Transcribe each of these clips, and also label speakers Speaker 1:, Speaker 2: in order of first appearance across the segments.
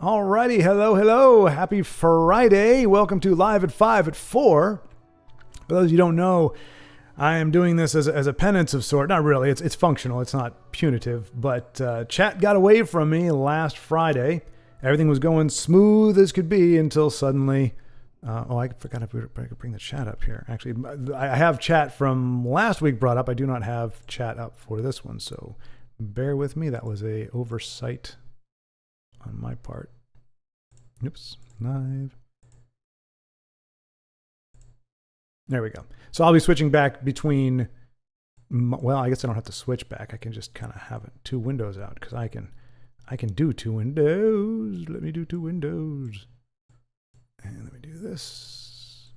Speaker 1: Alrighty, hello. Happy Friday. Welcome to Live at 5 at 4. For those of you who don't know, I am doing this as a penance of sort. Not really, it's functional, it's not punitive. But chat got away from me last Friday. Everything was going smooth as could be until suddenly... I forgot if I could bring the chat up here. Actually, I have chat from last week brought up. I do not have chat up for this one, so bear with me. That was a oversight on my part. Oops, live. There we go. So I'll be switching back between, well, I guess I don't have to switch back. I can just kind of have it two windows out because I can do two windows. Let me do two windows. And let me do this.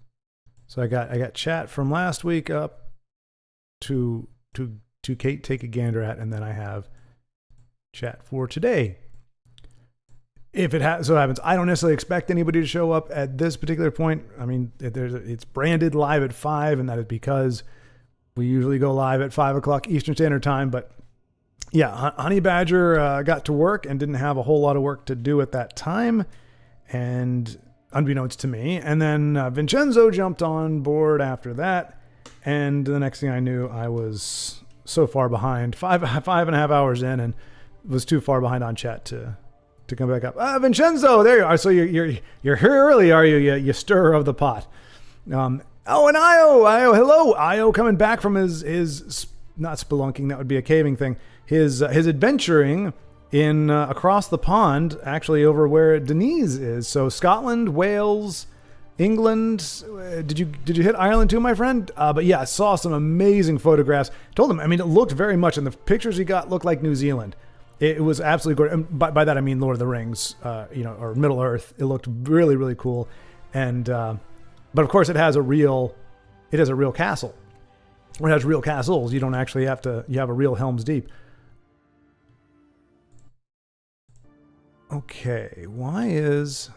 Speaker 1: So I got chat from last week up to Kate take a gander at, and then I have chat for today. If it so happens, I don't necessarily expect anybody to show up at this particular point. I mean, it's branded live at 5, and that is because we usually go live at 5 o'clock Eastern Standard Time. But yeah, Honey Badger got to work and didn't have a whole lot of work to do at that time, and unbeknownst to me. And then Vincenzo jumped on board after that, and the next thing I knew, I was so far behind, five and a half hours in, and was too far behind on chat to come back up. Vincenzo, there you are. So you're here early, are you? You stirrer of the pot. And Io, hello, Io, coming back from his not spelunking, that would be a caving thing. His adventuring in across the pond, actually over where Denise is. So Scotland, Wales, England. Did you hit Ireland too, my friend? But yeah, I saw some amazing photographs. Told him, I mean, it looked very much, and the pictures he got looked like New Zealand. It was absolutely gorgeous. And by that I mean Lord of the Rings, or Middle Earth. It looked really, really cool. And but of course, it has a real castle. When it has real castles, you don't actually have to. You have a real Helm's Deep. Okay, why is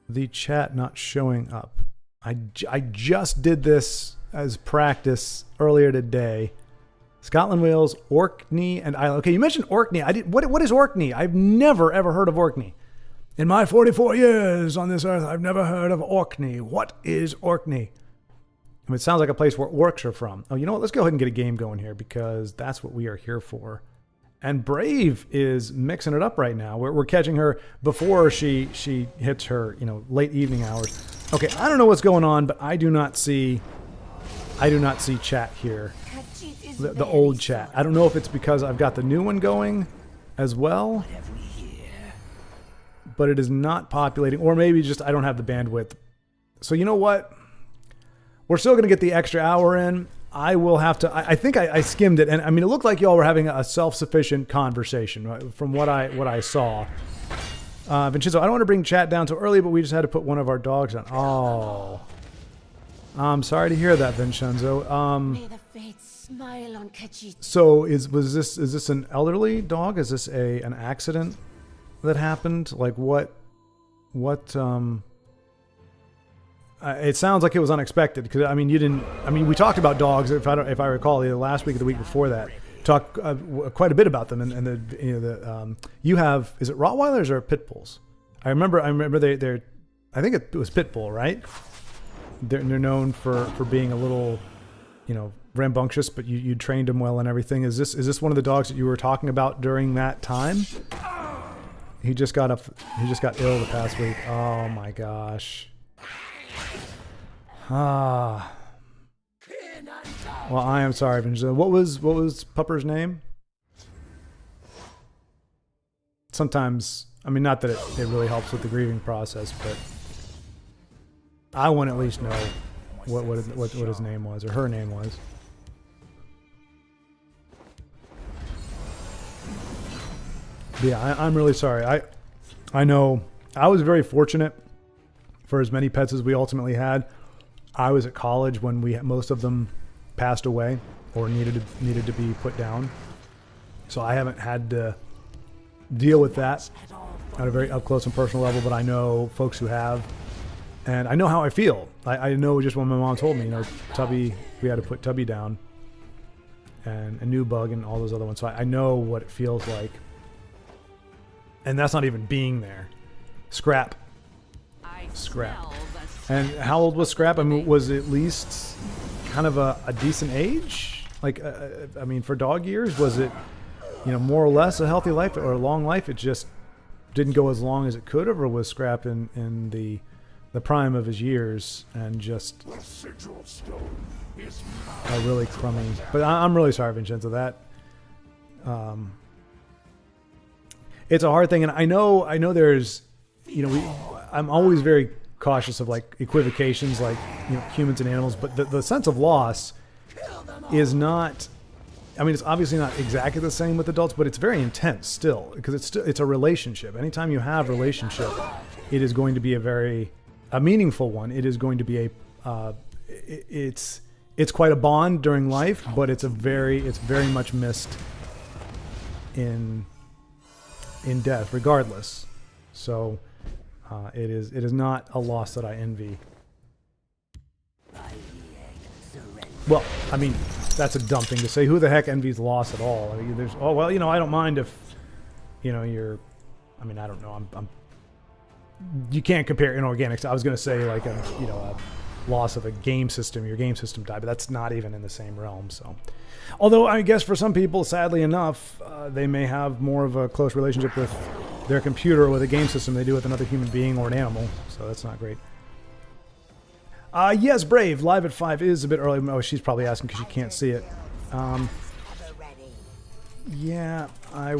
Speaker 1: the chat not showing up? I just did this as practice earlier today. Scotland, Wales, Orkney, and Ireland. Okay, you mentioned Orkney. What is Orkney? I've never ever heard of Orkney. In my 44 years on this earth, I've never heard of Orkney. What is Orkney? I mean, it sounds like a place where orcs are from. Oh, you know what? Let's go ahead and get a game going here because that's what we are here for. And Brave is mixing it up right now. We're catching her before she hits her, late evening hours. Okay, I don't know what's going on, but I do not see chat here. The old chat. I don't know if it's because I've got the new one going as well, but it is not populating, or maybe just I don't have the bandwidth. So you know what? We're still going to get the extra hour in. I will have to. I think I skimmed it, and I mean, it looked like y'all were having a self-sufficient conversation, right, from what I saw. Vincenzo, I don't want to bring chat down too early, but we just had to put one of our dogs on. Oh, I'm sorry to hear that, Vincenzo.
Speaker 2: May the fates smile on Khajiit.
Speaker 1: So is this an elderly dog? Is this an accident that happened? Like what? It sounds like it was unexpected because I mean we talked about dogs if I recall either last week or the week before that. Talked quite a bit about them and you have, is it Rottweilers or pit bulls? I remember they're I think it was pit bull, right? They're known for being a little rambunctious, but you trained them well and everything. Is this one of the dogs that you were talking about during that time? He just got ill the past week. Oh my gosh. Well, I am sorry, Vincenzo. What was Pupper's name? Sometimes, I mean, not that it really helps with the grieving process, but I want to at least know what his name was or her name was. But yeah, I'm really sorry. I know I was very fortunate for as many pets as we ultimately had. I was at college when most of them passed away or needed to be put down. So I haven't had to deal with that at a very up close and personal level, but I know folks who have, and I know how I feel. I know just when my mom told me, Tubby, we had to put Tubby down, and a new bug and all those other ones. So I know what it feels like. And that's not even being there. Scrap. And how old was Scrap? I mean, was at least kind of a decent age? Like, I mean, for dog years, was it, more or less a healthy life or a long life? It just didn't go as long as it could have, or was Scrap in the prime of his years and just a really crummy. But I'm really sorry, Vincenzo. That it's a hard thing, and I know there's, I'm always very cautious of like equivocations, like humans and animals, but the sense of loss is not. I mean, it's obviously not exactly the same with adults, but it's very intense still, because it's a relationship. Anytime you have relationship, it is going to be a meaningful one. It is going to be it's quite a bond during life, but it's very much missed in death, regardless. So it is not a loss that I envy. Well, I mean, that's a dumb thing to say. Who the heck envies loss at all? I mean, I don't mind if, you're. I mean, I don't know. You can't compare inorganics. I was going to say like a loss of a game system. Your game system died, but that's not even in the same realm. So, although I guess for some people, sadly enough, they may have more of a close relationship with their computer or with a game system than they do with another human being or an animal. So that's not great. Yes, Brave, live at 5 is a bit early. Oh, she's probably asking because she can't see it. Yeah, I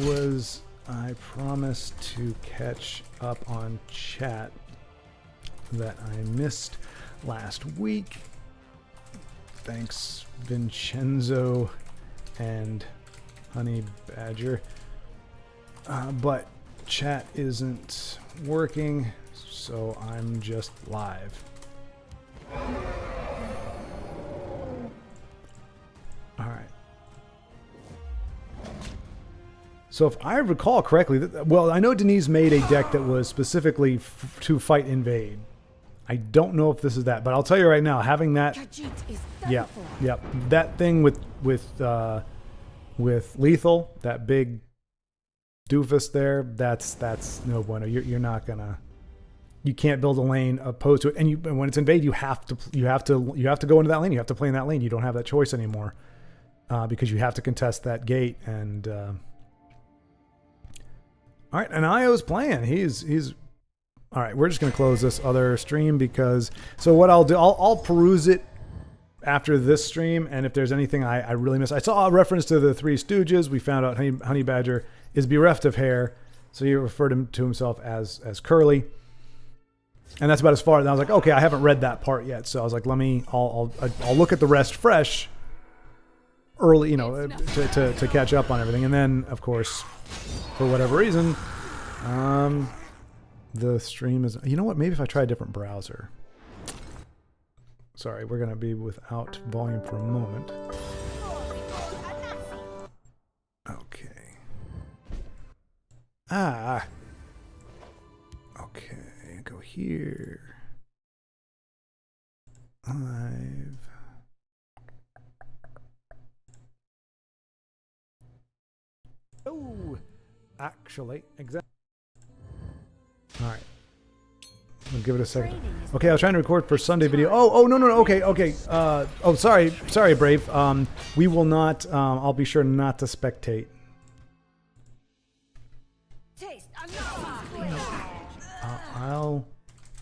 Speaker 1: promised to catch up on chat that I missed last week. Thanks, Vincenzo and Honey Badger. But chat isn't working, so I'm just live. All right. So if I recall correctly, well, I know Denise made a deck that was specifically to fight invade. I don't know if this is that, but I'll tell you right now, having that, yeah, that thing with lethal, that big doofus there, that's no bueno. You're not gonna. You can't build a lane opposed to it, and when it's invade, you have to go into that lane. You have to play in that lane. You don't have that choice anymore, because you have to contest that gate. And all right, and Io's playing. He's all right. We're just gonna close this other stream because. So what I'll do, I'll peruse it after this stream, and if there's anything I really miss, I saw a reference to the Three Stooges. We found out Honey Badger is bereft of hair, so he referred to himself as Curly. And that's about as far. And I was like, okay, I haven't read that part yet. So I was like, I'll look at the rest fresh early, to catch up on everything. And then, of course, for whatever reason, the stream is. You know what? Maybe if I try a different browser. Sorry, we're gonna be without volume for a moment. Okay. Okay. Go here. Live. Oh, actually, exactly. All right. We'll give it a second. Okay, I was trying to record for Sunday video. Oh, no. Okay. Sorry, Brave. We will not. I'll be sure not to spectate.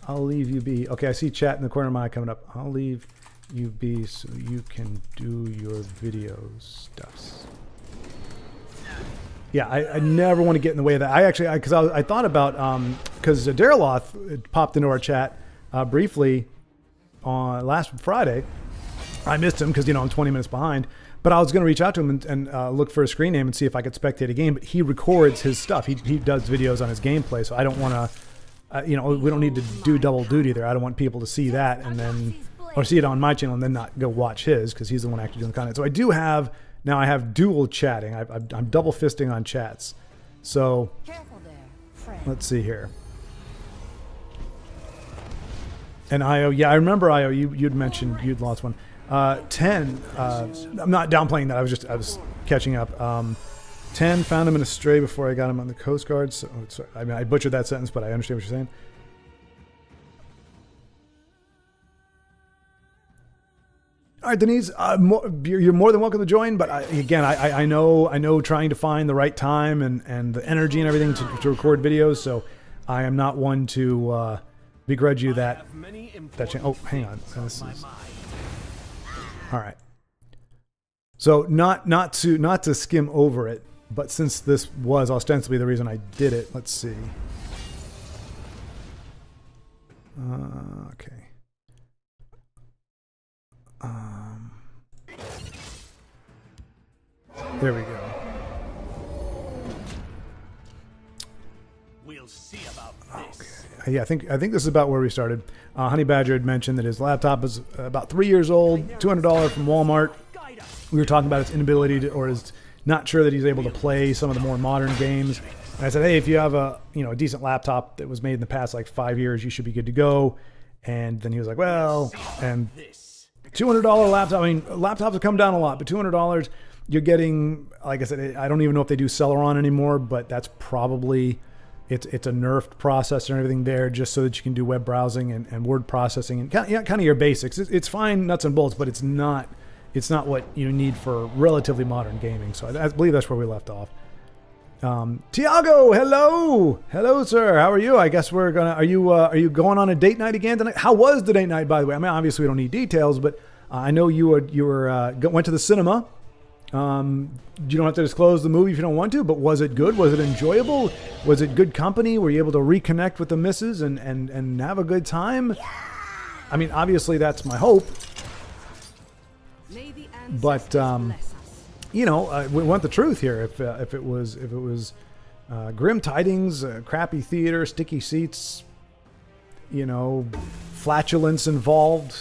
Speaker 1: I'll leave you be. Okay, I see chat in the corner of my eye coming up. I'll leave you be so you can do your video stuffs. Yeah, I never want to get in the way of that. I thought about because Daryloth popped into our chat briefly on last Friday. I missed him because I'm 20 minutes behind. But I was going to reach out to him and look for a screen name and see if I could spectate a game. But he records his stuff. He does videos on his gameplay, so I don't want to. We don't need to do double duty there. I don't want people to see that and then, or see it on my channel and then not go watch his because he's the one actually doing the content. So I have dual chatting. I'm double fisting on chats. So let's see here. And Io, yeah, I remember Io. You'd mentioned you'd lost one. 10. I'm not downplaying that. I was catching up. 10, found him in a stray before I got him on the Coast Guard. So, sorry, I mean, I butchered that sentence, but I understand what you're saying. All right, Denise, you're more than welcome to join. But I know trying to find the right time and the energy and everything to record videos. So I am not one to begrudge you that chance. Oh, hang on. This is, all right. So not to skim over it, but since this was ostensibly the reason I did it, let's see. Okay. There we go.
Speaker 3: We'll see about this.
Speaker 1: Okay. Yeah, I think this is about where we started. Honey Badger had mentioned that his laptop is about 3 years old, $200 from Walmart. We were talking about its inability to, or is not sure that he's able to play some of the more modern games. And I said, hey, if you have a decent laptop that was made in the past like 5 years, you should be good to go. And then he was like, well, and $200 laptop. I mean, laptops have come down a lot, but $200, you're getting, like I said, I don't even know if they do Celeron anymore, but that's probably, it's a nerfed processor and everything there just so that you can do web browsing and word processing and kind of your basics. It's fine, nuts and bolts, but it's not what you need for relatively modern gaming. So I believe that's where we left off. Tiago, hello, sir. How are you? I guess are you going on a date night again tonight? How was the date night, by the way? I mean, obviously we don't need details, but I know you went to the cinema. You don't have to disclose the movie if you don't want to, but was it good? Was it enjoyable? Was it good company? Were you able to reconnect with the missus and have a good time? I mean, obviously that's my hope. But we want the truth here. If it was grim tidings, crappy theater, sticky seats, flatulence involved,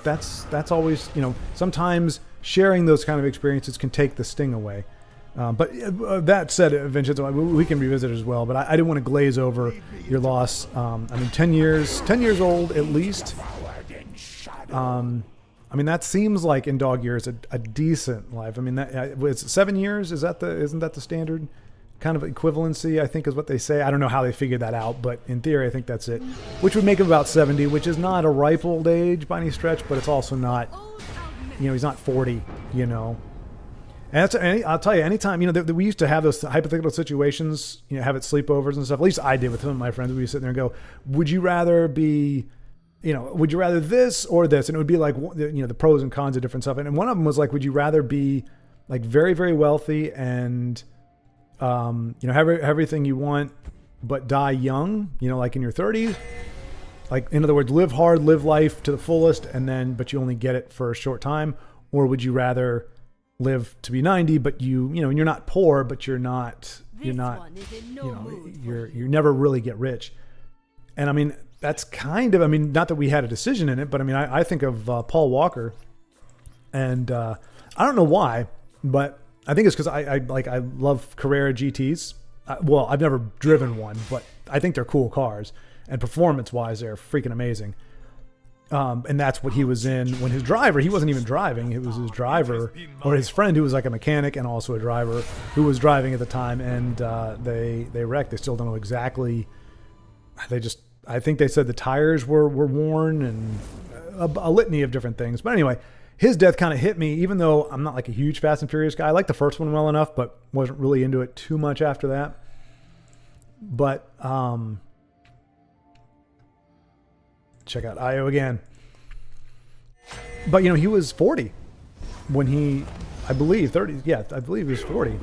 Speaker 1: that's always, sometimes sharing those kind of experiences can take the sting away. But that said, Vincenzo, we can revisit it as well. But I didn't want to glaze over your loss. 10 years old at least. That seems like in dog years a decent life. It's 7 years. Isn't that the standard kind of equivalency? I think is what they say. I don't know how they figured that out, but in theory, I think that's it. Which would make him about 70, which is not a ripe old age by any stretch, but it's also not, he's not 40. And I'll tell you, anytime we used to have those hypothetical situations, have it sleepovers and stuff. At least I did with some of my friends. We would sit there and go, "Would you rather be?" would you rather this or this? And it would be like, the pros and cons of different stuff. And one of them was like, would you rather be like very, very wealthy and, have everything you want, but die young, like in your 30s? Like, in other words, live hard, live life to the fullest, but you only get it for a short time. Or would you rather live to be 90, but you not poor, but you never really get rich. And that's kind of, not that we had a decision in it, but I think of Paul Walker, and I don't know why, but I think it's because I love Carrera GTs. I've never driven one, but I think they're cool cars, and performance-wise, they're freaking amazing. And that's what he was in when his driver, he wasn't even driving. It was his driver or his friend who was like a mechanic and also a driver who was driving at the time, and they wrecked. They still don't know exactly. I think they said the tires were worn and a litany of different things. But anyway, his death kind of hit me, even though I'm not like a huge Fast and Furious guy. I liked the first one well enough, but wasn't really into it too much after that. But check out Io again. But he was 40 when I believe 30. Yeah, I believe he was 40.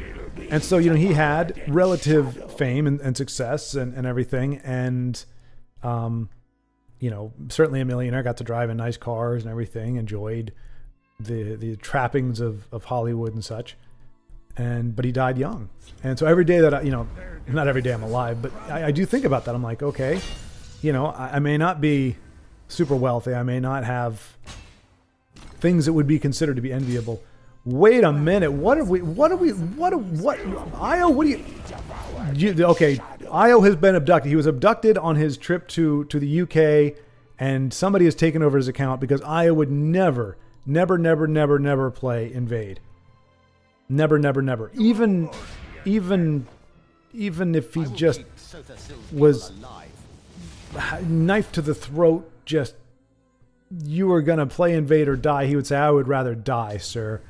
Speaker 1: And so, he had relative fame and success and everything. And, certainly a millionaire, got to drive in nice cars and everything, enjoyed the trappings of Hollywood and such. But he died young. And so every day that not every day I'm alive, but I do think about that. I'm like, okay, I may not be super wealthy. I may not have things that would be considered to be enviable. Wait a minute. Okay, Io has been abducted. He was abducted on his trip to the UK, and somebody has taken over his account because Io would never play Invade. Never. Even even if he just was knife to the throat, just you were gonna play invade or die, he would say, I would rather die, sir,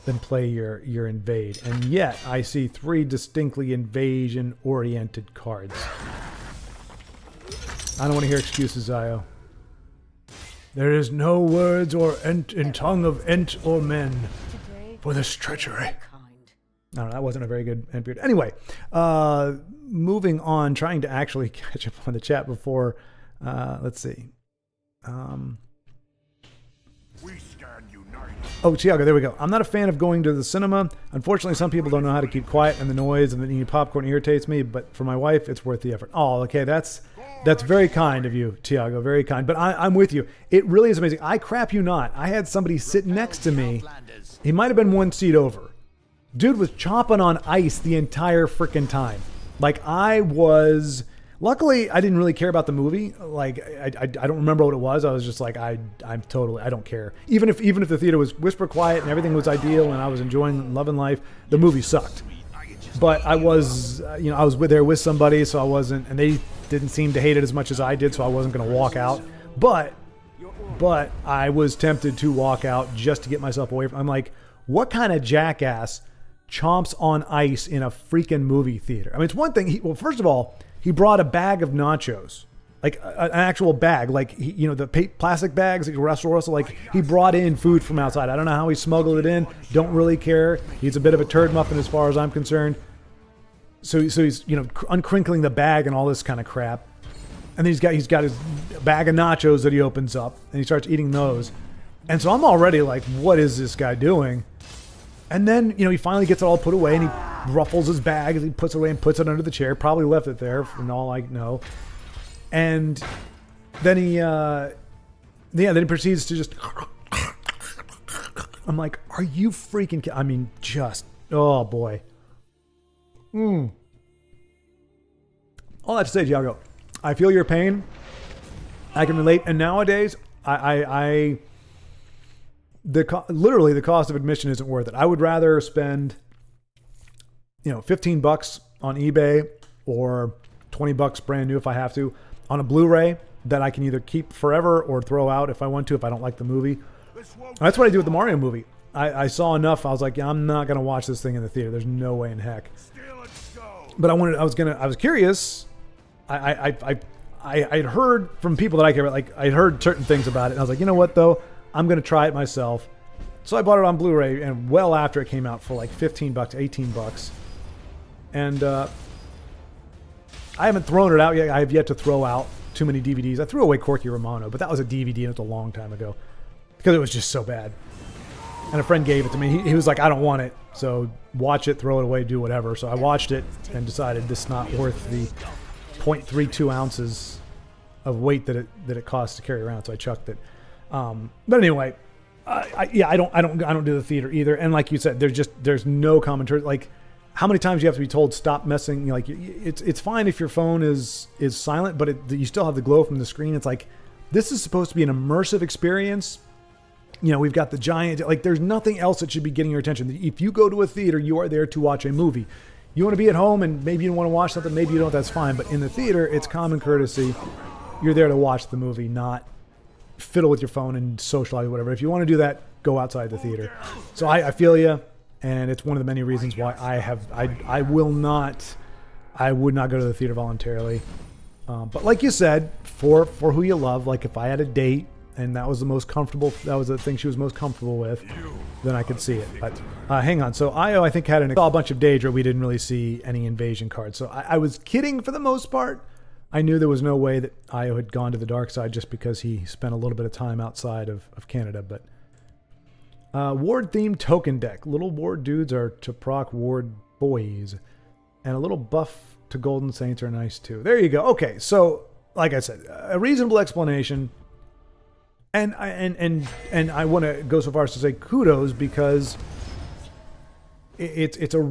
Speaker 1: than play your invade. And yet I see 3 distinctly invasion oriented cards. I don't want to hear excuses, Io. There is no words or ent in tongue of ent or men for this treachery. I don't know, that wasn't a very good end period. Anyway, moving on, trying to actually catch up on the chat before, let's see.
Speaker 4: We stand united.
Speaker 1: Oh, Tiago, there we go. I'm not a fan of going to the cinema. Unfortunately, some people don't know how to keep quiet, and the noise and the eating popcorn irritates me, but for my wife, it's worth the effort. Oh, okay, that's very kind of you, Tiago, very kind. But I'm with you. It really is amazing. I crap you not. I had somebody sit next to me. He might have been 1 seat over. Dude was chomping on ice the entire freaking time. Like, I was... Luckily, I didn't really care about the movie. Like, I don't remember what it was. I was just like, I don't care. Even if the theater was whisper quiet and everything was ideal and I was enjoying loving life, the movie sucked. But I was, I was there with somebody, so I wasn't, and they didn't seem to hate it as much as I did, so I wasn't going to walk out. But I was tempted to walk out just to get myself away from. I'm like, what kind of jackass chomps on ice in a freaking movie theater? I mean, it's one thing. Well, first of all, he brought a bag of nachos, like an actual bag, like the plastic bags, like Russell. Like, he brought in food from outside. I don't know how he smuggled it in. Don't really care. He's a bit of a turd muffin as far as I'm concerned. So he's uncrinkling the bag and all this kind of crap, and then he's got his bag of nachos that he opens up and he starts eating those, and so I'm already like, what is this guy doing? And then he finally gets it all put away and he ruffles his bag as he puts it away and puts it under the chair. Probably left it there, from all I know. And then he proceeds to just. I'm like, are you freaking? I mean, just, oh boy. All that to say, Tiago, I feel your pain. I can relate. And nowadays, literally the cost of admission isn't worth it. I would rather spend, $15 on eBay or $20 brand new if I have to on a Blu-ray that I can either keep forever or throw out if I want to, if I don't like the movie. And that's what I do with the Mario movie. I saw enough. I was like, yeah, I'm not going to watch this thing in the theater. There's no way in heck. But I was curious. I'd heard from people that I care about, like, I'd heard certain things about it. And I was like, you know what though? I'm going to try it myself. So I bought it on Blu-ray, and well after it came out for like $15, $18. And I haven't thrown it out yet. I have yet to throw out too many DVDs. I threw away Corky Romano, but that was a DVD and it was a long time ago because it was just so bad. And a friend gave it to me. He was like, I don't want it. So watch it, throw it away, do whatever. So I watched it and decided this is not worth the 0.32 ounces of weight that it costs to carry around. So I chucked it. But anyway, I don't do the theater either. And like you said, there's no commentary. Like, how many times you have to be told stop messing? Like, it's fine if your phone is silent, but you still have the glow from the screen. It's like, this is supposed to be an immersive experience. We've got the giant, like, there's nothing else that should be getting your attention. If you go to a theater, you are there to watch a movie. You want to be at home and maybe you want to watch something, maybe you don't, that's fine. But in the theater, it's common courtesy. You're there to watch the movie, not fiddle with your phone and socialize or whatever. If you want to do that, go outside the theater. So I feel you, and it's one of the many reasons why I would not go to the theater voluntarily. But like you said, for who you love, like if I had a date and that was the thing she was most comfortable with, then I could see it. But hang on. So Io, I think, saw a bunch of Daedra. We didn't really see any invasion cards. So I was kidding for the most part. I knew there was no way that Io had gone to the dark side just because he spent a little bit of time outside of Canada. But ward-themed token deck. Little ward dudes are to proc ward boys. And a little buff to Golden Saints are nice too. There you go. Okay, so like I said, a reasonable explanation. And I want to go so far as to say kudos, because it's a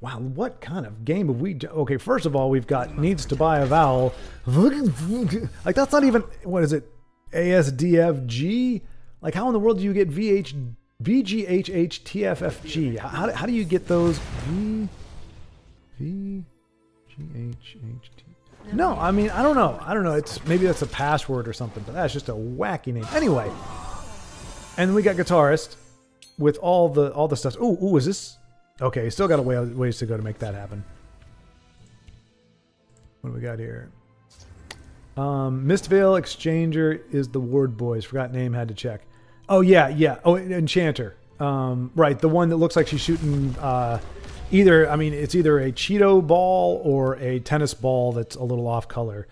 Speaker 1: wow, what kind of game have we done? Okay, first of all, we've got needs to buy a vowel. Like, that's not even, what is it? ASDFG? Like, how in the world do you get VGHHTFFG? How do you get those? V G H H T. No, I mean, I don't know. It's maybe that's a password or something, but that's just a wacky name. Anyway, and we got guitarist with all the stuff. Ooh, is this? Okay, still got a ways to go to make that happen. What do we got here? Mistvale Exchanger is the Ward Boys. Forgot name, had to check. Oh yeah. Oh, Enchanter. Right, the one that looks like she's shooting. It's either a Cheeto ball or a tennis ball that's a little off color.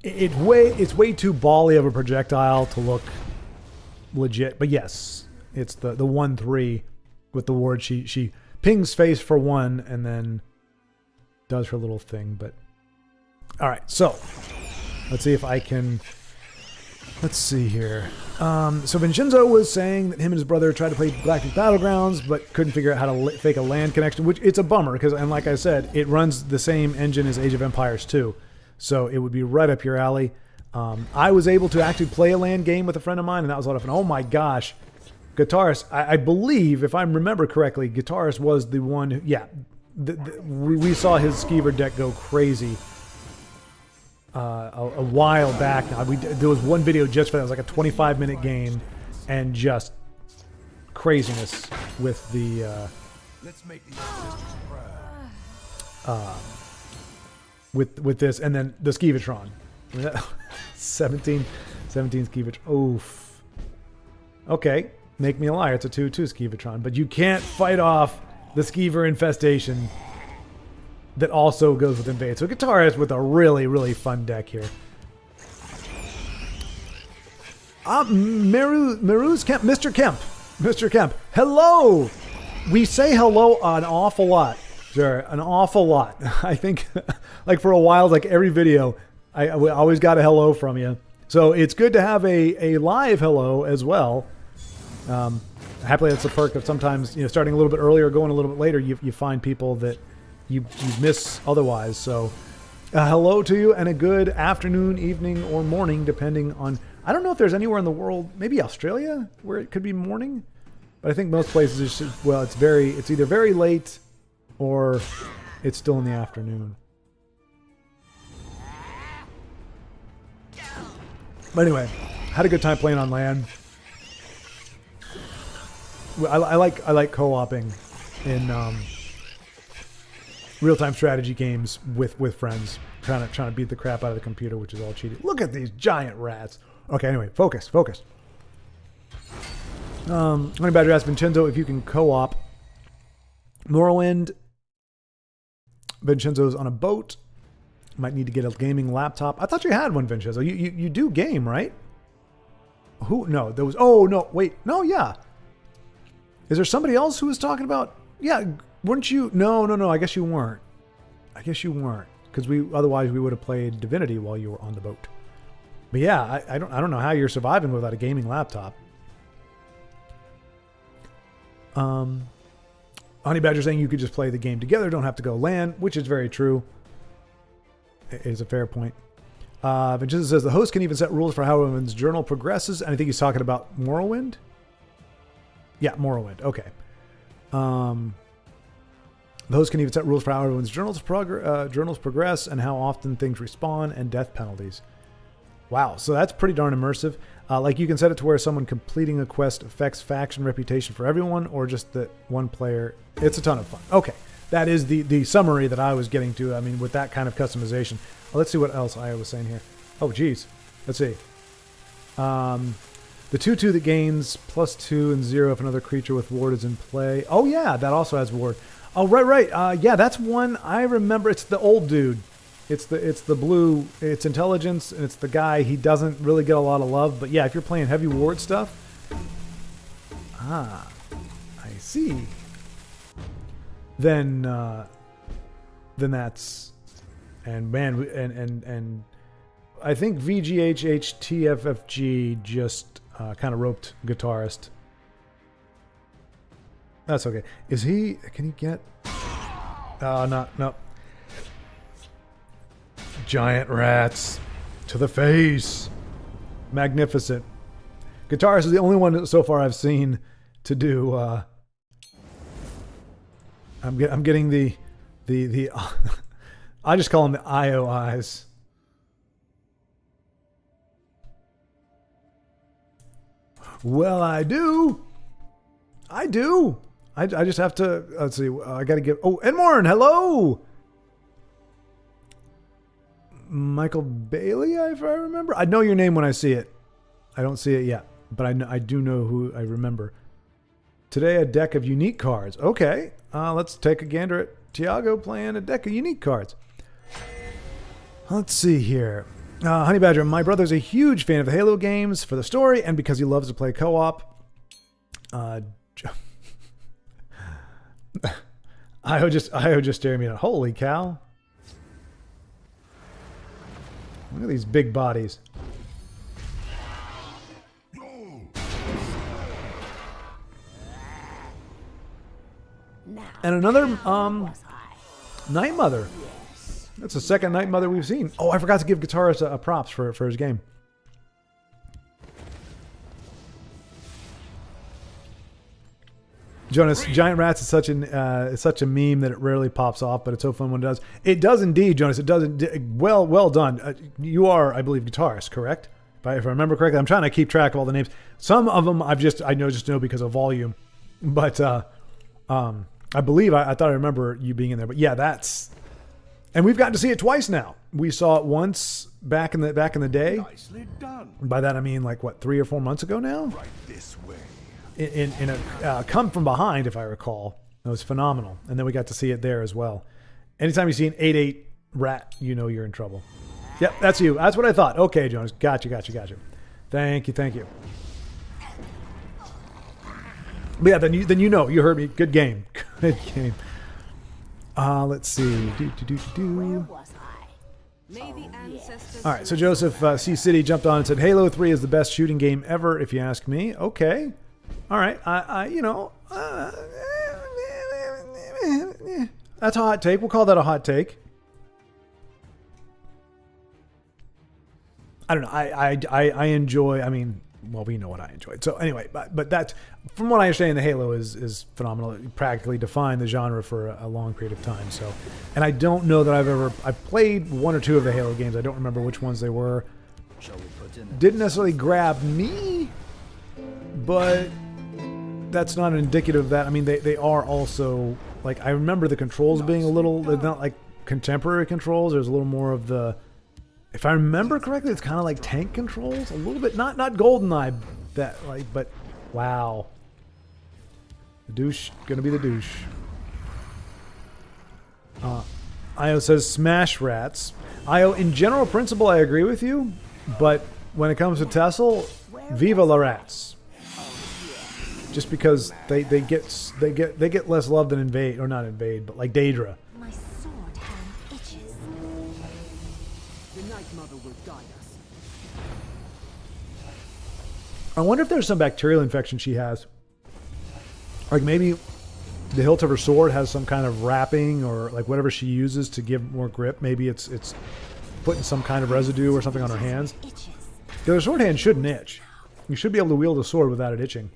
Speaker 1: It's way too bally of a projectile to look legit. But yes, it's the 1-3 with the ward. She pings face for 1 and then does her little thing. But all right, so let's see if I can. Let's see here. So Vincenzo was saying that him and his brother tried to play Galactic Battlegrounds, but couldn't figure out how to fake a LAN connection, which it's a bummer because, and like I said, it runs the same engine as Age of Empires 2. So it would be right up your alley. I was able to actually play a LAN game with a friend of mine, and that was a lot of fun. Oh my gosh. Guitarist, I believe, if I remember correctly, Guitarist was the one who, we saw his Skeever deck go crazy. A while back. There was one video just for that. It was like a 25-minute game, and just craziness with the
Speaker 4: Let's make these sisters proud.
Speaker 1: with this, and then the Skeevatron. 17 Skeevatron. Oof. Okay, make me a liar. It's a 2/2 Skeevatron, but you can't fight off the Skeever infestation that also goes with Invade. So Guitarist with a really, really fun deck here. Meru's Kemp. Mr. Kemp. Hello! We say hello an awful lot. Sure, an awful lot. I think, like for a while, like every video, I always got a hello from you. So it's good to have a live hello as well. Happily, that's a perk of sometimes, starting a little bit earlier, going a little bit later, you find people that you miss otherwise. So hello to you, and a good afternoon, evening, or morning, depending on... I don't know if there's anywhere in the world, maybe Australia, where it could be morning. But I think most places, it's either very late or it's still in the afternoon. But anyway, had a good time playing on LAN. I like co-oping in real-time strategy games with friends, trying to beat the crap out of the computer, which is all cheated. Look at these giant rats. Okay, anyway, focus. Honey Badger asked Vincenzo if you can co-op. Morrowind. Vincenzo's on a boat. Might need to get a gaming laptop. I thought you had one, Vincenzo. You do game, right? Who? No, there was... Oh, no, wait. No, yeah. Is there somebody else who was talking about... Yeah, weren't you... No, I guess you weren't. Because otherwise we would have played Divinity while you were on the boat. But yeah, I don't know how you're surviving without a gaming laptop. Honey Badger saying you could just play the game together, don't have to go LAN, which is very true. It is a fair point. Vincenzo says the host can even set rules for how everyone's journal progresses, and I think he's talking about Morrowind. Yeah, Morrowind. Okay. The host can even set rules for how everyone's journals progress and how often things respawn and death penalties. Wow, so that's pretty darn immersive. Like you can set it to where someone completing a quest affects faction reputation for everyone, or just that one player. It's a ton of fun. Okay, that is the summary that I was getting to. I mean, with that kind of customization. Let's see what else I was saying here. Oh, geez. Let's see. The 2/2 that gains +2 and 0 if another creature with ward is in play. Oh yeah, that also has ward. Oh right. Yeah, that's one I remember. It's the old dude. It's the blue. It's intelligence, and it's the guy. He doesn't really get a lot of love, but yeah, if you're playing heavy ward stuff. I see. Then that's, and man, and I think VGHHTFFG just kind of roped Guitarist. That's okay. Is he? Can he get? No. Giant rats to the face. Magnificent. Guitarist is the only one so far I've seen to do. I'm getting the The I just call them the IO eyes. Well, I do. I just have to, let's see, I got to give, oh, Edmorn, hello. Michael Bailey, if I remember. I know your name when I see it. I don't see it yet, but I do know who I remember. Today, a deck of unique cards. Okay, let's take a gander at Tiago playing a deck of unique cards. Let's see here. Honey Badger, my brother's a huge fan of the Halo games for the story and because he loves to play co-op. Io just staring me at. Holy cow. Look at these big bodies. And another Night Mother. That's the second Night Mother we've seen. Oh, I forgot to give Guitarist a props for his game. Jonas, Giant Rats is such a meme that it rarely pops off, but it's so fun when it does. It does indeed, Jonas. It does. Well done. You are, I believe, Guitarist, correct? If I remember correctly, I'm trying to keep track of all the names. Some of them I just know because of volume, but I believe I thought I remember you being in there. But yeah, that's. And we've gotten to see it twice now. We saw it once back in the day.
Speaker 4: Nicely done.
Speaker 1: By that I mean like what, 3 or 4 months ago now?
Speaker 4: Right this way.
Speaker 1: In a come from behind, if I recall. It was phenomenal. And then we got to see it there as well. Anytime you see an 8/8 rat, you know you're in trouble. Yep, that's you. That's what I thought. Okay, Jonas. Gotcha. Thank you. But yeah, then you know. You heard me. Good game. Good game. Let's see.
Speaker 2: Where was I?
Speaker 5: May the ancestors
Speaker 1: All right, so Joseph C. City jumped on and said, Halo 3 is the best shooting game ever, if you ask me. Okay. All right. That's a hot take. We'll call that a hot take. I don't know. I enjoy, I mean, well, we know what I enjoyed. So anyway, but that's, from what I understand, the Halo is phenomenal. It practically defined the genre for a long period of time. So, and I don't know that I've played 1 or 2 of the Halo games. I don't remember which ones they were. Didn't necessarily grab me, but that's not indicative of that. I mean, they are also, like, I remember the controls being a little, they're not like contemporary controls. There's a little more of the, if I remember correctly, it's kind of like tank controls, a little bit, not GoldenEye, that like, but wow. The douche, gonna be the douche. Io says smash rats. Io, in general principle, I agree with you, but when it comes to Tessel, viva la rats. Just because they get less love than invade, or not invade, but like Daedra.
Speaker 2: My sword hand itches.
Speaker 5: the Night Mother will guide us.
Speaker 1: I wonder if there's some bacterial infection she has. Like maybe the hilt of her sword has some kind of wrapping, or like whatever she uses to give more grip. Maybe it's putting some kind of residue or something on her hands.
Speaker 2: Itches.
Speaker 1: The other sword hand shouldn't itch. You should be able to wield a sword without it itching.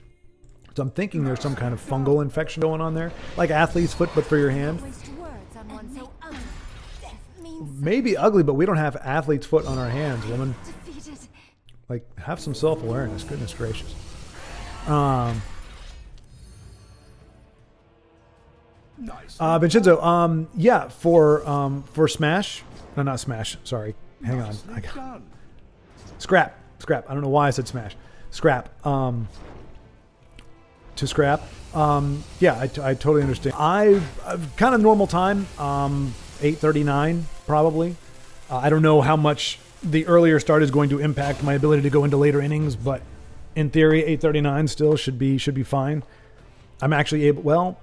Speaker 1: So I'm thinking there's some kind of fungal infection going on there, like athlete's foot, but for your hand.
Speaker 2: Waste words on one so ugly. Death means
Speaker 1: Maybe ugly, but we don't have athlete's foot on our hands, woman.
Speaker 2: defeated.
Speaker 1: Like, have some self-awareness. Goodness gracious.
Speaker 4: Nice.
Speaker 1: Vincenzo, yeah, for Smash. No, not Smash. Sorry. Hang on.
Speaker 4: Nicely done.
Speaker 1: Scrap. I don't know why I said Smash. Scrap. To scrap. Yeah, I totally understand. I've kind of normal time. 8:39 probably. I don't know how much the earlier start is going to impact my ability to go into later innings, but in theory, 8:39 still should be fine. I'm actually able. Well,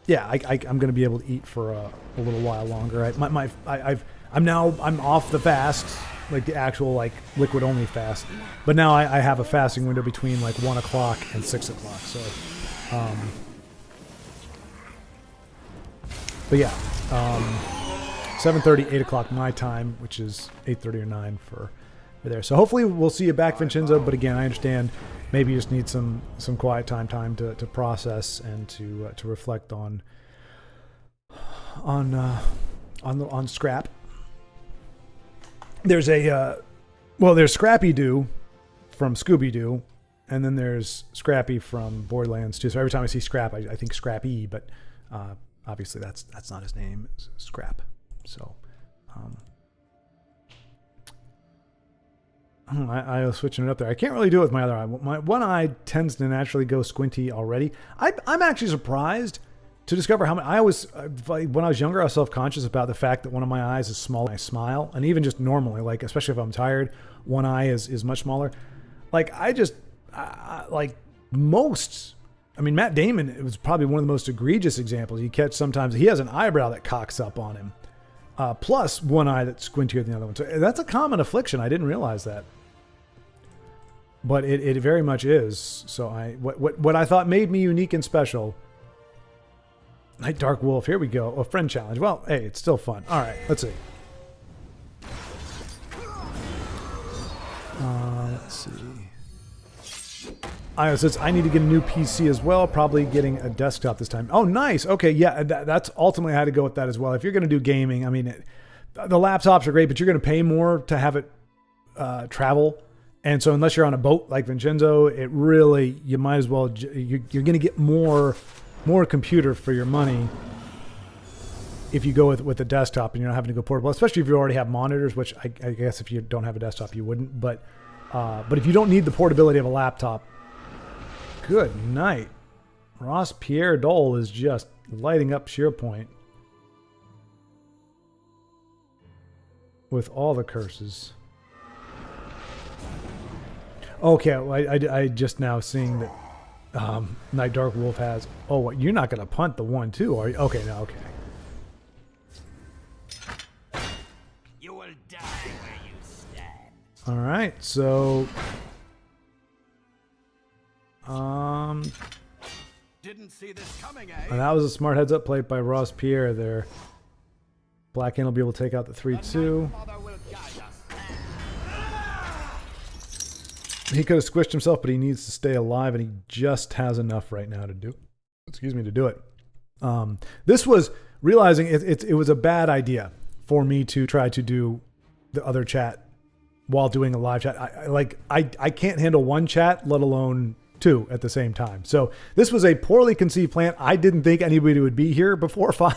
Speaker 1: yeah, I'm going to be able to eat for a little while longer. I'm off the fast, like the actual like liquid only fast, but now I have a fasting window between like 1 o'clock and 6 o'clock. So, but yeah, 7:30, 8 o'clock my time, which is 8:30 or 9 for there. So hopefully we'll see you back, Vincenzo. But again, I understand maybe you just need some quiet time to process and to reflect on on Scrap. There's there's Scrappy Doo from Scooby Doo, and then there's Scrappy from Borderlands 2. So every time I see Scrap, I think Scrappy, but obviously that's not his name. It's Scrap. So I was switching it up there. I can't really do it with my other eye. My one eye tends to naturally go squinty already. I'm actually surprised to discover how many. When I was younger, I was self-conscious about the fact that one of my eyes is small when I smile, and even just normally, like especially if I'm tired, one eye is much smaller. Like Matt Damon, it was probably one of the most egregious examples. You catch sometimes he has an eyebrow that cocks up on him, plus one eye that's squintier than the other one. So that's a common affliction. I didn't realize that, but it very much is. So what I thought made me unique and special. Night Dark Wolf, here we go. A friend challenge. Well, hey, it's still fun. All right, let's see. Let's see. Says I need to get a new PC as well. Probably getting a desktop this time. Oh, nice. Okay, yeah, that's ultimately I had to go with that as well. If you're going to do gaming, I mean, the laptops are great, but you're going to pay more to have it travel. And so unless you're on a boat like Vincenzo, you might as well. You're going to get more computer for your money if you go with a desktop and you're not having to go portable, especially if you already have monitors, which I guess if you don't have a desktop, you wouldn't. But if you don't need the portability of a laptop, good night. Ross Pierre Dole is just lighting up SharePoint with all the curses. Okay, well, I just now seeing that Night Dark Wolf has. Oh, what? You're not going to punt the 1-2, are you? Okay, no, okay.
Speaker 3: You will die where you stand.
Speaker 1: All right, so
Speaker 4: Didn't see this coming, eh?
Speaker 1: that was a smart heads up play by Ross Pierre there. Black Ant will be able to take out the 3-2.
Speaker 3: Mother will guide us.
Speaker 1: He could have squished himself, but he needs to stay alive, and he just has enough right now to do it. This was realizing it was a bad idea for me to try to do the other chat while doing a live chat. I can't handle one chat, let alone two at the same time. So this was a poorly conceived plan. I didn't think anybody would be here before 5.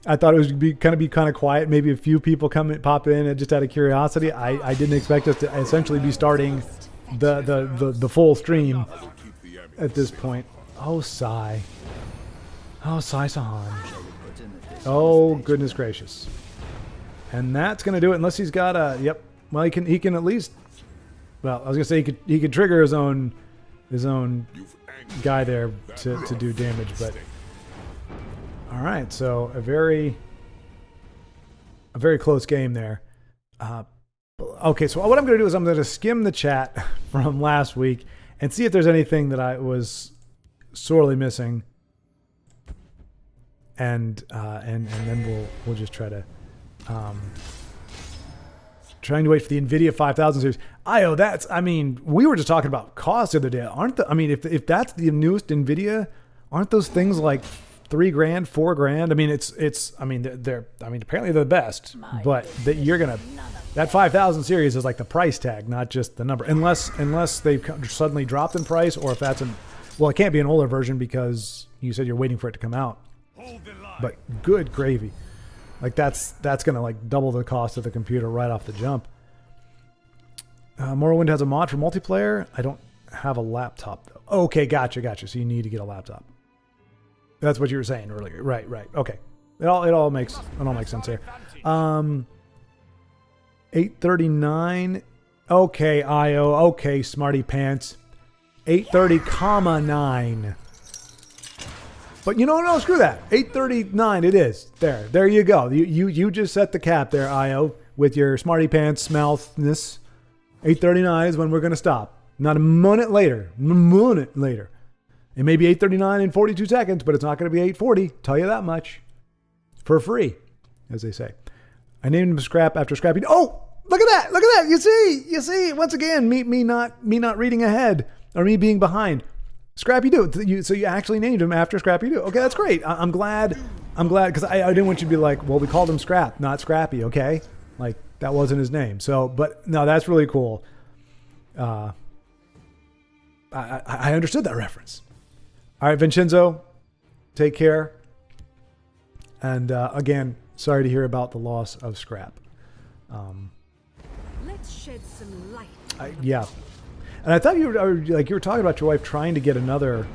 Speaker 1: I thought it would be kind of quiet. Maybe a few people pop in, and just out of curiosity. I didn't expect us to essentially be starting the full stream at this point. Oh, Sai. Oh, Sai Sahan. Oh, goodness gracious. And that's going to do it unless he's got a... Yep. Well, he can at least... Well, I was going to say he could trigger his own guy there to do damage, but... All right, so a very close game there. Okay, so what I'm going to do is I'm going to skim the chat from last week and see if there's anything that I was sorely missing, and then we'll just try to trying to wait for the NVIDIA 5000 series. We were just talking about cost the other day, if that's the newest NVIDIA, aren't those things like $3,000, $4,000? They're apparently they're the best, but that 5000 series is like the price tag, not just the number, unless they've suddenly dropped in price, or if that's it can't be an older version because you said you're waiting for it to come out. But good gravy, like that's gonna like double the cost of the computer right off the jump. Morrowind has a mod for multiplayer. I don't have a laptop though. Okay, gotcha. So you need to get a laptop. That's what you were saying earlier. Right. Okay. It all makes sense here. 839. Okay, IO. Okay, smarty pants. 830,9. But no, screw that. 839 it is. There you go. You just set the cap there, IO, with your smarty pants mouthness. 839 is when we're going to stop. Not a minute later. It may be 8:39 in 42 seconds, but it's not going to be 8:40. Tell you that much. For free, as they say. I named him Scrap after Scrappy. Oh, look at that! You see. Once again, me not reading ahead, or me being behind. Scrappy Doo. So you actually named him after Scrappy Doo. Okay, that's great. I'm glad I'm glad, because I didn't want you to be like, well, we called him Scrap, not Scrappy, okay? Like, that wasn't his name. So, but no, that's really cool. I understood that reference. All right, Vincenzo, take care. And again, sorry to hear about the loss of Scrap.
Speaker 5: Let's shed some light.
Speaker 1: Yeah. And I thought you were talking about your wife trying to get another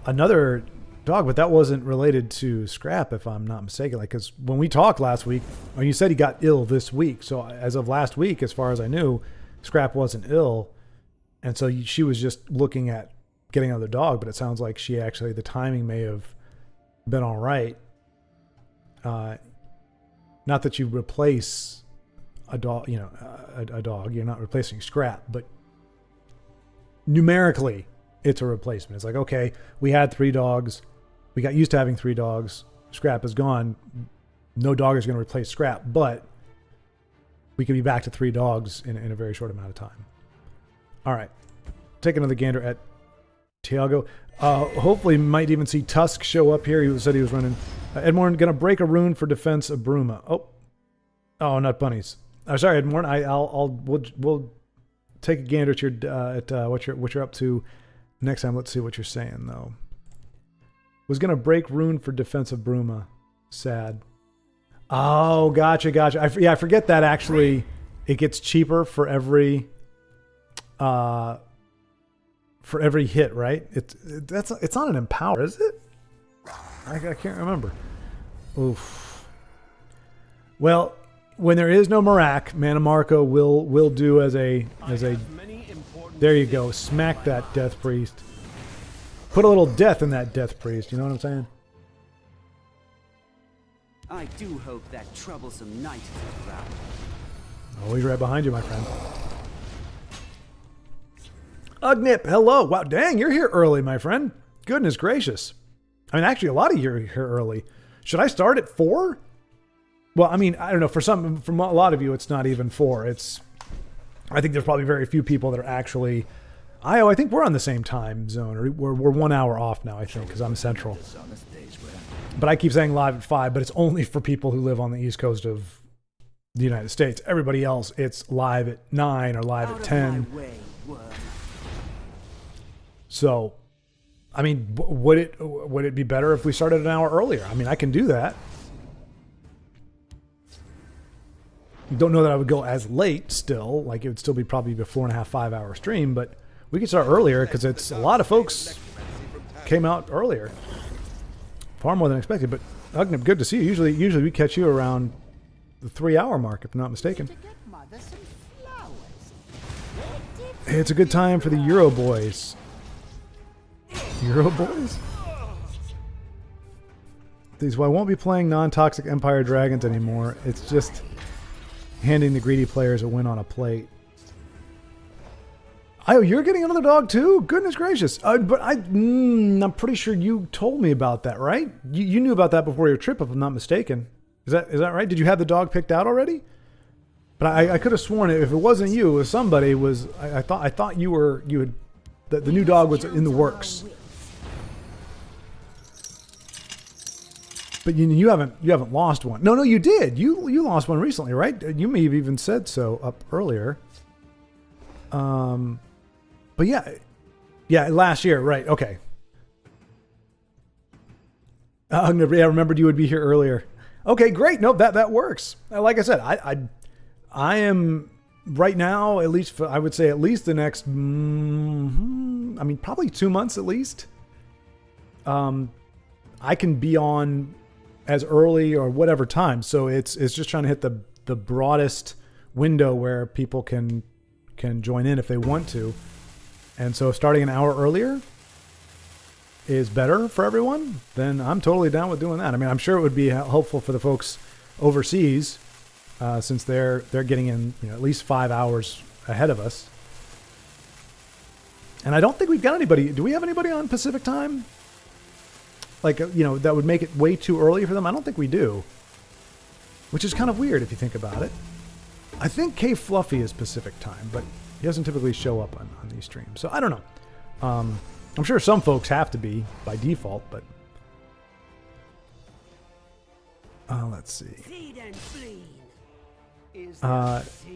Speaker 1: dog, but that wasn't related to Scrap, if I'm not mistaken. Like, because when we talked last week, or you said he got ill this week. So as of last week, as far as I knew, Scrap wasn't ill. And so she was just looking at getting another dog, but it sounds like the timing may have been all right. Not that you replace a dog, a dog, you're not replacing Scrap, but numerically it's a replacement. It's like, okay, we had 3 dogs. We got used to having 3 dogs. Scrap is gone. No dog is going to replace Scrap, but we could be back to 3 dogs in a very short amount of time. All right. Take another gander at Tiago. Hopefully might even see Tusk show up here. He said he was running. Edmorn going to break a rune for defense of Bruma. Oh, not bunnies. Sorry, Edmorn. We'll take a gander at what you're up to next time. Let's see what you're saying though. Was going to break rune for defense of Bruma. Sad. Oh, gotcha. I forget that actually it gets cheaper for every hit, right? It's not an empower, is it? I can't remember. Oof. Well, when there is no Marak, Mana Marco will do as a. There you go. Smack that Death Priest. Put a little death in that Death Priest. You know what I'm saying?
Speaker 6: I do hope that troublesome knight is around.
Speaker 1: Always right behind you, my friend. Ugnip, hello. Wow, dang, you're here early, my friend. Goodness gracious. I mean, actually, a lot of you are here early. Should I start at 4? Well, I mean, I don't know. From a lot of you, it's not even 4. I think there's probably very few people that are actually. I think we're on the same time zone, or we're 1 hour off now, I think, because I'm central. But I keep saying live at 5, but it's only for people who live on the east coast of the United States. Everybody else, it's live at 9 or live at 10. So, I mean, would it be better if we started an hour earlier? I mean, I can do that. Don't know that I would go as late still. Like, it would still be probably a 4.5, 5 hour stream, but we could start earlier because it's a lot of folks came out earlier. Far more than expected, but Ugnip, good to see you. Usually we catch you around the 3 hour mark, if I'm not mistaken. Hey, it's a good time for the Euro boys. Euro boys? Well, I won't be playing non-toxic Empire Dragons anymore. It's just handing the greedy players a win on a plate. Oh, you're getting another dog too? Goodness gracious. But I'm pretty sure you told me about that, right? You knew about that before your trip, if I'm not mistaken. Is that right? Did you have the dog picked out already? But I could have sworn if it wasn't you, it was somebody. I thought you had the new dog was in the works. But you haven't lost one. No, you did. You lost one recently, right? You may have even said so up earlier. But yeah, last year, right? Okay. I remembered you would be here earlier. Okay, great. Nope, that works. Like I said, I am right now, at least I would say at least the next, probably 2 months at least. I can be on as early or whatever time. So it's just trying to hit the broadest window where people can join in if they want to. And so starting an hour earlier is better for everyone, then I'm totally down with doing that. I mean, I'm sure it would be helpful for the folks overseas, since they're getting in, at least 5 hours ahead of us. And I don't think we've got anybody. Do we have anybody on Pacific time? Like, that would make it way too early for them. I don't think we do, which is kind of weird if you think about it. I think K Fluffy is Pacific time, but he doesn't typically show up on these streams. So I don't know. I'm sure some folks have to be by default, but Let's see.
Speaker 5: Feed and spleen. Is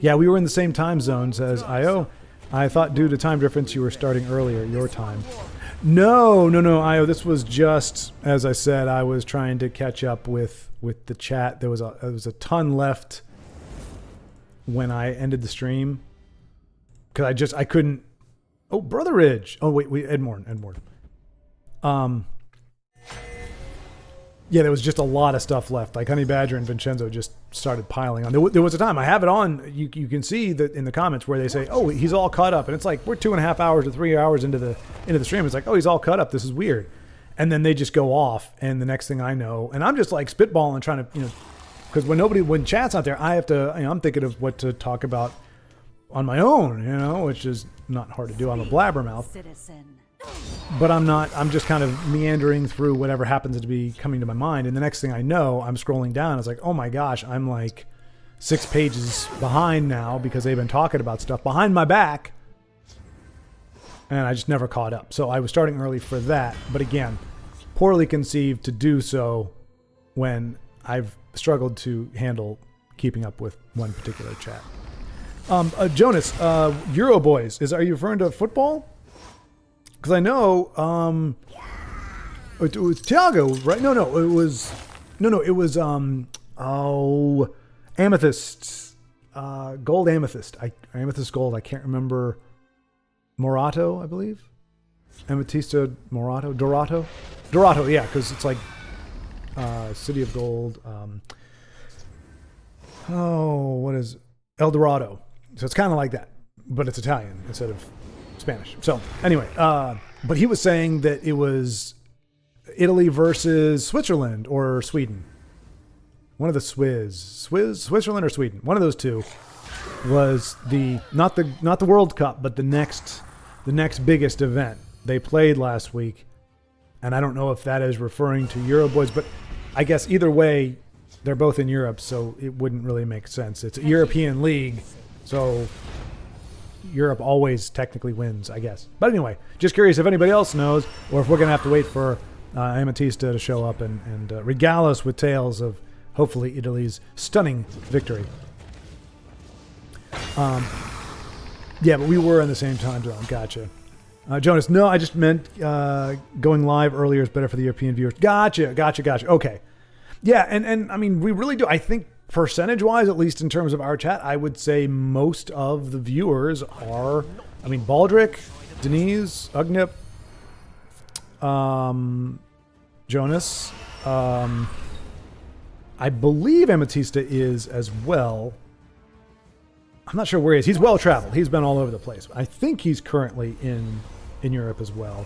Speaker 1: Yeah, we were in the same time zone, says IO. I thought due to time difference you were starting earlier, your time. No, IO. This was just, as I said, I was trying to catch up with the chat. There was a ton left when I ended the stream. Because I couldn't. Oh, Brother Ridge. Oh, wait, Edmore. Yeah, there was just a lot of stuff left. Like Honey Badger and Vincenzo just started piling on. There was a time I have it on. You can see that in the comments where they say, "Oh, he's all caught up," and it's like we're 2.5 hours to 3 hours into the stream. It's like, "Oh, he's all caught up. This is weird," and then they just go off, and the next thing I know, and I'm just like spitballing, trying to, because when chat's not there, I have to. I'm thinking of what to talk about on my own, which is not hard to do. I'm a blabbermouth.
Speaker 2: Citizen.
Speaker 1: But I'm not. I'm just kind of meandering through whatever happens to be coming to my mind. And the next thing I know, I'm scrolling down. It's like, oh my gosh, I'm like 6 pages behind now because they've been talking about stuff behind my back. And I just never caught up. So I was starting early for that. But again, poorly conceived to do so when I've struggled to handle keeping up with one particular chat. Jonas, Euro Boys, are you referring to football? Because I know it was Thiago, right? No, it was amethyst, gold amethyst. Amethyst gold. I can't remember. Morato, I believe. Ametista Morato, Dorato. Yeah, because it's like City of Gold. What is El Dorado? So it's kind of like that, but it's Italian instead of Spanish. So anyway, but he was saying that it was Italy versus Switzerland or Sweden. One of the Switzerland or Sweden. One of those two was not the World Cup, but the next biggest event. They played last week, and I don't know if that is referring to Euro Boys, but I guess either way, they're both in Europe, so it wouldn't really make sense. It's a European league, so Europe always technically wins, I guess. But anyway, just curious if anybody else knows, or if we're going to have to wait for Ametista to show up and regale us with tales of hopefully Italy's stunning victory. Yeah, but we were in the same time zone. Gotcha. Jonas, no, I just meant going live earlier is better for the European viewers. Gotcha. Okay. Yeah, and I mean, we really do. I think percentage-wise, at least in terms of our chat, I would say most of the viewers are, Baldric, Denise, Ugnip, Jonas. I believe Ametista is as well. I'm not sure where he is. He's well-traveled. He's been all over the place. I think he's currently in Europe as well.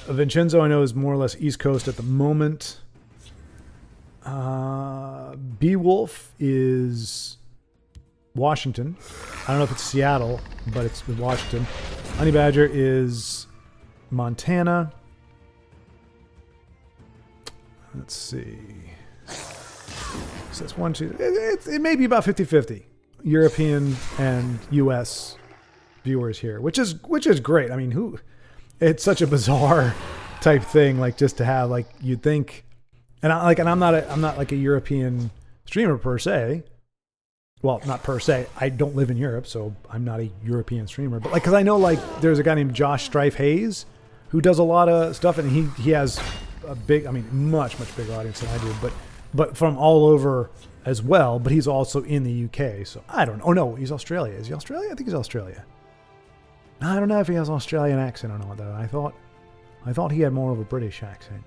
Speaker 1: Vincenzo, I know, is more or less East Coast at the moment. Beowulf is Washington. I don't know if it's Seattle, but it's Washington. Honey Badger is Montana. Let's see. So that's 1, 2. It may be about 50-50 European and U.S. viewers here, which is great. I mean, it's such a bizarre type thing, like just to have, like, you'd think, and I'm not like a European streamer per se. Well, not per se. I don't live in Europe, so I'm not a European streamer. But because I know, like, there's a guy named Josh Strife Hayes who does a lot of stuff, and he has a big, much bigger audience than I do, but from all over as well. But he's also in the UK, so I don't know. Oh no, he's Australia. Is he Australia? I think he's Australia. I don't know if he has an Australian accent or not, though. I thought he had more of a British accent.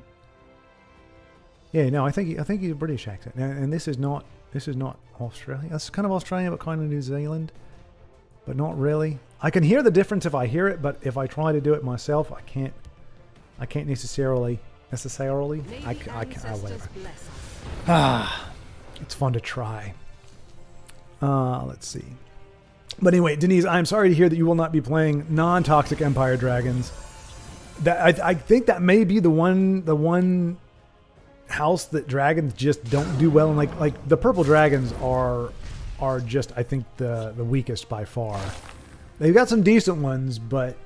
Speaker 1: Yeah, no, I think he's a British accent, and this is not Australia. That's kind of Australian, but kind of New Zealand, but not really. I can hear the difference if I hear it, but if I try to do it myself, I can't necessarily. I whatever. It's fun to try. Let's see. But anyway, Denise, I'm sorry to hear that you will not be playing non-toxic Empire Dragons. That I think that may be the one house that dragons just don't do well in. Like the purple dragons are just, I think, the weakest by far. They've got some decent ones, but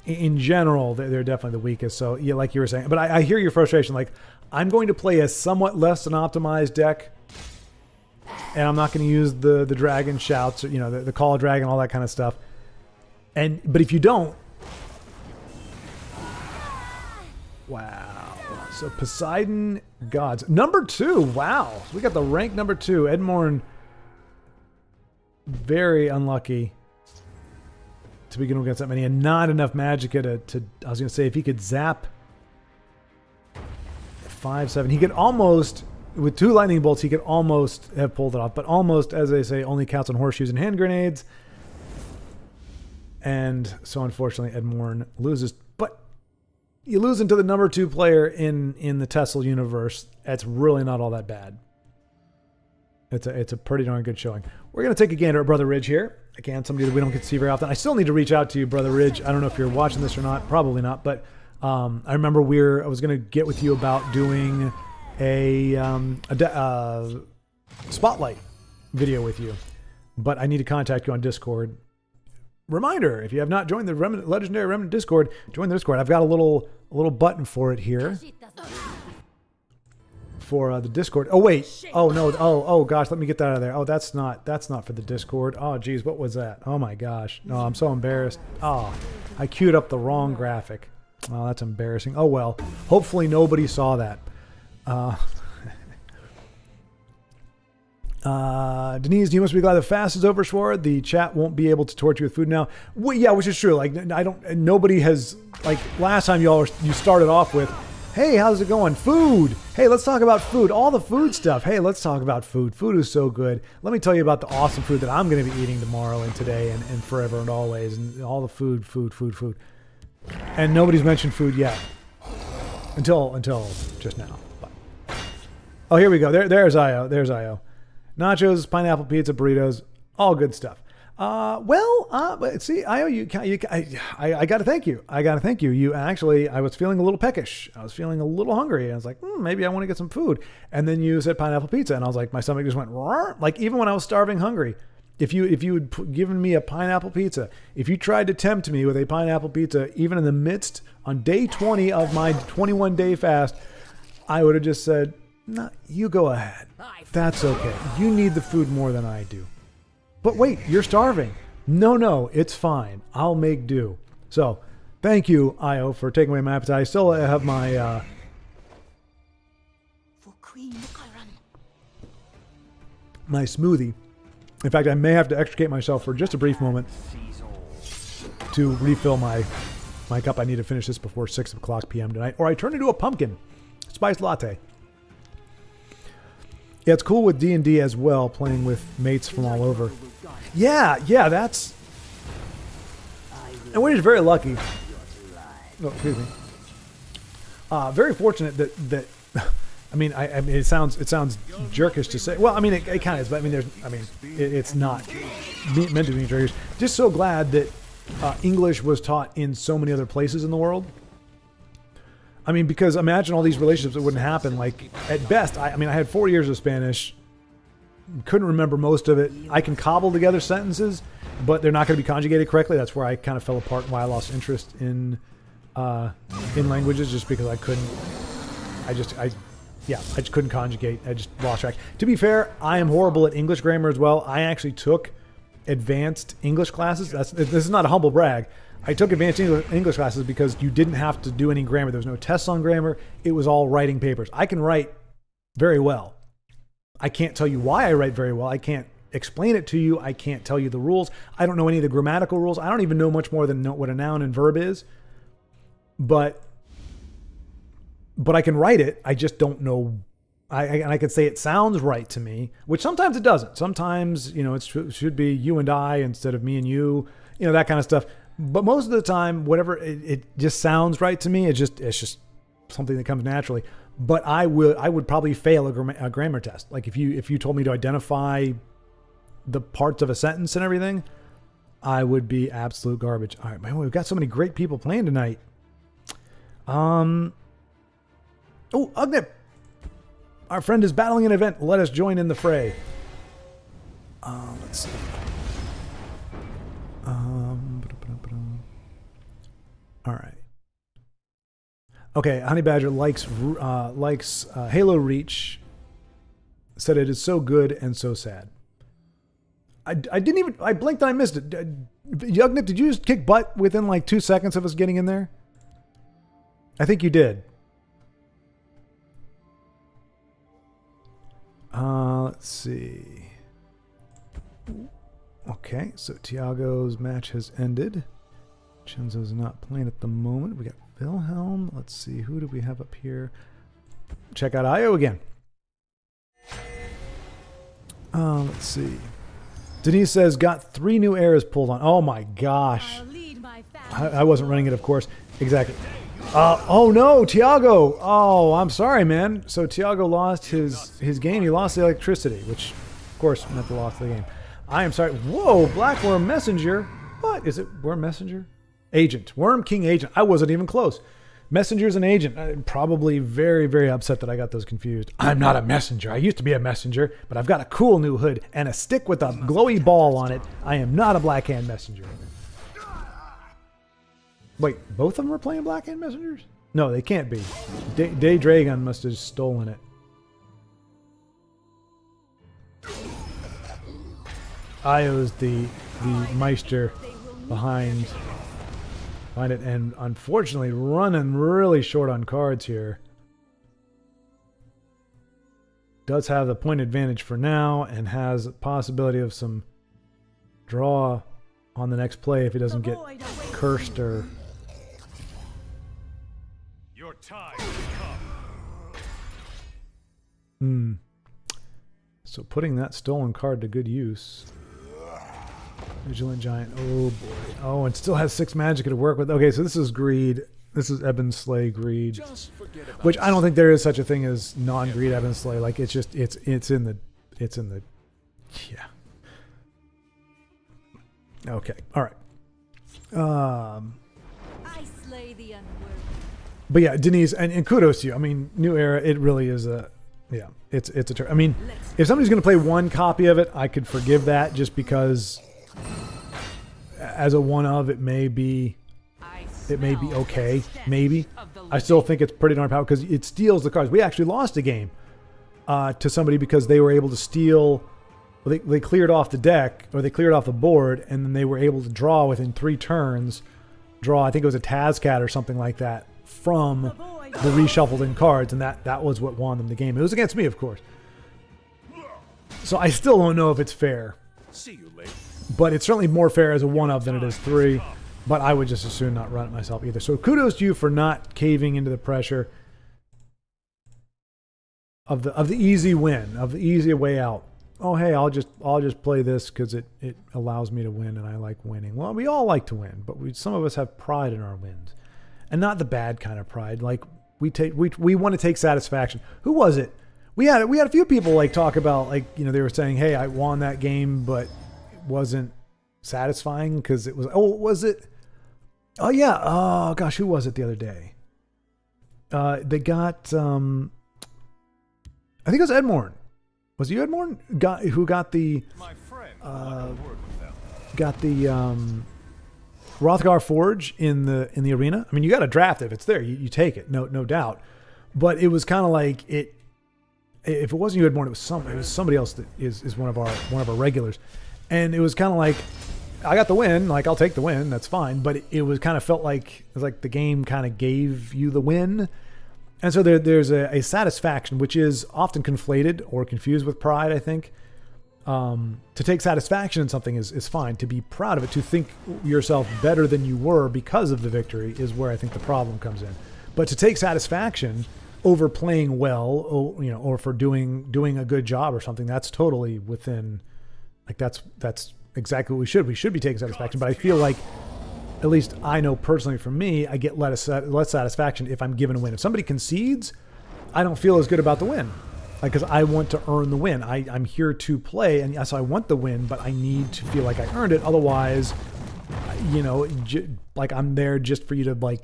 Speaker 1: in general, they're definitely the weakest. So yeah, like you were saying, but I hear your frustration. Like, I'm going to play a somewhat less than optimized deck, and I'm not going to use the dragon shouts, or, the call of dragon, all that kind of stuff. But if you don't, wow. So Poseidon Gods number 2. Wow, so we got the rank number 2. Edmorn, very unlucky to begin against that many, and not enough Magicka to. I was going to say if he could zap 5/7, he could almost. With 2 lightning bolts, he could almost have pulled it off. But almost, as they say, only counts on horseshoes and hand grenades. And so, unfortunately, Edmorn loses. But you lose into the number 2 player in the Tessel universe. That's really not all that bad. It's a pretty darn good showing. We're going to take a gander at Brother Ridge here. Again, somebody that we don't get to see very often. I still need to reach out to you, Brother Ridge. I don't know if you're watching this or not. Probably not. But I remember I was going to get with you about doing a spotlight video with you, but I need to contact you on Discord. Reminder, if you have not joined the Legendary Remnant Discord, join the Discord. I've got a little button for it here for the Discord. Oh wait, oh no, oh gosh, let me get that out of there. Oh, that's not for the Discord. Oh geez, what was that? Oh my gosh, no, I'm so embarrassed. Oh, I queued up the wrong graphic. Oh, that's embarrassing. Oh well, hopefully nobody saw that. Denise, you must be glad the fast is over, Sword. The chat won't be able to torture you with food now. Well, yeah, which is true. Like, nobody has, like, last time you started off with, hey, how's it going? Food. Hey, let's talk about food. All the food stuff. Hey, let's talk about food. Food is so good. Let me tell you about the awesome food that I'm going to be eating tomorrow and today and forever and always. And all the food. And nobody's mentioned food yet. Until just now. Oh, here we go. There's Io. There's Io. Nachos, pineapple pizza, burritos, all good stuff. See, Io, I got to thank you. You actually, I was feeling a little peckish. I was feeling a little hungry. I was like, maybe I want to get some food. And then you said pineapple pizza, and I was like, my stomach just went, roar. Like even when I was starving hungry, if you had given me a pineapple pizza, if you tried to tempt me with a pineapple pizza, even in the midst on day 20 of my 21-day fast, I would have just said, no, you go ahead. That's okay. You need the food more than I do. But wait, you're starving. No, it's fine. I'll make do. So, thank you, Io, for taking away my appetite. I still have my my smoothie. In fact, I may have to extricate myself for just a brief moment to refill my cup. I need to finish this before 6 o'clock p.m. tonight, or I turn into a pumpkin spice latte. Yeah, it's cool with D&D as well, playing with mates from all over. Yeah, that's... And we're very lucky. Oh, excuse me. Very fortunate that I mean, it sounds jerkish to say. Well, I mean, it kind of is, but I mean, it's not meant to be jerkish. Just so glad that English was taught in so many other places in the world. I mean, because imagine all these relationships that wouldn't happen. Like, at best, I had 4 years of Spanish. Couldn't remember most of it. I can cobble together sentences, but they're not going to be conjugated correctly. That's where I kind of fell apart and why I lost interest in languages, just because I couldn't. I just couldn't conjugate. I just lost track. To be fair, I am horrible at English grammar as well. I actually took advanced English classes. This is not a humble brag. I took advanced English classes because you didn't have to do any grammar. There was no tests on grammar. It was all writing papers. I can write very well. I can't tell you why I write very well. I can't explain it to you. I can't tell you the rules. I don't know any of the grammatical rules. I don't even know much more than what a noun and verb is. But I can write it. I just don't know. I can say it sounds right to me, which sometimes it doesn't. Sometimes, it should be you and I instead of me and you, that kind of stuff. But most of the time, whatever, it just sounds right to me. It's just something that comes naturally. But I would probably fail a grammar test. Like if you told me to identify the parts of a sentence and everything, I would be absolute garbage. All right, man, we've got so many great people playing tonight. Oh, Ugnip, our friend is battling an event. Let us join in the fray. Let's see. All right. Okay, Honey Badger likes Halo Reach. Said it is so good and so sad. I didn't even. I blinked and I missed it. Yugnip, did you just kick butt within like 2 seconds of us getting in there? I think you did. Let's see. Okay, so Tiago's match has ended. Chenzo's not playing at the moment. We got Wilhelm. Let's see, who do we have up here? Check out Io again. Let's see. Denise says, got 3 new eras pulled on. Oh my gosh. I wasn't running it, of course. Exactly. Oh no, Tiago. Oh, I'm sorry, man. So Tiago lost his game. He lost the electricity, which, of course, meant the loss of the game. I am sorry. Whoa, Black Worm Messenger. What? Is it Worm Messenger? Agent. Worm King Agent. I wasn't even close. Messenger's an agent. I'm probably very, very upset that I got those confused. I'm not a messenger. I used to be a messenger, but I've got a cool new hood and a stick with a glowy ball on it. I am not a Black Hand Messenger. Wait, both of them are playing Black Hand Messengers? No, they can't be. Day Dragon must have stolen it. Io's the Meister behind it, and unfortunately running really short on cards here. Does have the point advantage for now and has a possibility of some draw on the next play if he doesn't get cursed or...
Speaker 3: Your time has come.
Speaker 1: So putting that stolen card to good use. Vigilant Giant. Oh boy. Oh, and still has 6 magic to work with. Okay, so this is greed. This is Ebon Slay greed. Which I don't think there is such a thing as non-greed Ebon Slay. Like it's just it's in the yeah. Okay. All right.
Speaker 2: I slay the unworthy.
Speaker 1: But yeah, Denise, and kudos to you. I mean, New Era, it really is a, yeah, it's a turn. I mean, if somebody's going to play one copy of it, I could forgive that just because as a one of, it may be okay, maybe. I still think it's pretty darn powerful because it steals the cards. We actually lost a game to somebody because they were able to steal, well, they cleared off the deck, or they cleared off the board, and then they were able to draw within 3 turns, I think it was a Tazcat or something like that, from the reshuffled in cards, and that was what won them the game. It was against me, of course. So I still don't know if it's fair.
Speaker 3: See you later.
Speaker 1: But it's certainly more fair as a one of than it is 3. But I would just as soon not run it myself either. So kudos to you for not caving into the pressure of the easy win, of the easy way out. Oh hey, I'll just play this because it allows me to win and I like winning. Well, we all like to win, but some of us have pride in our wins. And not the bad kind of pride. Like we want to take satisfaction. Who was it? We had a few people like talk about, like, you know, they were saying, "Hey, I won that game, but it wasn't satisfying because it was." Oh, was it? Oh yeah. Oh gosh, who was it the other day? They got. I think it was Edmorn. Was it you, Edmorn? Who got the?
Speaker 3: My friend,
Speaker 1: got the Hrothgar Forge in the arena. I mean, you got to draft it. If it's there, you take it, no doubt. But it was kind of like it. If it wasn't you, Edmorn, it was somebody else that is one of our regulars, and it was kind of like, I got the win. Like, I'll take the win. That's fine. But it was kind of felt like it was like the game kind of gave you the win. And so there's a satisfaction, which is often conflated or confused with pride, I think. To take satisfaction in something is fine. To be proud of it, to think yourself better than you were because of the victory is where I think the problem comes in. But to take satisfaction over playing well, or, you know, or for doing a good job or something, that's totally within, like, that's exactly what we should. We should be taking satisfaction. But I feel like, at least I know personally for me, I get less satisfaction if I'm given a win. If somebody concedes, I don't feel as good about the win. Like, because I want to earn the win. I'm here to play, and yes, I want the win, but I need to feel like I earned it. Otherwise, you know, like, I'm there just for you to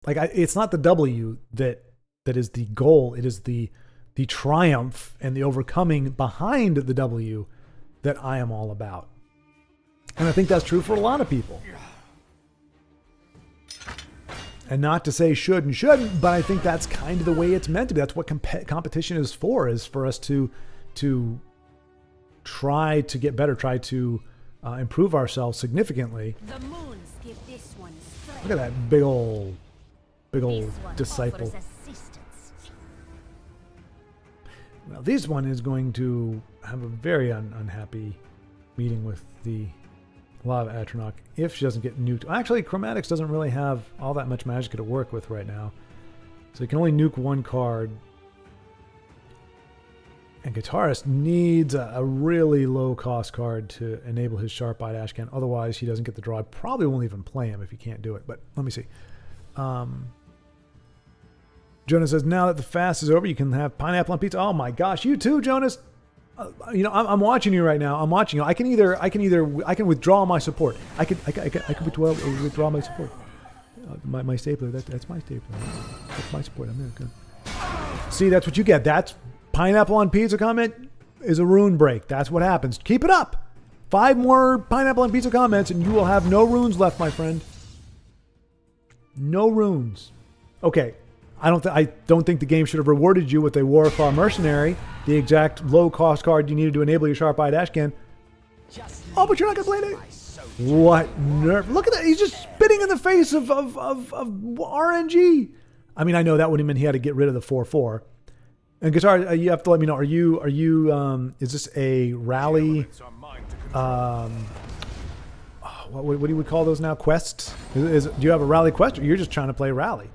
Speaker 1: it's not the W that is the goal. It is the triumph and the overcoming behind the W that I am all about. And I think that's true for a lot of people. And not to say should and shouldn't, but I think that's kind of the way it's meant to be. That's what competition is for us to try to get better, try to improve ourselves significantly.
Speaker 2: The moons give this one strength.
Speaker 1: Look at that big old
Speaker 2: This one
Speaker 1: disciple.
Speaker 2: offers assistance.
Speaker 1: Well, this one is going to have a very unhappy meeting with the Law of Atronach if she doesn't get nuked. Actually, Chromatics doesn't really have all that much magic to work with right now. So you can only nuke one card. And Guitarist needs a really low-cost card to enable his Sharp-Eyed Ashcan. Otherwise, he doesn't get the draw. I probably won't even play him if he can't do it. But let me see. Jonas says, now that the fast is over, you can have pineapple on pizza. Oh my gosh, you too, Jonas. I'm watching you right now. I'm watching you. I can withdraw my support. I can withdraw my support. My stapler. That's my stapler. That's my support. I'm there. Good. See, that's what you get. That's pineapple on pizza comment is a rune break. That's what happens. Keep it up. 5 more pineapple on pizza comments, and you will have no runes left, my friend. No runes. Okay. I don't think the game should have rewarded you with a Warclaw Mercenary, the exact low-cost card you needed to enable your Sharp-Eyed Ashcan. Oh, but you're not going to play it? What nerve. Look at that. He's just spitting in the face of RNG. I mean, I know that would have meant he had to get rid of the 4/4. And Guitar, you have to let me know, are you is this a rally, what do you would call those now? Quests? Do you have a rally quest, or you're just trying to play rally?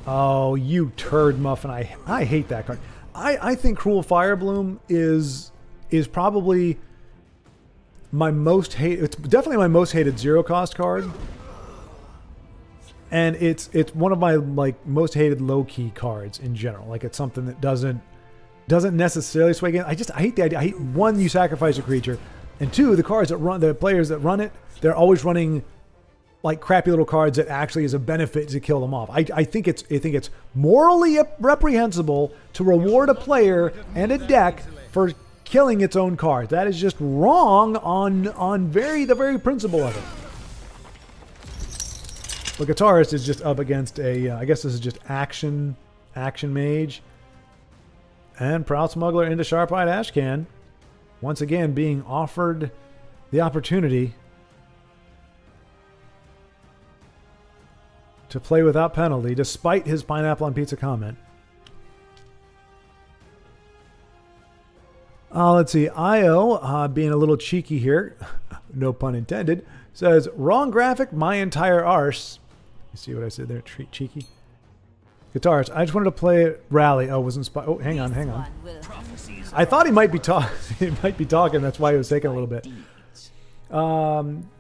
Speaker 1: Oh, you turd muffin. I hate that card. I think Cruel Firebloom is probably my most hated. It's definitely my most hated zero cost card. And it's one of my most hated low key cards in general. Like, it's something that doesn't necessarily sway again. I hate the idea. I hate, one, you sacrifice a creature, and two, the players that run it, they're always running like crappy little cards that actually is a benefit to kill them off. I think it's morally reprehensible to reward a player and a deck for killing its own cards. That is just wrong on the very principle of it. But Guitarist is just up against I guess this is just action mage, and Proud Smuggler into Sharp-Eyed Ashcan, once again being offered the opportunity to play without penalty, despite his pineapple on pizza comment. Let's see. Io, being a little cheeky here, no pun intended, says, wrong graphic, my entire arse. You see what I said there? Cheeky. Guitarist, I just wanted to play Rally. Oh, was inspired. Oh, hang on. I thought he might be talking. That's why he was taking a little bit.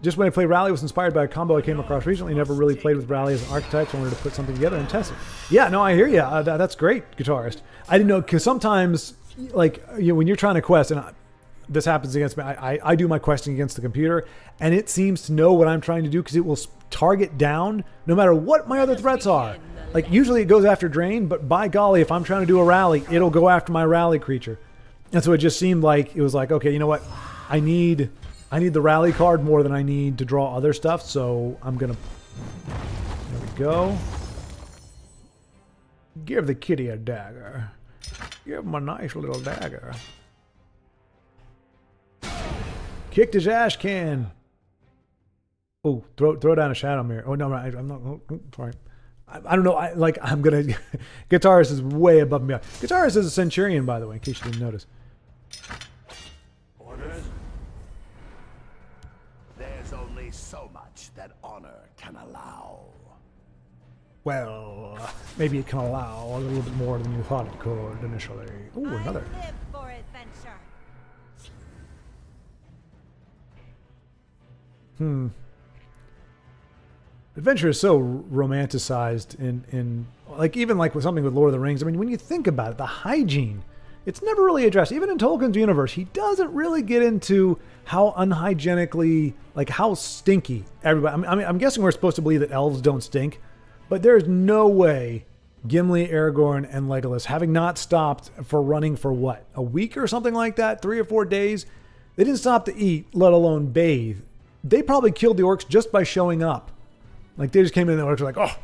Speaker 1: Just when I played Rally, was inspired by a combo I came across recently. Never really played with Rally as an archetype, so I wanted to put something together and test it. Yeah, no, I hear you. That's great, Guitarist. I didn't know, because sometimes, when you're trying to quest, and this happens against me, I do my questing against the computer, and it seems to know what I'm trying to do because it will target down no matter what my other threats are. Like, usually it goes after Drain, but by golly, if I'm trying to do a Rally, it'll go after my Rally creature. And so it just seemed like, it was like, okay, you know what? I need the Rally card more than I need to draw other stuff, so I'm going to... There we go. Give the kitty a dagger. Give him a nice little dagger. Kicked his ash can. Oh, throw down a Shadow Mirror. Oh, no, I'm not... Oh, sorry. I don't know. I'm going to... Guitarist is way above me. Guitarist is a Centurion, by the way, in case you didn't notice.
Speaker 4: Orders? There's only so much that honor can allow.
Speaker 1: Well, maybe it can allow a little bit more than you thought it could initially. Ooh, another.
Speaker 2: I live for adventure.
Speaker 1: Adventure is so romanticized in even with something with Lord of the Rings. I mean, when you think about it, the hygiene, it's never really addressed. Even in Tolkien's universe, he doesn't really get into how unhygienically, how stinky everybody. I mean, I'm guessing we're supposed to believe that elves don't stink, but there's no way Gimli, Aragorn, and Legolas, having not stopped for running for what, a week or something like that, 3 or 4 days, they didn't stop to eat, let alone bathe. They probably killed the orcs just by showing up. They just came in and the orcs were like,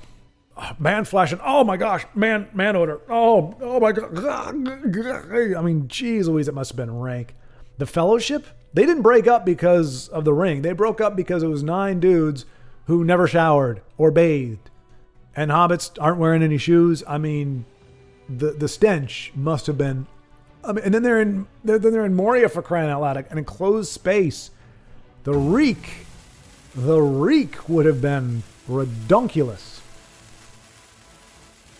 Speaker 1: Man flashing. Oh my gosh. Man order. Oh my god. I mean, geez Louise, it must have been rank. The Fellowship, they didn't break up because of the ring. They broke up because it was 9 dudes who never showered or bathed. And hobbits aren't wearing any shoes. I mean, the stench must have been. I mean, and then they're in Moria, for crying out loud, an enclosed space. The reek would have been redunculous.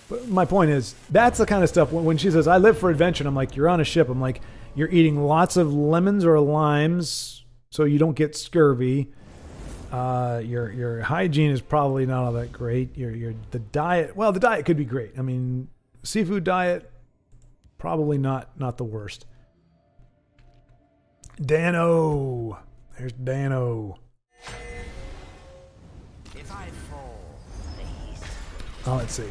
Speaker 1: But my point is, that's the kind of stuff when she says, I live for adventure, I'm like, you're on a ship. I'm like, you're eating lots of lemons or limes so you don't get scurvy. Your hygiene is probably not all that great. The diet, well, the diet could be great. I mean, seafood diet, probably not the worst. Dano. There's Dano.
Speaker 3: If I fall, please.
Speaker 1: Oh, let's see.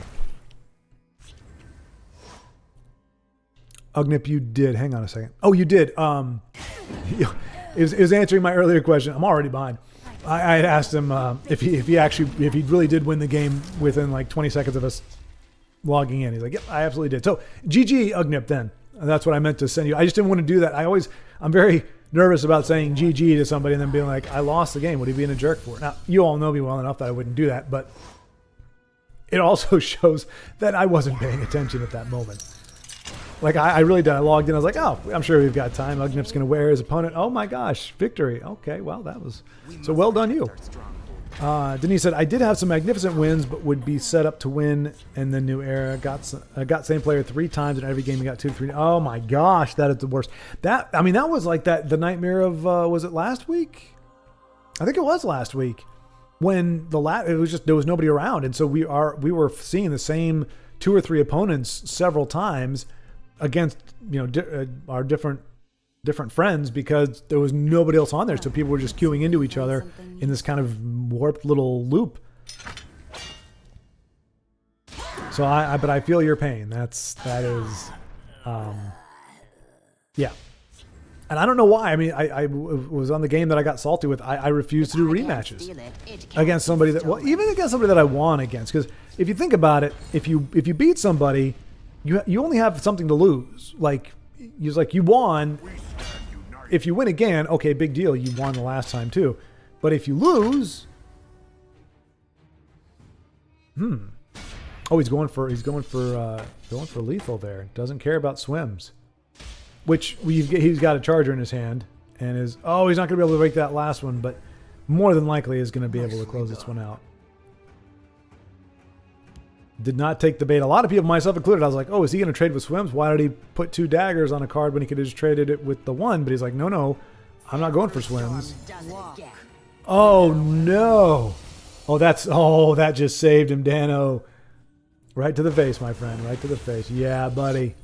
Speaker 1: Ugnip, you did. Hang on a second. Oh, you did. It was answering my earlier question. I'm already behind. I had asked him if he really did win the game within like 20 seconds of us logging in. He's like, yep, I absolutely did. So GG Ugnip then. That's what I meant to send you. I just didn't want to do that. I'm very nervous about saying GG to somebody and then being like, I lost the game. What are you being a jerk for? Now, you all know me well enough that I wouldn't do that, but it also shows that I wasn't paying attention at that moment. Like, I really did. I logged in. I was like, oh, I'm sure we've got time. Ugnip's going to wear his opponent. Oh, my gosh. Victory. Okay, well, that was... So well done, you. Denise said, I did have some magnificent wins, but would be set up to win in the new era. Got same player 3 times in every game. You got 2 to 3. Oh, my gosh. That is the worst. That was like the nightmare of... was it last week? I think it was last week. When it was just... There was nobody around. And so we were seeing the same 2 or 3 opponents several times against our different friends because there was nobody else on there, so people were just queuing into each other in this kind of warped little loop. So but I feel your pain. That is, yeah. And I don't know why. I mean, I was on the game that I got salty with. I refused to do rematches against somebody even against somebody that I won against. Because if you think about it, if you beat somebody, you only have something to lose. Like you won. If you win again, okay, big deal. You won the last time too. But if you lose, oh, he's going for lethal there. Doesn't care about swims. Which he's got a charger in his hand and he's not going to be able to break that last one, but more than likely is going to be able to close this one out. Did not take the bait. A lot of people, myself included, I was like, oh, is he going to trade with swims? Why did he put 2 daggers on a card when he could have just traded it with the 1? But he's like, no, I'm not going for swims. Oh, no. That just saved him, Dano. Right to the face, my friend. Right to the face. Yeah, buddy.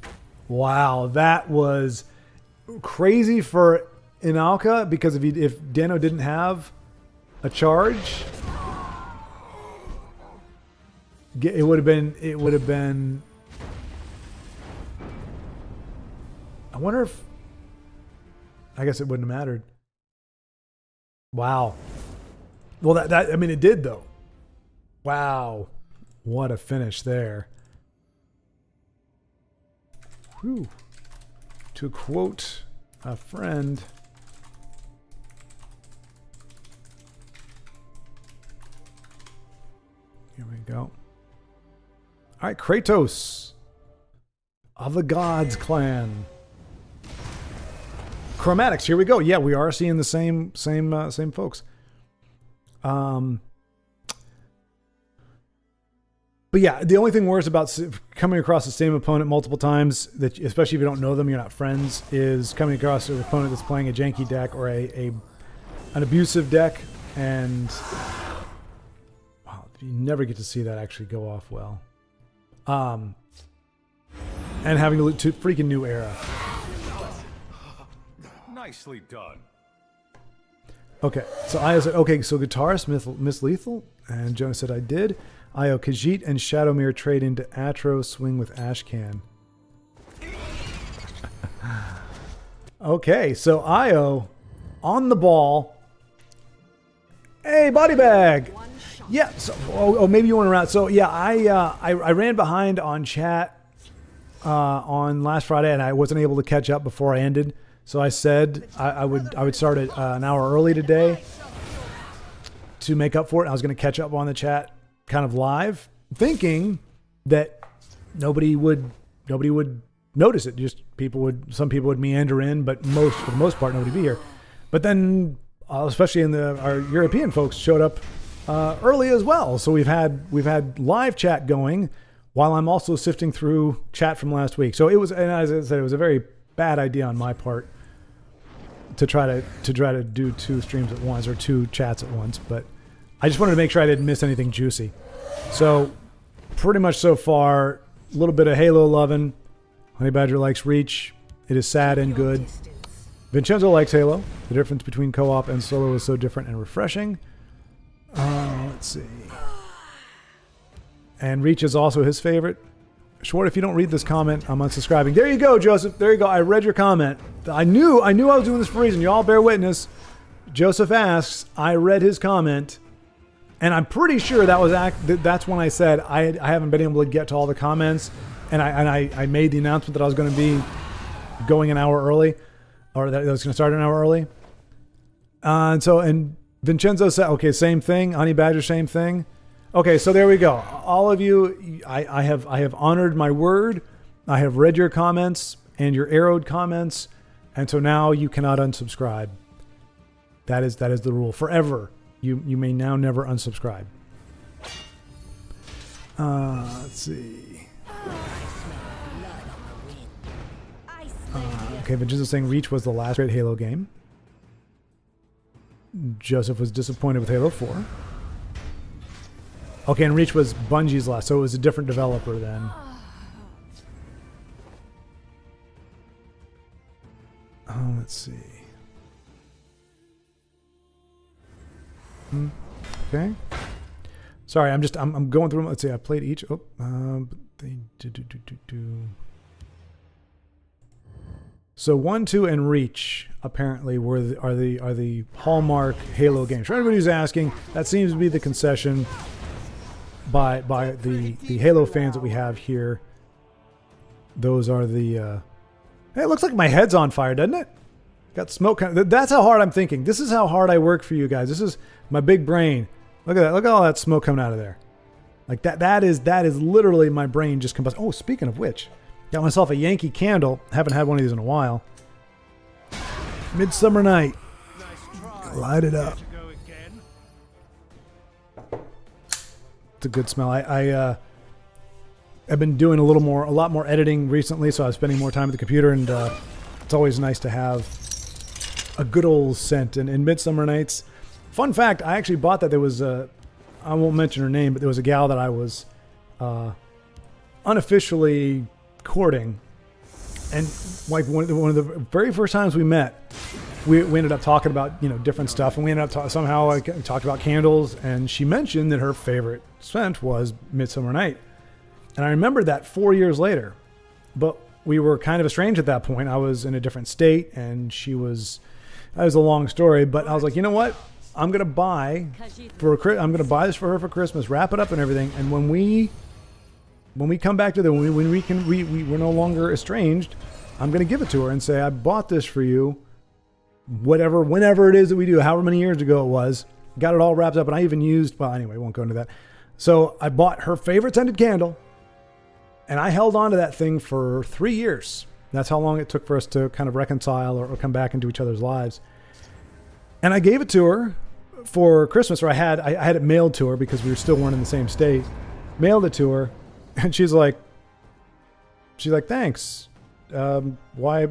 Speaker 1: Wow, that was crazy for Inalka because if Dano didn't have a charge, it would have been. I wonder if. I guess it wouldn't have mattered. Wow. Well, I mean, it did though. Wow, what a finish there. Whew. To quote a friend, here we go. All right, Kratos of the Gods clan. Chromatics, here we go. Yeah, we are seeing the same folks. But yeah, the only thing worse about coming across the same opponent multiple times, that especially if you don't know them, you're not friends, is coming across an opponent that's playing a janky deck or an abusive deck, and wow, you never get to see that actually go off well. And having to look to freaking new era.
Speaker 7: Nicely done.
Speaker 1: Okay, so I said, okay, so guitarist Miss Lethal, and Jonah said I did. Io, Khajiit and Shadowmere trade into Atro, swing with Ashcan. Okay, so Io on the ball. Hey, body bag. Yeah. So, maybe you want to round. So yeah, I ran behind on chat on last Friday, and I wasn't able to catch up before I ended. So I said I would start it an hour early today to make up for it. I was going to catch up on the chat kind of live, thinking that nobody would notice it. Just some people would meander in, but for the most part, nobody would be here. But then, especially our European folks showed up early as well. So we've had live chat going while I'm also sifting through chat from last week. So it was, and as I said, it was a very bad idea on my part to try to do 2 streams at once or 2 chats at once. But I just wanted to make sure I didn't miss anything juicy. So pretty much so far, a little bit of Halo loving. Honey Badger likes Reach. It is sad and good. Vincenzo likes Halo. The difference between co-op and solo is so different and refreshing. Let's see. And Reach is also his favorite. Short, if you don't read this comment, I'm unsubscribing. There you go, Joseph. There you go. I read your comment. I knew I was doing this for a reason. You all bear witness. Joseph asks, I read his comment, and I'm pretty sure that's when I said I haven't been able to get to all the comments, and I made the announcement that I was going to be going an hour early, or that I was going to start an hour early. And Vincenzo said, okay, same thing. Honey Badger, same thing. Okay, so there we go. All of you, I have honored my word. I have read your comments and your arrowed comments, and so now you cannot unsubscribe. That is the rule forever. You may now never unsubscribe. Let's see. Okay, Vincenzo's saying Reach was the last great Halo game. Joseph was disappointed with Halo 4. Okay, and Reach was Bungie's last, so it was a different developer then. Let's see. Okay. Sorry, I'm going through them. Let's see. I played each. So 1, 2, and Reach apparently are the hallmark Halo games. For anybody who's asking, that seems to be the concession by the Halo fans that we have here. Those are the. Hey, it looks like my head's on fire, doesn't it? Got smoke. That's how hard I'm thinking. This is how hard I work for you guys. This is my big brain. Look at that. Look at all that smoke coming out of there. Like that is literally my brain just combusting. Oh, speaking of which, got myself a Yankee candle. Haven't had one of these in a while. Midsummer Night. Light it up. It's a good smell. I've been doing a lot more editing recently, so I was spending more time at the computer, and it's always nice to have a good old scent. And in Midsummer Nights, fun fact, I actually bought that. There was I won't mention her name, but there was a gal that I was unofficially courting, and like one of the very first times we met, we ended up talking about different stuff, and we ended up somehow I talked about candles, and she mentioned that her favorite scent was Midsummer Night, and I remembered that 4 years later, but we were kind of estranged at that point. I was in a different state, and that was a long story, but I was like, you know what? I'm gonna buy this for her for Christmas, wrap it up and everything, and when we come back to we're no longer estranged, I'm gonna give it to her and say, I bought this for you. Whenever it is that we do, however many years ago it was, got it all wrapped up, and I even used. Well, anyway, won't go into that. So I bought her favorite scented candle, and I held on to that thing for 3 years. That's how long it took for us to kind of reconcile or come back into each other's lives. And I gave it to her for Christmas, or I had it mailed to her because we weren't in the same state. Mailed it to her, and she's like, thanks. Why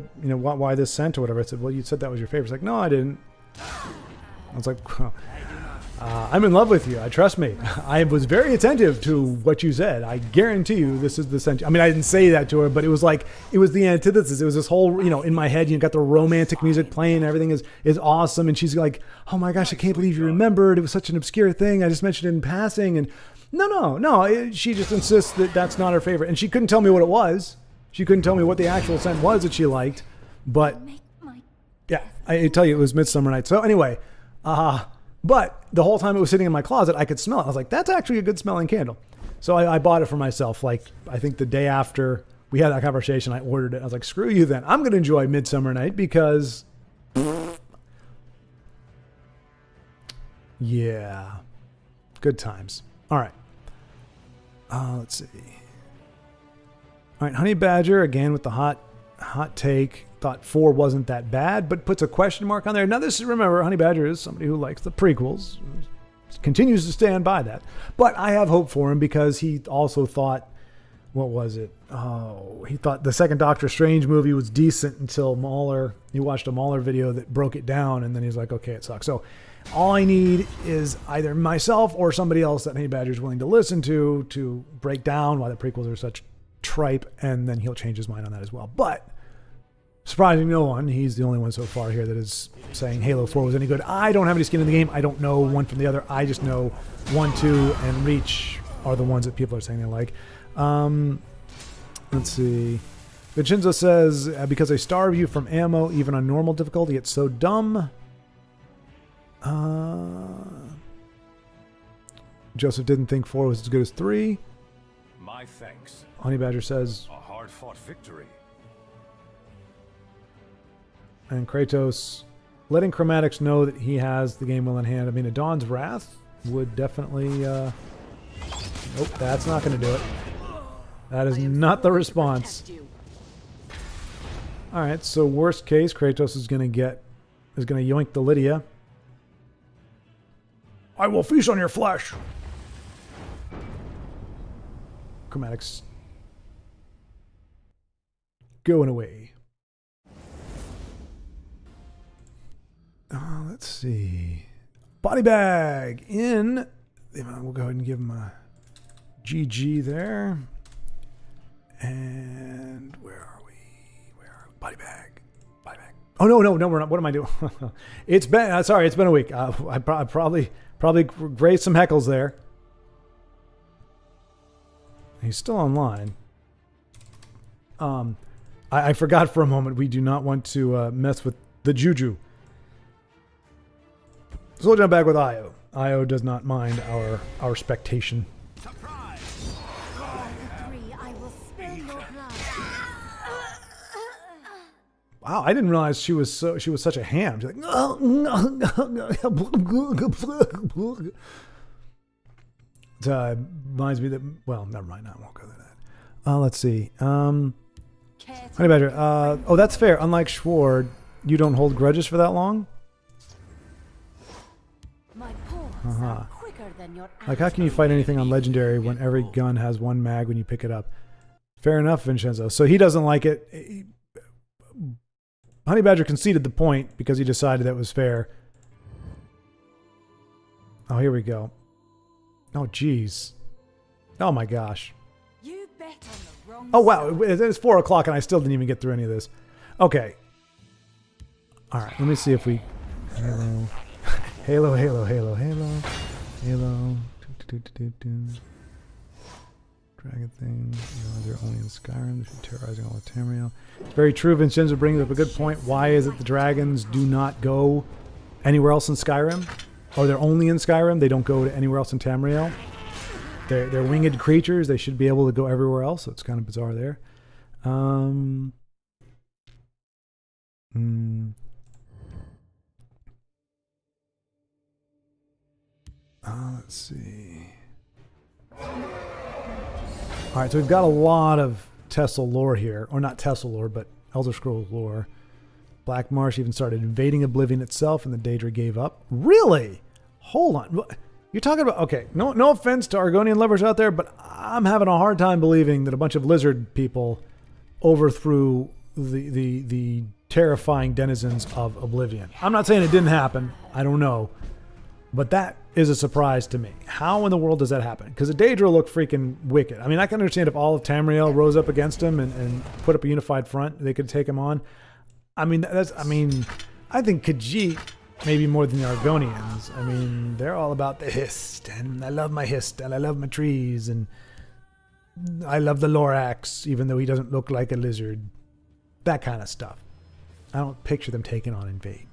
Speaker 1: this scent or whatever? I said, well, you said that was your favorite. She's like, no, I didn't. I was like, well, I'm in love with you. Trust me. I was very attentive to what you said. I guarantee you this is the scent. I mean, I didn't say that to her, but it was the antithesis. It was this whole, in my head, got the romantic music playing. Everything is awesome. And she's like, oh my gosh, I can't believe you remembered. It was such an obscure thing. I just mentioned it in passing. And no. She just insists that that's not her favorite. And she couldn't tell me what it was. She couldn't tell me what the actual scent was that she liked. But yeah, I tell you, it was Midsummer Night. So anyway, But the whole time it was sitting in my closet, I could smell it. I was like, that's actually a good smelling candle. So I bought it for myself. Like, I think the day after we had that conversation, I ordered it. I was like, screw you then. I'm going to enjoy Midsummer Night because... yeah. Good times. All right. Let's see. All right, Honey Badger, again with the hot take. Thought 4 wasn't that bad, but puts a question mark on there. Now, this is, remember, Honey Badger is somebody who likes the prequels, continues to stand by that. But I have hope for him because he also thought, what was it? Oh, he thought the second Doctor Strange movie was decent until Mahler. He watched a Mahler video that broke it down, and then he's like, okay, it sucks. So all I need is either myself or somebody else that Honey Badger is willing to listen to break down why the prequels are such tripe, and then he'll change his mind on that as well. But surprising no one, he's the only one so far here that is saying Halo 4 was any good. I don't have any skin in the game. I don't know one from the other. I just know 1, 2, and Reach are the ones that people are saying they like. Let's see. Vincenzo says, because they starve you from ammo, even on normal difficulty, it's so dumb. Joseph didn't think 4 was as good as 3.
Speaker 4: My thanks.
Speaker 1: Honey Badger says,
Speaker 4: A hard-fought victory.
Speaker 1: and Kratos letting Chromatics know that he has the game well in hand. I mean, a Dawn's Wrath would definitely... nope, that's not going to do it. That is not the response. All right, so worst case, Kratos is going to yoink the Lydia. I will feast on your flesh. Chromatics going away. Let's see. Body bag in. We'll go ahead and give him a GG there. And where are we? Body bag. Oh no, we're not. What am I doing? It's been it's been a week. I probably grazed some heckles there. He's still online. I forgot for a moment. We do not want to mess with the juju. So we'll jump back with Io. Io does not mind our spectation. Wow, I didn't realize she was such a ham. She's like, it reminds me that, well, never mind. I won't go to that. Let's see. Honey Badger. Oh, that's fair. Unlike Schward, you don't hold grudges for that long? Like, how can you fight anything on Legendary when every gun has 1 mag when you pick it up? Fair enough, Vincenzo. So he doesn't like it. Honey Badger conceded the point because he decided that was fair. Oh, here we go. Oh, geez. Oh, my gosh.
Speaker 2: You bet on the wrong
Speaker 1: Oh, wow. It's 4 o'clock and I still didn't even get through any of this. Okay. All right. Let me see if we... Halo. Halo. Dragon thing. They're only in Skyrim. They're terrorizing all of Tamriel. It's very true. Vincenzo brings up a good point. Why is it the dragons do not go anywhere else in Skyrim? Or they're only in Skyrim? They don't go to anywhere else in Tamriel? They're winged creatures. They should be able to go everywhere else. So it's kind of bizarre there. Let's see. All right, so we've got a lot of Tessel lore here. Or not Tessel lore, but Elder Scrolls lore. Black Marsh even started invading Oblivion itself, and the Daedra gave up. Really? Hold on. You're talking about... Okay, no offense to Argonian lovers out there, but I'm having a hard time believing that a bunch of lizard people overthrew the terrifying denizens of Oblivion. I'm not saying it didn't happen. I don't know. But that is a surprise to me. How in the world does that happen? Because the Daedra look freaking wicked. I mean, I can understand if all of Tamriel rose up against him and put up a unified front, they could take him on. I mean, I think Khajiit maybe more than the Argonians. I mean, they're all about the hist, and I love my hist, and I love my trees, and I love the Lorax, even though he doesn't look like a lizard. That kind of stuff. I don't picture them taking on Invade.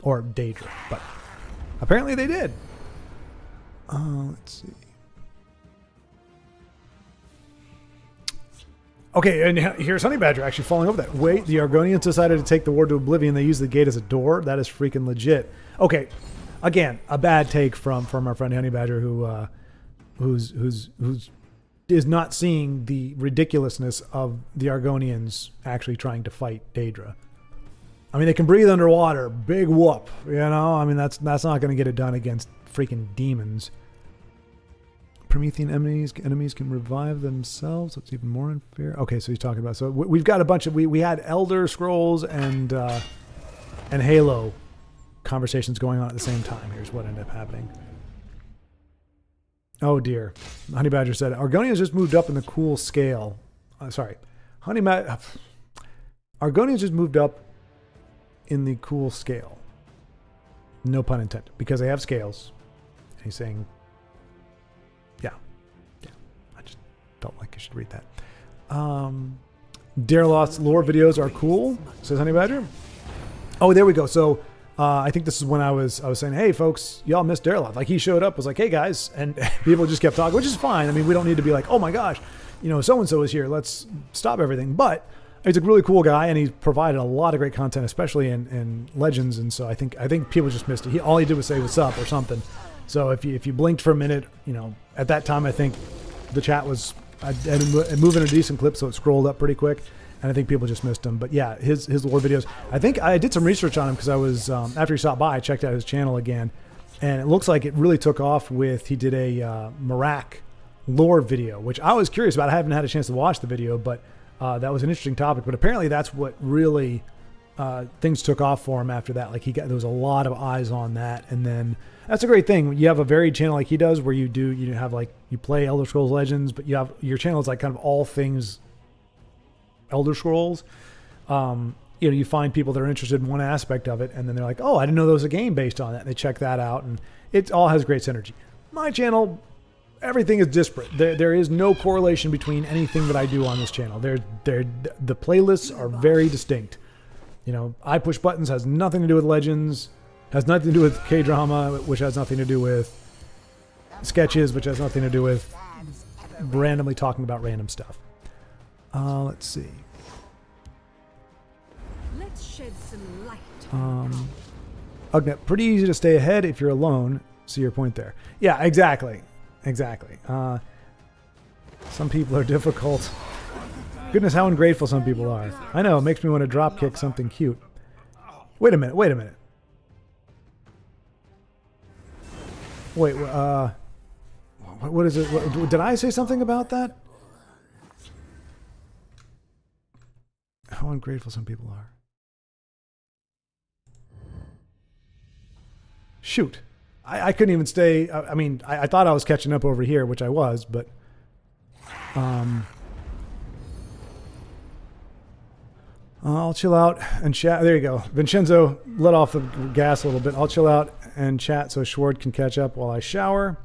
Speaker 1: Or Daedra, but Apparently they did. Let's see. Okay, and here's Honey Badger actually falling over that. Wait, the Argonians decided to take the war to oblivion. They used the gate as a door. That is freaking legit. Okay, again, a bad take from our friend Honey Badger, who's is not seeing the ridiculousness of the Argonians actually trying to fight Daedra. I mean, they can breathe underwater. Big whoop, you know. I mean, that's not going to get it done against freaking demons. Promethean enemies can revive themselves. That's even more unfair. Okay, so he's talking about. So we've got a bunch of we had Elder Scrolls and Halo conversations going on at the same time. Here's what ended up happening. Oh dear, Honey Badger said Argonians just moved up in the cool scale. Argonians just moved up in the cool scale. No pun intended, because they have scales. And he's saying. I just felt like I should read that. Darelot's lore videos are cool, says Honey Badger. Oh, there we go. So I think this is when I was saying, hey folks, y'all missed Darelot. Like he showed up, was like, hey guys, and people just kept talking, which is fine. I mean, we don't need to be like, oh my gosh, so and so is here. Let's stop everything. But he's a really cool guy, and he's provided a lot of great content, especially in Legends. And so I think people just missed it. All he did was say what's up or something. So if you blinked for a minute, at that time I think the chat was moving a decent clip, so it scrolled up pretty quick, and I think people just missed him. But yeah, his lore videos. I think I did some research on him because I was after he stopped by, I checked out his channel again, and it looks like it really took off he did a Marak lore video, which I was curious about. I haven't had a chance to watch the video, but that was an interesting topic. But apparently that's what really things took off for him after that. Like there was a lot of eyes on that, and then that's a great thing. You have a varied channel like he does, where you have like you play Elder Scrolls Legends, but you have your channel is like kind of all things Elder Scrolls. You find people that are interested in one aspect of it, and then they're like, oh, I didn't know there was a game based on that. And they check that out, and it all has great synergy. My channel, everything is disparate. There is no correlation between anything that I do on this channel. The playlists are very distinct. I Push Buttons has nothing to do with Legends, has nothing to do with K-drama, which has nothing to do with sketches, which has nothing to do with randomly talking about random stuff. Let's see.
Speaker 2: Let's shed some light.
Speaker 1: Ugnet, pretty easy to stay ahead if you're alone. See your point there. Yeah, exactly. Some people are difficult. Goodness, how ungrateful some people are. I know, it makes me want to drop kick something cute. Wait a minute. Wait, what is it? Did I say something about that? How ungrateful some people are. Shoot. I couldn't even stay. I mean, I thought I was catching up over here, which I was, but... I'll chill out and chat. There you go. Vincenzo let off the gas a little bit. I'll chill out and chat so Schward can catch up while I shower.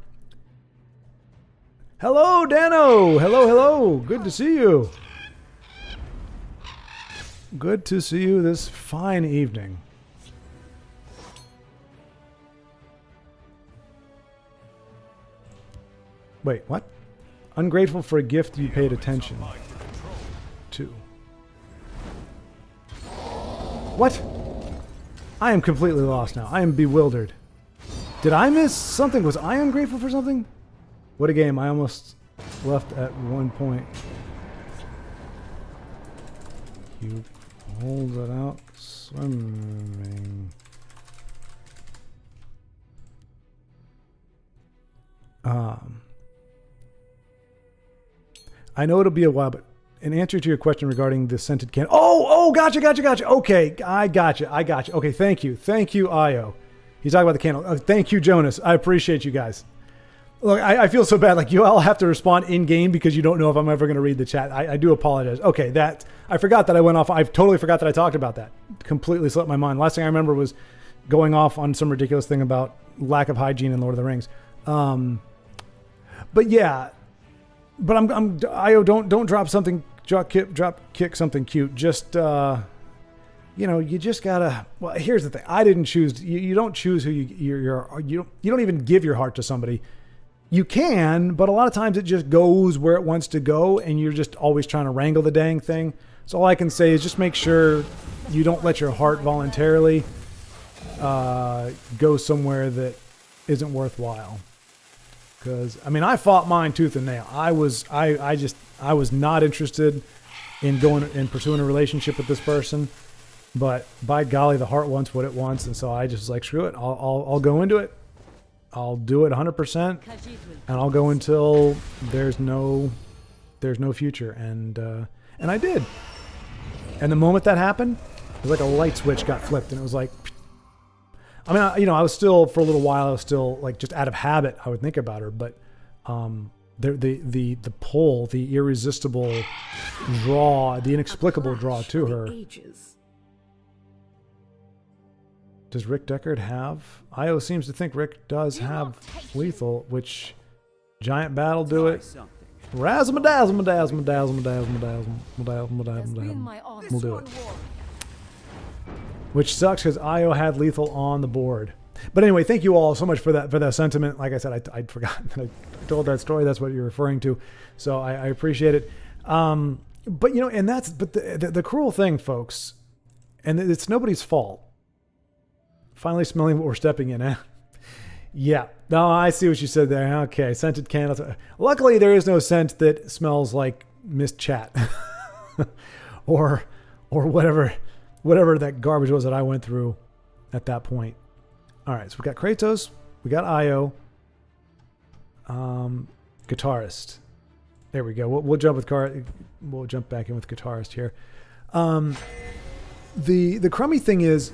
Speaker 1: Hello, Dano. Hello. Good to see you. Good to see you this fine evening. Wait, what? Ungrateful for a gift you paid attention to. What? I am completely lost now. I am bewildered. Did I miss something? Was I ungrateful for something? What a game. I almost left at one point. You hold it out. Swimming. I know it'll be a while, but in answer to your question regarding the scented candle. Oh, gotcha. Okay, I gotcha. Okay, thank you, Io. He's talking about the candle. Thank you, Jonas. I appreciate you guys. Look, I feel so bad. Like you all have to respond in game because you don't know if I'm ever going to read the chat. I do apologize. Okay, I forgot that I went off. I totally forgot that I talked about that. Completely slipped my mind. Last thing I remember was going off on some ridiculous thing about lack of hygiene in Lord of the Rings. But yeah. But Io, don't drop something, drop kick something cute. Just you just gotta. Well, here's the thing. I didn't choose. You don't choose who you don't even give your heart to somebody. You can, but a lot of times it just goes where it wants to go, and you're just always trying to wrangle the dang thing. So all I can say is just make sure you don't let your heart voluntarily go somewhere that isn't worthwhile. Because I fought mine tooth and nail. I was not interested in going and pursuing a relationship with this person. But by golly, the heart wants what it wants, and so I just was like, screw it. I'll go into it. I'll do it 100%, and I'll go until there's no future, and I did. And the moment that happened, it was like a light switch got flipped, and it was like, I was still for a little while. I was still like just out of habit. I would think about her, but the pull, the irresistible draw, the inexplicable draw to her. Does Rick Deckard have? Io seems to think Rick does have lethal, which giant battle do it. Razzle dazzle dazzle dazzle dazzle dazzle dazzle. We'll do it. Which sucks because Io had lethal on the board. But anyway, thank you all so much for that sentiment. Like I said, I'd forgotten that I told that story. That's what you're referring to. So I appreciate it. But and that's the cruel thing, folks, and it's nobody's fault. Finally smelling what we're stepping in, eh? Yeah. No, I see what you said there. Okay, scented candles. Luckily, there is no scent that smells like missed chat, or whatever that garbage was that I went through at that point. All right, so we got Kratos, we got Io, guitarist. There we go. We'll jump back in with guitarist here. The crummy thing is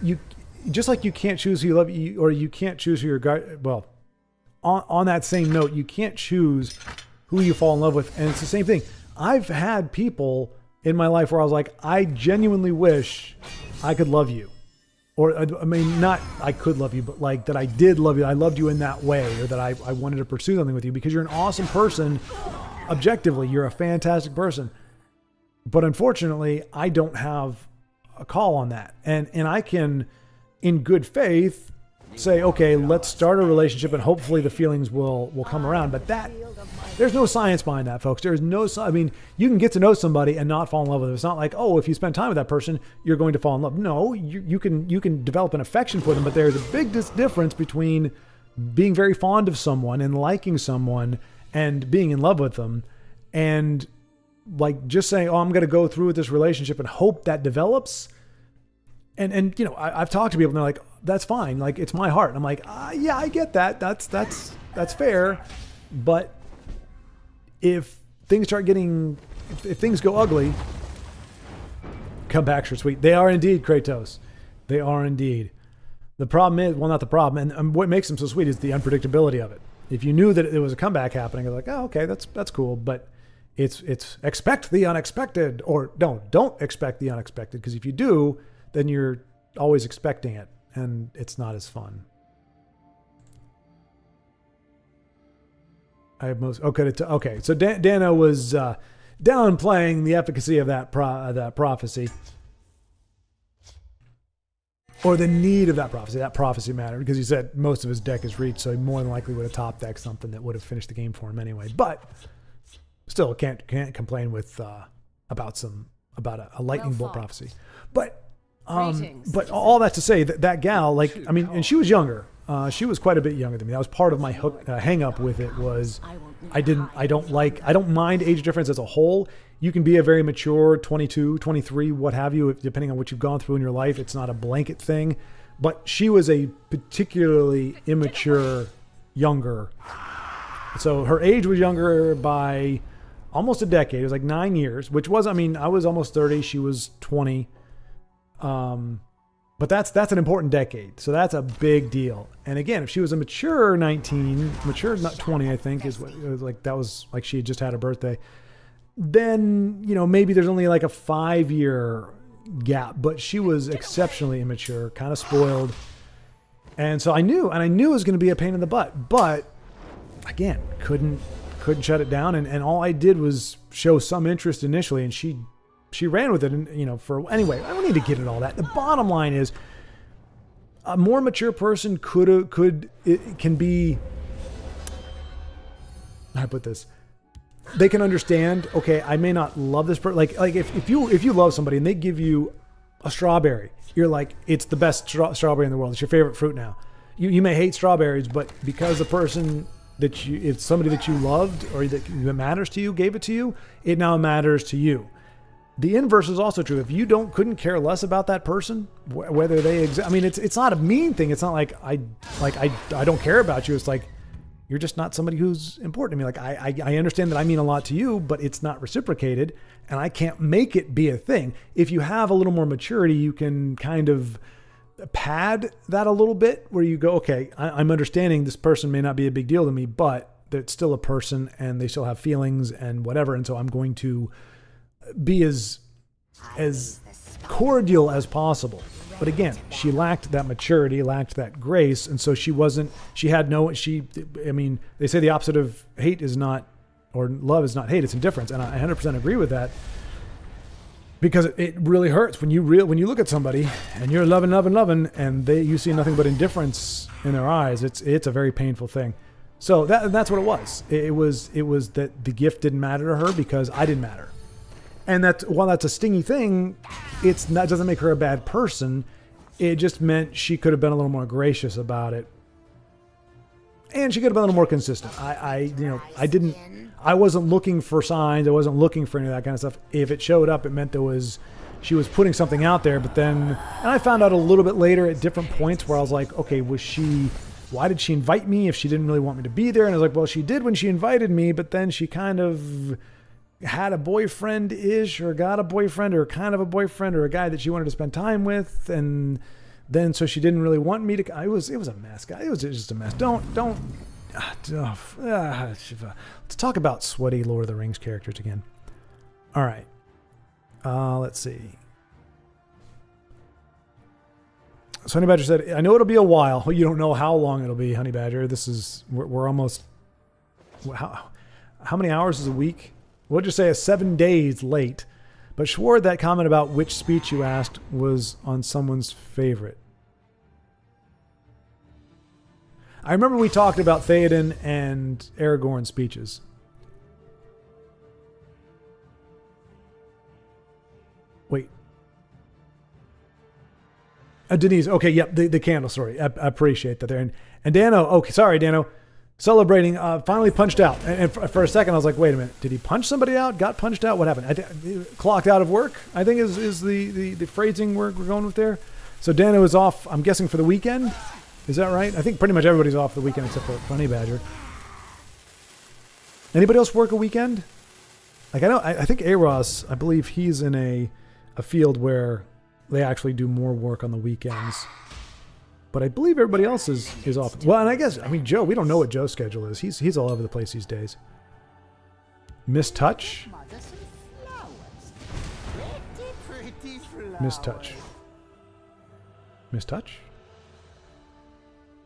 Speaker 1: just like you can't choose who you love, or you can't choose who your guy. Well, on that same note, you can't choose who you fall in love with, and it's the same thing. I've had people in my life where I was like, I genuinely wish I could love you, or not I could love you, but like that I did love you. I loved you in that way, or that I wanted to pursue something with you because you're an awesome person. Objectively, you're a fantastic person, but unfortunately, I don't have a call on that, and I can, in good faith, say, okay, let's start a relationship and hopefully the feelings will come around. But there's no science behind that, folks. There's no, you can get to know somebody and not fall in love with them. It's not like, oh, if you spend time with that person, you're going to fall in love. No, you can develop an affection for them, but there's a big difference between being very fond of someone and liking someone and being in love with them, and like just saying, oh, I'm going to go through with this relationship and hope that develops. And I've talked to people and they're like, that's fine. Like, it's my heart. And I'm like, yeah, I get that. That's fair. But if things if things go ugly, comebacks are sweet. They are indeed, Kratos. They are indeed. The problem is, well, not the problem. And what makes them so sweet is the unpredictability of it. If you knew that there was a comeback happening, you're like, oh, okay, that's cool. But it's expect the unexpected, or don't expect the unexpected. Because if you do, then you're always expecting it, and it's not as fun. Okay. So Dano was downplaying the efficacy of that prophecy, or the need of that prophecy. That prophecy mattered because he said most of his deck is reached, so he more than likely would have top decked something that would have finished the game for him anyway. But still, can't complain with about a lightning bolt prophecy. But all that to say that gal, and she was younger. She was quite a bit younger than me. That was part of my hang up with it was I don't mind age difference as a whole. You can be a very mature 22, 23, what have you, depending on what you've gone through in your life. It's not a blanket thing. But she was a particularly immature, younger. So her age was younger by almost a decade. It was like 9 years, which was, I was almost 30. She was 20. But that's an important decade. So that's a big deal. And again, if she was a mature 19, mature not 20, I think is what it was like. That was like she had just had a birthday. Then, maybe there's only like a 5-year gap, but she was exceptionally immature, kind of spoiled. And so I knew it was going to be a pain in the butt, but again, couldn't shut it down. And all I did was show some interest initially, and she she ran with it, and anyway, I don't need to get at all that. The bottom line is, a more mature person can be. How do I put this? They can understand. Okay, I may not love this person. Like if you love somebody and they give you a strawberry, you're like, it's the best strawberry in the world. It's your favorite fruit now. You may hate strawberries, but because the person it's somebody that you loved or that matters to you, gave it to you, it now matters to you. The inverse is also true. If you couldn't care less about that person, whether they exist, I mean, it's not a mean thing. It's not like I don't care about you. It's like, you're just not somebody who's important to me. Like I understand that I mean a lot to you, but it's not reciprocated, and I can't make it be a thing. If you have a little more maturity, you can kind of pad that a little bit, where you go, okay, I'm understanding this person may not be a big deal to me, but it's still a person and they still have feelings and whatever. And so I'm going to be as cordial as possible. But again, she lacked that maturity, lacked that grace. And so they say the opposite of hate is not, or love is not hate, it's indifference. And I 100% agree with that, because it really hurts when you look at somebody and you're loving, and you see nothing but indifference in their eyes. It's a very painful thing. So that's what it was. It was that the gift didn't matter to her because I didn't matter. And while that's a stingy thing, doesn't make her a bad person. It just meant she could have been a little more gracious about it. And she could have been a little more consistent. I wasn't looking for signs. I wasn't looking for any of that kind of stuff. If it showed up, it meant she was putting something out there. But then, and I found out a little bit later at different points where I was like, okay, why did she invite me if she didn't really want me to be there? And I was like, well, she did when she invited me, but then she kind of had a boyfriend-ish, or got a boyfriend, or kind of a boyfriend, or a guy that she wanted to spend time with, and then so she didn't really want me to. It was a mess, guys. It was just a mess. Let's talk about sweaty Lord of the Rings characters again. All right, let's see. So Honey Badger said, "I know it'll be a while. You don't know how long it'll be, Honey Badger. We're almost. How many hours is a week? We'll just say 7 days late." But Schward, that comment about which speech you asked was on someone's favorite. I remember we talked about Theoden and Aragorn's speeches. Wait. Denise. Okay, yep, the candle story. I appreciate that there. And Dano. Okay, sorry, Dano. Celebrating, finally punched out. And for a second, I was like, wait a minute. Did he punch somebody out? Got punched out? What happened? Clocked out of work, I think is the phrasing we're going with there. So Dano is off, I'm guessing, for the weekend. Is that right? I think pretty much everybody's off the weekend except for Honey Badger. Anybody else work a weekend? Like, I think Eros, I believe he's in a field where they actually do more work on the weekends. But I believe everybody else is off. Well, and I guess, Joe, we don't know what Joe's schedule is. He's all over the place these days. Miss Touch? Miss Touch. Miss Touch?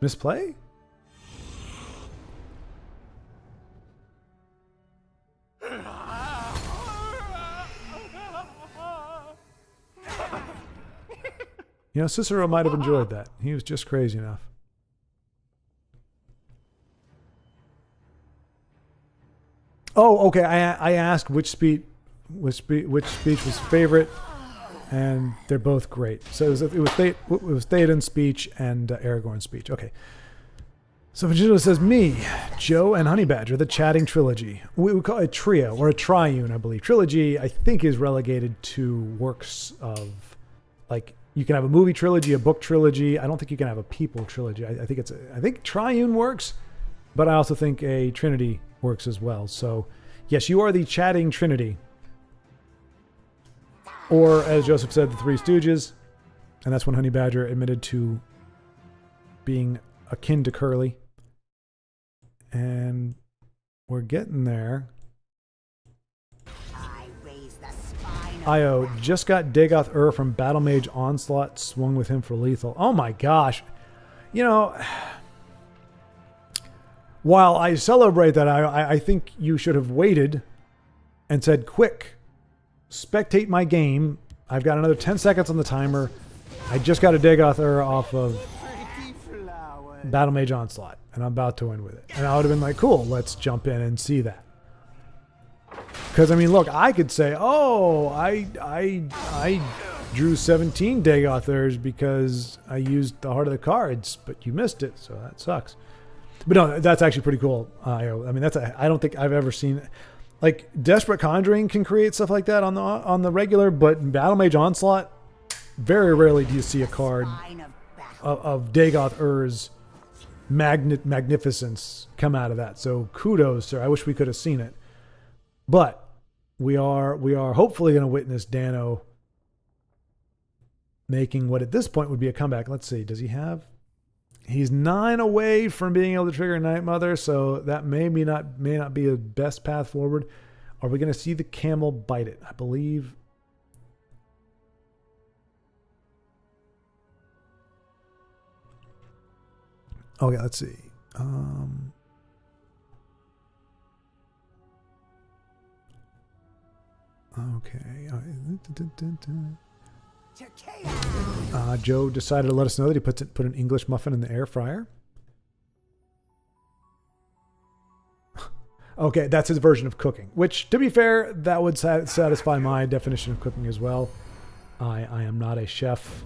Speaker 1: Misplay? Cicero might have enjoyed that. He was just crazy enough. Oh, okay. I asked which speech was favorite, and they're both great. So it was Theoden's speech and Aragorn's speech. Okay. So Vegeta says, me, Joe, and Honey Badger, the chatting trilogy. We call it a trio, or a triune, I believe. Trilogy, I think, is relegated to works of, like, you can have a movie trilogy, a book trilogy. I don't think you can have a people trilogy. I think triune works, but I also think a trinity works as well. So, yes, you are the chatting trinity. Or, as Joseph said, the Three Stooges. And that's when Honey Badger admitted to being akin to Curly. And we're getting there. Io just got Dagoth Ur from Battle Mage Onslaught, swung with him for lethal. Oh my gosh. While I celebrate that, I think you should have waited and said quick. spectate my game. I've got another 10 seconds on the timer. I just got a Dagoth off of Battle Mage Onslaught, and I'm about to win with it. And I would have been like, cool, let's jump in and see that. Because, I mean, look, I could say, oh, I drew 17 Dagothers because I used the Heart of the Cards, but you missed it, so that sucks. But no, that's actually pretty cool. I mean, I don't think I've ever seen, like, Desperate Conjuring can create stuff like that on the regular, but in Battle Mage Onslaught, very rarely do you see a card of Dagoth Ur's magnificence come out of that. So kudos, sir. I wish we could have seen it. But we are hopefully going to witness Dano making what at this point would be a comeback. Let's see. Does he have? He's 9 away from being able to trigger Night Mother, so that may not be the best path forward. Are we going to see the camel bite it? I believe. Okay, let's see. Okay. Joe decided to let us know that he put an English muffin in the air fryer. Okay, that's his version of cooking, which, to be fair, that would satisfy my definition of cooking as well. I am not a chef.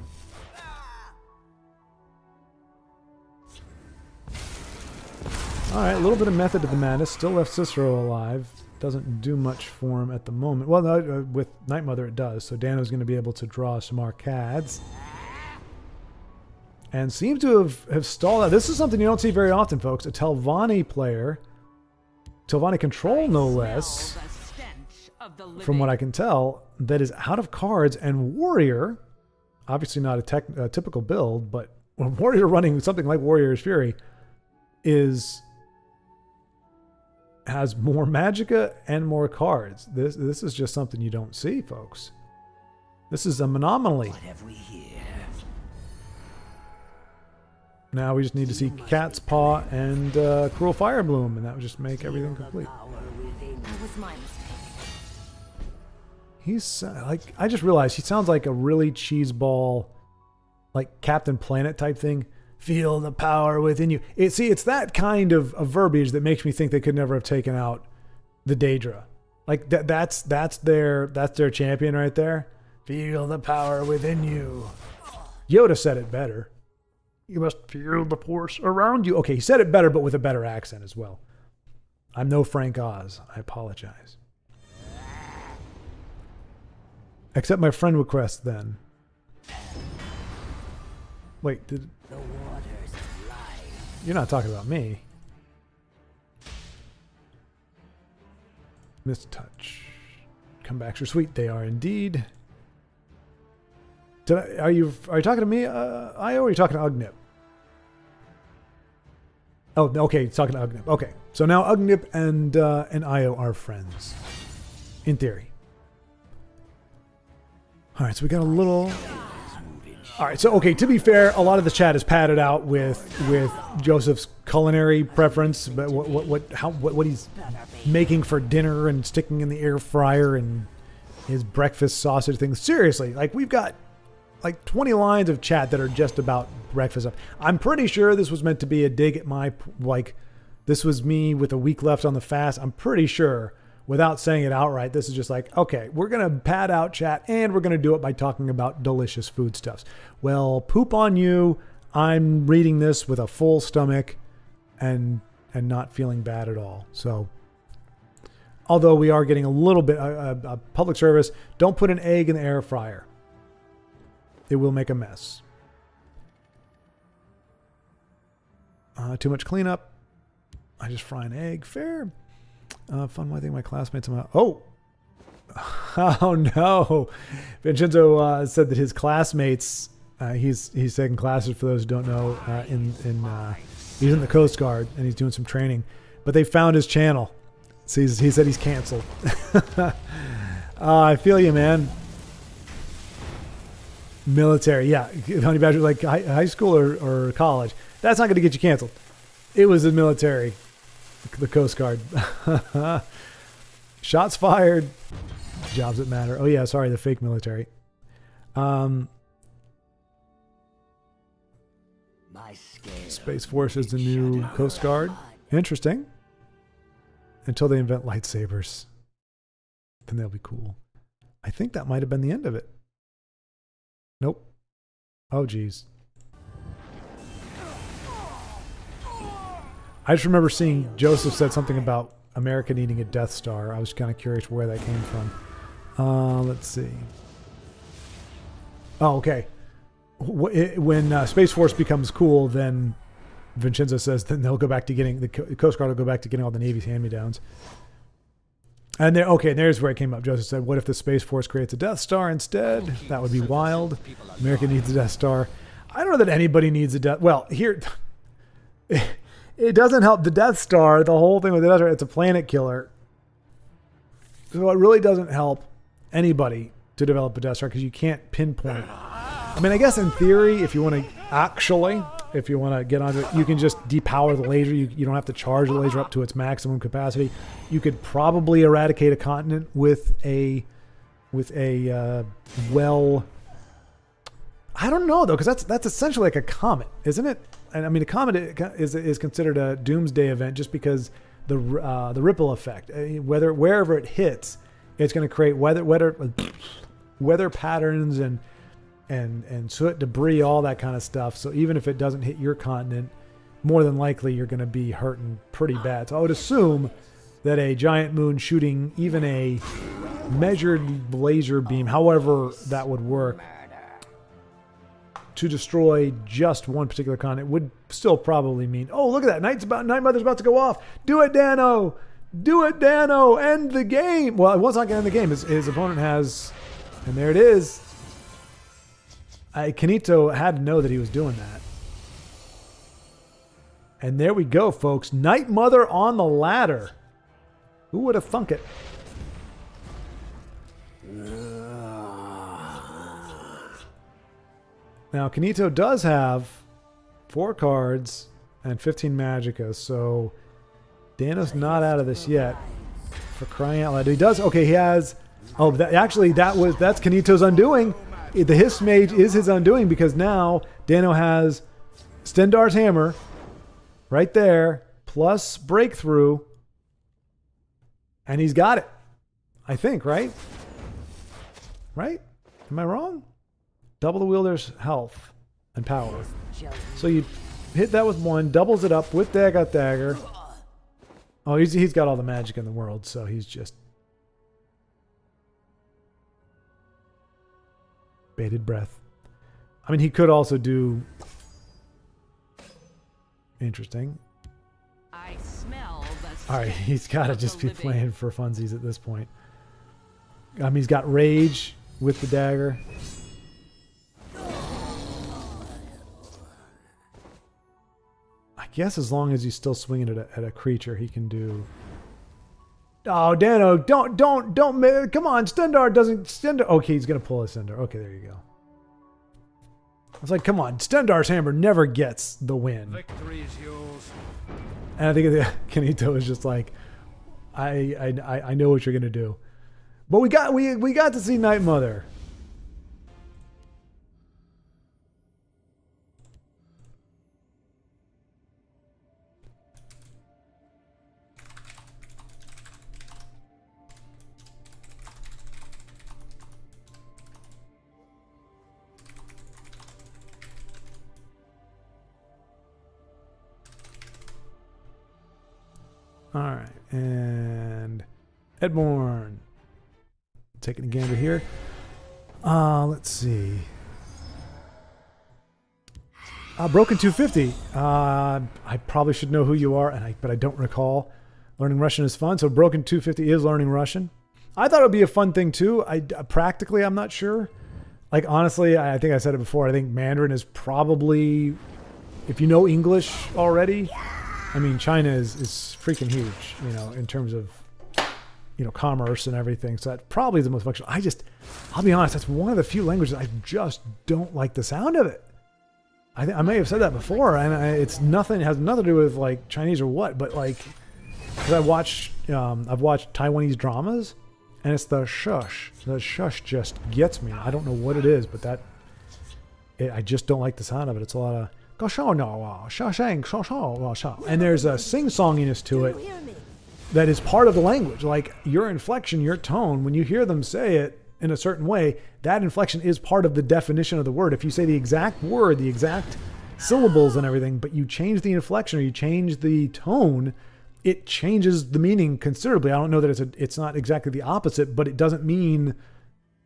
Speaker 1: All right, a little bit of method to the madness. Still left Cicero alive. Doesn't do much for him at the moment. Well, no, with Night Mother it does. So Dano's going to be able to draw some arcades. And seems to have stalled out. This is something you don't see very often, folks. A Telvanni player. Telvanni control, no less. From what I can tell, that is out of cards. And Warrior, obviously not a typical build, but when Warrior running something like Warrior's Fury has more magicka and more cards. This is just something you don't see, folks. This is an anomaly.
Speaker 6: What have we here?
Speaker 1: Now we just need to see Cat's Paw and Cruel Fire Bloom, and that would just make everything complete.
Speaker 2: That was my mistake.
Speaker 1: He's like, I just realized he sounds like a really cheeseball, like Captain Planet type thing. Feel the power within you. It's that kind of verbiage that makes me think they could never have taken out the Daedra. Like that's their champion right there. Feel the power within you. Yoda said it better. You must feel the force around you. Okay, he said it better, but with a better accent as well. I'm no Frank Oz. I apologize. Accept my friend request then. Wait,
Speaker 6: The waters of life.
Speaker 1: you're not talking about me. Mistouch. Comebacks are sweet. They are indeed. Are you talking to me, Io, or are you talking to Ugnip? Oh, okay, he's talking to Ugnip. Okay, so now Ugnip and Io are friends, in theory. All right, so we got a little. All right, so okay. To be fair, a lot of the chat is padded out with Joseph's culinary preference, but what he's making for dinner and sticking in the air fryer and his breakfast sausage things. Seriously, like we've got like 20 lines of chat that are just about breakfast stuff. I'm pretty sure this was meant to be a dig at my this was me with a week left on the fast. I'm pretty sure, without saying it outright, this is just like, okay, we're going to pad out chat and we're going to do it by talking about delicious foodstuffs. Well, poop on you. I'm reading this with a full stomach and not feeling bad at all. So, although we are getting a little bit, a public service, don't put an egg in the air fryer. It will make a mess. Too much cleanup. I just fry an egg. Fair. Fun one thing my classmates. Oh no! Vincenzo said that his classmates. He's taking classes for those who don't know. He's in the Coast Guard and he's doing some training, but they found his channel. So he said he's canceled. I feel you, man. Military, yeah. Honey Badger, like high school or college. That's not going to get you canceled. It was the military, the Coast Guard. Shots fired. Jobs that matter. Oh yeah, sorry, the fake military.
Speaker 4: My scale
Speaker 1: Space Force is the new Coast Guard. Interesting. Until they invent lightsabers. Then they'll be cool. I think that might have been the end of it. Nope. Oh, geez. I just remember seeing Joseph said something about America needing a Death Star. I was kind of curious where that came from. Let's see. Oh, okay. When Space Force becomes cool, then Vincenzo says then they'll go back to getting, the Coast Guard will go back to getting all the Navy's hand-me-downs. And there, okay, there's where it came up. Joseph said, what if the Space Force creates a Death Star instead? That would be wild. America needs a Death Star. I don't know that anybody needs a Death... Well, here... It doesn't help the Death Star. The whole thing with the Death Star, it's a planet killer. So it really doesn't help anybody to develop a Death Star because you can't pinpoint. I mean, I guess in theory, if you want to get onto it, you can just depower the laser. You don't have to charge the laser up to its maximum capacity. You could probably eradicate a continent with a well... I don't know though, because that's essentially like a comet, isn't it? And I mean, a comet is considered a doomsday event just because the ripple effect. Wherever it hits, it's going to create weather patterns and soot, debris, all that kind of stuff. So even if it doesn't hit your continent, more than likely you're going to be hurting pretty bad. So I would assume that a giant moon shooting even a measured laser beam, however that would work, to destroy just one particular continent would still probably mean, oh, look at that. Night Mother's about to go off. Do it, Dano. Do it, Dano. End the game. Well, it was not going to end the game. His opponent has, and there it is. Kanito had to know that he was doing that. And there we go, folks. Night Mother on the ladder. Who would have thunk it? Now, Kanito does have 4 cards and 15 Magicka, so Dano's not out of this yet. For crying out loud. He does, okay, he has, oh, that's Kanito's undoing. The Hiss Mage is his undoing because now Dano has Stendar's Hammer right there, plus Breakthrough, and he's got it. I think, right? Right? Am I wrong? Double the wielder's health and power. So you hit that with 1, doubles it up with Dagger. Oh, he's got all the magic in the world, so he's just... Bated breath. I mean, he could also do... Interesting.
Speaker 2: I smell the
Speaker 1: Alright, he's got to just be playing for funsies at this point. I mean, he's got Rage with the dagger. I guess as long as he's still swinging at a creature, he can do... Oh, Dano, don't, come on, Stendar... Okay, he's going to pull a Stendar. Okay, there you go. I was like, come on, Stendar's Hammer never gets the win.
Speaker 3: Victory is yours.
Speaker 1: And I think Kanito is just like, I know what you're going to do. But we got to see Night Mother. All right, and Edborn taking a gander here. Let's see. Broken 250. I probably should know who you are, but I don't recall. Learning Russian is fun, so Broken 250 is learning Russian. I thought it would be a fun thing too. Practically, I'm not sure. Like honestly, I think I said it before. I think Mandarin is probably, if you know English already. I mean, China is freaking huge, you know, in terms of, you know, commerce and everything. So that probably is the most functional. I'll be honest, that's one of the few languages I just don't like the sound of it. I may have said that before, and it has nothing to do with like Chinese or what, but like, because I've watched Taiwanese dramas, And it's the shush. The shush just gets me. I don't know what it is, but I just don't like the sound of it. It's a lot of and there's a sing-songiness to it that is part of the language. Like your inflection, your tone, when you hear them say it in a certain way, that inflection is part of the definition of the word. If you say the exact word, the exact syllables and everything, but you change the inflection or you change the tone, it changes the meaning considerably. I don't know that it's not exactly the opposite, but it doesn't mean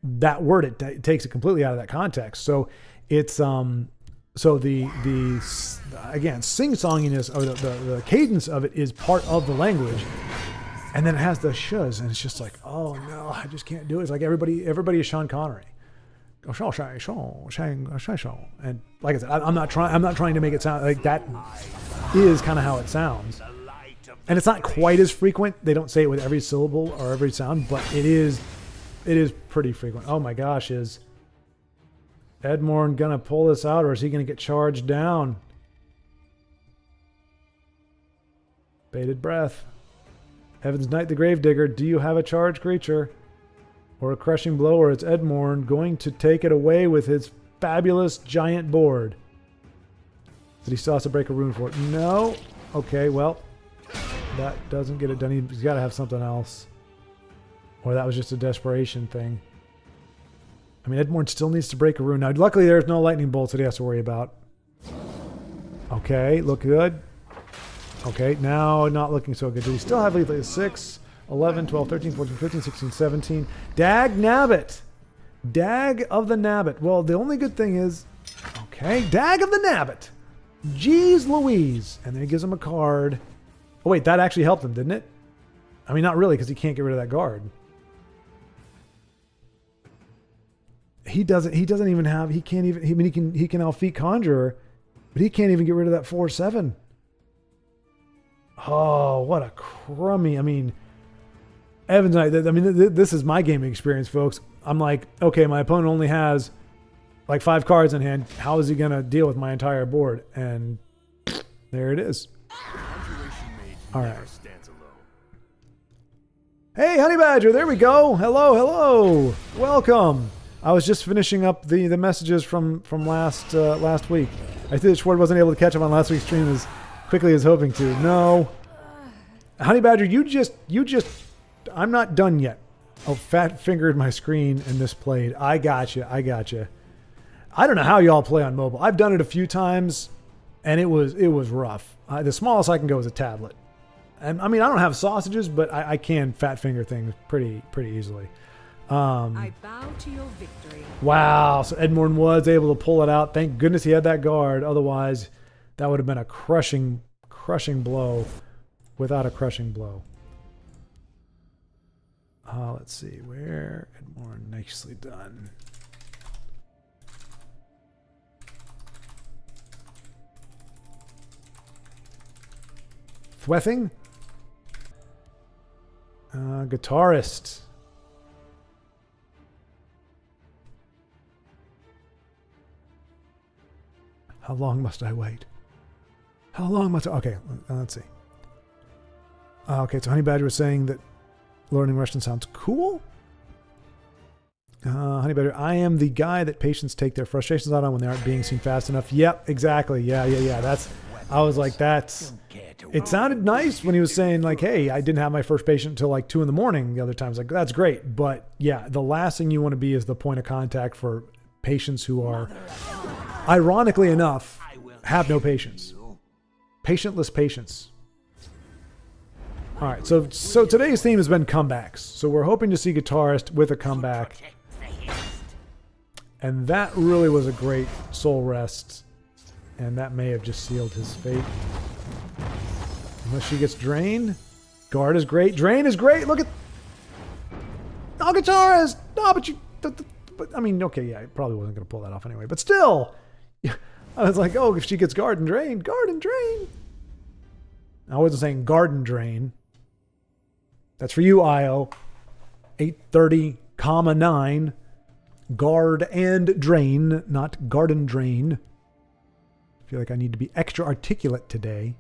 Speaker 1: that word. It takes it completely out of that context. So it's so the again, sing-songiness or the cadence of it is part of the language, and then it has the shuz, and it's just like, oh no, I just can't do it. It's like everybody is Sean Connery. And like I said, I'm not trying to make it sound like that. Is kind of how it sounds, and it's not quite as frequent. They don't say it with every syllable or every sound, but it is pretty frequent. Oh my gosh, is Edmorn gonna pull this out, or is he gonna get charged down? Bated breath. Heaven's Knight the Gravedigger, do you have a charged creature? Or a crushing blow, or it's Edmorn going to take it away with his fabulous giant board? Did he still have to break a rune for it? No. Okay, well, that doesn't get it done. He's got to have something else. Or that was just a desperation thing. I mean, Edmorn still needs to break a rune. Now, luckily, there's no lightning bolts that he has to worry about. Okay, look good. Okay, now not looking so good. Do we still have lethal? 6, 11, 12, 13, 14, 15, 16, 17. Dag Nabbit. Dag of the Nabbit. Well, the only good thing is... Okay, Dag of the Nabbit. Jeez Louise. And then he gives him a card. Oh, wait, that actually helped him, didn't it? I mean, not really, because he can't get rid of that guard. He doesn't even have... He can't even... I mean, he can Alfeet Conjurer, but he can't even get rid of that 4/7. Oh, what a crummy... I mean... Evans and I mean, this is my gaming experience, folks. I'm like, okay, my opponent only has like 5 cards in hand. How is he going to deal with my entire board? And there it is. All right. Hey, Honey Badger, there we go. Hello. Welcome. I was just finishing up the messages from last week. I think Schwartz wasn't able to catch up on last week's stream as quickly as hoping to. No. Honey Badger, you just I'm not done yet. Oh, fat fingered my screen and misplayed. I gotcha. I don't know how y'all play on mobile. I've done it a few times, and it was rough. The smallest I can go is a tablet. And I mean, I don't have sausages, but I can fat finger things pretty easily.
Speaker 2: I bow to your victory.
Speaker 1: Wow. So Edmorn was able to pull it out. Thank goodness he had that guard. Otherwise, that would have been a crushing blow without a crushing blow. Let's see, where Edmorn, nicely done. Thwething? Guitarist. How long must I wait? Okay, let's see. Okay, so Honey Badger was saying that learning Russian sounds cool. Honey Badger, I am the guy that patients take their frustrations out on when they aren't being seen fast enough. Yep, exactly. Yeah. I was like, it sounded nice when he was saying like, hey, I didn't have my first patient until like 2 a.m. the other times. Like, that's great. But yeah, the last thing you want to be is the point of contact for patients who are, ironically enough, have no patience. Patientless patients. All right, so today's theme has been comebacks. So we're hoping to see Guitarist with a comeback. And that really was a great soul rest. And that may have just sealed his fate. Unless she gets drained. Guard is great. Drain is great. Look at... Oh, Guitarist! No, but you... But, I mean, okay, yeah, I probably wasn't going to pull that off anyway. But still! I was like, oh, if she gets guard and drain. I wasn't saying garden drain. That's for you, IO. 830,9. Guard and drain, not garden drain. I feel like I need to be extra articulate today.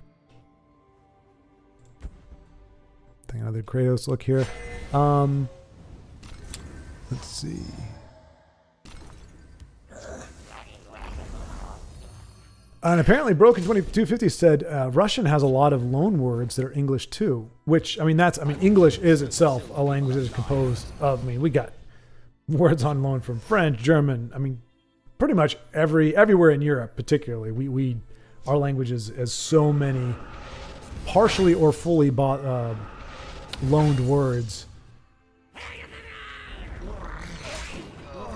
Speaker 1: Take another Kratos look here. Let's see. And apparently Broken 2250 said Russian has a lot of loan words that are English too, which, English is itself a language that is composed of, we got words on loan from French, German, pretty much everywhere in Europe, particularly. Our language is so many partially or fully loaned words.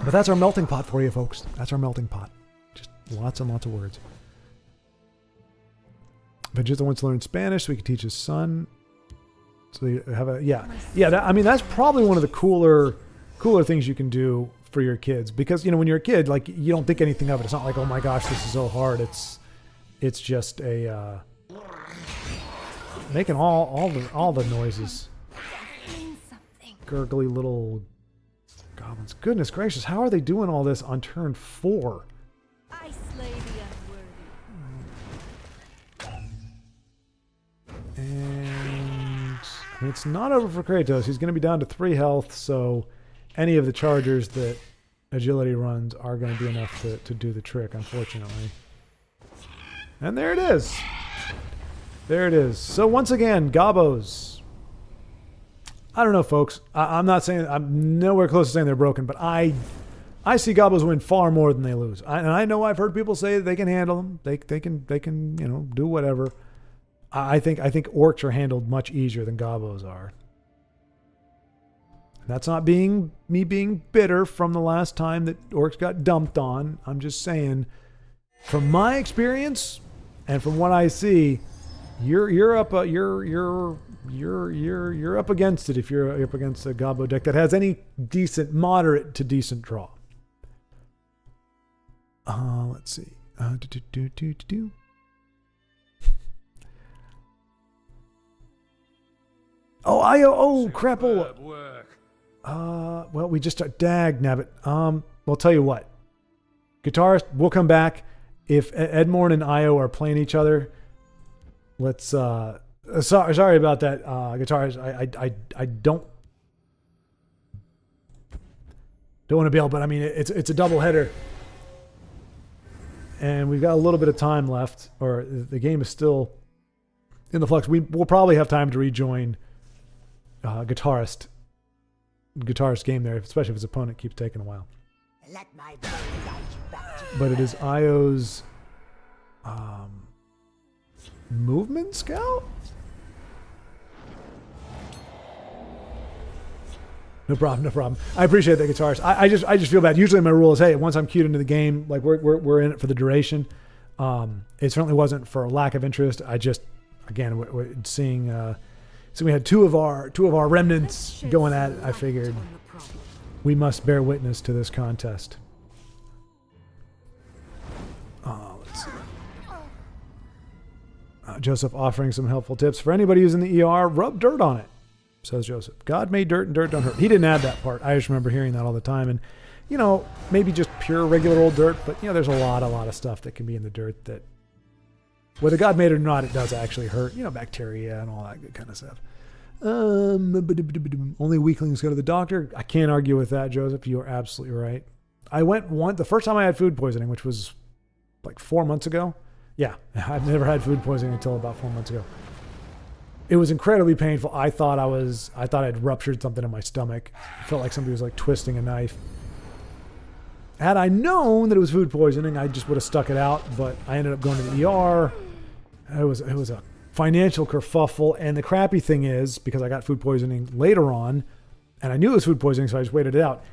Speaker 1: But that's our melting pot for you, folks. That's our melting pot. Just lots and lots of words. Vegeta wants to learn Spanish so he can teach his son. So you have that's probably one of the cooler things you can do for your kids, because when you're a kid, like, you don't think anything of it. It's not like, oh my gosh, this is so hard. It's just a making all the noises. Gurgly little goblins. Goodness gracious, how are they doing all this on turn 4?
Speaker 2: I slay the unworthy.
Speaker 1: And it's not over for Kratos. He's going to be down to 3 health, so any of the chargers that agility runs are going to be enough to do the trick, unfortunately. And there it is. There it is. So once again, Gobos. I don't know, folks. I'm not saying, I'm nowhere close to saying they're broken, but I see Gobos win far more than they lose. And I know I've heard people say that they can handle them. They can do whatever. I think orcs are handled much easier than Gobos are. That's not me being bitter from the last time that orcs got dumped on. I'm just saying, from my experience and from what I see, you're up against it if you're up against a Gobbo deck that has any moderate to decent draw. Let's see. Crapola. Well, we just start dag nabbit. Well, tell you what, guitarist, we'll come back if Edmorn and Io are playing each other. Let's sorry about that, guitarist. I don't want to bail, but it's a double header, and we've got a little bit of time left, or the game is still in the flux. We'll probably have time to rejoin guitarist game there, especially if his opponent keeps taking a while. But it is Io's movement scout? No problem. I appreciate that, guitarist. I just feel bad. Usually my rule is, hey, once I'm cued into the game, like we're in it for the duration. It certainly wasn't for a lack of interest. I just, again, seeing we had two of our remnants going at it, I figured we must bear witness to this contest. Let's see. Joseph offering some helpful tips for anybody who's in the ER. Rub dirt on it, says Joseph. God made dirt and dirt don't hurt. He didn't add that part. I just remember hearing that all the time. And, maybe just pure regular old dirt, but, there's a lot of stuff that can be in the dirt that, whether God made it or not, it does actually hurt. Bacteria and all that good kind of stuff. Only weaklings go to the doctor. I can't argue with that, Joseph. You are absolutely right. I went the first time I had food poisoning, which was like 4 months ago. Yeah, I've never had food poisoning until about 4 months ago. It was incredibly painful. I thought I'd ruptured something in my stomach. It felt like somebody was like twisting a knife. Had I known that it was food poisoning, I just would have stuck it out, but I ended up going to the ER. It was a financial kerfuffle, and the crappy thing is, because I got food poisoning later on, and I knew it was food poisoning, so I just waited it out.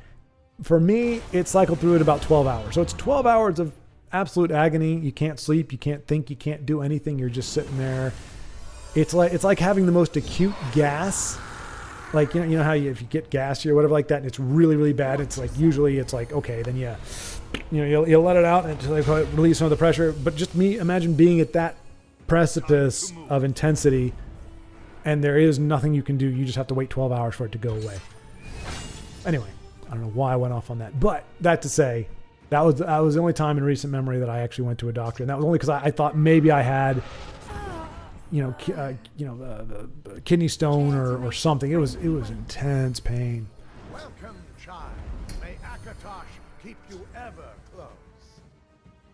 Speaker 1: For me, it cycled through at about 12 hours. So it's 12 hours of absolute agony. You can't sleep, you can't think, you can't do anything. You're just sitting there. It's like having the most acute gas. Like, you know how if you get gassy or whatever like that, and it's really, really bad, it's like, usually it's like, okay, then you'll let it out and to like release some of the pressure. But just imagine being at that precipice of intensity, and there is nothing you can do. You just have to wait 12 hours for it to go away. Anyway, I don't know why I went off on that, but that to say, that was the only time in recent memory that I actually went to a doctor, and that was only because I thought maybe I had kidney stone or something. It was intense pain.
Speaker 4: Welcome, child. Akatosh keep you ever close.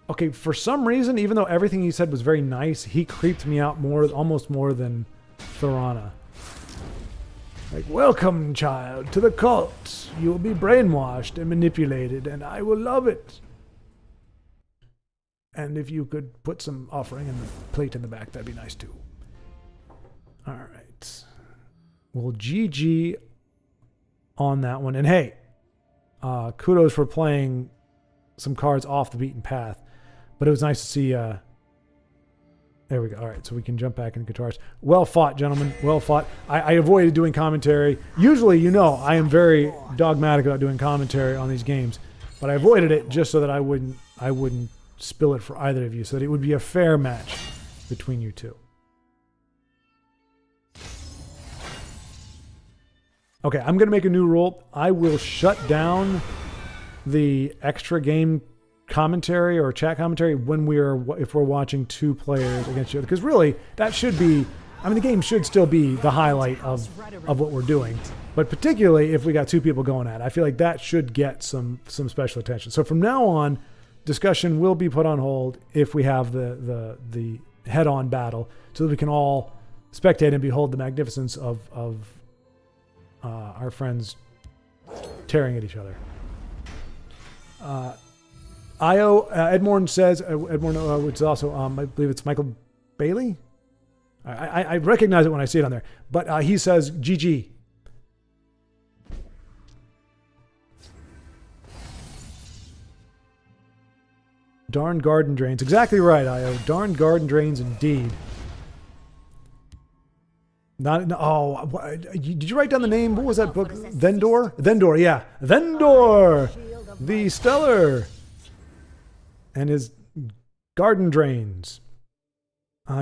Speaker 1: Okay, for some reason, even though everything he said was very nice, he creeped me out almost more than Thorana. Like, welcome, child, to the cult. You will be brainwashed and manipulated, and I will love it. And if you could put some offering in the plate in the back, that'd be nice too. All right. Well, GG on that one. And hey, kudos for playing some cards off the beaten path. But it was nice to see... there we go. All right, so we can jump back into guitars. Well fought, gentlemen. Well fought. I avoided doing commentary. Usually, you know, I am very dogmatic about doing commentary on these games. But I avoided it just so that I wouldn't spill it for either of you, so that it would be a fair match between you two. Okay, I'm going to make a new rule. I will shut down the extra game commentary or chat commentary if we're watching two players against each other, because really that should be, I mean, the game should still be the highlight of what we're doing, but particularly if we got two people going at it, I feel like that should get some special attention. So from now on, discussion will be put on hold if we have the head-on battle, so that we can all spectate and behold the magnificence of our friends tearing at each other. Edmorn says, which is also, I believe it's Michael Bailey. I recognize it when I see it on there, but he says GG. Darn garden drains. Exactly right, Io. Darn garden drains indeed. Did you write down the name? What was that book? Vendor? Vendor, yeah. Vendor! The Stellar! And his garden drains.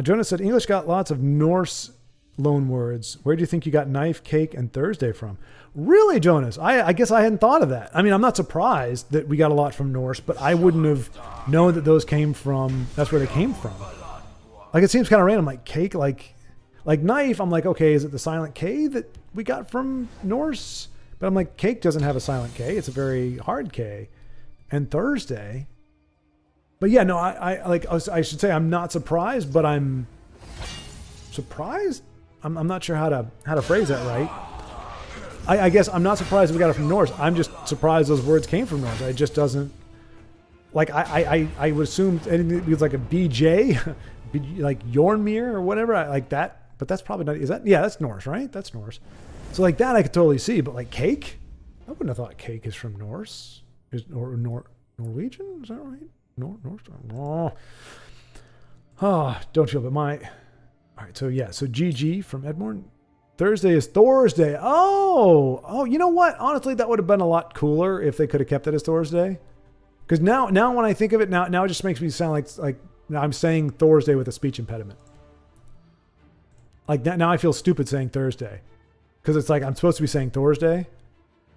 Speaker 1: Jonas said, English got lots of Norse loan words. Where do you think you got knife, cake, and Thursday from? Really, Jonas? I guess I hadn't thought of that. I mean, I'm not surprised that we got a lot from Norse, but I wouldn't have known that those came from, that's where they came from. Like, it seems kind of random, like cake, like knife, I'm like, okay, is it the silent K that we got from Norse? But I'm like, cake doesn't have a silent K. It's a very hard K. And Thursday... But yeah, no, I should say I'm not surprised, but I'm surprised. I'm not sure how to phrase that right. I guess I'm not surprised we got it from Norse. I'm just surprised those words came from Norse. It just doesn't, like, I would assume anything was like a BJ, like Jornmir or whatever, like that. But that's probably not. Is that? Yeah, that's Norse, right? That's Norse. So like that I could totally see. But like cake, I wouldn't have thought cake is from Norse. Norwegian? Is that right? North. Don't feel, but my. All right, so yeah, so GG from Edmorn. Thursday is Thursday. Oh, you know what? Honestly, that would have been a lot cooler if they could have kept it as Thursday. Because now when I think of it, now it just makes me sound like I'm saying Thursday with a speech impediment. Like now I feel stupid saying Thursday, because it's like I'm supposed to be saying Thursday,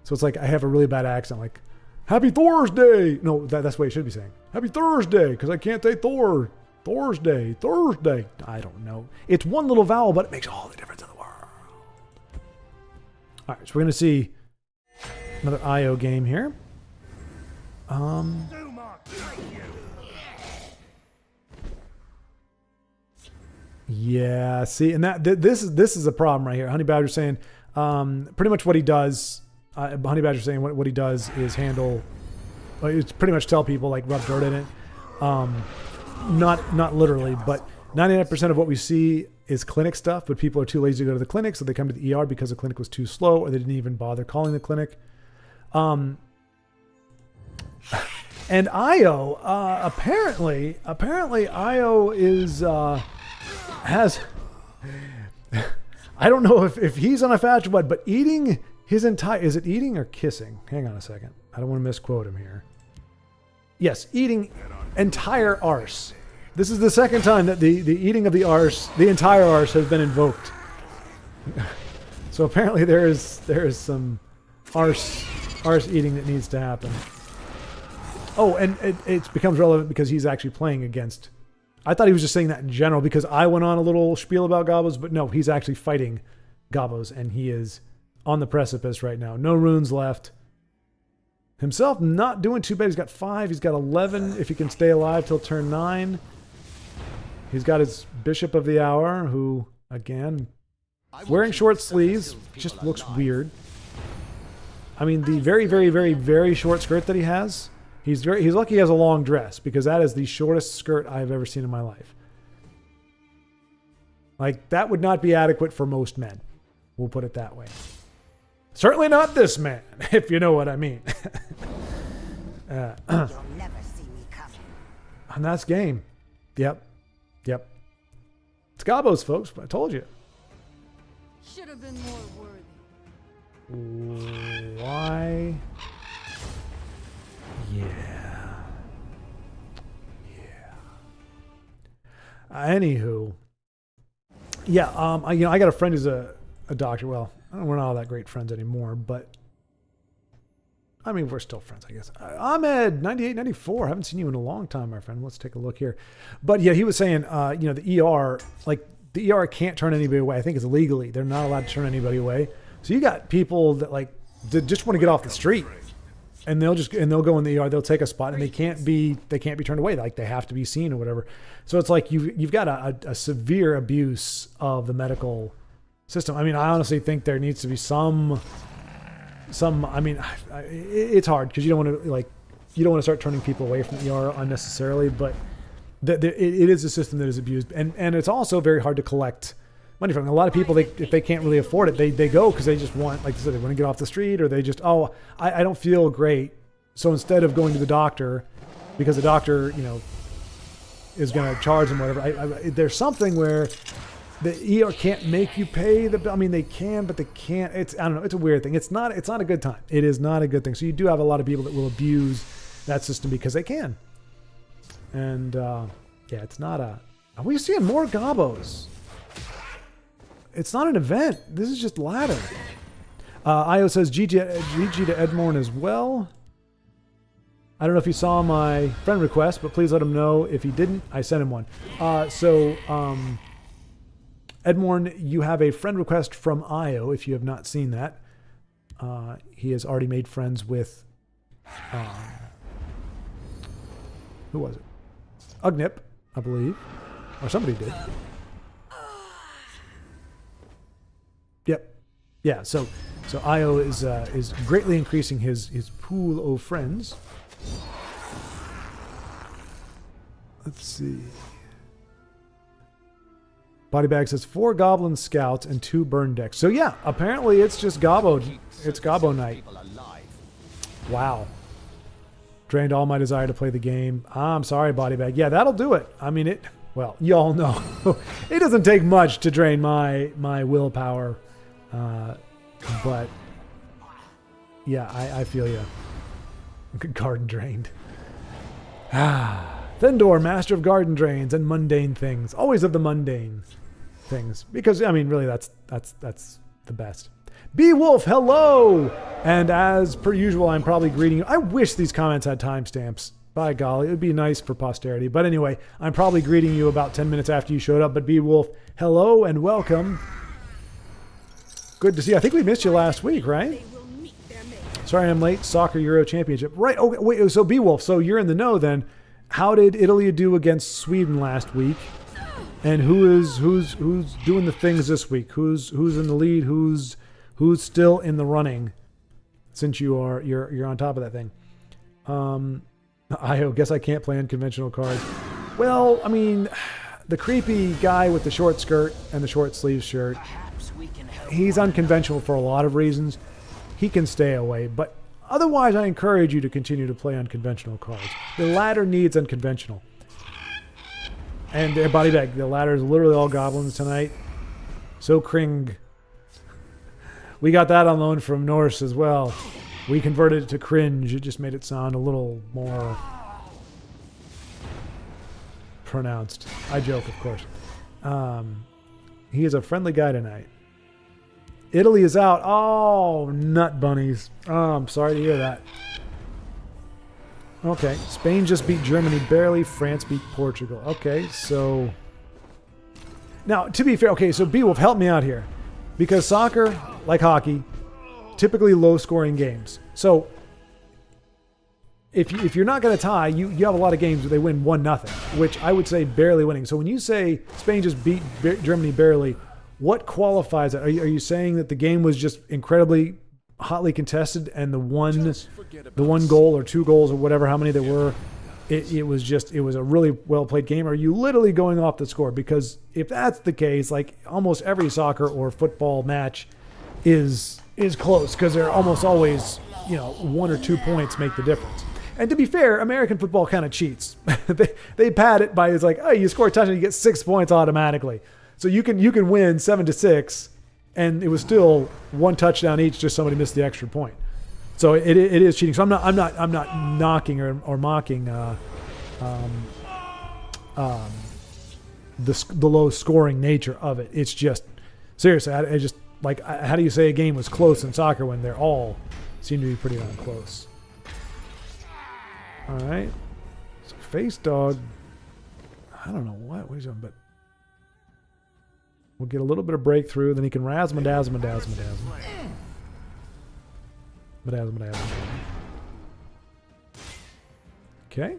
Speaker 1: so it's like I have a really bad accent, like. Happy Thursday! No, that's what you should be saying. Happy Thursday, because I can't say Thor. Thursday. I don't know. It's one little vowel, but it makes all the difference in the world. All right, so we're going to see another IO game here. Yeah, see, and this is a problem right here. Honey Badger saying pretty much what he does. Honey Badger saying what he does is handle, it's pretty much tell people, like, rub dirt in it. Not literally, but 99% of what we see is clinic stuff, but people are too lazy to go to the clinic, so they come to the ER because the clinic was too slow, or they didn't even bother calling the clinic. And Io, apparently Io has, I don't know if he's on a fast or what, but eating his entire, is it eating or kissing? Hang on a second. I don't want to misquote him here. Yes, eating entire arse. This is the second time that the eating of the arse, the entire arse, has been invoked. So apparently there is some arse eating that needs to happen. Oh, and it becomes relevant because he's actually playing against. I thought he was just saying that in general because I went on a little spiel about Gobos, but no, he's actually fighting Gobos, and he is on the precipice right now. No runes left. Himself not doing too bad. He's got 5. He's got 11 if he can stay alive till turn 9. He's got his Bishop of the Hour, who, again, wearing short sleeves just looks weird. I mean, the very, very, very, very short skirt that he has, he's lucky he has a long dress, because that is the shortest skirt I've ever seen in my life. Like, that would not be adequate for most men. We'll put it that way. Certainly not this man, if you know what I mean.
Speaker 2: You'll never see me coming.
Speaker 1: And that's game. Yep. It's Gobos, folks, but I told you.
Speaker 2: Should have been more worthy.
Speaker 1: Why? Yeah. Anywho. Yeah, I got a friend who's a doctor. Well, we're not all that great friends anymore, but I mean, we're still friends, I guess. Ahmed, 98, 94. I haven't seen you in a long time, my friend. Let's take a look here. But yeah, he was saying, the ER, the ER can't turn anybody away. I think it's illegally. They're not allowed to turn anybody away. So you got people that just want to get off the street, and they'll go in the ER. They'll take a spot, and they can't be turned away. Like, they have to be seen or whatever. So it's like you've got a severe abuse of the medical system. I mean, I honestly think there needs to be some. I mean, it's hard because you don't want to start turning people away from the ER unnecessarily, but it is a system that is abused, and it's also very hard to collect money from. A lot of people, if they can't really afford it, they go because they just want, like I said, they want to get off the street, or they just, I don't feel great, so instead of going to the doctor, because the doctor is going to charge them whatever, there's something where the ER can't make you pay the bill. I mean, they can, but they can't. I don't know. It's a weird thing. It's not a good time. It is not a good thing. So you do have a lot of people that will abuse that system because they can. And it's not Are we seeing more Gobos? It's not an event. This is just ladder. Io says GG to Edmorn as well. I don't know if you saw my friend request, but please let him know. If he didn't, I sent him one. Edmorn, you have a friend request from Io, if you have not seen that. He has already made friends with... who was it? Ugnip, I believe. Or somebody did. Yep. Yeah, so Io is greatly increasing his pool of friends. Let's see. Bodybag says 4 Goblin Scouts and 2 Burn Decks. So yeah, apparently it's just Gobbo. It's Gobbo night. Wow. Drained all my desire to play the game. I'm sorry, Bodybag. Yeah, that'll do it. I mean, you all know. It doesn't take much to drain my willpower. But yeah, I feel you. Garden drained. Thindor, master of garden drains and mundane things. Always of the mundane things, because I mean, really, that's the best. Beewolf, hello, and as per usual, I'm probably greeting you. I wish these comments had timestamps. By golly, it would be nice for posterity. But anyway, I'm probably greeting you about 10 minutes after you showed up. But Beewolf, hello and welcome. Good to see you. I think we missed you last week, right? Sorry I'm late. Soccer Euro Championship, right? Okay, wait. So Beewolf, so you're in the know then. How did Italy do against Sweden last week? And who's doing the things this week? Who's in the lead? Who's still in the running? Since you're on top of that thing. I guess I can't play unconventional cards. Well, I mean, the creepy guy with the short skirt and the short sleeve shirt, he's unconventional for a lot of reasons. He can stay away, but otherwise I encourage you to continue to play unconventional cards. The ladder needs unconventional. And body bag, the ladder is literally all goblins tonight. So cring. We got that on loan from Norse as well. We converted it to cringe. It just made it sound a little more pronounced. I joke, of course. He is a friendly guy tonight. Italy is out. Oh, nut bunnies. Oh, I'm sorry to hear that. Okay, Spain just beat Germany barely. France beat Portugal. Okay, so... Now, to be fair, okay, so Beowulf, help me out here. Because soccer, like hockey, typically low-scoring games. So, if you're not going to tie, you have a lot of games where they win 1-0, which I would say barely winning. So when you say Spain just beat Germany barely, what qualifies that? Are you saying that the game was just incredibly hotly contested and the one goal or 2 goals or whatever, how many there were, it was a really well played game? Or are you literally going off the score? Because if that's the case, like almost every soccer or football match is close, because they're almost always, 1 or 2 points make the difference. And to be fair, American football kind of cheats. they pad it by, it's like, oh, you score a touchdown, you get 6 points automatically. So you can win 7-6, and it was still 1 touchdown each, just somebody missed the extra point. So it is cheating. So I'm not knocking or mocking the low scoring nature of it. It's just seriously, I just like, how do you say a game was close in soccer when they're all seem to be pretty darn close? All right, so face dog. I don't know what he's doing, but we'll get a little bit of breakthrough. Then he can razzle-dazzle. Okay.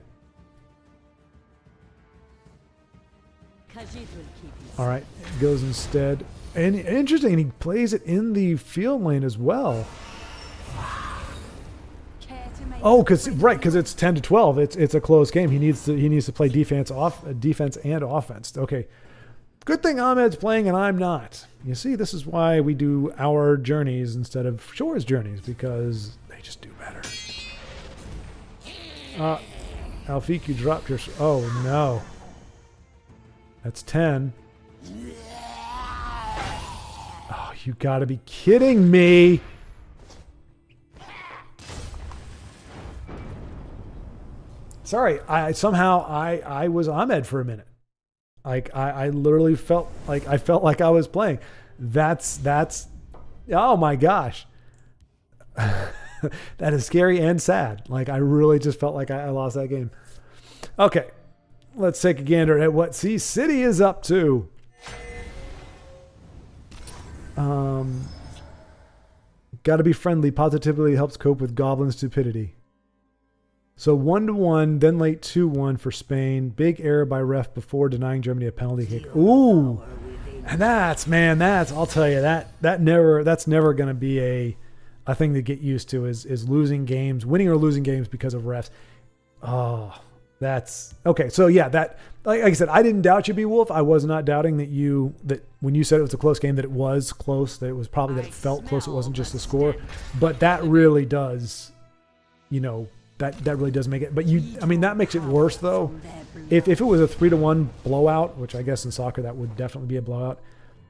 Speaker 1: All right, goes instead. And interesting, he plays it in the field lane as well. Oh, because it's 10-12. It's a close game. He needs to play defense and offense. Okay. Good thing Ahmed's playing and I'm not. You see, this is why we do our journeys instead of Shore's journeys, because they just do better. Alfik, you dropped your... Oh, no. That's 10. Oh, you gotta be kidding me. Sorry, I was Ahmed for a minute. Like I literally felt like I was playing. That's oh my gosh. That is scary and sad. Like I really just felt like I lost that game. Okay. Let's take a gander at what Sea City is up to. Gotta be friendly. Positively helps cope with goblin stupidity. So 1-1, then late 2-1 for Spain. Big error by ref before denying Germany a penalty kick. Ooh, and I'll tell you that's never going to be a thing to get used to is losing games, winning or losing games because of refs. Oh, that's okay. So yeah, that like I said, I didn't doubt you, B Wolf. I was not doubting that when you said it was a close game, that it was close, that it was probably that it felt close. It wasn't just the score, but that really does, That really does make it, but that makes it worse though. If it was a 3-1 blowout, which I guess in soccer that would definitely be a blowout,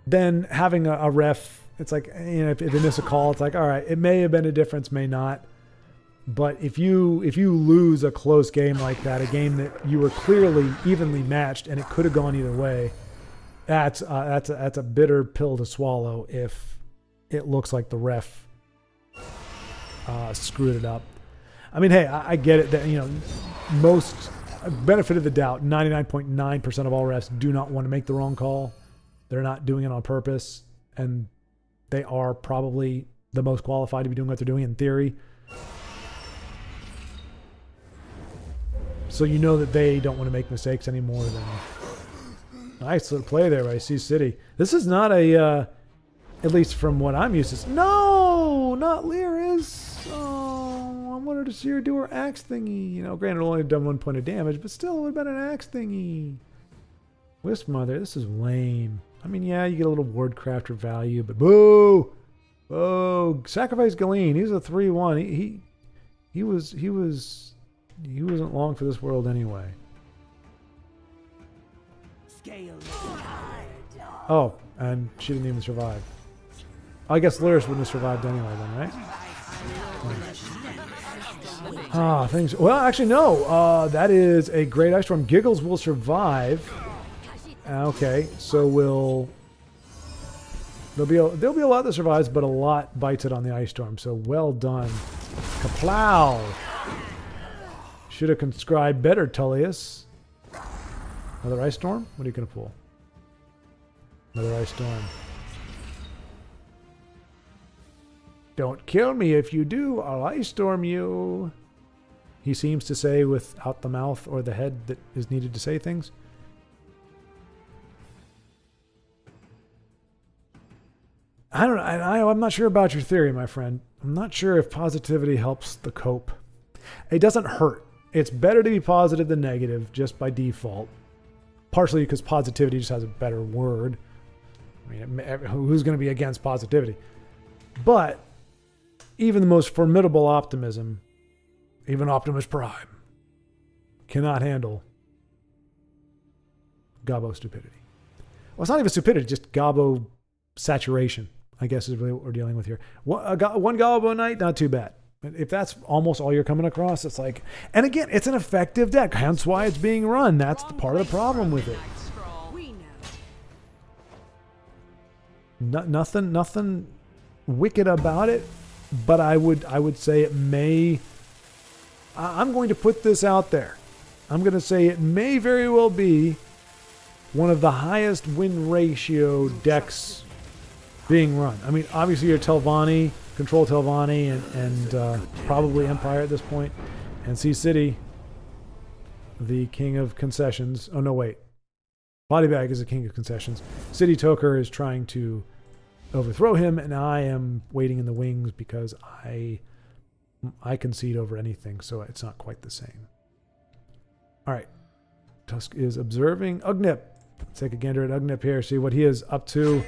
Speaker 1: then having a ref, it's like, if they miss a call, it's like, all right, it may have been a difference, may not. But if you lose a close game like that, a game that you were clearly evenly matched and it could have gone either way, that's a bitter pill to swallow if it looks like the ref screwed it up. I mean, hey, I get it that, most benefit of the doubt, 99.9% of all refs do not want to make the wrong call. They're not doing it on purpose, and they are probably the most qualified to be doing what they're doing in theory. So you know that they don't want to make mistakes any more than... Nice little play there by Sea City. This is not at least from what I'm used to... No! Not Lyris! Oh, I wanted to see her do her axe thingy. Granted, only done 1 point of damage, but still, it would have been an axe thingy. Wisp Mother, this is lame. I mean, yeah, you get a little word crafter value, but boo! Oh, sacrifice Galeen. He was a 3-1. He wasn't long for this world anyway. Oh, and she didn't even survive. I guess Lyris wouldn't have survived anyway then, right? Things. Well, actually, no. That is a great ice storm. Giggles will survive. Okay, so there'll be a lot that survives, but a lot bites it on the ice storm. So well done, Kaplow. Should have conscribed better, Tullius. Another ice storm. What are you gonna pull? Another ice storm. Don't kill me. If you do, I'll ice storm you. he seems to say without the mouth or the head that is needed to say things. I don't know. I'm not sure about your theory, my friend. I'm not sure if positivity helps the cope. It doesn't hurt. It's better to be positive than negative just by default. Partially because positivity just has a better word. I mean, who's going to be against positivity? But even the most formidable optimism, even Optimus Prime, cannot handle Gobbo stupidity. Well, it's not even stupidity, just Gobbo saturation, I guess is really what we're dealing with here. One Gobbo a night, not too bad. If that's almost all you're coming across, it's like... And again, it's an effective deck, hence why it's being run. That's the part of the problem with it. Nothing wicked about it, but I would say it may... I'm going to put this out there. I'm going to say it may very well be one of the highest win ratio decks being run. I mean, obviously you're Telvanni, control Telvanni, and probably Empire at this point, and Sea City, the king of concessions. Oh no, wait. Bodybag is the king of concessions. City Toker is trying to overthrow him, and I am waiting in the wings because I concede over anything, so it's not quite the same. All right. Tusk is observing Ugnip. Let's take a gander at Ugnip here, see what he is up to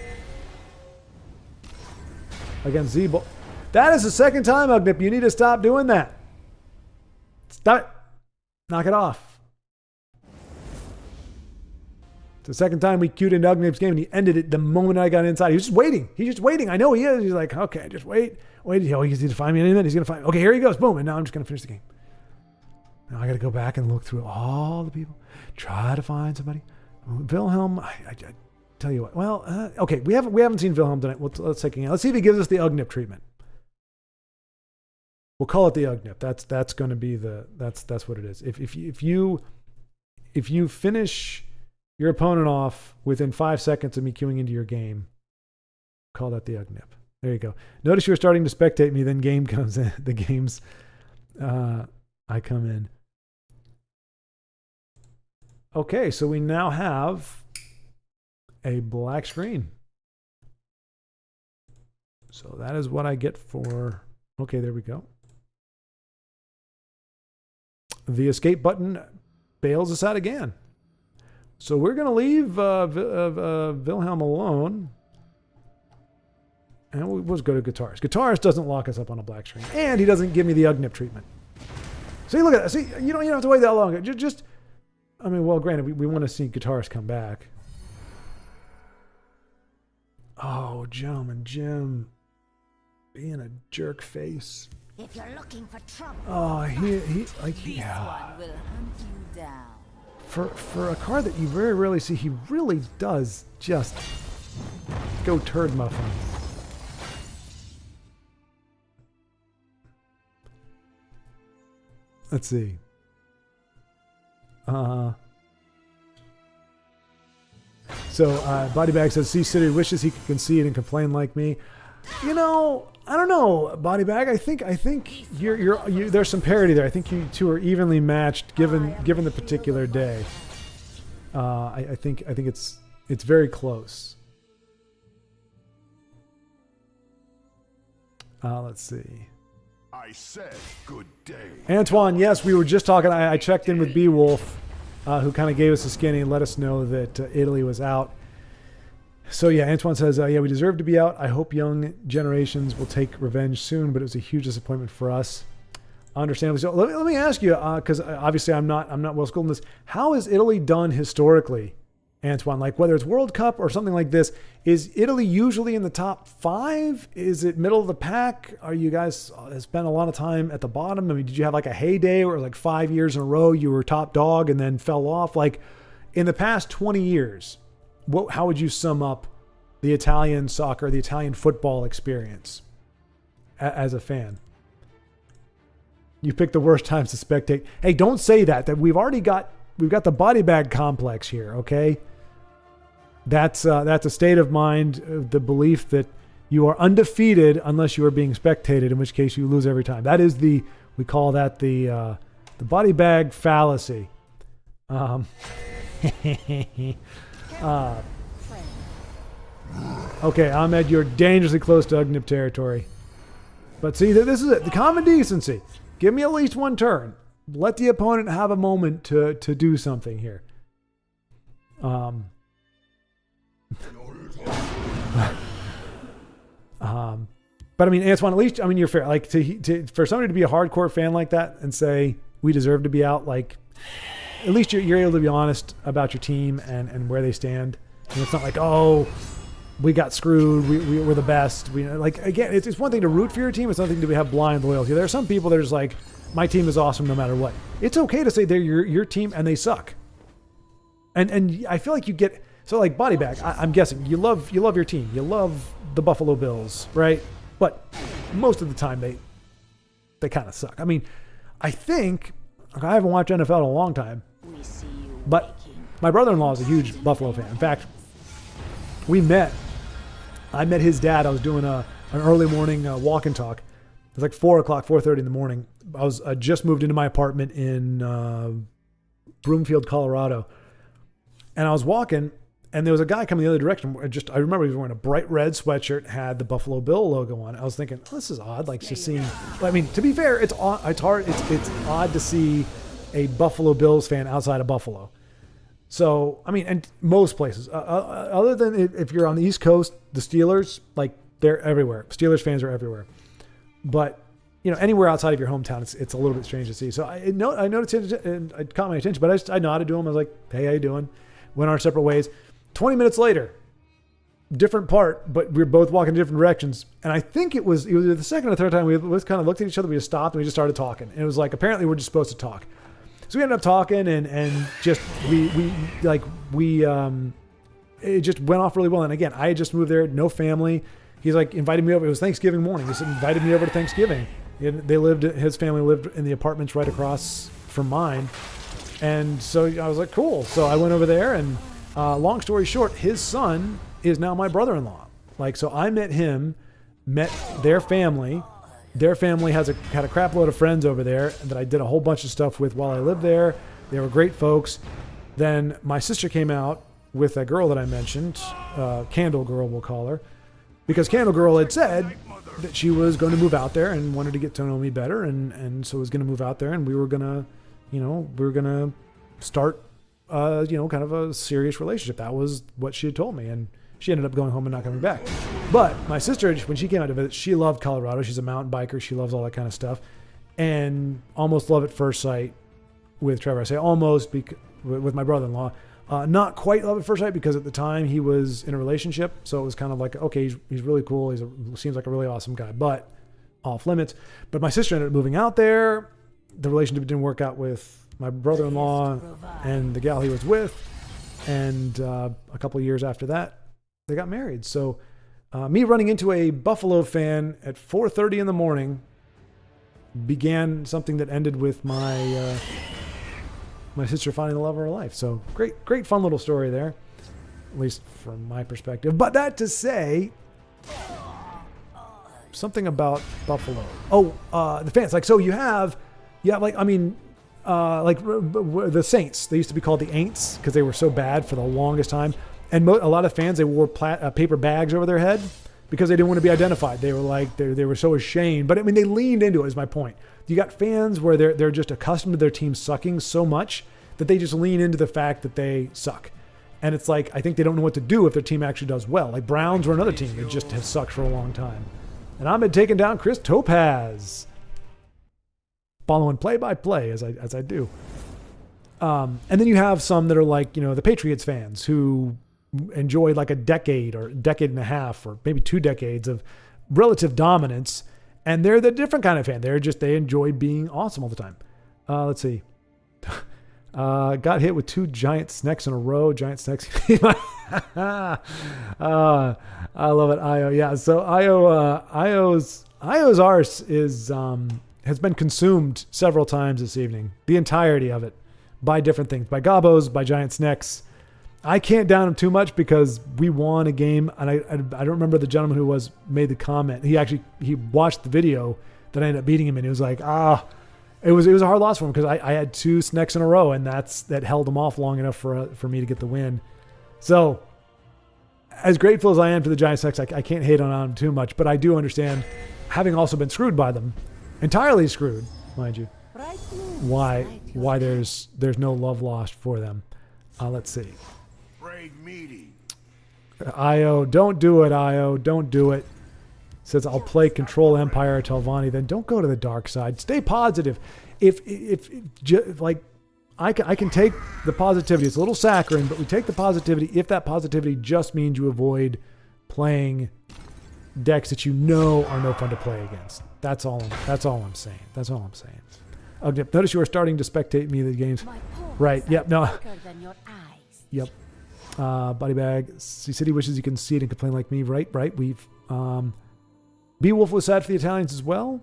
Speaker 1: against Zeeble. That is the second time, Ugnip. You need to stop doing that. Stop it. Knock it off. It's the second time we queued into Ugnip's game, and he ended it the moment I got inside. He was just waiting. He's just waiting. I know he is. He's like, okay, just wait. Wait. Oh, he's going to find me in a minute. He's going to find me. Okay, here he goes. Boom. And now I'm just going to finish the game. Now I got to go back and look through all the people. Try to find somebody. Wilhelm, I tell you what. Well, okay, we haven't seen Wilhelm tonight. Let's take a Let's see if he gives us the Ugnip treatment. We'll call it the Ugnip. That's going to be that's what it is. If you finish your opponent off within 5 seconds of me queuing into your game, call that the Ugnip. There you go. Notice you're starting to spectate me. Then game comes in. The game's I come in. Okay, so we now have a black screen. So that is what I get for... Okay, there we go. The escape button bails us out again. So we're going to leave Wilhelm alone. And we'll go to Guitarist. Guitarist doesn't lock us up on a black screen. And he doesn't give me the Ugnip treatment. See, look at that. See, you don't have to wait that long. Just I mean, well, granted, we want to see Guitarist come back. Oh, gentleman Jim being a jerk face.
Speaker 2: If you're looking for trouble,
Speaker 1: Oh, he like
Speaker 2: this one will hunt you down.
Speaker 1: for a card that you very rarely see, he really does just go turd muffin. Let's see. So Bodybag says, Sea City wishes he could concede and complain like me. You know, I don't know, Bodybag. I think you're there's some parity there. I think you two are evenly matched given the particular day. I think it's very close. Let's see.
Speaker 4: I said good day.
Speaker 1: Antoine, yes, we were just talking. I checked in with Beowulf, who kind of gave us a skinny and let us know that Italy was out. So yeah, Antoine says, yeah, we deserve to be out. I hope young generations will take revenge soon, but it was a huge disappointment for us. Understandably. So let me ask you, because obviously I'm not well schooled in this. How is Italy done historically, Antoine? Like whether it's World Cup or something like this, is Italy usually in the top 5? Is it middle of the pack? Are you guys spent a lot of time at the bottom? I mean, did you have like a heyday where like 5 years in a row you were top dog and then fell off? Like in the past 20 years, how would you sum up the Italian soccer, the Italian football experience as a fan? You picked the worst times to spectate. Hey, don't say that we've got the body bag complex here, okay? That's a state of mind, the belief that you are undefeated unless you are being spectated, in which case you lose every time. That is we call that the The body bag fallacy. Okay, Ahmed, you're dangerously close to Ugnip territory. But see, this is it. The common decency. Give me at least one turn. Let the opponent have a moment to do something here. But I mean, Antoine, at least, I mean, you're fair. Like for somebody to be a hardcore fan like that and say we deserve to be out, like at least you're able to be honest about your team and where they stand. And it's not like, oh, we got screwed. We're the best. We like again. It's one thing to root for your team. It's another thing to have blind loyalty. There are some people that are just like, my team is awesome no matter what. It's okay to say they're your team and they suck. And I feel like you get so like body bag. I'm guessing you love your team. You love the Buffalo Bills, right? But most of the time they kind of suck. I mean, I think I haven't watched NFL in a long time, but my brother-in-law is a huge Buffalo fan. In fact, I met his dad. I was doing an early morning walk and talk. It was like 4:30 in the morning. I just moved into my apartment in Broomfield, Colorado. And I was walking, and there was a guy coming the other direction. I remember he was wearing a bright red sweatshirt, had the Buffalo Bill logo on. I was thinking, oh, this is odd. Like just seeing. I mean, to be fair, it's hard. It's odd to see a Buffalo Bills fan outside of Buffalo. So I mean, and most places, other than if you're on the East Coast, the Steelers, like they're everywhere. Steelers fans are everywhere. But you know, anywhere outside of your hometown, it's a little bit strange to see. So I noticed it and it caught my attention. But I nodded to him. I was like, hey, how you doing? Went our separate ways. 20 minutes later, different part, but we were both walking in different directions. And I think it was the second or third time we just kind of looked at each other. We just stopped and we just started talking. And it was like, apparently we're just supposed to talk. So we ended up talking and just it just went off really well. And again, I had just moved there, no family. He's like invited me over. It was Thanksgiving morning. He invited me over to Thanksgiving. His family lived in the apartments right across from mine. And so I was like, cool. So I went over there and long story short, his son is now my brother-in-law. Like, so I met their family. Their family had a crap load of friends over there that I did a whole bunch of stuff with while I lived there. They were great folks. Then my sister came out with that girl that I mentioned, Candle Girl, we'll call her, because Candle Girl had said that she was going to move out there and wanted to get to know me better. And so was going to move out there and we were going to start, kind of a serious relationship. That was what she had told me. And she ended up going home and not coming back. But my sister, when she came out to visit, she loved Colorado. She's a mountain biker. She loves all that kind of stuff. And almost love at first sight with Trevor. I say almost with my brother-in-law. Not quite love at first sight because at the time he was in a relationship. So it was kind of like, okay, he's really cool. Seems like a really awesome guy, but off limits. But my sister ended up moving out there. The relationship didn't work out with my brother-in-law and the gal he was with. And a couple of years after that, they got married. So me running into a Buffalo fan at 4:30 in the morning began something that ended with my sister finding the love of her life. So great fun little story there, at least from my perspective. But that to say, something about Buffalo. The fans. Like, so you have like, I mean, like the Saints, they used to be called the Aints because they were so bad for the longest time. And a lot of fans, they wore paper bags over their head because they didn't want to be identified. They were like, they were so ashamed. But I mean, they leaned into it is my point. You got fans where they're just accustomed to their team sucking so much that they just lean into the fact that they suck. And it's like, I think they don't know what to do if their team actually does well. Like Browns were another team that just has sucked for a long time. And I'm taking down Chris Topaz. Following play-by-play as I do. And then you have some that are like, the Patriots fans who enjoyed like a decade or decade and a half or maybe 2 decades of relative dominance. And they're the different kind of fan. They enjoy being awesome all the time. Let's see. Got hit with 2 giant snacks in a row. Giant snacks. I love it. IO. Yeah. So IO's arse has been consumed several times this evening. The entirety of it by different things, by gobos, by giant snacks. I can't down him too much because we won a game, and I don't remember the gentleman who made the comment. He watched the video that I ended up beating him, and he was like, It was a hard loss for him because I had 2 snacks in a row, and that held him off long enough for me to get the win. So, as grateful as I am for the giant snacks, I can't hate on them too much, but I do understand, having also been screwed by them, entirely screwed, mind you, why there's no love lost for them. Let's see.
Speaker 4: Brave meaty.
Speaker 1: Io, don't do it, Io, don't do it. Says, I'll play Control Empire Telvanni, then don't go to the dark side. Stay positive. I can take the positivity. It's a little saccharine, but we take the positivity if that positivity just means you avoid playing decks that you know are no fun to play against. That's all I'm saying. Notice you are starting to spectate me the games. Right. Yep. No. Yep. Body bag. City wishes you can see it and complain like me. Right. We've Beowulf was sad for the Italians as well.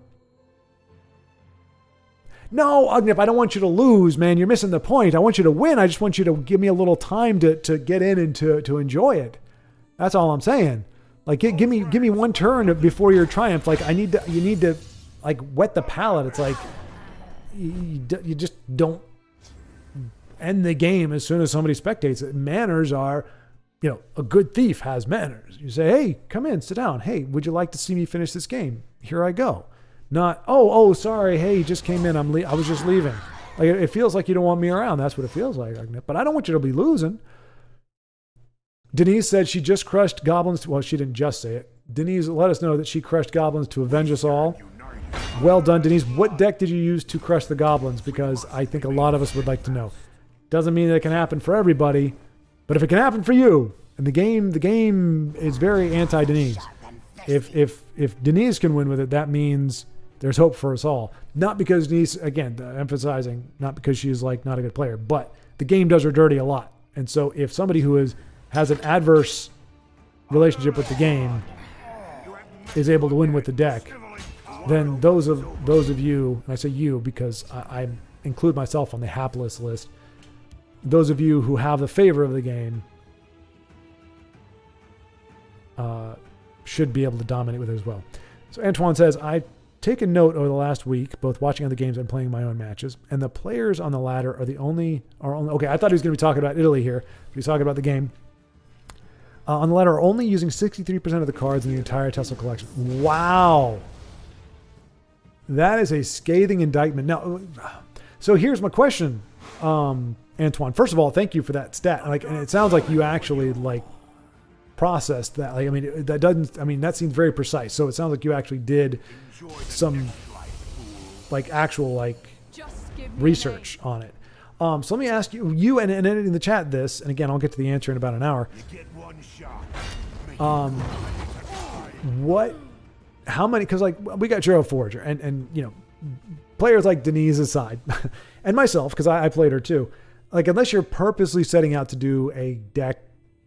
Speaker 1: No, Ugnip, I don't want you to lose, man. You're missing the point. I want you to win. I just want you to give me a little time to get in and to enjoy it. That's all I'm saying. Like, give me one turn before your triumph. Like, you need to like wet the palate. It's like you just don't end the game as soon as somebody spectates it. Manners are, a good thief has manners. You say, hey, come in, sit down. Hey, would you like to see me finish this game? Here I go. Not, oh, sorry. Hey, just came in. I was just leaving. Like, it feels like you don't want me around. That's what it feels like. But I don't want you to be losing. Denise said she just crushed goblins. Well, she didn't just say it. Denise let us know that she crushed goblins to avenge us all. Well done, Denise. What deck did you use to crush the goblins? Because I think a lot of us would like to know. Doesn't mean that it can happen for everybody, but if it can happen for you, and the game is very anti-Denise. If Denise can win with it, that means there's hope for us all. Not because Denise, again, emphasizing, not because she's like not a good player, but the game does her dirty a lot. And so if somebody who has an adverse relationship with the game is able to win with the deck, then those of you, and I say you because I include myself on the hapless list, those of you who have the favor of the game should be able to dominate with it as well. So Antoine says, I've taken note over the last week, both watching other games and playing my own matches, and the players on the ladder are only. Okay, I thought he was going to be talking about Italy here. He's talking about the game. On the ladder are only using 63% of the cards in the entire Tesla collection. Wow. That is a scathing indictment. Now, so here's my question, Antoine. First of all, thank you for that stat. And it sounds like you actually processed that. That seems very precise. So it sounds like you actually did some actual research on it. So let me ask you and in the chat this, and again, I'll get to the answer in about an hour. How many, because we got Jero Forger and players like Denise aside and myself, because I played her too. Unless you're purposely setting out to do a deck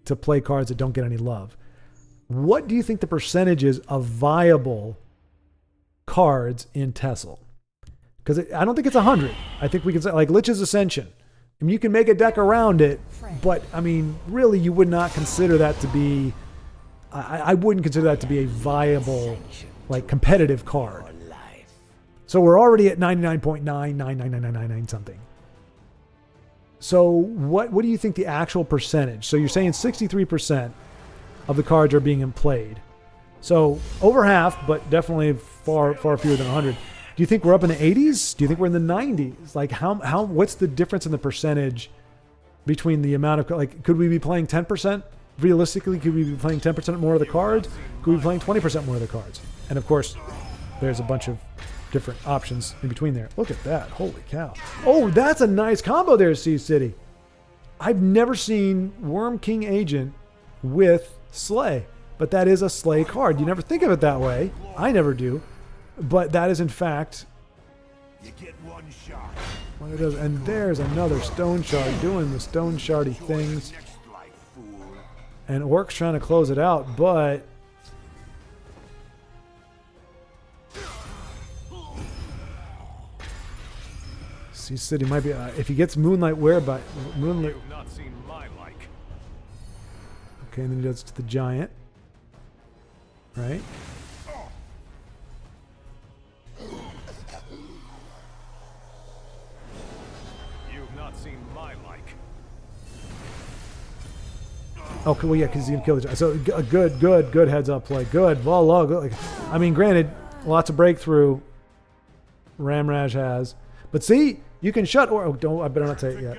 Speaker 1: to play cards that don't get any love, what do you think the percentage is of viable cards in Tessel? Because I don't think it's 100. I think we can say Lich's Ascension. I mean, you can make a deck around it, but really you would not consider that to be, I wouldn't consider that to be a viable, competitive card. So we're already at 99.99999 something. So what do you think the actual percentage? So you're saying 63% of the cards are being played. So over half, but definitely far fewer than 100. Do you think we're up in the 80s? Do you think we're in the 90s? What's the difference in the percentage between the amount of, could we be playing 10%? Realistically, could we be playing 10% more of the cards? Could we be playing 20% more of the cards? And of course, there's a bunch of different options in between there. Look at that. Holy cow. Oh, that's a nice combo there, Sea City. I've never seen Worm King Agent with Slay, but that is a Slay card. You never think of it that way. I never do. But that is, in fact,
Speaker 4: You get one shot.
Speaker 1: what it does. And there's another Stone Shard doing the Stone Shardy things. And Orc's trying to close it out, but Sea City might be, if he gets Moonlight whereby Moonlight.
Speaker 3: Not seen my like.
Speaker 1: Okay, and then he does it to the Giant. Right? Okay, well, yeah, because he's going to kill the giant. So good heads up play. Good. Well, look. I mean, granted, lots of breakthrough Ramraj has. But see, you can shut or... Oh, don't, I better not say it yet.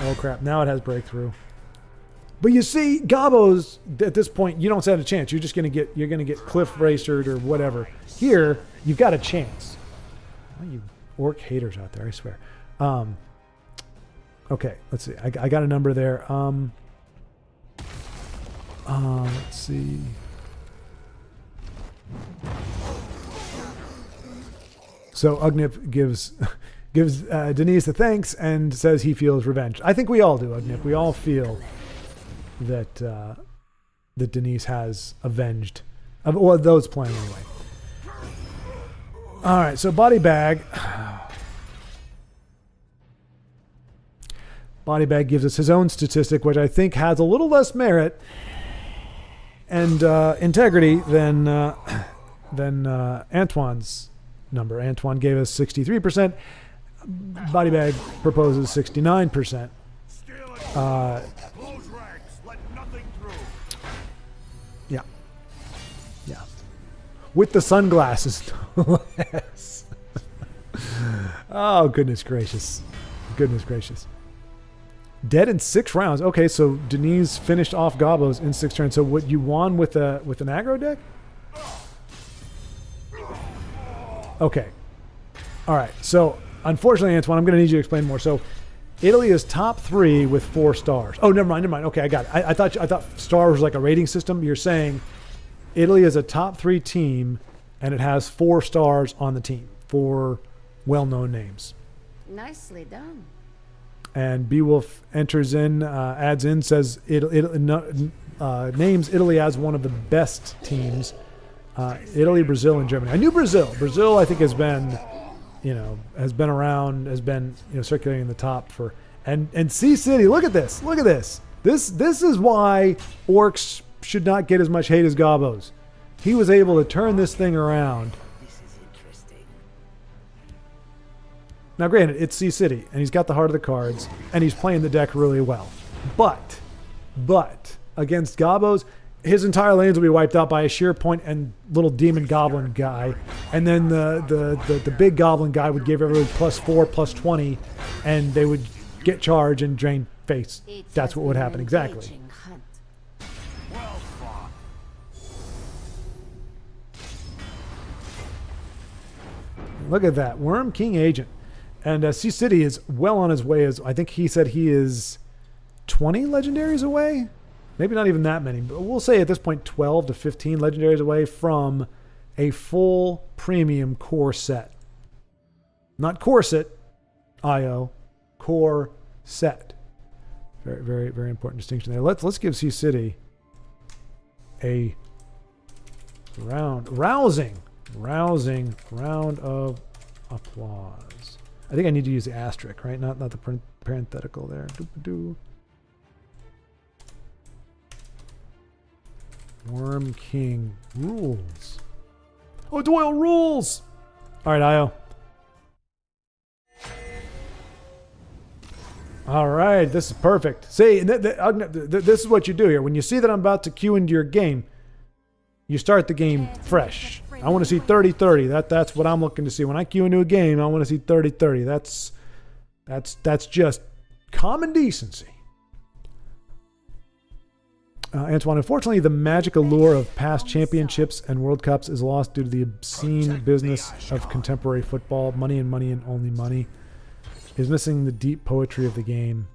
Speaker 1: Oh, crap. Now it has breakthrough. But you see, Gabos, at this point, you don't stand a chance. You're just going to get cliff racered or whatever. Here, you've got a chance. Well, you orc haters out there, I swear. Okay, let's see. I got a number there. Let's see. So Ugnip gives Denise the thanks and says he feels revenge. I think we all do, Ugnip. We all feel that that Denise has avenged. Well, those playing anyway. All right, so body bag. Body bag gives us his own statistic, which I think has a little less merit and integrity than Antoine's number. Antoine gave us 63%. Body bag proposes 69%.
Speaker 4: Close ranks, let nothing through.
Speaker 1: Yeah. With the sunglasses. Yes. Oh, goodness gracious. Dead in 6 rounds. Okay, so Denise finished off Gabos in 6 turns. So what, you won with an aggro deck? Okay. All right. So unfortunately, Antoine, I'm going to need you to explain more. So Italy is top 3 with 4 stars. Oh, never mind. Okay, I got it. I thought star was like a rating system. You're saying Italy is a top 3 team, and it has 4 stars on the team, 4 well-known names.
Speaker 2: Nicely done.
Speaker 1: And Beowulf enters in, adds in, says names Italy as one of the best teams. Italy, Brazil, and Germany. I knew Brazil. Brazil, I think, has been around, has been circulating in the top for. And Sea City. Look at this. This is why orcs should not get as much hate as Gabos. He was able to turn this thing around.
Speaker 3: This is interesting.
Speaker 1: Now, granted, it's Sea City, and he's got the heart of the cards, and he's playing the deck really well. But against Gabos, his entire lanes will be wiped out by a sheer point and little demon goblin guy, and then the big goblin guy would give everybody +4, +20, and they would get charged and drain face. That's what would happen exactly.
Speaker 4: Well fought.
Speaker 1: Look at that, Worm King Agent. And Sea City is well on his way. I think he said he is 20 legendaries away. Maybe not even that many, but we'll say at this point 12 to 15 legendaries away from a full premium core set. Not corset, IO, core set. Very, very, very important distinction there. Let's give Sea City a rousing round of applause. I think I need to use the asterisk, right? Not the parenthetical there. Doo-ba-doo. Worm King rules. Oh, Doyle rules! All right, Io. All right, this is perfect. See, this is what you do here. When you see that I'm about to queue into your game, you start the game fresh. I want to see 30-30. That's what I'm looking to see. When I queue into a game, I want to see 30-30. That's just common decency. Antoine, unfortunately, the magic allure of past championships and World Cups is lost due to the obscene business of contemporary football. Money and money and only money is missing the deep poetry of the game.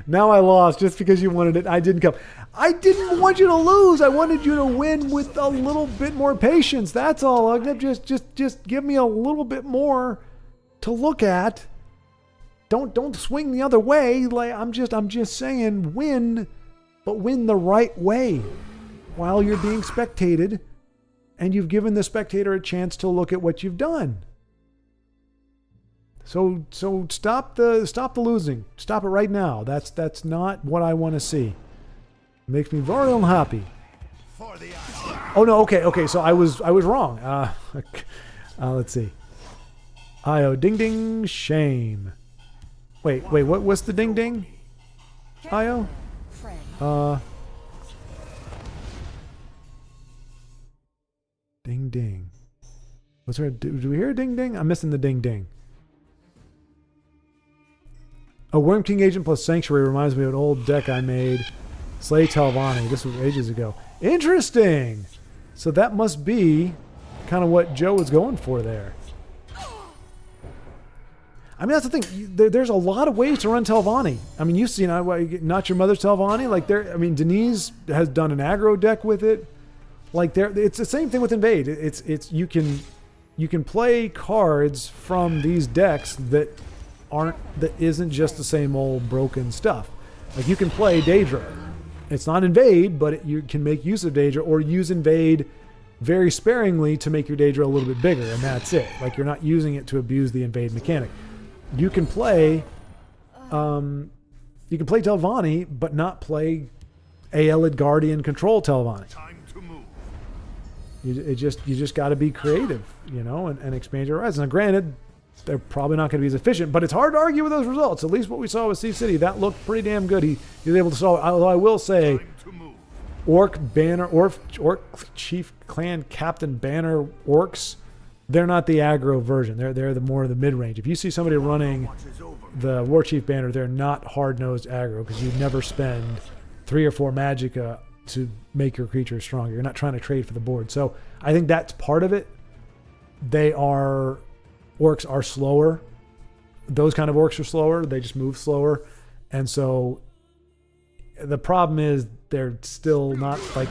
Speaker 1: Now I lost just because you wanted it. I didn't come. I didn't want you to lose. I wanted you to win with a little bit more patience. That's all, Ugnip. Just give me a little bit more to look at. Don't swing the other way. Like I'm just saying, win, but win the right way while you're being spectated, and you've given the spectator a chance to look at what you've done. So stop the losing. Stop it right now. That's not what I want to see. It makes me very unhappy. Oh no, okay. So I was wrong. Let's see. Io, ding ding, shame. Wait. What's the ding ding? Io?
Speaker 2: Friend.
Speaker 1: Ding ding. Was there do we hear a ding ding? I'm missing the ding ding. A Worm King Agent plus Sanctuary reminds me of an old deck I made. Slay Telvanni. This was ages ago. Interesting. So that must be kind of what Joe was going for there. I mean, that's the thing. There's a lot of ways to run Telvanni. I mean, you've seen Not Your Mother's Telvanni. Like there, I mean, Denise has done an aggro deck with it. Like there, it's the same thing with Invade. It's you can play cards from these decks that isn't just the same old broken stuff. Like you can play Daedra. It's not Invade, but you can make use of Daedra or use Invade very sparingly to make your Daedra a little bit bigger, and that's it. Like you're not using it to abuse the Invade mechanic. You can play Telvanni, but not play Aelid Guardian control Telvanni.
Speaker 4: Time to move.
Speaker 1: You just got to be creative, you know, and expand your horizons. Now, granted, they're probably not going to be as efficient, but it's hard to argue with those results. At least what we saw with Sea City, that looked pretty damn good. He was able to solve. Although I will say, Orc Chief Clan Captain Banner Orcs, they're not the aggro version. They're the more of the mid range. If you see somebody running the War Chief Banner, they're not hard nosed aggro because you never spend 3 or 4 magicka to make your creature stronger. You're not trying to trade for the board. So I think that's part of it. Orcs are slower. Those kind of orcs are slower. They just move slower. And so the problem is they're still not going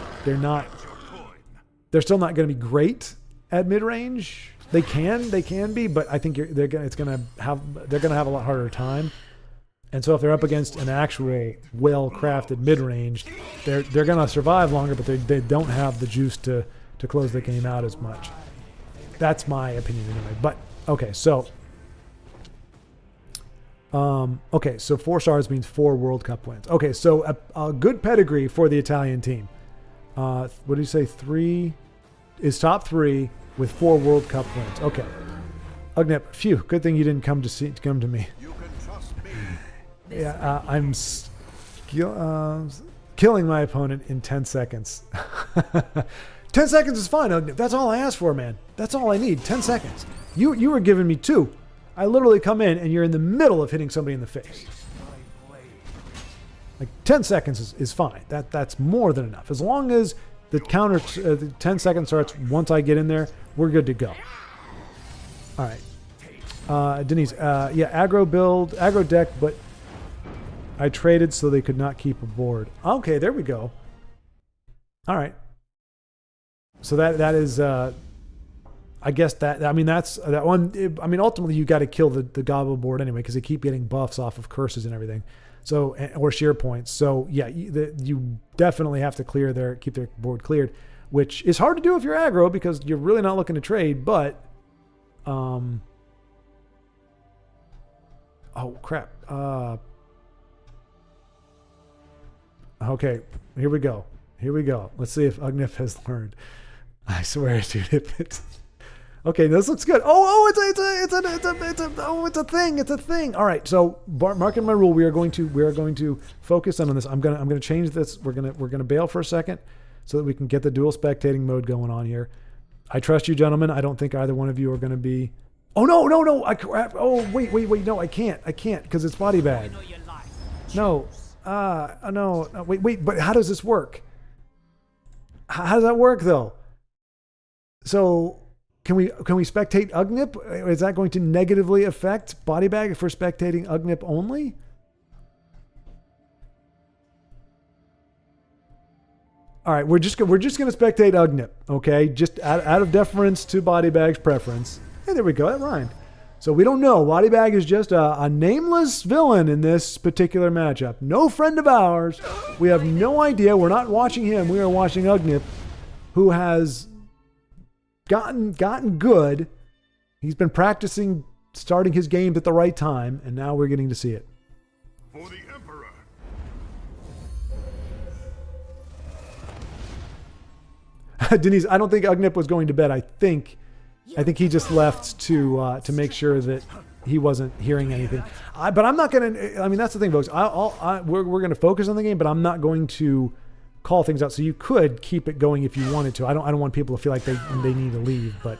Speaker 1: to be great at mid-range. They can be, but I think they're going to have a lot harder time. And so if they're up against an actual well-crafted mid-range, they're going to survive longer, but they don't have the juice to close the game out as much. That's my opinion anyway. But okay, so 4 stars means 4 World Cup wins. Okay, so a good pedigree for the Italian team. What did you say? 3 is top 3 with 4 World Cup wins. Okay, Ugnip, phew, good thing you didn't come to me.
Speaker 4: You can trust me.
Speaker 1: Yeah, I'm killing my opponent in 10 seconds. 10 seconds is fine, Ugnip. That's all I asked for, man. That's all I need. 10 seconds. You were giving me 2. I literally come in and you're in the middle of hitting somebody in the face. Like 10 seconds is fine. That's more than enough. As long as the counter, the 10 seconds starts once I get in there, we're good to go. All right. Denise, aggro deck, but I traded so they could not keep a board. Okay, there we go. All right. So that is, I guess that's that one. I mean, ultimately you got to kill the gobble board anyway because they keep getting buffs off of curses and everything. So or sheer points. So yeah, you definitely have to keep their board cleared, which is hard to do if you're aggro because you're really not looking to trade. But, oh crap. Okay, here we go. Let's see if Ugnif has learned. I swear, dude. Okay, this looks good. It's a thing. It's a thing. All right, so marking my rule, we are going to focus on this. I'm gonna change this. We're gonna bail for a second so that we can get the dual spectating mode going on here. I trust you, gentlemen. I don't think either one of you are gonna be. Oh no! Wait. No, I can't because it's body bag. No. No. Wait. But how does this work? How does that work though? So. Can we spectate Ugnip? Is that going to negatively affect body bag if we're spectating Ugnip only? All right, we're just going to spectate Ugnip, okay? Just out of deference to body bag's preference. Hey, there we go. That rhymed. So we don't know. Body bag is just a nameless villain in this particular matchup. No friend of ours. We have no idea. We're not watching him. We are watching Ugnip, who has gotten good. He's been practicing starting his games at the right time, and now we're getting to see it.
Speaker 4: For the Emperor.
Speaker 1: Denise, I don't think Ugnip was going to bed. I think he just left to make sure that he wasn't hearing anything. But I'm not going to, I mean, that's the thing, folks. We're going to focus on the game, but I'm not going to call things out. So you could keep it going if you wanted to. I don't want people to feel like they need to leave, but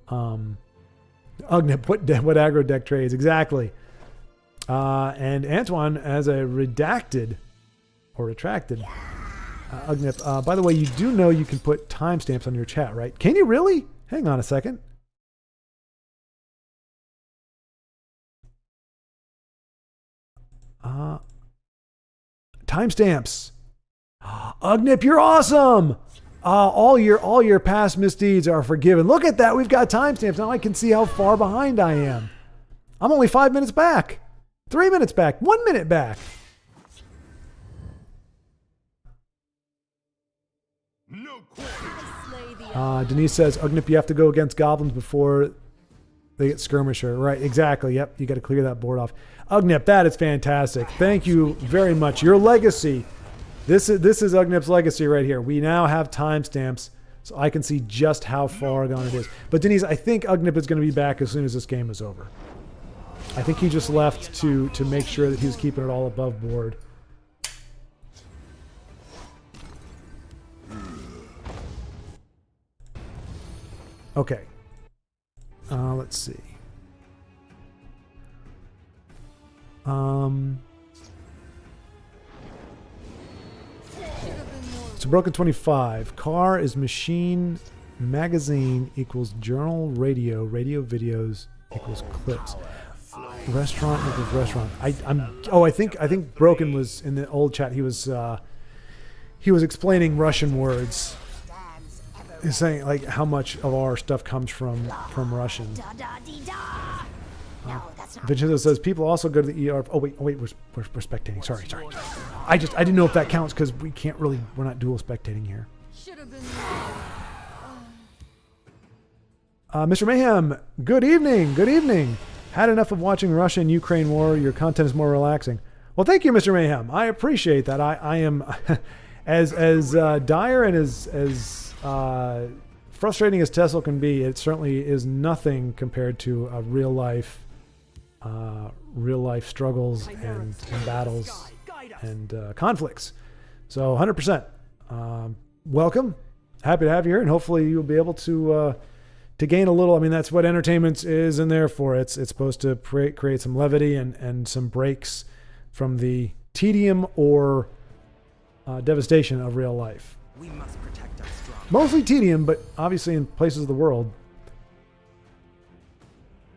Speaker 1: Ugnip, what aggro deck trades? Exactly. And Antoine has a redacted or retracted Ugnip. By the way, you do know you can put timestamps on your chat, right? Can you really? Hang on a second. Timestamps. Ugnip, you're awesome. All your past misdeeds are forgiven. Look at that. We've got timestamps. Now I can see how far behind I am. I'm only 5 minutes back. 3 minutes back. 1 minute back. Denise says, Ugnip, you have to go against goblins before they get skirmisher. Right, exactly. Yep, you got to clear that board off. Ugnip, that is fantastic. Thank you very much. Your legacy. This is Ugnip's legacy right here. We now have timestamps, so I can see just how far gone it is. But Denise, I think Ugnip is going to be back as soon as this game is over. I think he just left to make sure that he was keeping it all above board. Okay. Let's see. So broken 25. Car is machine. Magazine equals journal. Radio videos equals clips. Restaurant equals restaurant. I think Broken was in the old chat. He was explaining Russian words. He's saying like how much of our stuff comes from Russian. Vincenzo says people also go to the ER. Oh wait, we're spectating. Sorry. I didn't know if that counts because we're not dual spectating here. Mr. Mayhem, good evening. Had enough of watching Russia and Ukraine war. Your content is more relaxing. Well, thank you, Mr. Mayhem. I appreciate that. I am as dire and as frustrating as Tesla can be. It certainly is nothing compared to real life struggles and battles and conflicts. So 100%. Welcome. Happy to have you here, and hopefully you'll be able to gain a little. I mean, that's what entertainment is in there for. It's supposed to create some levity and some breaks from the tedium or devastation of real life.
Speaker 6: We must protect our strong.
Speaker 1: Mostly tedium, but obviously in places of the world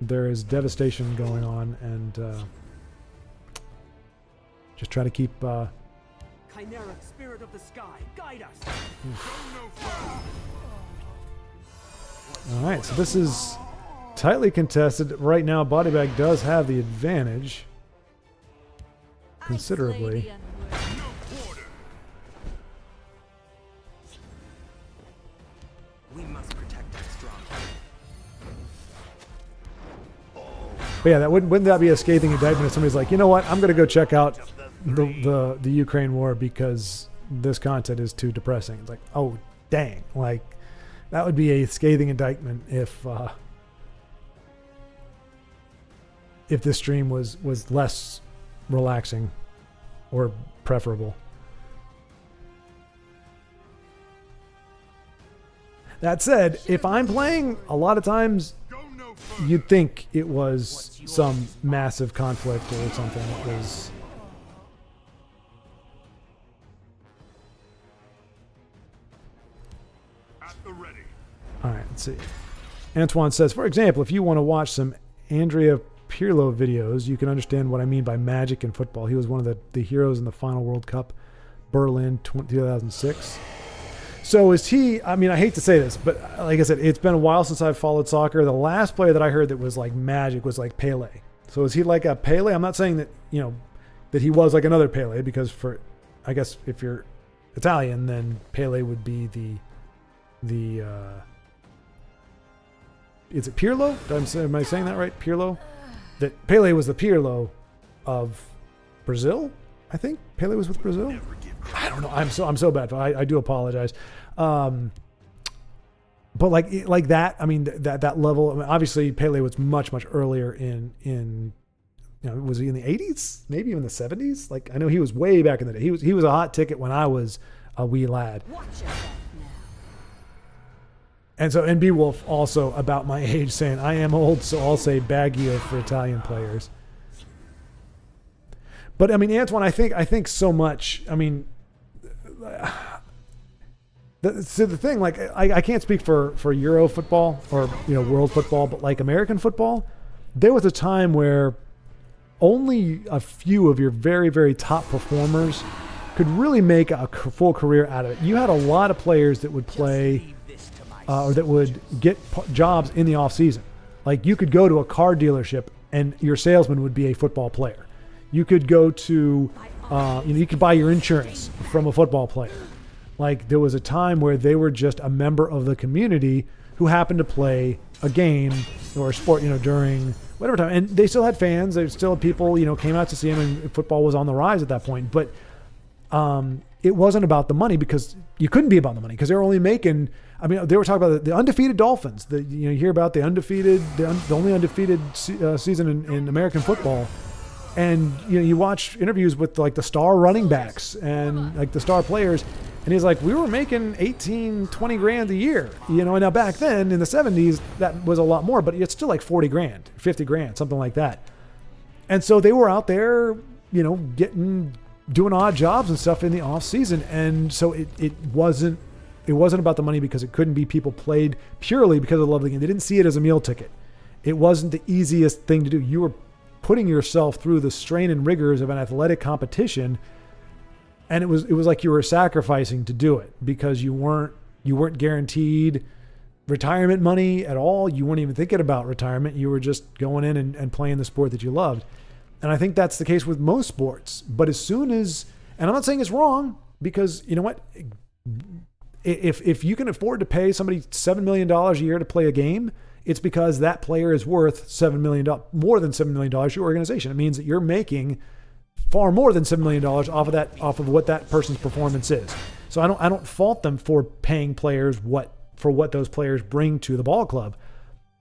Speaker 1: there is devastation going on, and just try to keep
Speaker 5: Chimeric spirit of the sky, guide us.
Speaker 1: all right, so this is tightly contested right now. Bodybag does have the advantage considerably.
Speaker 6: We must protect our strong.
Speaker 1: But yeah, wouldn't that be a scathing indictment if somebody's like, you know what, I'm going to go check out the Ukraine war because this content is too depressing. It's like, oh dang, like that would be a scathing indictment if this stream was less relaxing or preferable. That said, if I'm playing, a lot of times you'd think it was some massive conflict or something. It was. All right, let's see. Antoine says, for example, if you want to watch some Andrea Pirlo videos, you can understand what I mean by magic in football. He was one of the heroes in the final World Cup, Berlin 2006. So is he, I mean, I hate to say this, but like I said, it's been a while since I've followed soccer. The last player that I heard that was like magic was like Pele. So is he like a Pele? I'm not saying that, that he was like another Pele, because I guess if you're Italian, then Pele would be the is it Pirlo? Am I saying that right? Pirlo? That Pele was the Pirlo of Brazil, I think. Pele was with Brazil? I don't know. I'm so bad. I do apologize. but like that, I mean, that level, I mean, obviously Pele was much earlier in was he in the 80s, maybe even the 70s? Like, I know he was way back in the day. He was a hot ticket when I was a wee lad.
Speaker 2: Watch yourself now.
Speaker 1: And so NB Wolf also about my age saying, I am old, so I'll say Baggio for Italian players. But I mean, Antoine, I think so much, I mean, so the thing, like, I can't speak for Euro football or, world football, but like American football, there was a time where only a few of your very, very top performers could really make a full career out of it. You had a lot of players that would play or that would get jobs in the off season. Like, you could go to a car dealership and your salesman would be a football player. You could go to, you could buy your insurance from a football player. Like, there was a time where they were just a member of the community who happened to play a game or a sport, during whatever time. And they still had fans. They still had people, came out to see them, and football was on the rise at that point. But it wasn't about the money, because you couldn't be about the money, because they were only making, I mean, they were talking about the undefeated Dolphins. You hear about the only undefeated season in American football. And, you watch interviews with like the star running backs and like the star players. And he's like, we were making 18, 20 grand a year, and now back then in the 70s, that was a lot more, but it's still like 40 grand, 50 grand, something like that. And so they were out there, doing odd jobs and stuff in the off season. And so it wasn't about the money, because it couldn't be. People played purely because of the love of the game. They didn't see it as a meal ticket. It wasn't the easiest thing to do. You were putting yourself through the strain and rigors of an athletic competition. And it was like you were sacrificing to do it, because you weren't guaranteed retirement money at all. You weren't even thinking about retirement. You were just going in and playing the sport that you loved. And I think that's the case with most sports. But as soon as, and I'm not saying it's wrong, because you know what, if you can afford to pay somebody $7 million a year to play a game, it's because that player is worth $7 million, more than $7 million to your organization. It means that you're making far more than $7 million off of what that person's performance is. So I don't fault them for paying players for what those players bring to the ball club.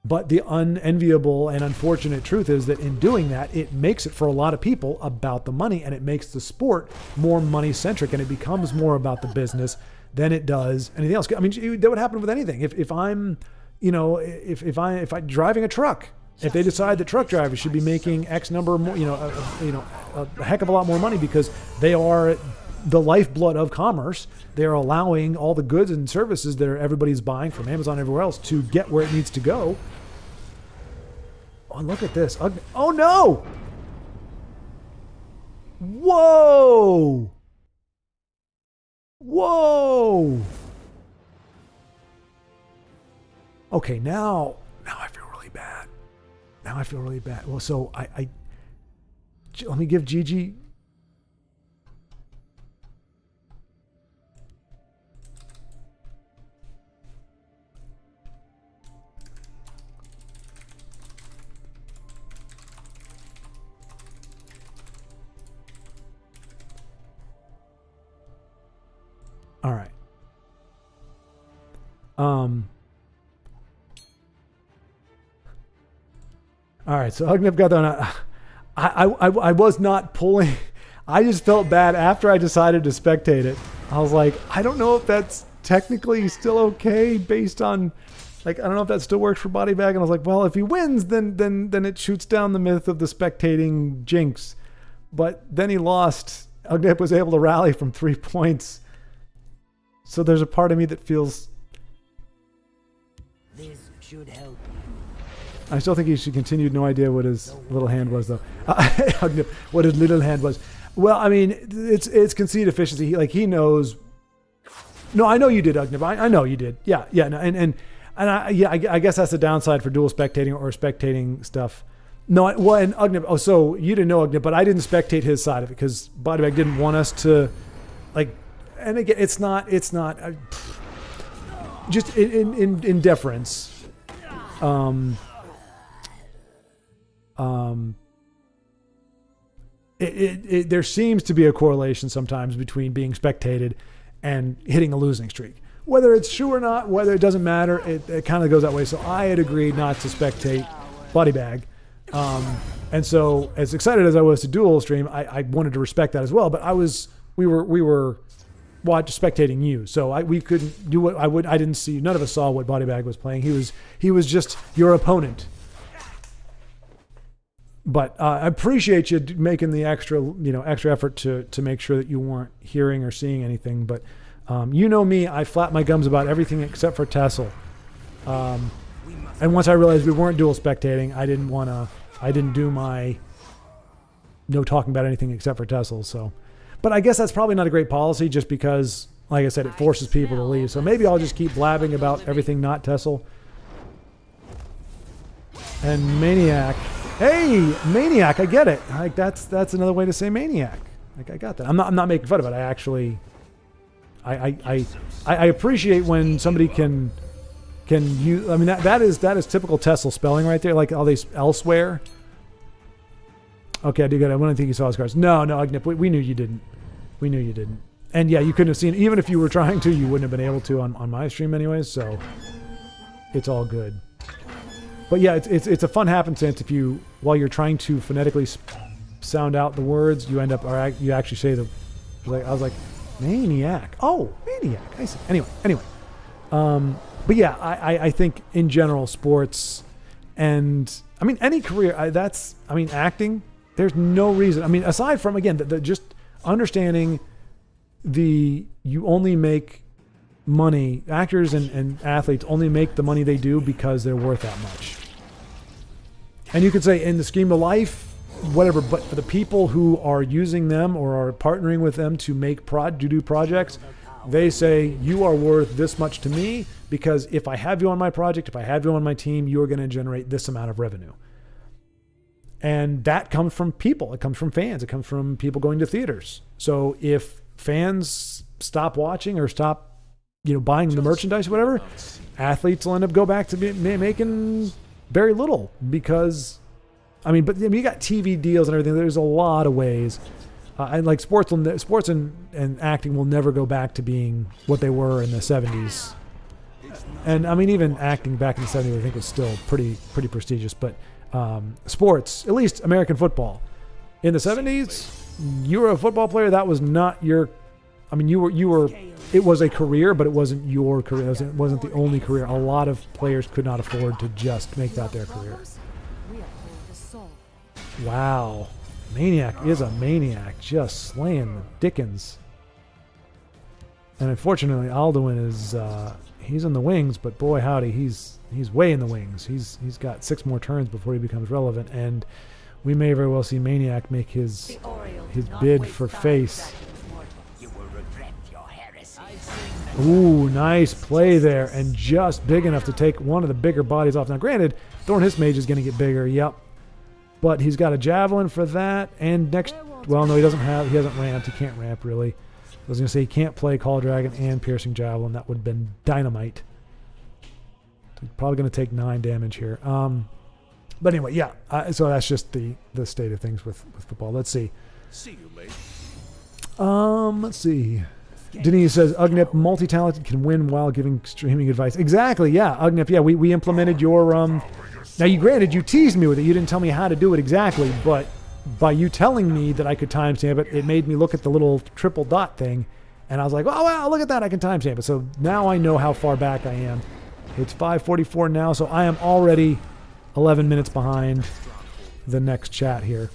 Speaker 1: But the unenviable and unfortunate truth is that in doing that, it makes it for a lot of people about the money, and it makes the sport more money centric, and it becomes more about the business than it does anything else. I mean, that would happen with anything. If I'm driving a truck, if they decide that truck drivers should be making X number more, a heck of a lot more money, because they are the lifeblood of commerce. They're allowing all the goods and services that everybody's buying from Amazon and everywhere else to get where it needs to go. Oh, look at this. Oh, no. Whoa. Whoa. Okay, now I feel really bad. Now I feel really bad. Well, so I let me give Gigi. All right. All right, so Ugnip got that. I was not pulling. I just felt bad after I decided to spectate it. I was like, I don't know if that's technically still okay based on, like, I don't know if that still works for body bag. And I was like, well, if he wins, then it shoots down the myth of the spectating jinx. But then he lost. Ugnip was able to rally from 3 points. So there's a part of me that feels.
Speaker 3: This should help.
Speaker 1: I still think he should continue. No idea what his little hand was, though. What his little hand was. Well, I mean, it's conceit efficiency. He knows. No, I know you did, Ugnip. I know you did. Yeah. No, I guess that's the downside for dual spectating or spectating stuff. No, and Ugnip. Oh, so you didn't know Ugnip, but I didn't spectate his side of it because Bodybag didn't want us to, like. And again, it's not. Just in deference. There seems to be a correlation sometimes between being spectated and hitting a losing streak. whether it's true or not, whether it doesn't matter, it kind of goes that way. So I had agreed not to spectate Body Bag. And so as excited as I was to dual stream, I wanted to respect that as well. But we were spectating you. So we couldn't do what I didn't see. None of us saw what Body Bag was playing. He was just your opponent. But I appreciate you making the extra effort to make sure that you weren't hearing or seeing anything. But you know me, I flap my gums about everything except for Tessel. And once I realized we weren't dual spectating, I didn't do my no talking about anything except for Tessel. So, but I guess that's probably not a great policy, just because, like I said, it forces people to leave. So maybe I'll just keep blabbing about everything not Tessel. And Maniac. Hey, Maniac, I get it. Like that's another way to say Maniac. Like I got that. I'm not making fun of it. I actually I appreciate when somebody can use. I mean that is typical Tessel spelling right there. Like all these elsewhere. Okay, I do get it. I don't think you saw his cards. No, Agnip, we knew you didn't. We knew you didn't. And yeah, you couldn't have seen. Even if you were trying to, you wouldn't have been able to on my stream anyways. So it's all good. But yeah, it's a fun happenstance if while you're trying to phonetically sound out the words, you end up you actually say I was like Maniac. Oh, Maniac. I see. Anyway. But yeah, I think in general sports and I mean any career acting. There's no reason. I mean, aside from again the just understanding you only make money. Actors and athletes only make the money they do because they're worth that much. And you could say in the scheme of life, whatever, but for the people who are using them or are partnering with them to do projects, they say you are worth this much to me because if I have you on my project, if I have you on my team, you are going to generate this amount of revenue. And that comes from people. It comes from fans. It comes from people going to theaters. So if fans stop watching or stop buying the merchandise or whatever, athletes will end up go back to making very little because, you got TV deals and everything. There's a lot of ways. And like sports and acting will never go back to being what they were in the 70s. And I mean, even acting back in the 70s, I think was still pretty prestigious. But sports, at least American football, in the 70s, you were a football player. That was not your. I mean, you were. It was a career, but it wasn't your career. It wasn't the only career. A lot of players could not afford to just make that their career. Wow. Maniac is a maniac, just slaying the dickens. And unfortunately, Alduin is he's in the wings, but boy howdy, he's way in the wings. He's got 6 more turns before he becomes relevant, and we may very well see Maniac make his bid for face. Ooh, nice play there, and just big enough to take one of the bigger bodies off. Now, granted, Thorn His Mage is going to get bigger, yep. But he's got a Javelin for that, and well, no, he hasn't ramped. He can't ramp, really. I was going to say he can't play Call Dragon and Piercing Javelin. That would have been dynamite. He's probably going to take 9 damage here. But anyway, yeah. So that's just the state of things with football. Let's see.
Speaker 4: See you, mate.
Speaker 1: Let's see. Denise says, Ugnip, multi-talented, can win while giving streaming advice. Exactly, yeah. Ugnip, yeah, we implemented your... Now, you teased me with it. You didn't tell me how to do it exactly, but by you telling me that I could timestamp it, it made me look at the little triple dot thing, and I was like, oh, wow, look at that. I can timestamp it. So now I know how far back I am. It's 5:44 now, so I am already 11 minutes behind the next chat here.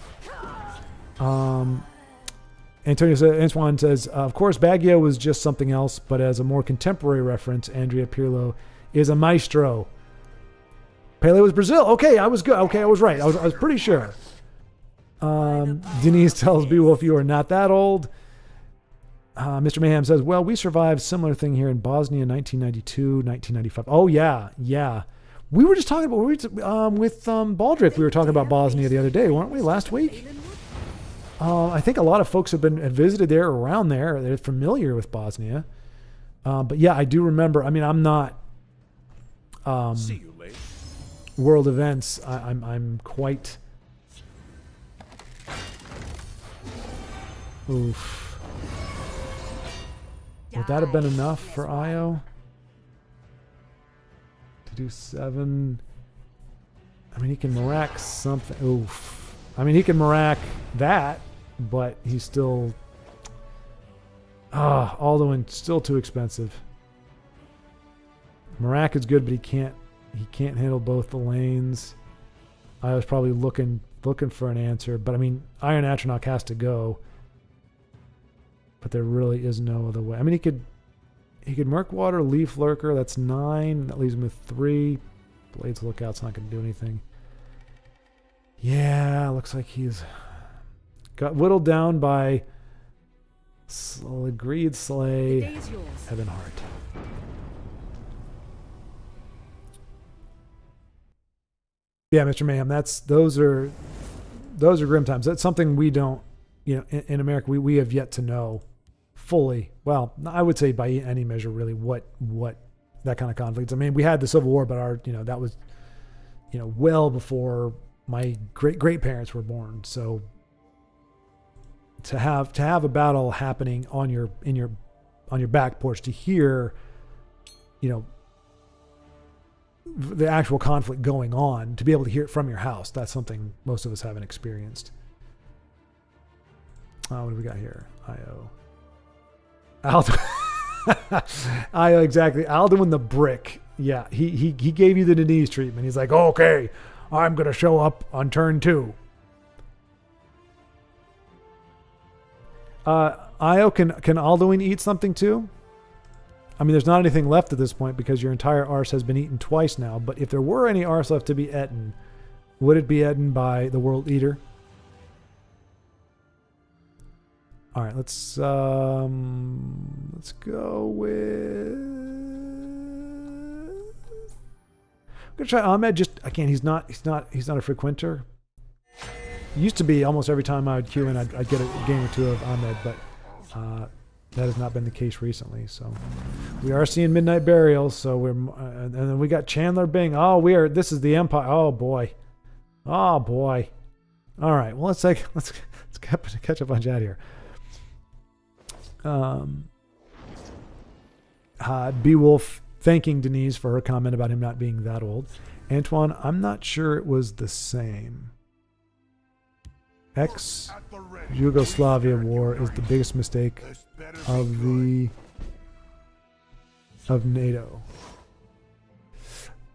Speaker 1: Antoine says, of course, Baggio was just something else, but as a more contemporary reference, Andrea Pirlo is a maestro. Pele was Brazil. Okay, I was good. Okay, I was right. I was pretty sure. Denise tells Beowulf, you are not that old. Mr. Mayhem says, well, we survived similar thing here in Bosnia in 1992, 1995. Oh, yeah. We were just talking about, with Baldrick, we were talking about Bosnia the other day, weren't we, last week? I think a lot of folks have visited there around there. They're familiar with Bosnia. But yeah, I do remember. I mean, I'm not
Speaker 4: See you later.
Speaker 1: world events. I'm quite... Oof. Would that have been enough for Io? do 7. I mean, he can Marak something. Oof. I mean, he can Marak that, but he's still... Alduin, still too expensive. Marak is good, but he can't handle both the lanes. I was probably looking for an answer, but I mean, Iron Atronach has to go. But there really is no other way. I mean, he could Murkwater, Leaf Lurker. That's 9. That leaves him with 3. Blades Lookout's not going to do anything. Yeah, looks like he's got whittled down by Greed Slay,
Speaker 5: The day is yours.
Speaker 1: Heaven Heart. Yeah, Mr. Mayhem, those are grim times. That's something we don't, in America, we have yet to know fully. Well, I would say by any measure, really, what that kind of conflicts. I mean, we had the Civil War, but that was, well before my great parents were born. So to have a battle happening on your back porch, to hear, the actual conflict going on, to be able to hear it from your house, that's something most of us haven't experienced. What do we got here? IO. IO, exactly. Alduin the Brick. Yeah, he gave you the Denise treatment. He's like, okay, I'm going to show up on turn 2. Io, can Alduin eat something too? I mean, there's not anything left at this point because your entire arse has been eaten twice now. But if there were any arse left to be eaten, would it be eaten by the World Eater? All right, let's go with... I'm gonna try Ahmed. Just again, he's not a frequenter. Used to be almost every time I would queue in, I'd get a game or two of Ahmed, but that has not been the case recently. So we are seeing Midnight Burials. So and then we got Chandler Bing. This is the Empire. Oh boy. All right. Well, let's catch up on chat here. Beowulf thanking Denise for her comment about him not being that old. Antoine, I'm not sure it was the same. Ex-Yugoslavia war is the biggest mistake of NATO.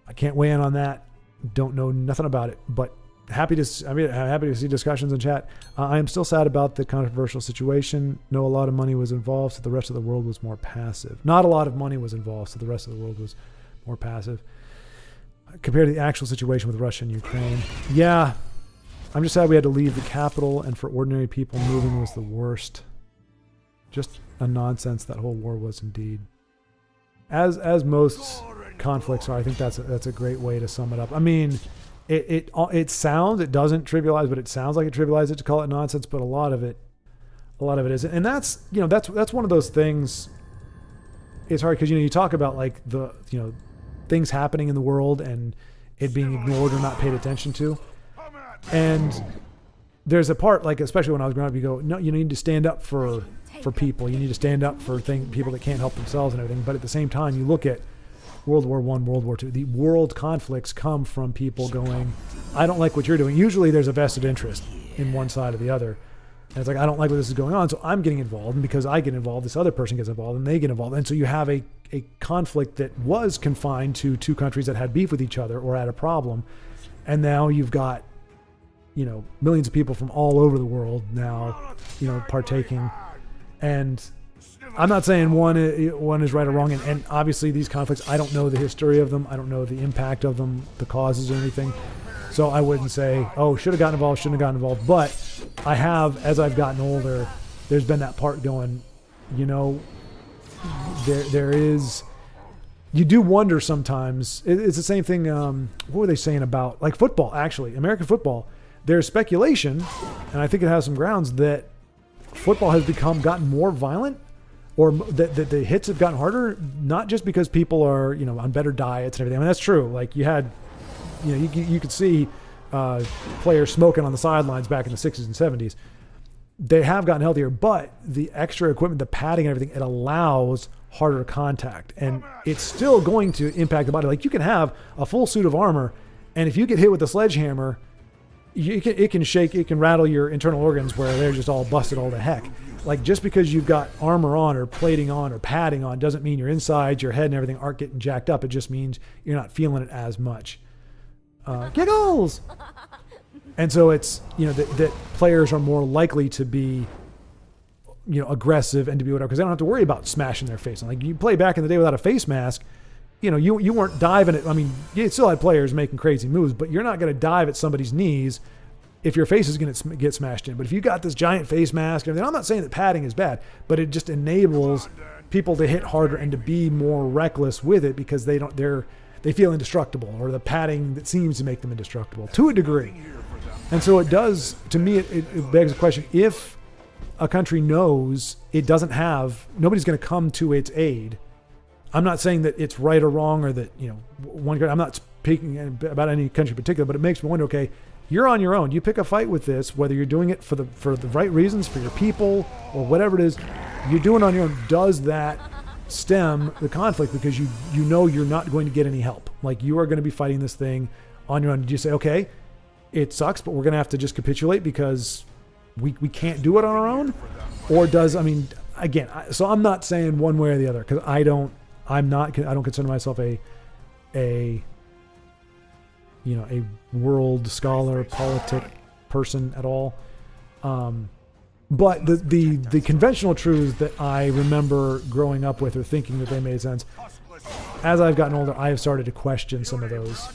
Speaker 1: I can't weigh in on that. Don't know nothing about it, but happy to see discussions in chat. I am still sad about the controversial situation. Know a lot of money was involved, so the rest of the world was more passive. Not a lot of money was involved, so the rest of the world was more passive. Compared to the actual situation with Russia and Ukraine. Yeah, I'm just sad we had to leave the capital, and for ordinary people, moving was the worst. Just a nonsense that whole war was indeed. As most conflicts are, I think that's a great way to sum it up. I mean, it doesn't trivialize, but it sounds like it trivializes it to call it nonsense, but a lot of it isn't. And that's one of those things. It's hard because you talk about like the things happening in the world and it being ignored or not paid attention to. And there's a part, like especially when I was growing up, you go, no, you need to stand up for people. You need to stand up for people that can't help themselves and everything. But at the same time, you look at World War I, World War II. The world conflicts come from people going, I don't like what you're doing. Usually there's a vested interest in one side or the other. And it's like, I don't like what this is going on, so I'm getting involved. And because I get involved, this other person gets involved and they get involved. And so you have a conflict that was confined to two countries that had beef with each other or had a problem. And now you've got millions of people from all over the world now, partaking. And I'm not saying one is right or wrong. And obviously these conflicts, I don't know the history of them. I don't know the impact of them, the causes or anything. So I wouldn't say, should have gotten involved, shouldn't have gotten involved. But I have, as I've gotten older, there's been that part going, there is, you do wonder sometimes. It's the same thing. What were they saying about like football, actually, American football? There's speculation, and I think it has some grounds, that football has gotten more violent, or that the hits have gotten harder, not just because people are, on better diets and everything. I mean, that's true. Like you had, you could see players smoking on the sidelines back in the 60s and 70s. they have gotten healthier, but the extra equipment, the padding and everything, it allows harder contact, and it's still going to impact the body. Like, you can have a full suit of armor, and if you get hit with a sledgehammer, it can rattle your internal organs where they're just all busted all to heck. Like, just because you've got armor on or plating on or padding on doesn't mean your insides, your head and everything aren't getting jacked up. It just means you're not feeling it as much. Giggles! And so it's, that players are more likely to be, aggressive and to be whatever, because they don't have to worry about smashing their face. Like, you play back in the day without a face mask, you weren't diving at, I mean, you still had players making crazy moves, but you're not going to dive at somebody's knees if your face is going to get smashed in. But if you got this giant face mask, and I'm not saying that padding is bad, but it just enables people to hit harder and to be more reckless with it, because they feel indestructible, or the padding that seems to make them indestructible to a degree. And so it does, to me, it begs the question, if a country knows it doesn't have, nobody's going to come to its aid. I'm not saying that it's right or wrong, or that, I'm not speaking about any country in particular, but it makes me wonder, okay, you're on your own. You pick a fight with this, whether you're doing it for the right reasons, for your people, or whatever it is, you're doing it on your own. Does that stem the conflict, because you know you're not going to get any help? Like, you are going to be fighting this thing on your own. Did you say, okay, it sucks, but we're going to have to just capitulate because we can't do it on our own? Or so I'm not saying one way or the other, because I don't consider myself a world scholar, politic person at all. But the conventional truths that I remember growing up with, or thinking that they made sense, as I've gotten older, I have started to question some of those.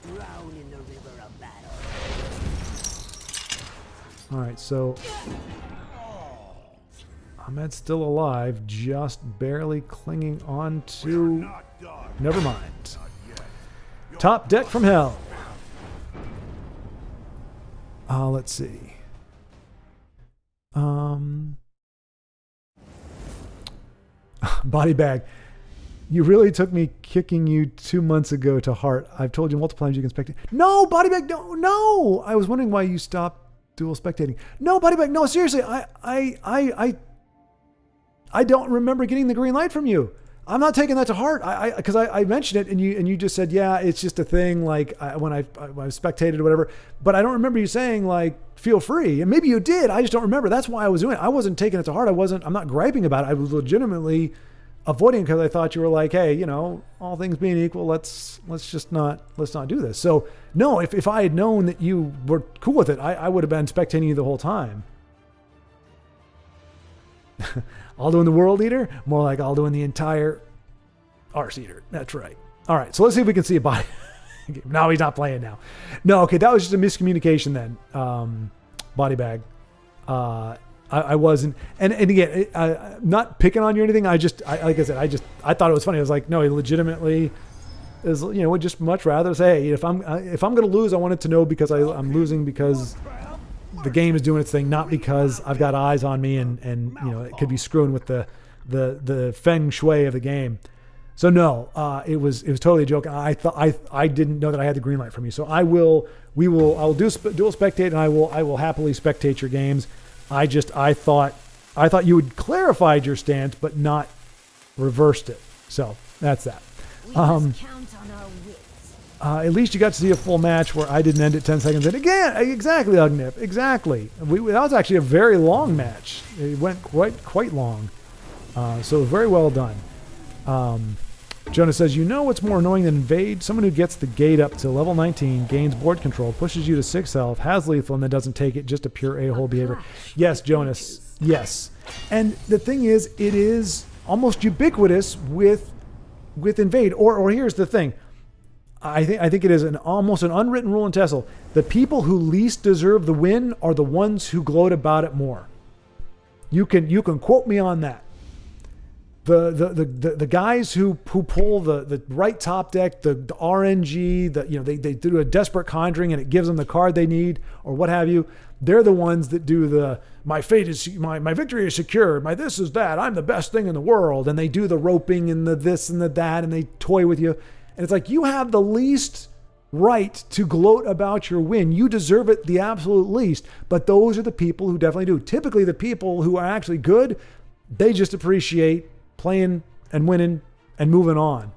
Speaker 2: Drown in the river of battle.
Speaker 1: All right, so Ahmed's still alive, just barely clinging on to... Never mind. Top deck from hell. Let's see. Body bag. You really took me kicking you 2 months ago to heart. I've told you multiple times you can spectate. No, body bag, no. I was wondering why you stopped dual spectating. No, body bag, no, seriously. I don't remember getting the green light from you. I'm not taking that to heart. Because I mentioned it, and you just said, yeah, it's just a thing. Like, when I spectated or whatever, but I don't remember you saying, like, feel free. And maybe you did. I just don't remember. That's why I was doing it. I wasn't taking it to heart. I'm not griping about it. I was legitimately avoiding, because I thought you were like, hey, all things being equal, let's not do this. So no, if I had known that you were cool with it, I would have been spectating you the whole time. Alduin the World Eater? More like Alduin the entire Arse Eater. That's right. All right, so let's see if we can see a body. No, he's not playing now. No, okay, that was just a miscommunication then. Body bag. I wasn't, and again, not picking on you or anything. Like I said, I thought it was funny. I was like, no, he legitimately is, would just much rather say, hey, if I'm going to lose, I want it to know because I'm losing because the game is doing its thing, not because I've got eyes on me and it could be screwing with the feng shui of the game. So no, it was totally a joke. I thought I didn't know that I had the green light from you. So I will do dual spectate, and I will happily spectate your games. I thought you had clarified your stance, but not reversed it. So that's that.
Speaker 2: We must count on our wits.
Speaker 1: At least you got to see a full match where I didn't end it 10 seconds in. Again, exactly, Ugnip, exactly. That was actually a very long match. It went quite long. So very well done. Jonah says, what's more annoying than Invade? Someone who gets the gate up to level 19, gains board control, pushes you to 6 health, has lethal, and then doesn't take it. Just a pure a-hole behavior. Yes, Jonas. Yes. And the thing is, it is almost ubiquitous with Invade. Or here's the thing. I think it is almost an unwritten rule in Tessel. The people who least deserve the win are the ones who gloat about it more. You can quote me on that. The guys who pull the right top deck, the RNG, they do a desperate conjuring and it gives them the card they need or what have you. They're the ones that do my victory is secure, my this is that, I'm the best thing in the world, and they do the roping and the this and the that, and they toy with you. And it's like, you have the least right to gloat about your win. You deserve it the absolute least. But those are the people who definitely do. Typically, the people who are actually good, they just appreciate playing and winning and moving on.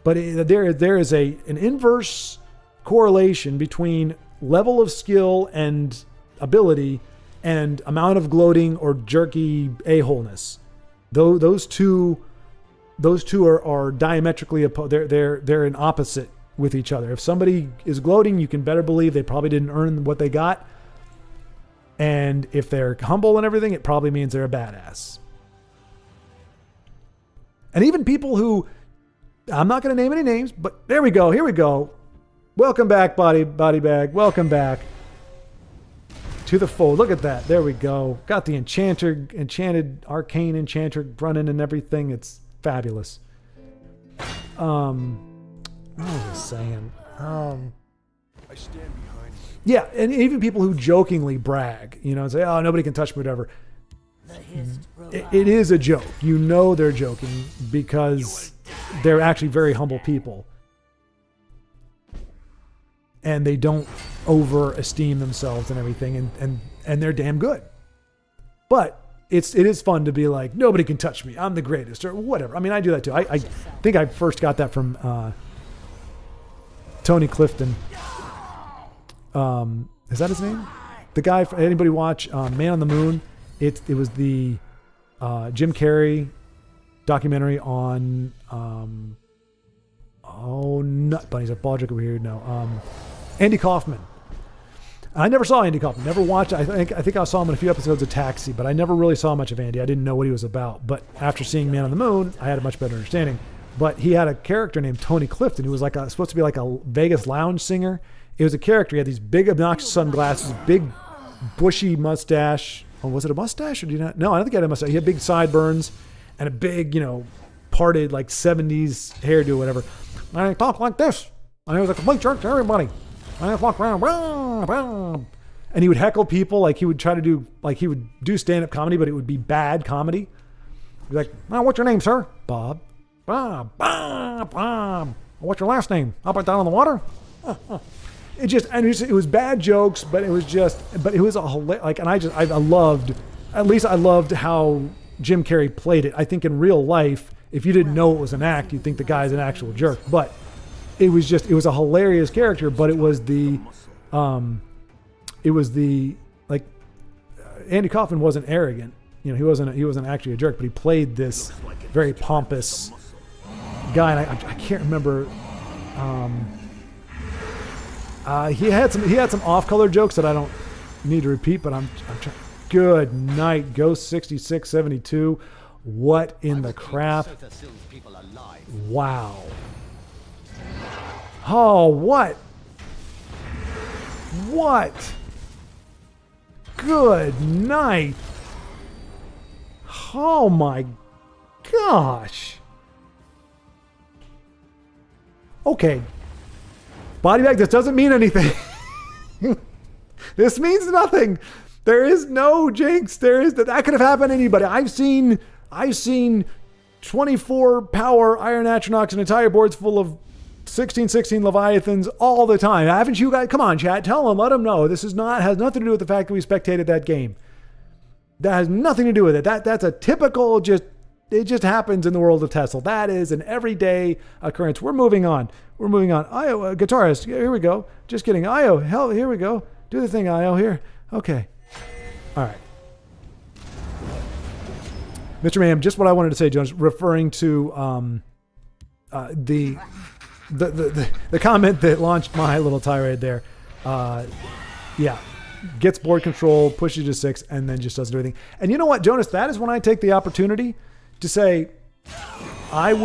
Speaker 1: But there is an inverse correlation between level of skill and ability and amount of gloating or jerky a-holeness. Those two are diametrically opposed. They're in opposite with each other. If somebody is gloating, you can better believe they probably didn't earn what they got. And if they're humble and everything, it probably means they're a badass. And even people who, I'm not going to name any names, but there we go. Here we go. Welcome back, body bag. Welcome back to the fold. Look at that. There we go. Got the enchanted arcane enchanter running and everything. It's fabulous. What was I saying?
Speaker 4: I stand behind you.
Speaker 1: Yeah, and even people who jokingly brag, and say, "Oh, nobody can touch me," whatever. It is a joke. You know they're joking because they're actually very humble people, and they don't over-esteem themselves and everything, and they're damn good. But it is fun to be like, nobody can touch me. I'm the greatest, or whatever. I mean, I do that too. I think I first got that from Tony Clifton. Is that his name? The guy, anybody watch Man on the Moon? It was the Jim Carrey documentary on Nut Bunnies. A Baldrick over here. No, Andy Kaufman. I never saw Andy Kaufman. Never watched. I think I saw him in a few episodes of Taxi, but I never really saw much of Andy. I didn't know what he was about. But after seeing Man on the Moon, I had a much better understanding. But he had a character named Tony Clifton who was supposed to be like a Vegas lounge singer. It was a character. He had these big obnoxious sunglasses, big bushy mustache. Oh, was it a mustache or do you not? No, I don't think he had a mustache. He had big sideburns and a big, parted like 70s hairdo, whatever. And I talk like this. And he was a complete jerk to everybody. And I walk around. And he would heckle people like he would try to do, like he would do stand-up comedy, but it would be bad comedy. He'd be like, "Oh, what's your name, sir?" "Bob." "Bob. What's your last name?" "Up and down in the water." It was bad jokes, but it was a hilarious, I loved how Jim Carrey played it. I think in real life, if you didn't know it was an act, you'd think the guy's an actual jerk, but it was a hilarious character, but Andy Kaufman wasn't arrogant. He wasn't actually a jerk, but he played this very pompous guy, and I can't remember. He had some off-color jokes that I don't need to repeat, but I'm trying. Good night, Ghost 6672. What in the crap? Wow. Oh, what? What? Good night. Oh my gosh. Okay. Body bag, this doesn't mean anything. This means nothing. There is no jinx. That could have happened to anybody. I've seen 24 power Iron Atronachs and entire boards full of 1616 Leviathans all the time. Haven't you guys? Come on, chat. Tell them. Let them know. This has nothing to do with the fact that we spectated that game. That has nothing to do with it. That's a typical it just happens in the world of Tesla. That is an everyday occurrence. We're moving on. Io, guitarist. Here we go. Just kidding. Io, hell, here we go. Do the thing, Io, here. Okay. All right. Mr. Mayhem, just what I wanted to say, Jones, referring to the comment that launched my little tirade there. Yeah. Gets board control, pushes you to 6, and then just doesn't do anything. And you know what, Jonas? That is when I take the opportunity to say, I'm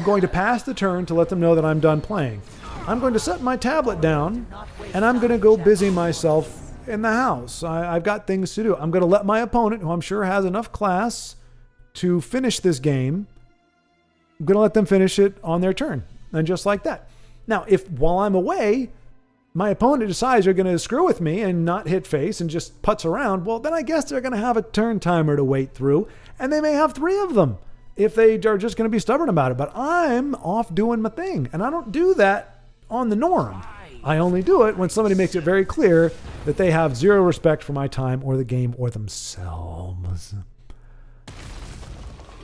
Speaker 1: going to pass the turn to let them know that I'm done playing. I'm going to set my tablet down, and I'm going to go busy myself in the house. I've got things to do. I'm going to let my opponent, who I'm sure has enough class to finish this game, I'm going to let them finish it on their turn. And just like that. Now, if while I'm away, my opponent decides they're going to screw with me and not hit face and just putz around, well, then I guess they're going to have a turn timer to wait through, and they may have 3 of them if they are just going to be stubborn about it. But I'm off doing my thing, and I don't do that on the norm. I only do it when somebody makes it very clear that they have zero respect for my time or the game or themselves.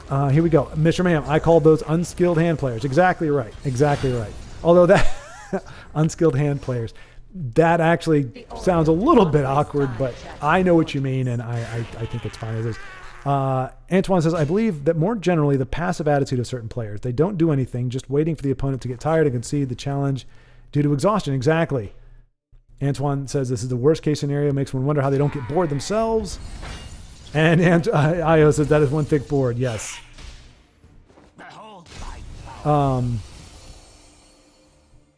Speaker 1: Here we go. Mr. Mayhem, I called those unskilled hand players. Exactly right. Exactly right. Although that unskilled hand players, that actually sounds a little bit awkward, but I know what you mean, and I think it's fine as is. Antoine says, I believe that more generally the passive attitude of certain players, they don't do anything, just waiting for the opponent to get tired and concede the challenge due to exhaustion. Exactly. Antoine says this is the worst case scenario, makes one wonder how they don't get bored themselves. And Io says that is one thick board. Yes.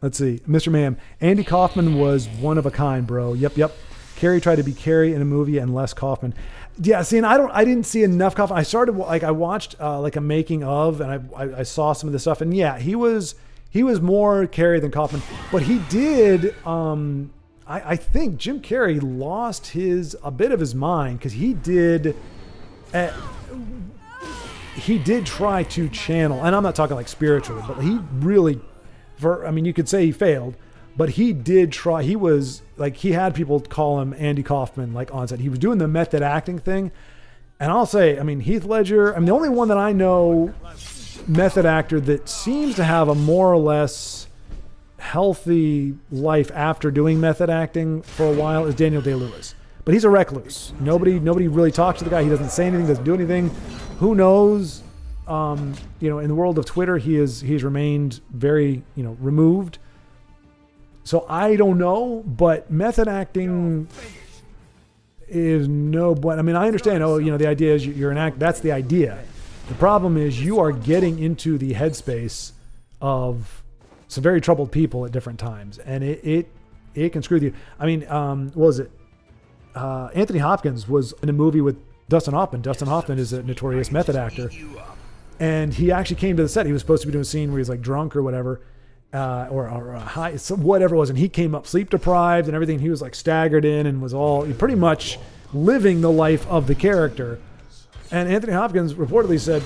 Speaker 1: Let's see. Mr. Mayhem, Andy Kaufman was one of a kind, bro. Yep. Carrie tried to be Carrie in a movie and less Kaufman. Yeah, see, and I didn't see enough Kaufman. I started, I watched like a making of, and I saw some of the stuff, and yeah, he was more Carrie than Kaufman, but he did, I think Jim Carrey lost a bit of his mind, because he did try to channel, and I'm not talking like spiritually, but he really, you could say he failed, but he did try. He was like, he had people call him Andy Kaufman, like on set. He was doing the method acting thing. And I'll say, Heath Ledger, the only one that I know method actor that seems to have a more or less healthy life after doing method acting for a while is Daniel Day-Lewis. But he's a recluse. Nobody really talks to the guy. He doesn't say anything, doesn't do anything. Who knows? In the world of Twitter, he's remained very, removed. So I don't know, but method acting is but I understand, the idea is you're an act, that's the idea. The problem is you are getting into the headspace of some very troubled people at different times, and it can screw with you. What was it? Anthony Hopkins was in a movie with Dustin Hoffman. Dustin Hoffman is a notorious method actor, and he actually came to the set. He was supposed to be doing a scene where he's like drunk or whatever. Or high, whatever it was, and he came up sleep deprived and everything. He was like staggered in and was pretty much living the life of the character. And Anthony Hopkins reportedly said,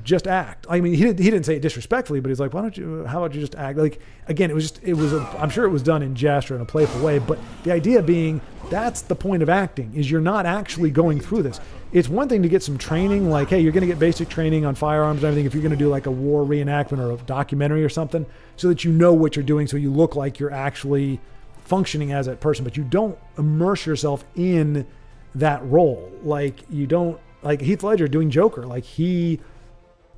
Speaker 1: "Just act." He didn't say it disrespectfully, but he's like, "How about you just act?" Like, again, I'm sure it was done in gesture in a playful way, but the idea being that's the point of acting, is you're not actually going through this. It's one thing to get some training, like, hey, you're going to get basic training on firearms and everything if you're going to do like a war reenactment or a documentary or something, so that you know what you're doing, so you look like you're actually functioning as that person, but you don't immerse yourself in that role. Like, you don't, like Heath Ledger doing Joker, like he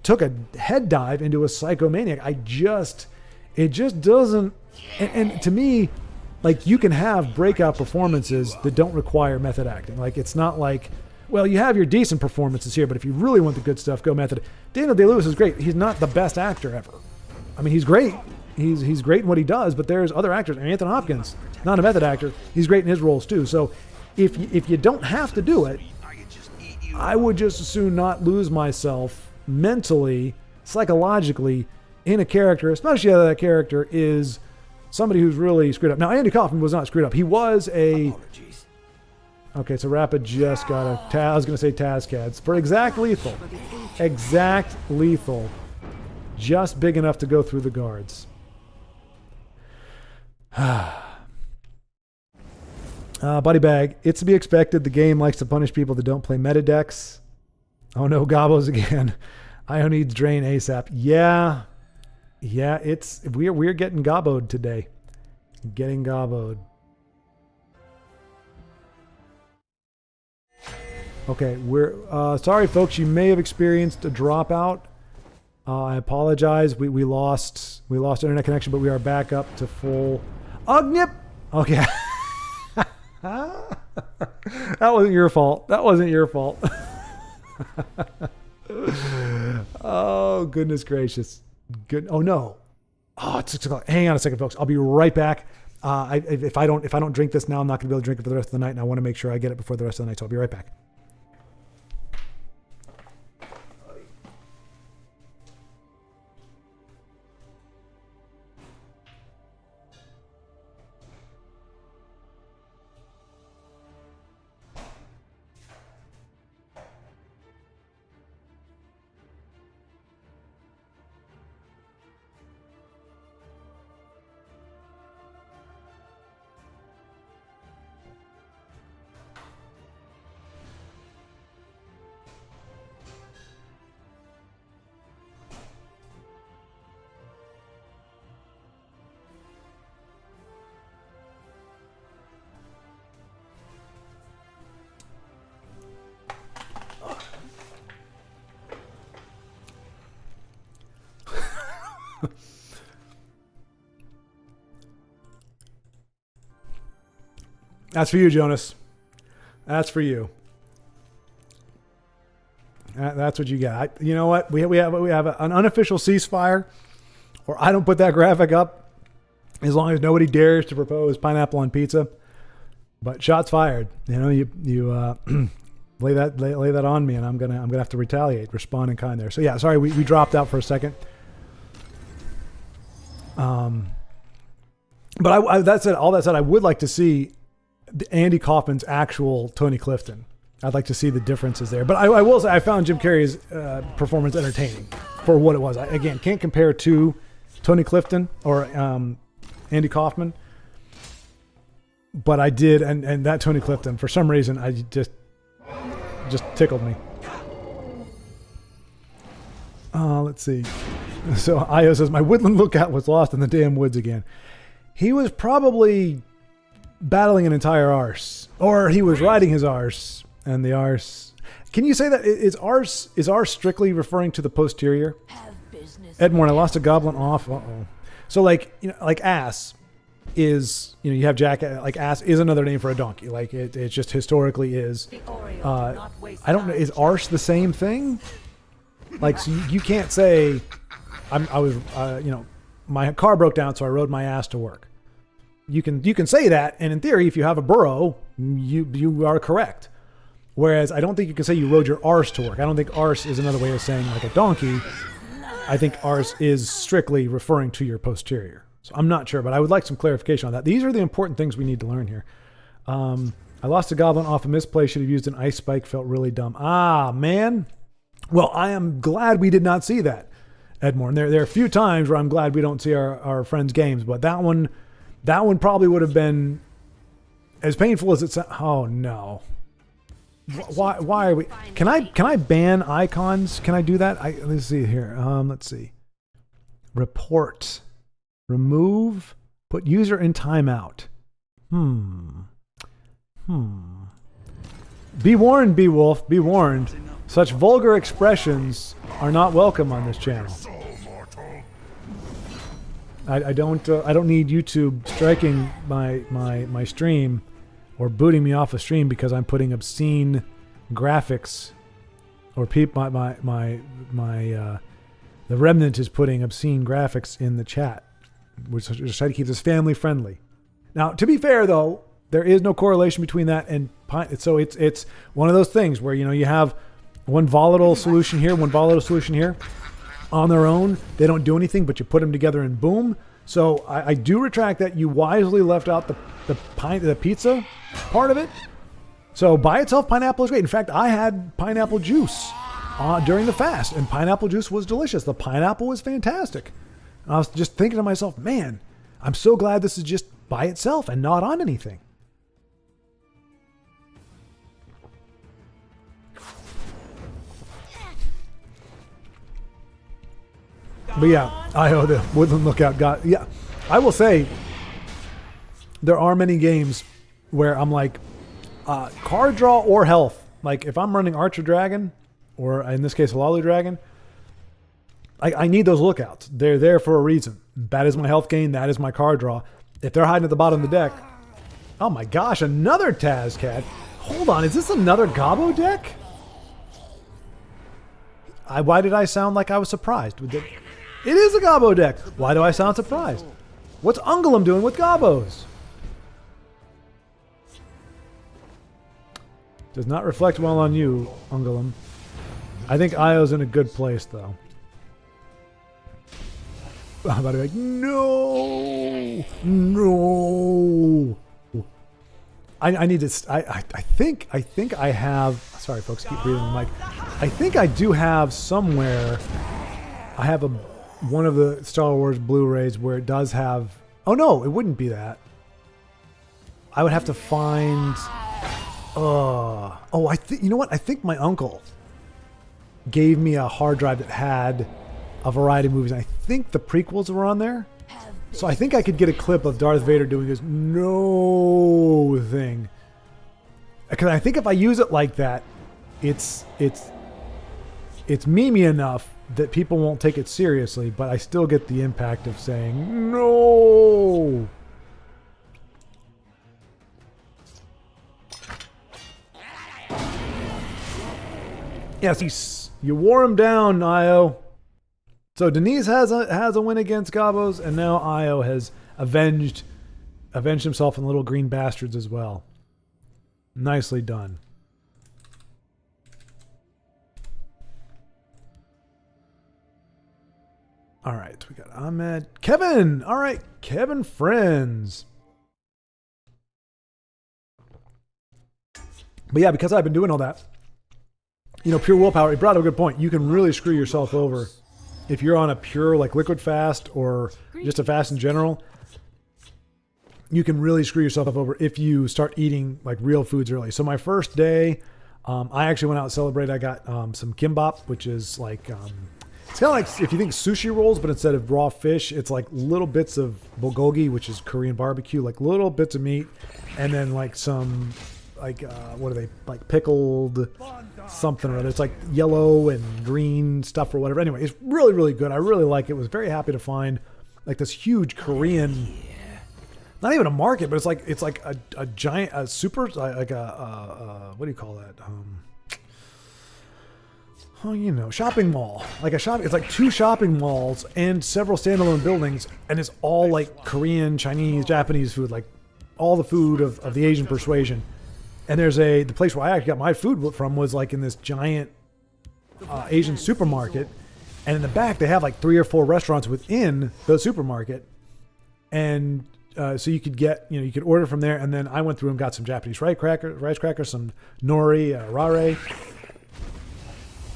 Speaker 1: took a head dive into a psychomaniac. It just doesn't, and to me, like, you can have breakout performances that don't require method acting. Like, it's not like, well, you have your decent performances here, but if you really want the good stuff, go method. Daniel Day-Lewis is great. He's not the best actor ever. He's great. He's great in what he does, but there's other actors. Anthony Hopkins, not a method actor. He's great in his roles too. So if you don't have to do it, I would just as soon not lose myself mentally, psychologically in a character, especially if that character is somebody who's really screwed up. Now, Andy Kaufman was not screwed up. He was
Speaker 4: Apologies.
Speaker 1: Okay, so Rapid just got I was going to say Tazcads for exact lethal. Exact lethal. Just big enough to go through the guards. Buddy Bag, it's to be expected. The game likes to punish people that don't play meta decks. Oh no, Gobos again. IO needs drain ASAP. Yeah, we're getting gobboed today. Getting gobboed. Okay, we're sorry folks, you may have experienced a dropout. I apologize. We lost internet connection, but we are back up to full. Ugnip. Okay. That wasn't your fault. Oh, goodness gracious. Good. Oh no. Oh, it's 6 o'clock. Hang on a second, folks. I'll be right back. If I don't drink this now, I'm not going to be able to drink it for the rest of the night, and I want to make sure I get it before the rest of the night. So I'll be right back. That's for you, Jonas. That's for you. That's what you got. You know what? We have an unofficial ceasefire, or I don't put that graphic up as long as nobody dares to propose pineapple on pizza. But shots fired. You know, you lay that on me, and I'm gonna have to retaliate, respond in kind there. So yeah, sorry we dropped out for a second. But all that said, I would like to see Andy Kaufman's actual Tony Clifton. I'd like to see the differences there. But I will say I found Jim Carrey's performance entertaining for what it was. I, again, can't compare to Tony Clifton or Andy Kaufman. But I did, and that Tony Clifton, for some reason, I just tickled me. Let's see. So Io says, my woodland lookout was lost in the damn woods again. He was probably battling an entire arse. Or he was riding his arse, and the arse... Can you say that? Is arse strictly referring to the posterior?
Speaker 2: Have business.
Speaker 1: Edmore, I lost a goblin off. Uh-oh. So like, you know, like ass is, you know, you have jack, like ass is another name for a donkey. Like it just historically is. I don't know. Is arse the same thing? Like, so you can't say, I was, you know, my car broke down, so I rode my ass to work. You can say that, and in theory, if you have a burrow, you are correct. Whereas I don't think you can say you rode your arse to work. I don't think arse is another way of saying like a donkey. I think arse is strictly referring to your posterior. So I'm not sure, but I would like some clarification on that. These are the important things we need to learn here. I lost a goblin off a misplay. Should have used an ice spike. Felt really dumb. Ah, man. Well, I am glad we did not see that, Edmore. And there are a few times where I'm glad we don't see our friends' games, but that one probably would have been as painful as it's. Oh no. Why are we? Can I ban icons? Can I do that? Let's see here. Let's see. Report. Remove. Put user in timeout. Be warned, Beowulf. Be warned. Such vulgar expressions are not welcome on this channel. I don't need YouTube striking my stream or booting me off a stream because I'm putting obscene graphics, or the Remnant is putting obscene graphics in the chat, which is trying to keep this family friendly. Now, to be fair though, there is no correlation between that and so it's one of those things where, you know, you have one volatile solution here, one volatile solution here. On their own, they don't do anything, but you put them together and boom. So I do retract that. You wisely left out the pizza part of it. So by itself, pineapple is great. In fact, I had pineapple juice during the fast, and pineapple juice was delicious. The pineapple was fantastic. And I was just thinking to myself, man, I'm so glad this is just by itself and not on anything. But yeah, Io, the Woodland Lookout got, yeah. I will say, there are many games where I'm like, card draw or health. Like if I'm running Archer Dragon, or in this case, Halalu Dragon, I need those lookouts. They're there for a reason. That is my health gain. That is my card draw. If they're hiding at the bottom of the deck, oh my gosh, another Tazcat. Hold on, is this another Gobbo deck? Why did I sound like I was surprised? It is a Gobbo deck. Why do I sound surprised? What's Ungolem doing with Gobbos? Does not reflect well on you, Ungolem. I think Io's in a good place, though. I'm about to be like, no! I need to... I think I have... Sorry, folks, keep breathing on the mic. I think I do have somewhere... I have one of the Star Wars Blu-rays where it does have... Oh, no, it wouldn't be that. I would have to find... Oh, you know what? I think my uncle gave me a hard drive that had a variety of movies. I think the prequels were on there. So I think I could get a clip of Darth Vader doing his no thing. Because I think if I use it like that, it's it's memey enough that people won't take it seriously, but I still get the impact of saying no. Yes, you wore him down, Io. So Denise has a win against Gabos, and now Io has avenged himself on the little green bastards as well. Nicely done. All right, we got Ahmed. Kevin! All right, Kevin friends. But yeah, because I've been doing all that, pure willpower, it brought up a good point. You can really screw yourself over if you're on a pure, like, liquid fast or just a fast in general. You can really screw yourself over if you start eating, like, real foods early. So my first day, I actually went out and celebrated. I got some kimbap, which is like... it's kind of like if you think sushi rolls, but instead of raw fish, it's like little bits of bulgogi, which is Korean barbecue, like little bits of meat, and then like some, like, what are they, like pickled something or other. It's like yellow and green stuff or whatever. Anyway, it's really, really good. I really like it. Was very happy to find like this huge Korean, not even a market, but it's like a giant, a super, like a what do you call that? Shopping mall. It's like 2 shopping malls and several standalone buildings, and it's all like Korean, Chinese, Japanese food, like all the food of the Asian persuasion. And there's the place where I actually got my food from was like in this giant Asian supermarket, and in the back they have like 3 or 4 restaurants within the supermarket, and so you could get, you could order from there. And then I went through and got some Japanese rice crackers, some nori, rare.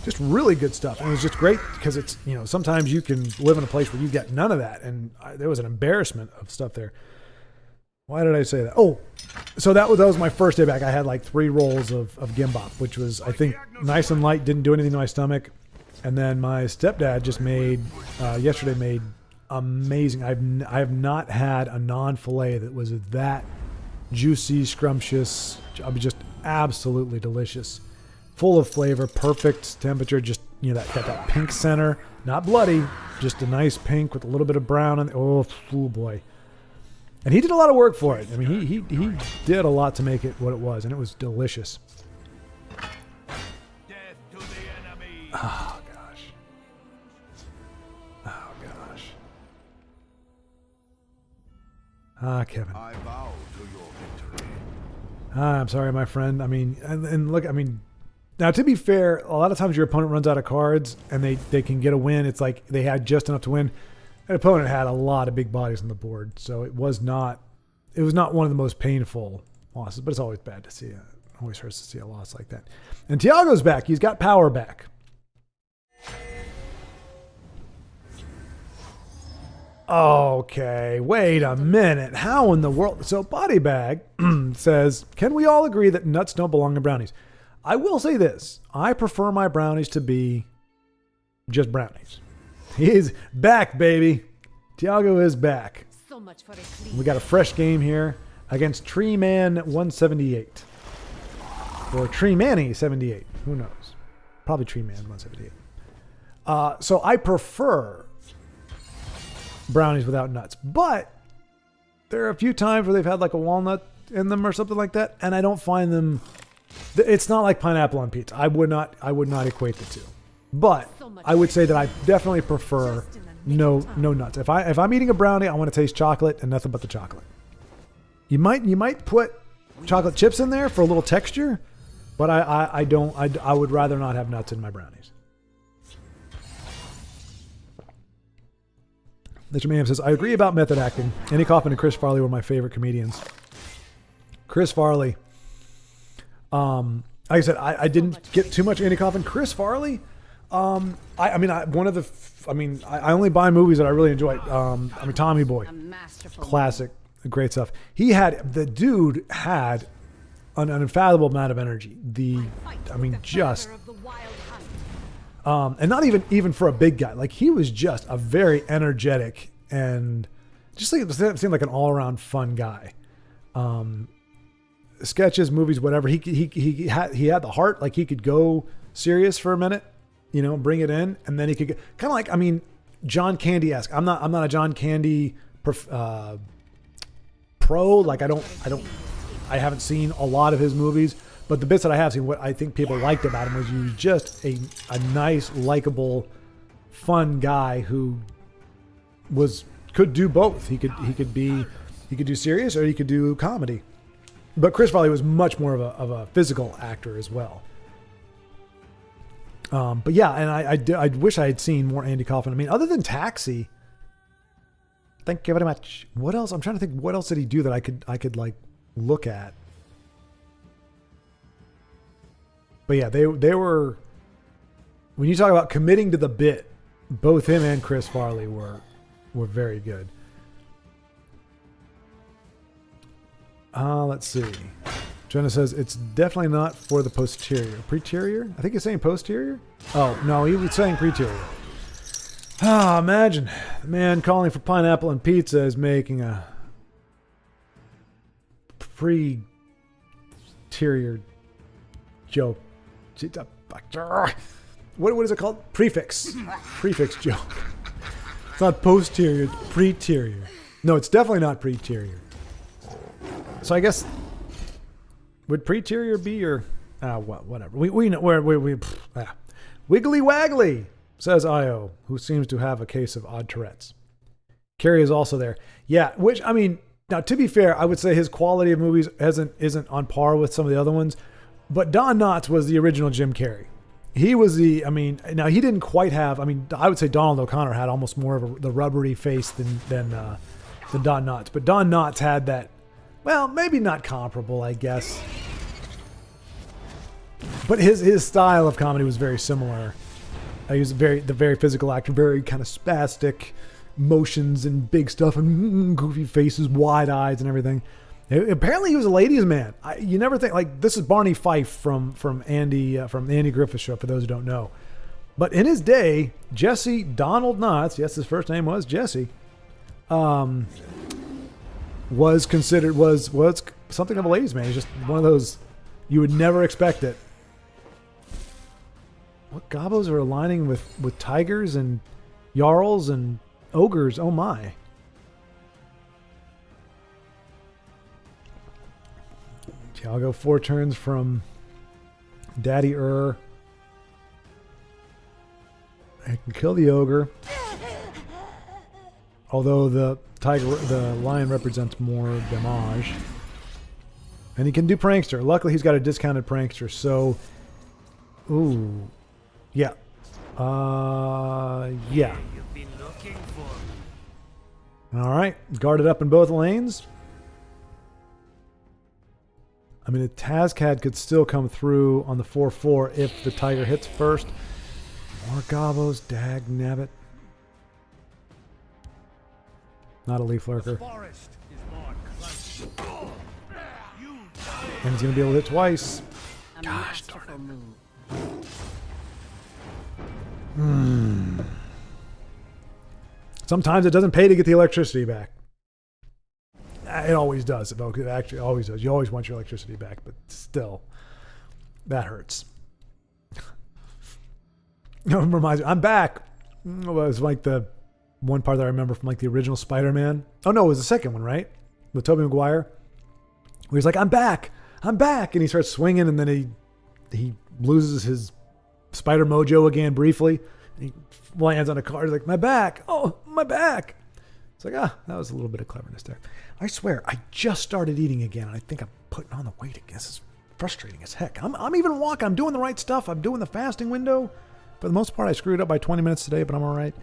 Speaker 1: Just really good stuff. And it was just great because it's, sometimes you can live in a place where you get none of that. And there was an embarrassment of stuff there. Why did I say that? Oh, so that was my first day back. I had like 3 rolls of gimbap, which was, I think, nice and light, didn't do anything to my stomach. And then my stepdad just yesterday made amazing. I have not had a non-filet that was that juicy, scrumptious. I mean, just absolutely delicious. Full of flavor, perfect temperature, just, that pink center, not bloody, just a nice pink with a little bit of brown. And oh boy. And he did a lot of work for it. I mean, he did a lot to make it what it was, and it was delicious.
Speaker 3: Death to the enemy.
Speaker 1: Oh, gosh. Oh, gosh. Ah, Kevin.
Speaker 4: I bow to your victory.
Speaker 1: I'm sorry, my friend. I mean, and look, I mean, now, to be fair, a lot of times your opponent runs out of cards and they can get a win. It's like they had just enough to win. An opponent had a lot of big bodies on the board, so it was not one of the most painful losses, but it's always bad to see. It always hurts to see a loss like that. And Tiago's back. He's got power back. Okay, wait a minute. How in the world? So Body Bag says, can we all agree that nuts don't belong in brownies? I will say this. I prefer my brownies to be just brownies. He's back, baby. Tiago is back.
Speaker 2: So much for a clean.
Speaker 1: We got a fresh game here against Tree Man 178. Or Tree Manny 78. Who knows? Probably Tree Man 178. So I prefer brownies without nuts. But there are a few times where they've had like a walnut in them or something like that, and I don't find them... It's not like pineapple on pizza. I would not equate the two. But I would say that I definitely prefer no nuts. If I'm eating a brownie, I want to taste chocolate and nothing but the chocolate. You might put chocolate chips in there for a little texture, but I don't. I would rather not have nuts in my brownies. Mr. Mayhem says, I agree about method acting. Andy Kaufman and Chris Farley were my favorite comedians. Chris Farley. Like I said, I didn't get too much Andy Kaufman. Chris Farley, I only buy movies that I really enjoy. Tommy Boy,
Speaker 2: A masterful
Speaker 1: classic, great stuff. The dude had an unfathomable amount of energy. Just,
Speaker 2: of the wild hunt.
Speaker 1: and not even for a big guy. Like, he was just a very energetic and just like, it seemed like an all around fun guy. Sketches, movies, whatever. He had the heart. Like, he could go serious for a minute, bring it in, and then he could kind of like, I mean, John Candy-esque. I'm not a John Candy pro. Like I haven't seen a lot of his movies, but the bits that I have seen, what I think people liked about him was he was just a nice, likable, fun guy who could do both. He could do serious or he could do comedy. But Chris Farley was much more of a physical actor as well. But yeah, and I wish I had seen more Andy Kaufman. I mean, other than Taxi. Thank you very much. What else? I'm trying to think. What else did he do that I could like look at? But yeah, they were. When you talk about committing to the bit, both him and Chris Farley were very good. Let's see. Jenna says it's definitely not for the posterior. Preterior? I think he's saying posterior. Oh no, he was saying preterior. Imagine the man calling for pineapple and pizza is making a preterior joke. What is it called? Prefix joke. It's not posterior, it's preterior. No, it's definitely not preterior. So I guess would preterior be your whatever. We know where Wiggly Waggly, says Io, who seems to have a case of odd Tourette's. Carrie is also there. Yeah, which I mean, now to be fair, I would say his quality of movies isn't on par with some of the other ones. But Don Knotts was the original Jim Carrey. He was now he didn't quite have, I would say Donald O'Connor had almost more of the rubbery face than Don Knotts. But Don Knotts had that, well, maybe not comparable, I guess. But his style of comedy was very similar. He was the very physical actor, very kind of spastic motions and big stuff and goofy faces, wide eyes and everything. Apparently he was a ladies' man. You never think, like, this is Barney Fife from the Andy Griffith Show, for those who don't know. But in his day, Jesse Donald Knotts, yes, his first name was Jesse, was considered was something of a ladies' man. He's just one of those, you would never expect it. What gobos are aligning with tigers and jarls and ogres? Oh my. Okay, I'll go 4 turns from Daddy I can kill the ogre. Although the lion represents more damage. And he can do prankster. Luckily he's got a discounted prankster, so ooh. Yeah. Yeah.
Speaker 3: You've been looking for me.
Speaker 1: Alright. Guarded up in both lanes. I mean, the Tazcad could still come through on the 4-4 if the tiger hits first. More gobos, dag nabbit. Not a leaf lurker. And he's going to be able to hit twice. Gosh darn it. Sometimes it doesn't pay to get the electricity back. It always does. It actually always does. You always want your electricity back, but still, that hurts. Reminds me, I'm back. It was like the one part that I remember from like the original Spider-Man. Oh no, it was the second one, right? With Tobey Maguire. Where he's like, I'm back, and he starts swinging, and then he loses his Spider Mojo again briefly. And he lands on a car. He's like, my back. Oh, my back. It's like, that was a little bit of cleverness there. I swear, I just started eating again, and I think I'm putting on the weight again. This is frustrating as heck. I'm even walking. I'm doing the right stuff. I'm doing the fasting window. For the most part, I screwed up by 20 minutes today, but I'm all right.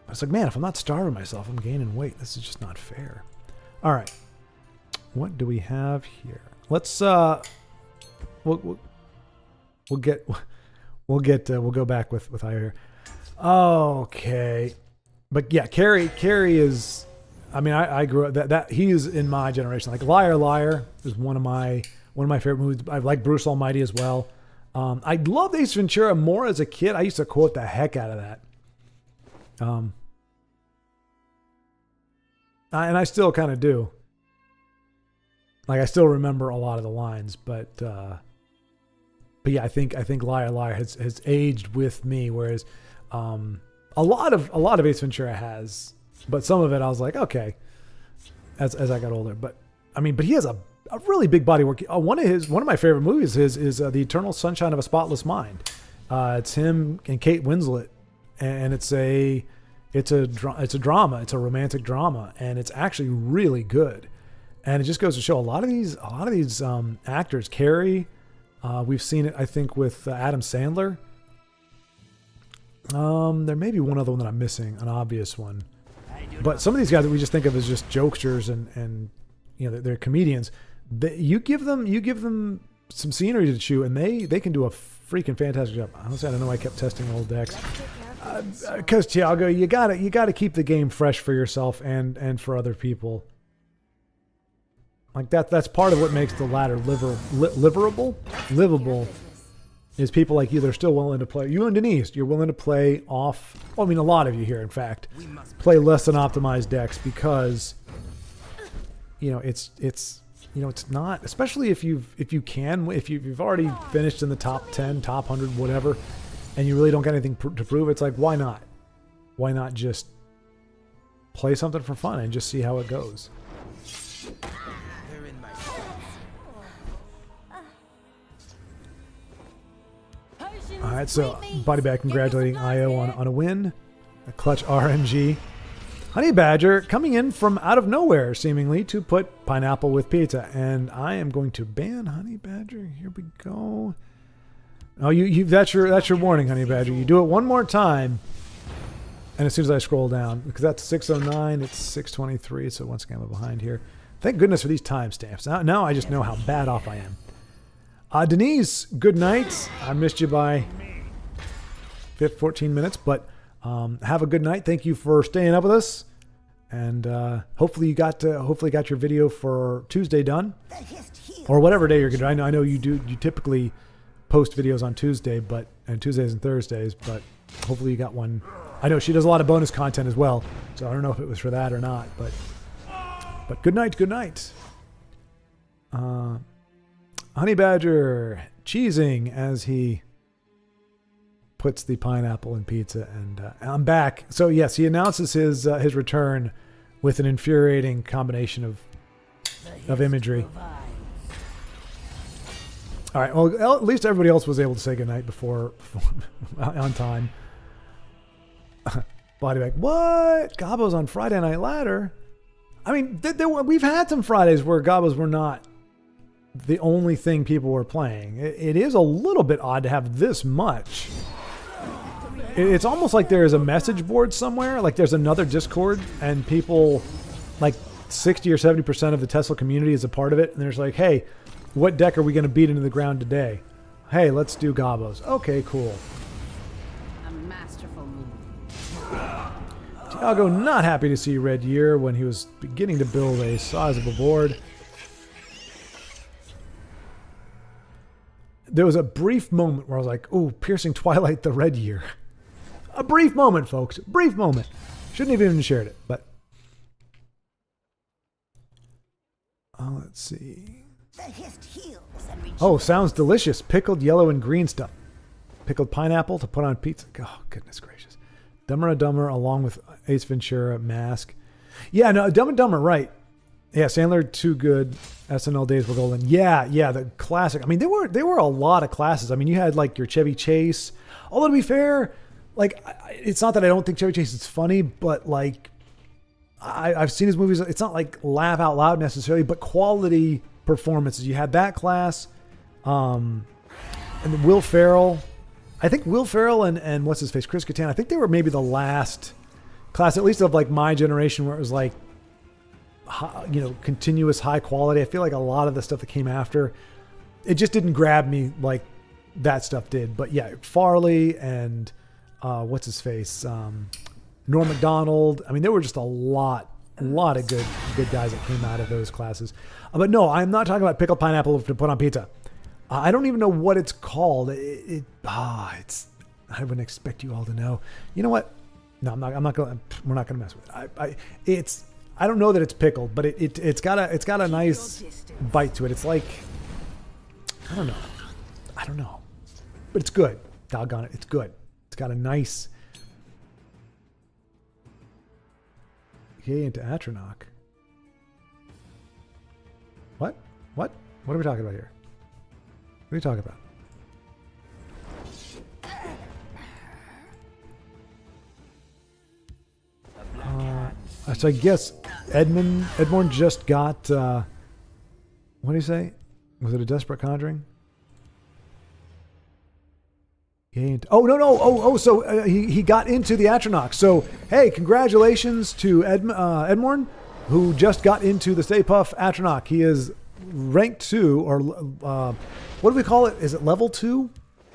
Speaker 1: I was like, man, if I'm not starving myself, I'm gaining weight. This is just not fair. All right. What do we have here? Let's we'll go back with Io here. Okay. But yeah, Carrie is, I mean, I grew up that he is in my generation. Like Liar Liar is one of my favorite movies. I like Bruce Almighty as well. I loved Ace Ventura more as a kid. I used to quote the heck out of that. And I still kind of do. Like I still remember a lot of the lines, but yeah, I think Liar Liar has aged with me, whereas a lot of Ace Ventura has, but some of it I was like, okay, as I got older. But I mean, but he has a really big body work. One of my favorite movies is The Eternal Sunshine of a Spotless Mind. It's him and Kate Winslet, and it's a drama. It's a romantic drama, and it's actually really good. And it just goes to show a lot of these actors. Carrie, we've seen it, I think, with Adam Sandler. There may be one other one that I'm missing, an obvious one. But some of these guys that we just think of as just jokesters and you know, they're comedians. You give them some scenery to chew, and they can do a freaking fantastic job. Honestly, I don't know why I kept testing old decks. Because Thiago, you gotta keep the game fresh for yourself and for other people. Like that's part of what makes the ladder livable. Is people like you that are still willing to play. You and Denise, you're willing to play off. Well, I mean, a lot of you here, in fact, play less than optimized decks because, you know, it's not, especially if you've already finished in the top 10, top 100, whatever, and you really don't got anything to prove. It's like, why not? Why not just play something for fun and just see how it goes? All right, so Bodyback congratulating IO on a win, a clutch RNG. Honey Badger coming in from out of nowhere, seemingly, to put pineapple with pizza, and I am going to ban Honey Badger. Here we go. Oh, that's your warning, Honey Badger. You do it one more time, and as soon as I scroll down, because that's 609, it's 623, so once again I'm behind here. Thank goodness for these timestamps. Now I just know how bad off I am. Denise, good night. I missed you by 14 minutes, but have a good night. Thank you for staying up with us, and hopefully you got your video for Tuesday done, or whatever day you're gonna do. I know you typically post videos on Tuesdays and Thursdays, but hopefully you got one. I know she does a lot of bonus content as well, so I don't know if it was for that or not, but good night. Honey Badger cheesing as he puts the pineapple in pizza, and I'm back. So yes, he announces his return with an infuriating combination of imagery. All right, well, at least everybody else was able to say goodnight before on time. Bodyback, what? Gabos on Friday Night Ladder? I mean, we've had some Fridays where Gabos were not the only thing people were playing. It is a little bit odd to have this much. It's almost like there is a message board somewhere, like there's another Discord, and people, like 60 or 70% of the Tesla community is a part of it, and there's like, hey, what deck are we going to beat into the ground today? Hey, let's do Gabos. Okay, cool.
Speaker 2: A masterful move.
Speaker 1: Tiago not happy to see Red Year when he was beginning to build a sizable board. There was a brief moment where I was like, ooh, Piercing Twilight, the Red Year. A brief moment, folks. Brief moment. Shouldn't have even shared it, but... let's see. Oh, sounds delicious. Pickled yellow and green stuff. Pickled pineapple to put on pizza. Oh, goodness gracious. Dumber and Dumber along with Ace Ventura, Mask. Yeah, no, Dumb and Dumber, right. Yeah, Sandler, Too Good. SNL Days Were Golden. Yeah, the classic. I mean, there were a lot of classes. I mean, you had like your Chevy Chase. Although to be fair, like it's not that I don't think Chevy Chase is funny, but like I've seen his movies. It's not like laugh out loud necessarily, but quality performances. You had that class, and Will Ferrell. I think Will Ferrell and what's his face, Chris Kattan. I think they were maybe the last class, at least of like my generation, where it was like, you know, continuous high quality. I feel like a lot of the stuff that came after, it just didn't grab me like that stuff did. But yeah, Farley and what's his face, Norm Macdonald. I mean, there were just a lot of good guys that came out of those classes. But no, I'm not talking about pickled pineapple to put on pizza. I don't even know what it's called. I wouldn't expect you all to know. You know what? No, I'm not going. We're not going to mess with it. I don't know that it's pickled, but it's got a nice bite to it. It's like, I don't know. but it's good. Doggone it, it's good. It's got a nice yay into Atronach. What? What are we talking about here? What are you talking about? So I guess Edmund just got, what did he say? Was it a desperate conjuring? So he got into the Atronach. So, hey, congratulations to Edmorn, who just got into the Stay Puft Atronach. He is rank 2, or what do we call it? Is it level 2?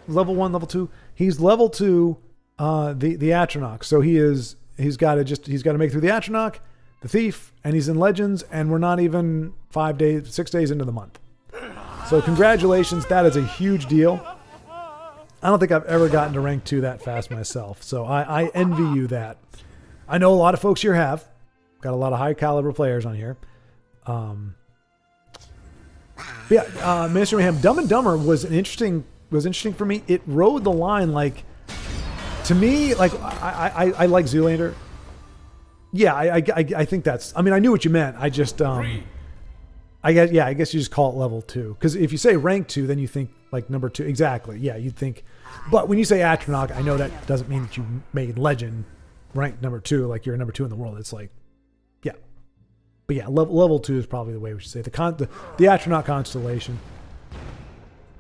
Speaker 1: Level 1, level 2? He's level 2, the Atronach. So he's got to make it through the Atronach, the Thief, and he's in Legends, and we're not even 6 days into the month. So congratulations, that is a huge deal. I don't think I've ever gotten to rank 2 that fast myself, so I envy you that. I know a lot of folks here have. Got a lot of high caliber players on here. Minister Mayhem, Dumb and Dumber was interesting for me. It rode the line, like, to me, like, I like Zoolander. Yeah, I think that's, I mean, I knew what you meant. I just, I guess you just call it level 2. Because if you say rank 2, then you think like number 2. Exactly. Yeah, you'd think. But when you say Atronach, I know that doesn't mean that you made Legend rank number 2, like you're number 2 in the world. It's like, yeah. But yeah, level 2 is probably the way we should say it. The Atronach constellation.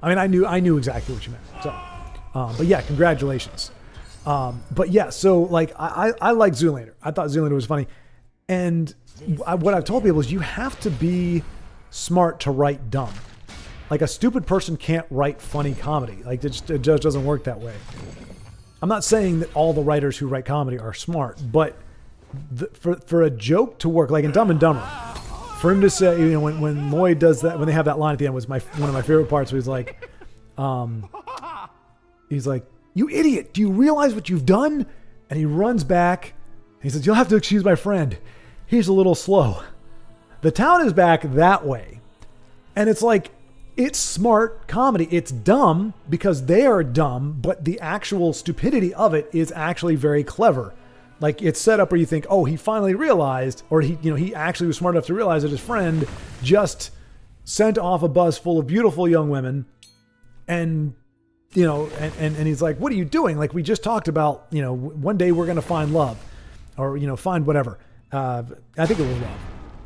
Speaker 1: I mean, I knew exactly what you meant. So, but yeah, congratulations. But yeah, so like I like Zoolander. I thought Zoolander was funny, and what I've told people is you have to be smart to write dumb. Like a stupid person can't write funny comedy. Like it just doesn't work that way. I'm not saying that all the writers who write comedy are smart, but for a joke to work, like in Dumb and Dumber, for him to say, you know, when Lloyd does that, when they have that line at the end, was one of my favorite parts. Where he's like, "You idiot! Do you realize what you've done?" And he runs back. And he says, "You'll have to excuse my friend. He's a little slow. The town is back that way." And it's like, it's smart comedy. It's dumb because they are dumb, but the actual stupidity of it is actually very clever. Like it's set up where you think, oh, he finally realized, or he actually was smart enough to realize that his friend just sent off a bus full of beautiful young women, and and he's like, what are you doing? Like we just talked about, one day we're going to find love, or, find whatever. I think it was love.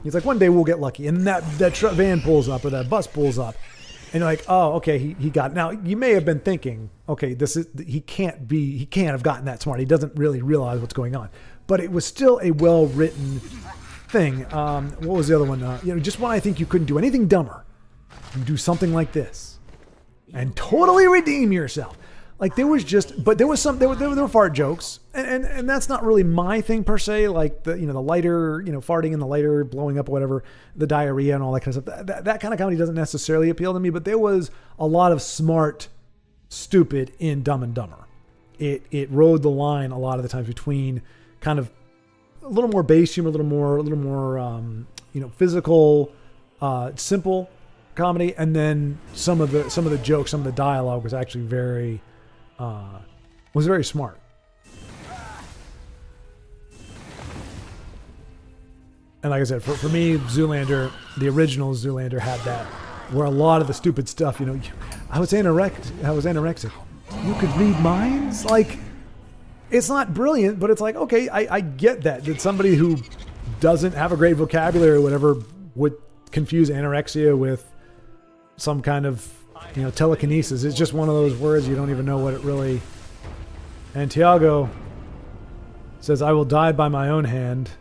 Speaker 1: He's like, one day we'll get lucky. And that van pulls up, or that bus pulls up. And you're like, oh, okay, he got it. Now, you may have been thinking, okay, he can't have gotten that smart. He doesn't really realize what's going on. But it was still a well-written thing. What was the other one? Just when I think you couldn't do anything dumber, you do something like this and totally redeem yourself. Like there were fart jokes, and that's not really my thing per se. Like the lighter, farting in the lighter, blowing up, whatever, the diarrhea and all that kind of stuff. That kind of comedy doesn't necessarily appeal to me. But there was a lot of smart, stupid in Dumb and Dumber. It rode the line a lot of the times between kind of a little more base humor, a little more physical, simple comedy, and then some of the jokes, some of the dialogue was actually very smart. And like I said, for me, Zoolander, the original Zoolander had that, where a lot of the stupid stuff, I was anorexic. You could read minds? Like, it's not brilliant, but it's like, okay, I get that somebody who doesn't have a great vocabulary or whatever would confuse anorexia with some kind of telekinesis. It's just one of those words you don't even know what it really. And Tiago says, "I will die by my own hand."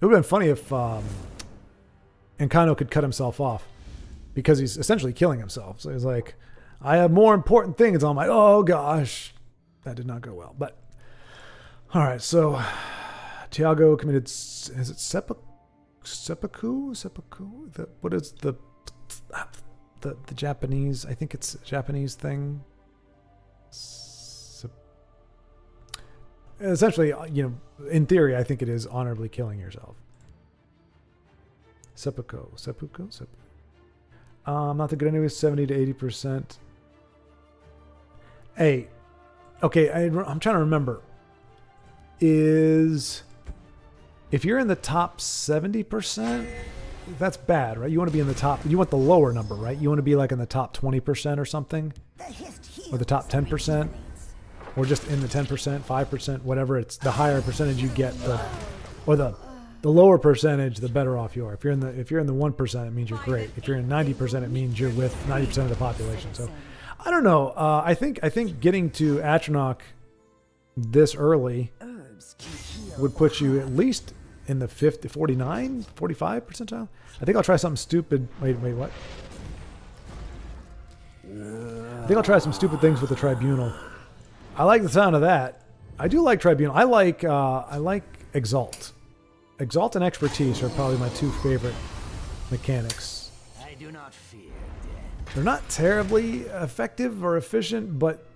Speaker 1: It would have been funny if Encano could cut himself off, because he's essentially killing himself. So he's like, "I have more important things on my." Oh gosh, that did not go well. But all right, so Tiago committed. Is it seppuku? What is the Japanese? I think it's a Japanese thing. Essentially, in theory, I think it is honorably killing yourself. Seppuku. Not that good anyway. 70 to 80%. Hey, okay. I'm trying to remember. If you're in the top 70%, that's bad, right? You want to be in the top. You want the lower number, right? You want to be like in the top 20% or something, or the top 10%, or just in the 10%, 5%, whatever. It's the higher percentage you get, the lower percentage, the better off you are. If you're in the 1%, it means you're great. If you're in 90%, it means you're with 90% of the population. So, I don't know. I think getting to Atronach this early would put you at least in the 49, 45 percentile. I think I'll try something stupid. Wait, what? I think I'll try some stupid things with the Tribunal. I like the sound of that. I do like Tribunal. I like Exalt. Exalt and Expertise are probably my two favorite mechanics.
Speaker 3: I do not fear death.
Speaker 1: They're not terribly effective or efficient, but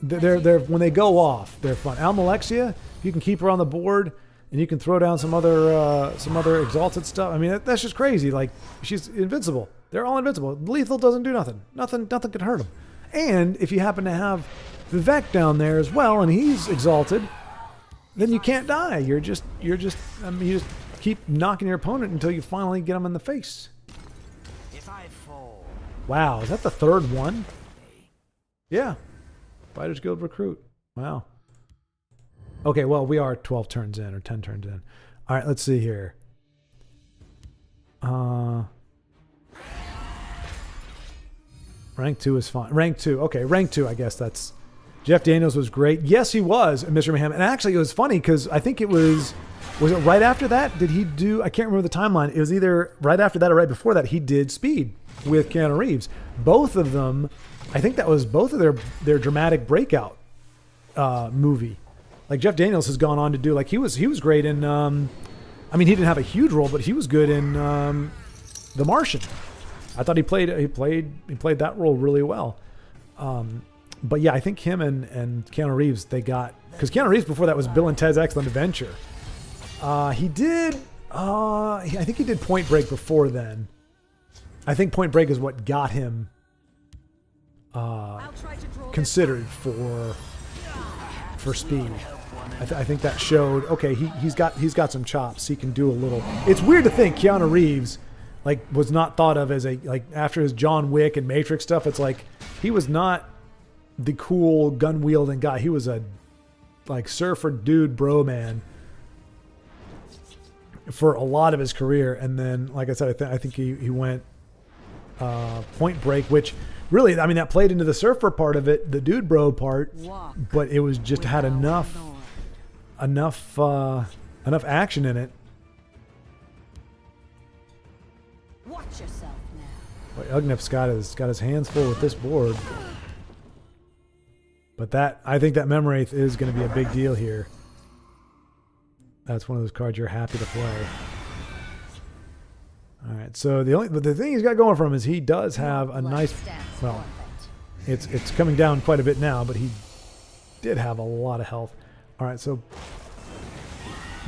Speaker 1: they're when they go off, they're fun. Almalexia, you can keep her on the board, and you can throw down some other exalted stuff. I mean, that's just crazy. Like, she's invincible. They're all invincible. Lethal doesn't do nothing. Nothing can hurt them. And if you happen to have Vivek down there as well, and he's exalted, then you can't die. You just keep knocking your opponent until you finally get them in the face.
Speaker 3: If I fall,
Speaker 1: Wow, is that the third one? Yeah. Fighters Guild recruit. Wow. Okay, well, we are 12 turns in, or 10 turns in. All right, let's see here. Rank 2 is fine. Rank 2. Okay, rank 2, I guess that's... Jeff Daniels was great. Yes, he was, Mr. Mayhem. And actually, it was funny because I think it was... Was it right after that? Did he do... I can't remember the timeline. It was either right after that or right before that he did Speed with Keanu Reeves. Both of them... I think that was both of their dramatic breakout movie. Like, Jeff Daniels has gone on to do... Like, he was great in... I mean, he didn't have a huge role, but he was good in The Martian. I thought he played that role really well. But yeah, I think him and Keanu Reeves, they got... Because Keanu Reeves before that was Bill and Ted's Excellent Adventure. He did... I think he did Point Break before then. I think Point Break is what got him considered for Speed. I think that showed, okay, he's got some chops. He can do a little... It's weird to think Keanu Reeves was not thought of as after his John Wick and Matrix stuff. It's like he was not the cool gun wielding guy. He was a surfer dude, bro man, for a lot of his career. And then, like I said, I think he went Point Break, which really, I mean, that played into the surfer part of it, the dude bro part, but it was just had enough action in it.
Speaker 2: Watch yourself now.
Speaker 1: Well, Ugnif's got his hands full with this board. But I think that Memwraith is going to be a big deal here. That's one of those cards you're happy to play. All right, so the thing he's got going for him is he does have a nice, well, it's coming down quite a bit now, but he did have a lot of health. All right, so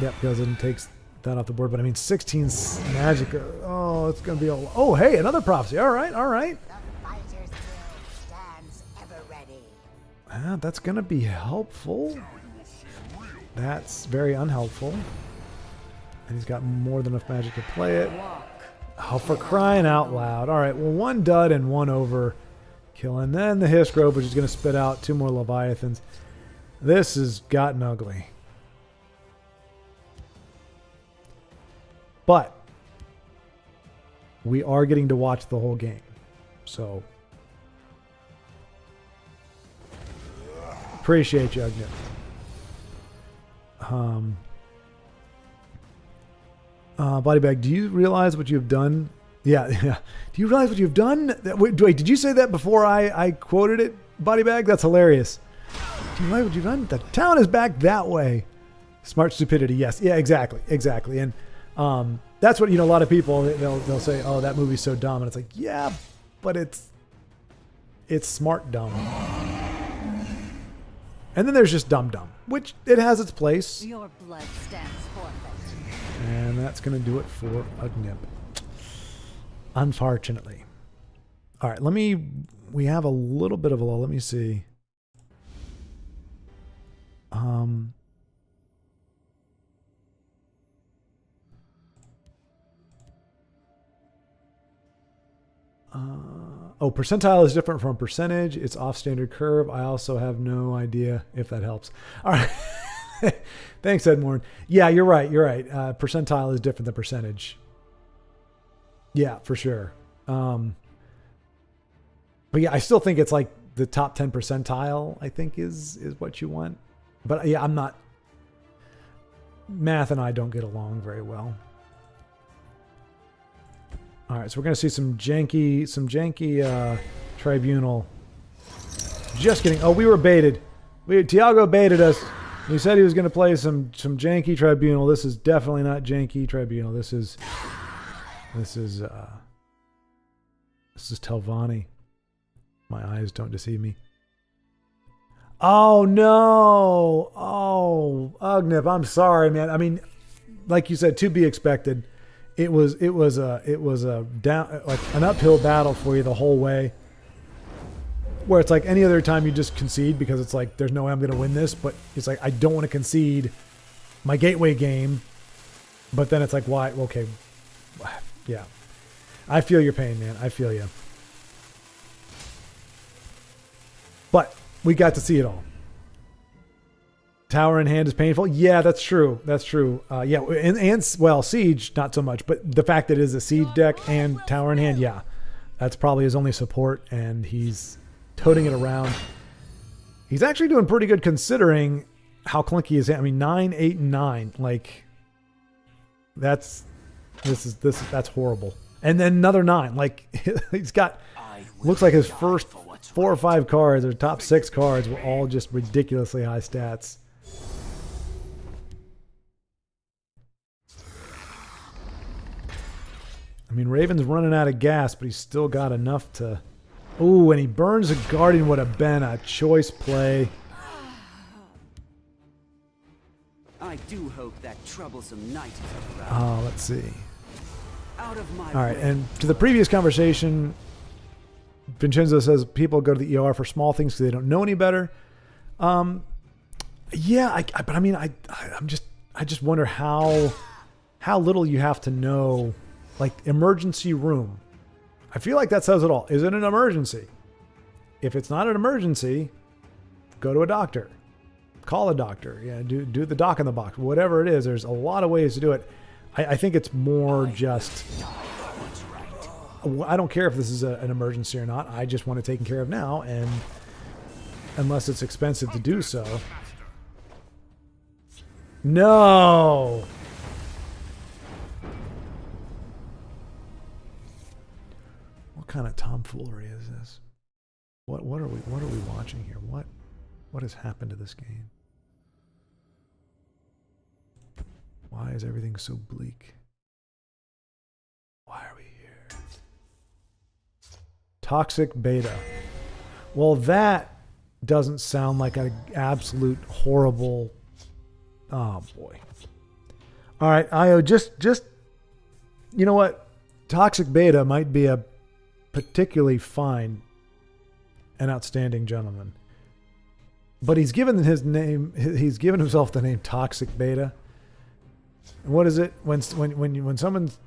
Speaker 1: yep, goes and takes that off the board. But I mean, 16 magic. Oh, it's going to be all. Oh, hey, another prophecy. All right.
Speaker 7: The Fighters Guild stands ever ready.
Speaker 1: That's going to be helpful. That's very unhelpful. And he's got more than enough magic to play it. Oh, for crying out loud. All right, well, one dud and one overkill. And then the Hiss Grove, which is going to spit out 2 more Leviathans. This has gotten ugly. But we are getting to watch the whole game. So appreciate you, Ugnif. Bodybag, do you realize what you've done? Yeah. Do you realize what you've done? Wait, did you say that before I quoted it, Bodybag? That's hilarious. Do you realize what you've done? The town is back that way. Smart stupidity, yes. Yeah, exactly. And that's what, a lot of people, they'll say, oh, that movie's so dumb. And it's like, yeah, but it's smart dumb. And then there's just dumb, which it has its place.
Speaker 2: Your blood stands forfeit.
Speaker 1: And that's going to do it for Ugnip. Unfortunately. All right, we have a little bit of a lull. Let me see. Oh, percentile is different from percentage. It's off standard curve. I also have no idea if that helps. All right. Thanks, Edmorn. Yeah, you're right. Percentile is different than percentage. Yeah, for sure. But yeah, I still think it's like the top 10 percentile, I think is what you want. But yeah, I'm not. Math and I don't get along very well. All right, so we're going to see some janky tribunal. Just kidding. Oh, we were baited. Tiago baited us. He said he was going to play some janky tribunal. This is definitely not janky tribunal. This is Telvanni. My eyes don't deceive me. Oh no! Oh, Ugnip, I'm sorry, man. I mean, like you said, to be expected. It was a down, like an uphill battle for you the whole way. Where it's like any other time you just concede because it's like there's no way I'm going to win this, but it's like I don't want to concede my gateway game. But then it's like, why? Okay, yeah, I feel your pain, man. I feel you. But we got to see it all. Tower in hand is painful. Yeah, that's true. That's true. Yeah, and well, Siege, not so much. But the fact that it is a Siege deck and Tower in hand, yeah. That's probably his only support, and he's toting it around. He's actually doing pretty good considering how clunky his hand. I mean, 9, 8, and 9. Like, that's horrible. And then another 9. Like, he's got, looks like his first 4 or 5 cards, or top 6 cards, were all just ridiculously high stats. I mean, Raven's running out of gas, but he's still got enough to... Ooh, and he burns a Guardian. Would have been a choice play.
Speaker 6: I do hope that troublesome night is around.
Speaker 1: Oh, let's see.
Speaker 6: Out of my
Speaker 1: All right,
Speaker 6: way.
Speaker 1: and to the previous conversation, Vincenzo says people go to the ER for small things because they don't know any better. Yeah, but I mean, I just wonder how little you have to know. Like, emergency room. I feel like that says it all. Is it an emergency? If it's not an emergency, go to a doctor. Call a doctor. Yeah, do the doc in the box. Whatever it is, there's a lot of ways to do it. I think it's more just... I don't care if this is an emergency or not. I just want it taken care of now, and unless it's expensive to do so. No! What kind of tomfoolery is this? What are we watching here? What has happened to this game? Why is everything so bleak? Why are we here? Toxic beta. Well, that doesn't sound like an absolute horrible... Oh, boy. All right, Io, just... You know what? Toxic beta might be a particularly fine and outstanding gentleman. But he's given himself the name Toxic Beta. And what is it? When someone's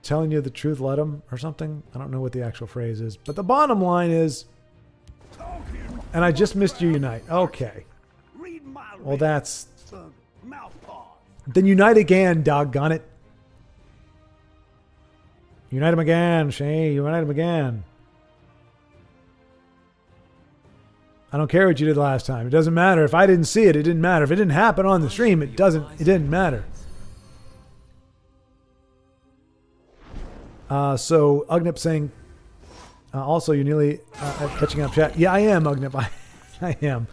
Speaker 1: telling you the truth, let them, or something? I don't know what the actual phrase is. But the bottom line is, and I just missed you unite. Okay. Well, that's... Then unite again, doggone it. Unite him again, Shay. Unite him again. I don't care what you did last time. It doesn't matter. If I didn't see it, it didn't matter. If it didn't happen on the stream, it didn't matter. So Ugnip saying, also you're nearly catching up chat. Yeah, I am, Ugnip. I am.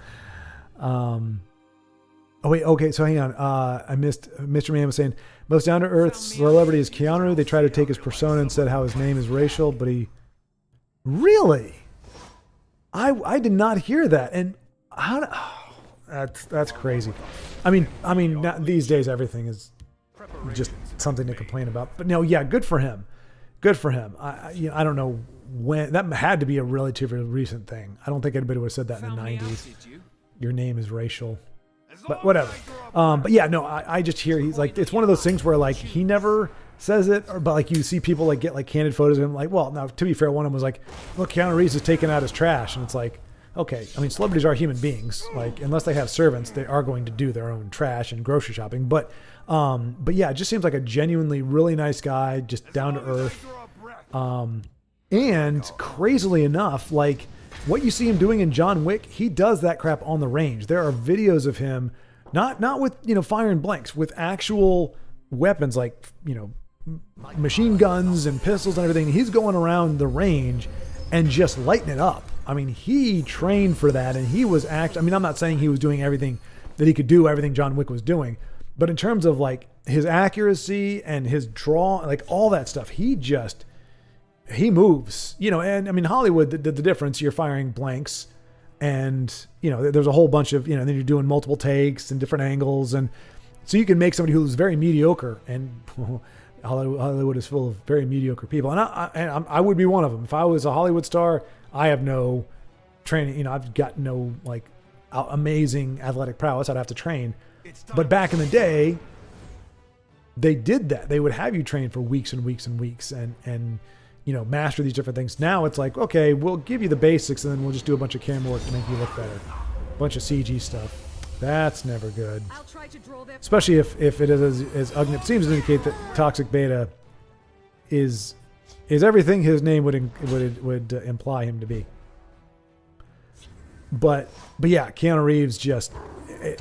Speaker 1: Oh wait, okay, so hang on. I missed. Mr. Man was saying, most down-to-earth celebrity is Keanu. They tried to take his persona and said how his name is racial, but he... Really? I did not hear that. And that's crazy. I mean, these days everything is just something to complain about. But no, yeah, good for him. Good for him. I don't know when that had to be a relatively recent thing. I don't think anybody would have said that in the 90s. Your name is racial, but whatever. But yeah, no, I just hear he's like, it's one of those things where like he never says it, but like you see people like get like candid photos of him. Like, well, now to be fair, one of them was like, look, Keanu Reeves is taking out his trash, and it's like, okay, I mean, celebrities are human beings. Like, unless they have servants, they are going to do their own trash and grocery shopping. But yeah, it just seems like a genuinely really nice guy, just down to earth. And crazily enough, like what you see him doing in John Wick, he does that crap on the range. There are videos of him, not with, firing blanks, with actual weapons like, machine guns and pistols and everything. He's going around the range and just lighting it up. I mean, he trained for that, and he was I'm not saying he was doing everything that he could do, everything John Wick was doing, but in terms of like his accuracy and his draw, like all that stuff, he moves, and I mean, Hollywood, the difference, you're firing blanks and, there's a whole bunch of, then you're doing multiple takes and different angles. And so you can make somebody who's very mediocre, and Hollywood is full of very mediocre people. And I would be one of them. If I was a Hollywood star, I have no training, I've got no like amazing athletic prowess. I'd have to train. But back in the day, they did that. They would have you train for weeks and weeks and weeks and master these different things. Now it's like, okay, we'll give you the basics and then we'll just do a bunch of camera work to make you look better. A bunch of CG stuff. That's never good. Especially if it is as Ugnip seems to indicate that Toxic Beta is everything his name would imply him to be. But yeah, Keanu Reeves just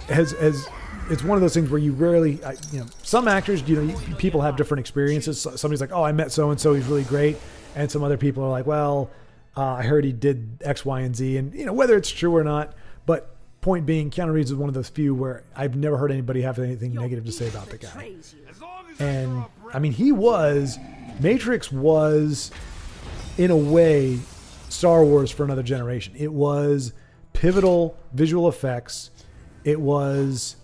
Speaker 1: has it's one of those things where you rarely, some actors, people have different experiences. Somebody's like, oh, I met so-and-so, he's really great. And some other people are like, well, I heard he did X, Y, and Z. And, whether it's true or not, but point being, Keanu Reeves is one of those few where I've never heard anybody have anything negative to say about the guy. And, I mean, Matrix was, in a way, Star Wars for another generation. It was pivotal visual effects. It was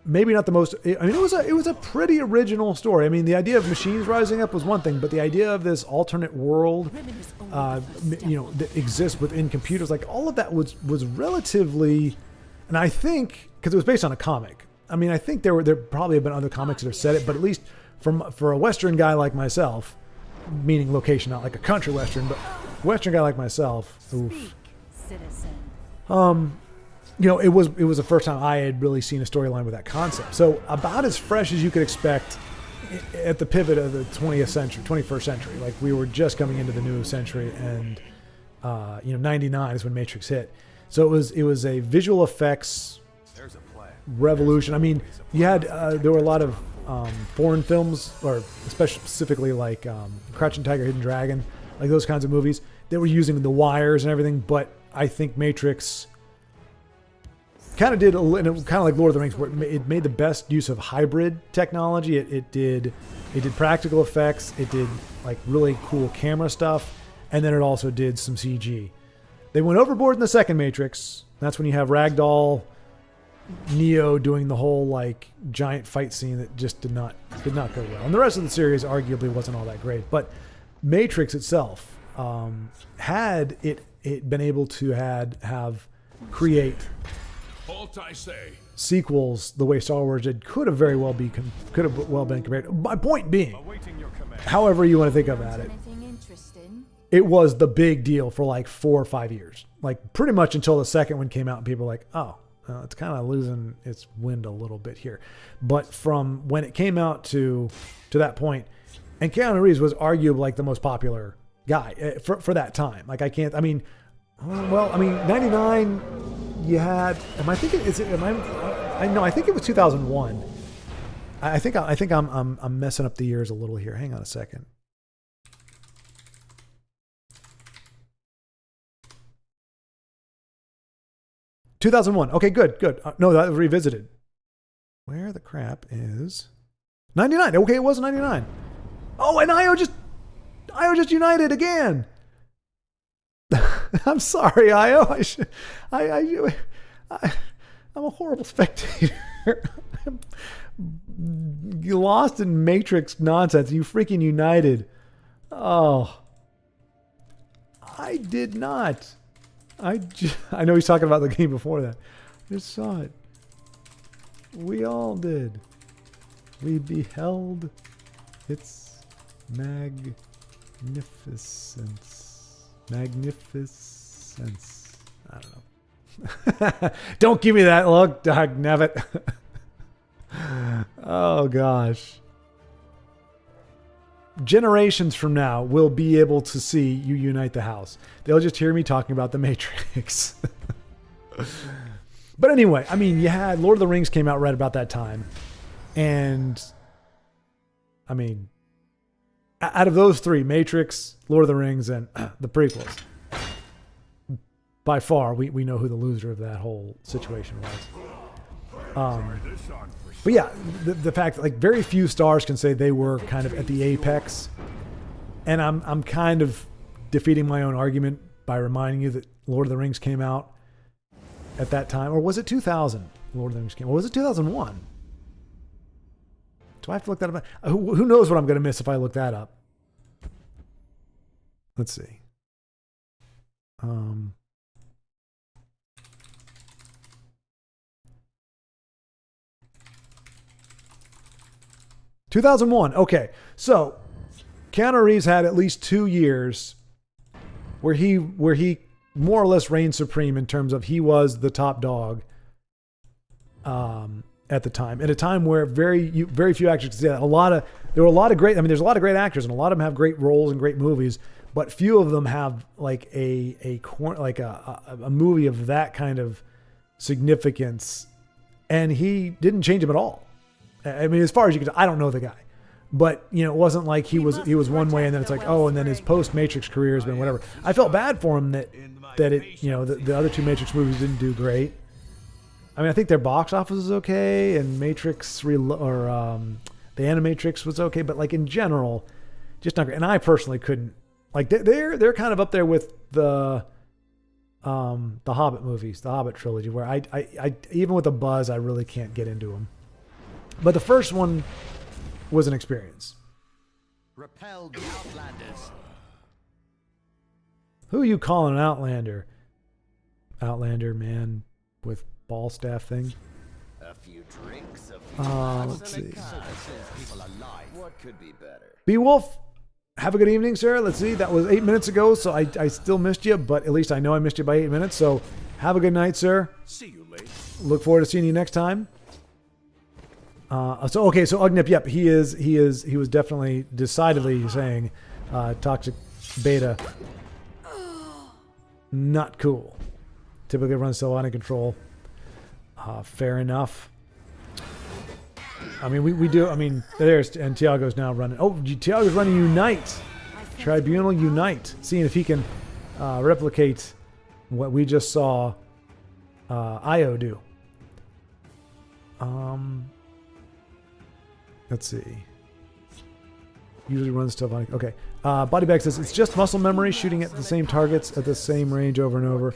Speaker 1: maybe not the most, it was a pretty original story. I mean, the idea of machines rising up was one thing, but the idea of this alternate world, that exists within computers, like all of that was relatively, and I think, because it was based on a comic. I mean, I think there probably have been other comics that have said it, but at least for a Western guy like myself, meaning location, not like a country Western, but Western guy like myself, oof.
Speaker 2: Citizen.
Speaker 1: It was the first time I had really seen a storyline with that concept. So about as fresh as you could expect at the pivot of the 21st century. Like we were just coming into the new century, and 99 is when Matrix hit. So it was a visual effects revolution. I mean, you had there were a lot of foreign films, or specifically like Crouching Tiger, Hidden Dragon, like those kinds of movies. They were using the wires and everything, but I think Matrix kind of did, kind of like Lord of the Rings, where it made the best use of hybrid technology. It did practical effects. It did like really cool camera stuff, and then it also did some CG. They went overboard in the second Matrix. That's when you have Ragdoll, Neo doing the whole like giant fight scene that just did not go well. And the rest of the series arguably wasn't all that great. But Matrix itself, had it been able to create sequels the way Star Wars did, could have well been compared. My point being, however you want to think about it, it was the big deal for like 4 or 5 years, like pretty much until the second one came out, and people were like, oh, it's kind of losing its wind a little bit here. But from when it came out to that point, and Keanu Reeves was arguably like the most popular guy for that time. Like I mean, 99, you had, I think it was 2001. I think I'm messing up the years a little here. Hang on a second. $2001. Okay, good. No, that was revisited. Where the crap is 99? Okay, it was 99. Oh, and IO just united again. I'm sorry, IO. I'm a horrible spectator. You lost in Matrix nonsense. You freaking united. Oh. I did not. I know he's talking about the game before that. I just saw it. We all did. We beheld its magnificence. Magnificence. I don't know. Don't give me that look, Doug Nevitt. Oh, gosh. Generations from now, we'll be able to see you unite the house. They'll just hear me talking about the Matrix. But anyway, I mean, you had Lord of the Rings came out right about that time. And, I mean, out of those three, Matrix, Lord of the Rings, and the prequels, by far, we know who the loser of that whole situation was. But yeah, the fact that like very few stars can say they were kind of at the apex. And I'm kind of defeating my own argument by reminding you that Lord of the Rings came out at that time. Or was it 2000? Lord of the Rings came out. Or was it 2001? Do I have to look that up? Who knows what I'm going to miss if I look that up? Let's see. 2001. Okay, so Keanu Reeves had at least 2 years where he more or less reigned supreme in terms of he was the top dog at the time. At a time where very few actors could say that. There were a lot of great. I mean, there's a lot of great actors, and a lot of them have great roles and great movies, but few of them have like a movie of that kind of significance. And he didn't change him at all. I mean, as far as you can tell, I don't know the guy, but you know, it wasn't like he was one way and then it's like, oh, and then his post Matrix career has been whatever. I felt bad for him that it, you know, the other two Matrix movies didn't do great. I mean, I think their box office is okay, and Matrix the Animatrix was okay, but like in general, just not great. And I personally couldn't like they're kind of up there with the Hobbit movies, the Hobbit trilogy, where I even with the buzz, I really can't get into them. But the first one was an experience.
Speaker 4: Repel the Outlanders.
Speaker 1: Who are you calling an Outlander? Outlander man with ball staff thing.
Speaker 4: A few drinks, a few
Speaker 1: let's see.
Speaker 4: people alive. What could be better?
Speaker 1: Beowulf, have a good evening, sir. Let's see. That was 8 minutes ago, so I still missed you, but at least I know I missed you by 8 minutes. So have a good night, sir.
Speaker 4: See you later.
Speaker 1: Look forward to seeing you next time. So Ugnip, yep, he was definitely decidedly saying toxic beta not cool. Typically runs still under control. Fair enough. I mean, we do. I mean, and Tiago's now running. Oh, Tiago's running Unite. Tribunal Unite. Seeing if he can replicate what we just saw Io do. Let's see. Usually runs stuff on. Okay. Bodybag says it's just muscle memory, shooting at the same targets at the same range over and over.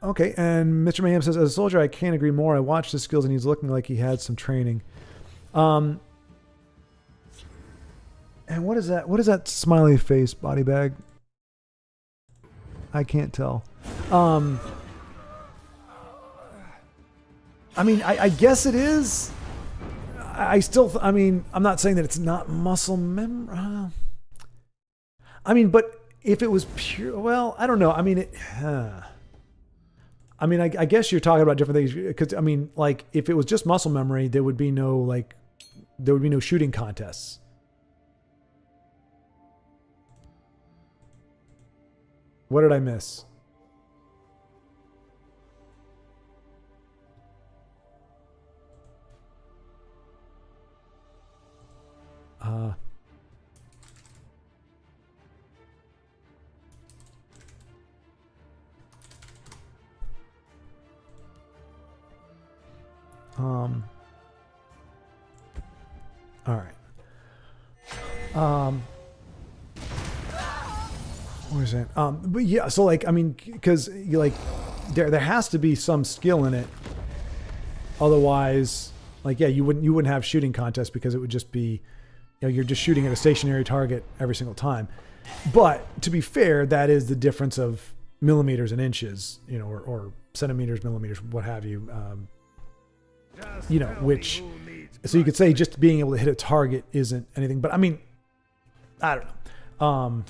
Speaker 1: Okay, and Mr. Mayhem says, as a soldier, I can't agree more. I watched his skills and he's looking like he had some training. And what is that? What is that smiley face, Bodybag? I can't tell. I mean, I guess it is. I mean, I'm not saying that it's not muscle memory. I mean, but if it was pure, well, I don't know. I mean, I guess you're talking about different things because, I mean, like if it was just muscle memory, there would be no shooting contests. What did I miss? All right. What was that? But yeah, so like, I mean, because you like, there has to be some skill in it. Otherwise, like, yeah, you wouldn't have shooting contests because it would just be, you know, you're just shooting at a stationary target every single time. But to be fair, that is the difference of millimeters and inches, you know, or centimeters, millimeters, what have you. You know, which, so you could say just being able to hit a target isn't anything, but I mean, I don't know.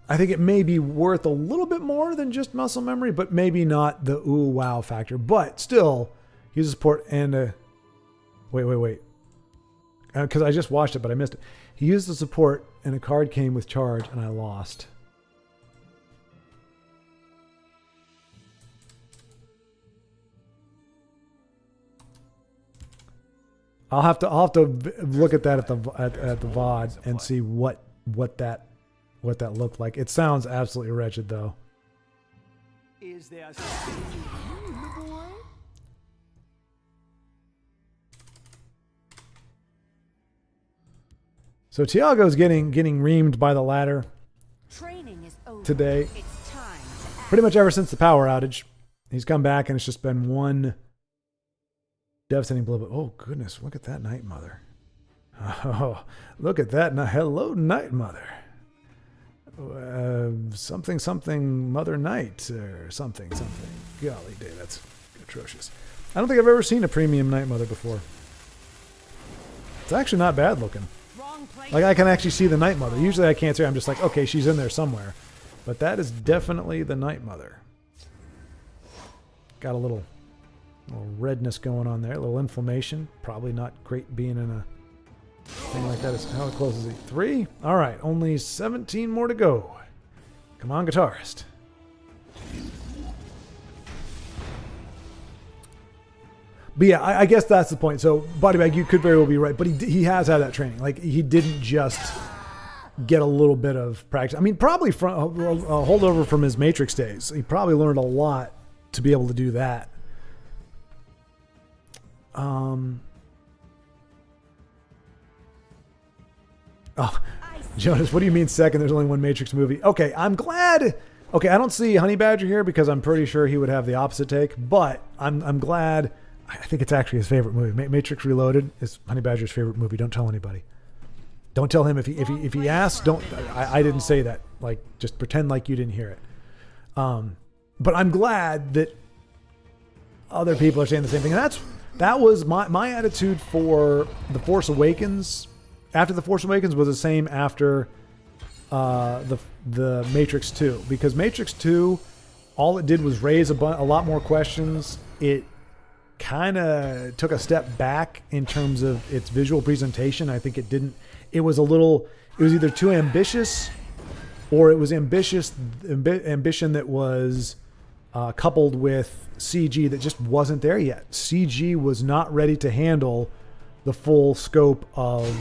Speaker 1: I think it may be worth a little bit more than just muscle memory, but maybe not the ooh wow factor. But still, use a support and a wait. Because I just watched it, but I missed it. He used the support and a card came with charge, and I lost. I'll have to look at that at the VOD and see what that looked like. It sounds absolutely wretched, though.
Speaker 6: Is there something you the boy?
Speaker 1: So Tiago's getting reamed by the ladder
Speaker 2: Training is over.
Speaker 1: today.
Speaker 2: It's time to act.
Speaker 1: Pretty much ever since the power outage. He's come back and it's just been one devastating blow. But oh goodness, look at that Night Mother. Oh, look at that. Hello, Night Mother. Something Mother Night or something. Golly day, that's atrocious. I don't think I've ever seen a premium Night Mother before. It's actually not bad looking.
Speaker 2: Wrong place.
Speaker 1: Like I can actually see the Night Mother. Usually I can't see her. I'm just like, okay, she's in there somewhere. But that is definitely the Night Mother. Got a little redness going on there, a little inflammation. Probably not great being in a thing like that. How close is he? 3? All right, only 17 more to go. Come on, guitarist. But yeah, I guess that's the point. So Bodybag, you could very well be right, but he has had that training. Like he didn't just get a little bit of practice. I mean, probably from a holdover from his Matrix days. He probably learned a lot to be able to do that. Oh, Jonas, what do you mean second? There's only one Matrix movie. Okay, I'm glad. Okay, I don't see Honey Badger here because I'm pretty sure he would have the opposite take. But I'm glad. I think it's actually his favorite movie. Matrix Reloaded is Honey Badger's favorite movie. Don't tell anybody. Don't tell him if he asks. Don't. I didn't say that. Like just pretend like you didn't hear it. But I'm glad that other people are saying the same thing. And that was my attitude for The Force Awakens. After The Force Awakens was the same after the Matrix 2. Because Matrix 2, all it did was raise a lot more questions. It kind of took a step back in terms of its visual presentation. I think it was either too ambitious or it was ambition that was coupled with CG that just wasn't there yet. CG was not ready to handle the full scope of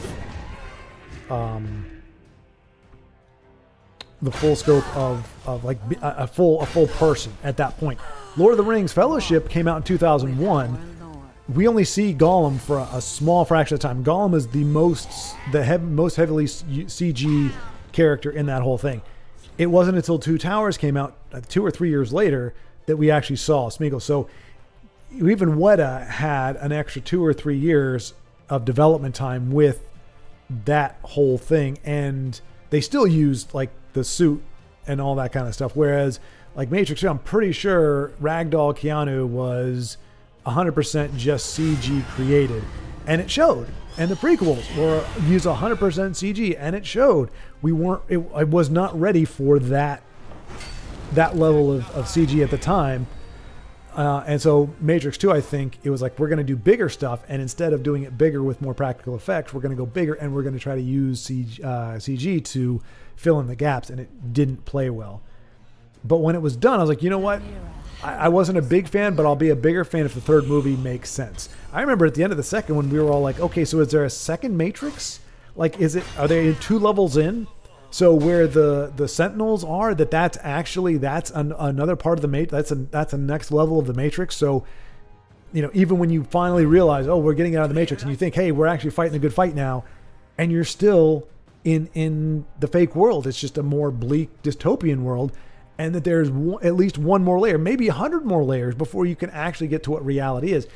Speaker 1: like a full person at that point. Lord of the Rings Fellowship came out in 2001. We only see Gollum for a small fraction of the time. Gollum is the most heavily CG character in that whole thing. It wasn't until Two Towers came out 2 or 3 years later that we actually saw Smeagol. So even Weta had an extra 2 or 3 years of development time with that whole thing, and they still used like the suit and all that kind of stuff. Whereas like Matrix 2, I'm pretty sure Ragdoll Keanu was 100% just CG created, and it showed. And the prequels were used 100% CG, and it showed. I was not ready for that level of CG at the time. And so Matrix 2, I think it was like, we're going to do bigger stuff. And instead of doing it bigger with more practical effects, we're going to go bigger and we're going to try to use CG to fill in the gaps. And it didn't play well. But when it was done, I was like, you know what? I wasn't a big fan, but I'll be a bigger fan if the third movie makes sense. I remember at the end of the second one, we were all like, okay, so is there a second Matrix? Like, are they 2 levels in? So where the Sentinels are, that's another part of the Matrix. That's a next level of the Matrix. So, you know, even when you finally realize, oh, we're getting out of the Matrix, and you think, hey, we're actually fighting a good fight now, and you're still in the fake world. It's just a more bleak dystopian world, and that there's at least one more layer, maybe 100 more layers before you can actually get to what reality is.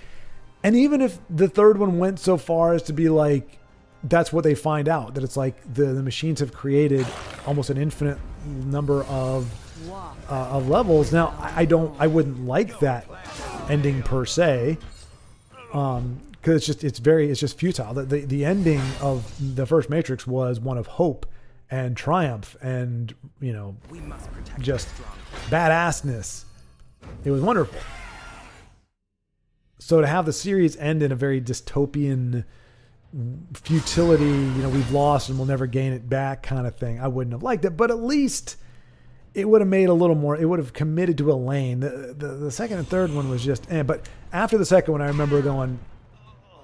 Speaker 1: And even if the third one went so far as to be like, that's what they find out, that it's like the machines have created almost an infinite number of levels. Now, I wouldn't like that ending per se, because it's just futile. The ending of the first Matrix was one of hope and triumph and, you know, just badassness. It was wonderful. So to have the series end in a very dystopian futility, you know, we've lost and we'll never gain it back kind of thing, I wouldn't have liked it. But at least it would have made a little more, it would have committed to a lane. The second and third one was just, but after the second one, I remember going,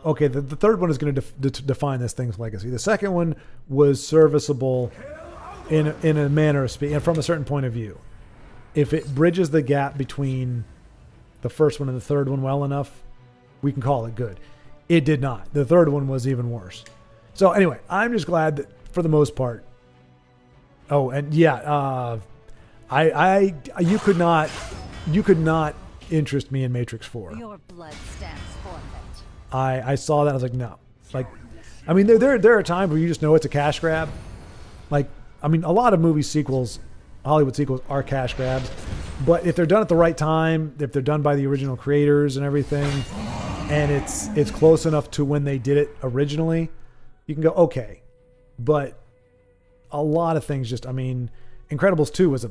Speaker 1: okay, the third one is going to define this thing's legacy. The second one was serviceable in a manner of speaking, and from a certain point of view. If it bridges the gap between the first one and the third one well enough, we can call it good. It did not. The third one was even worse. So anyway, I'm just glad that for the most part. Oh, and yeah, you could not interest me in Matrix 4.
Speaker 2: Your blood stands forfeit.
Speaker 1: I saw that. I was like, no. Like, I mean, there are times where you just know it's a cash grab. Like, I mean, a lot of movie sequels, Hollywood sequels, are cash grabs. But if they're done at the right time, if they're done by the original creators and everything, and it's close enough to when they did it originally, you can go, okay. But a lot of things just, I mean, Incredibles 2 was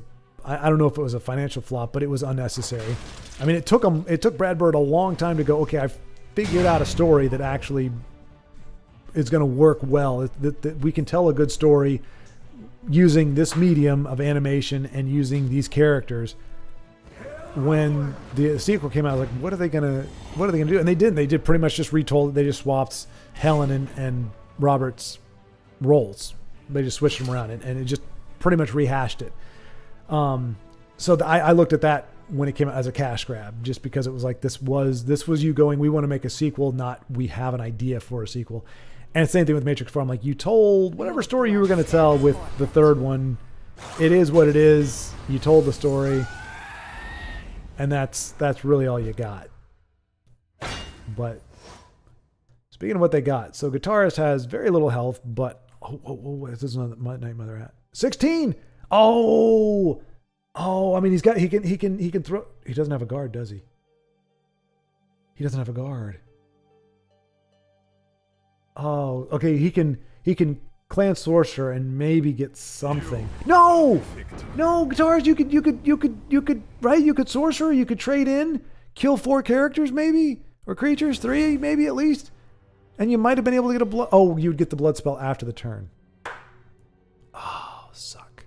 Speaker 1: I don't know if it was a financial flop, but it was unnecessary. I mean, it took Brad Bird a long time to go, okay, I've figured out a story that actually is going to work well. That we can tell a good story using this medium of animation and using these characters. When the sequel came out, I was like, what are they gonna do? And they didn't. They did pretty much just retold it. They just swapped Helen and Robert's roles. They just switched them around and it just pretty much rehashed it. So I looked at that when it came out as a cash grab, just because it was like, this was you going, we want to make a sequel, not we have an idea for a sequel. And same thing with Matrix 4. I'm like, you told whatever story you were going to tell with the third one. It is what it is. You told the story. And that's really all you got. But speaking of what they got, so Guitarist has very little health, but this is another Night Mother hat. 16. Oh, I mean, he can throw. He doesn't have a guard, does he? He doesn't have a guard. Oh, okay. He can clan sorcerer and maybe get something. No, Guitars. You could right. You could sorcerer. You could trade in, kill 4 characters maybe, or creatures, 3 maybe at least, and you might have been able to get a blood. Oh, you'd get the blood spell after the turn. Oh, suck.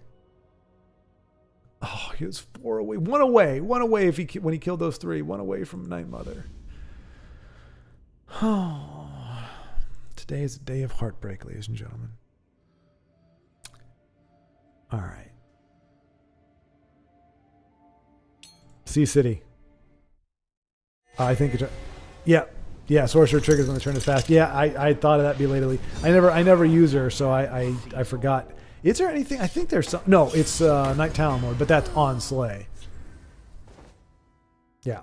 Speaker 1: Oh, he was 4 away, 1 away, 1 away when he killed those 3, 1 away from Night Mother. Oh, today is a day of heartbreak, ladies and gentlemen. All right. Sea City. I think it's yeah. Sorcerer triggers when the turn is fast. Yeah, I thought of that belatedly. I never use her, so I forgot. Is there anything? I think there's some. No, it's Night Talon Lord, but that's on Slay. Yeah.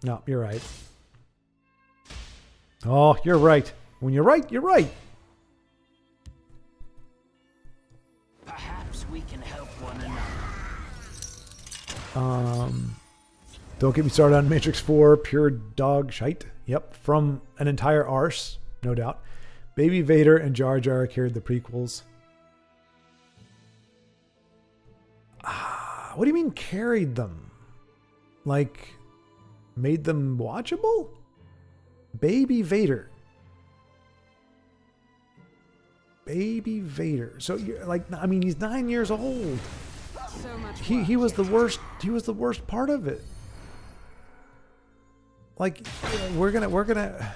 Speaker 1: No, you're right. Oh, you're right. When you're right, you're right.
Speaker 3: Perhaps we can help one another.
Speaker 1: Don't get me started on Matrix 4, pure dog shite. Yep, from an entire arse, no doubt. Baby Vader and Jar Jar carried the prequels. What do you mean carried them? Like, made them watchable? Baby Vader. Baby Vader. So you're like, I mean, he's 9 years old.
Speaker 2: So much
Speaker 1: He was the worst. He was the worst part of it. Like, we're gonna.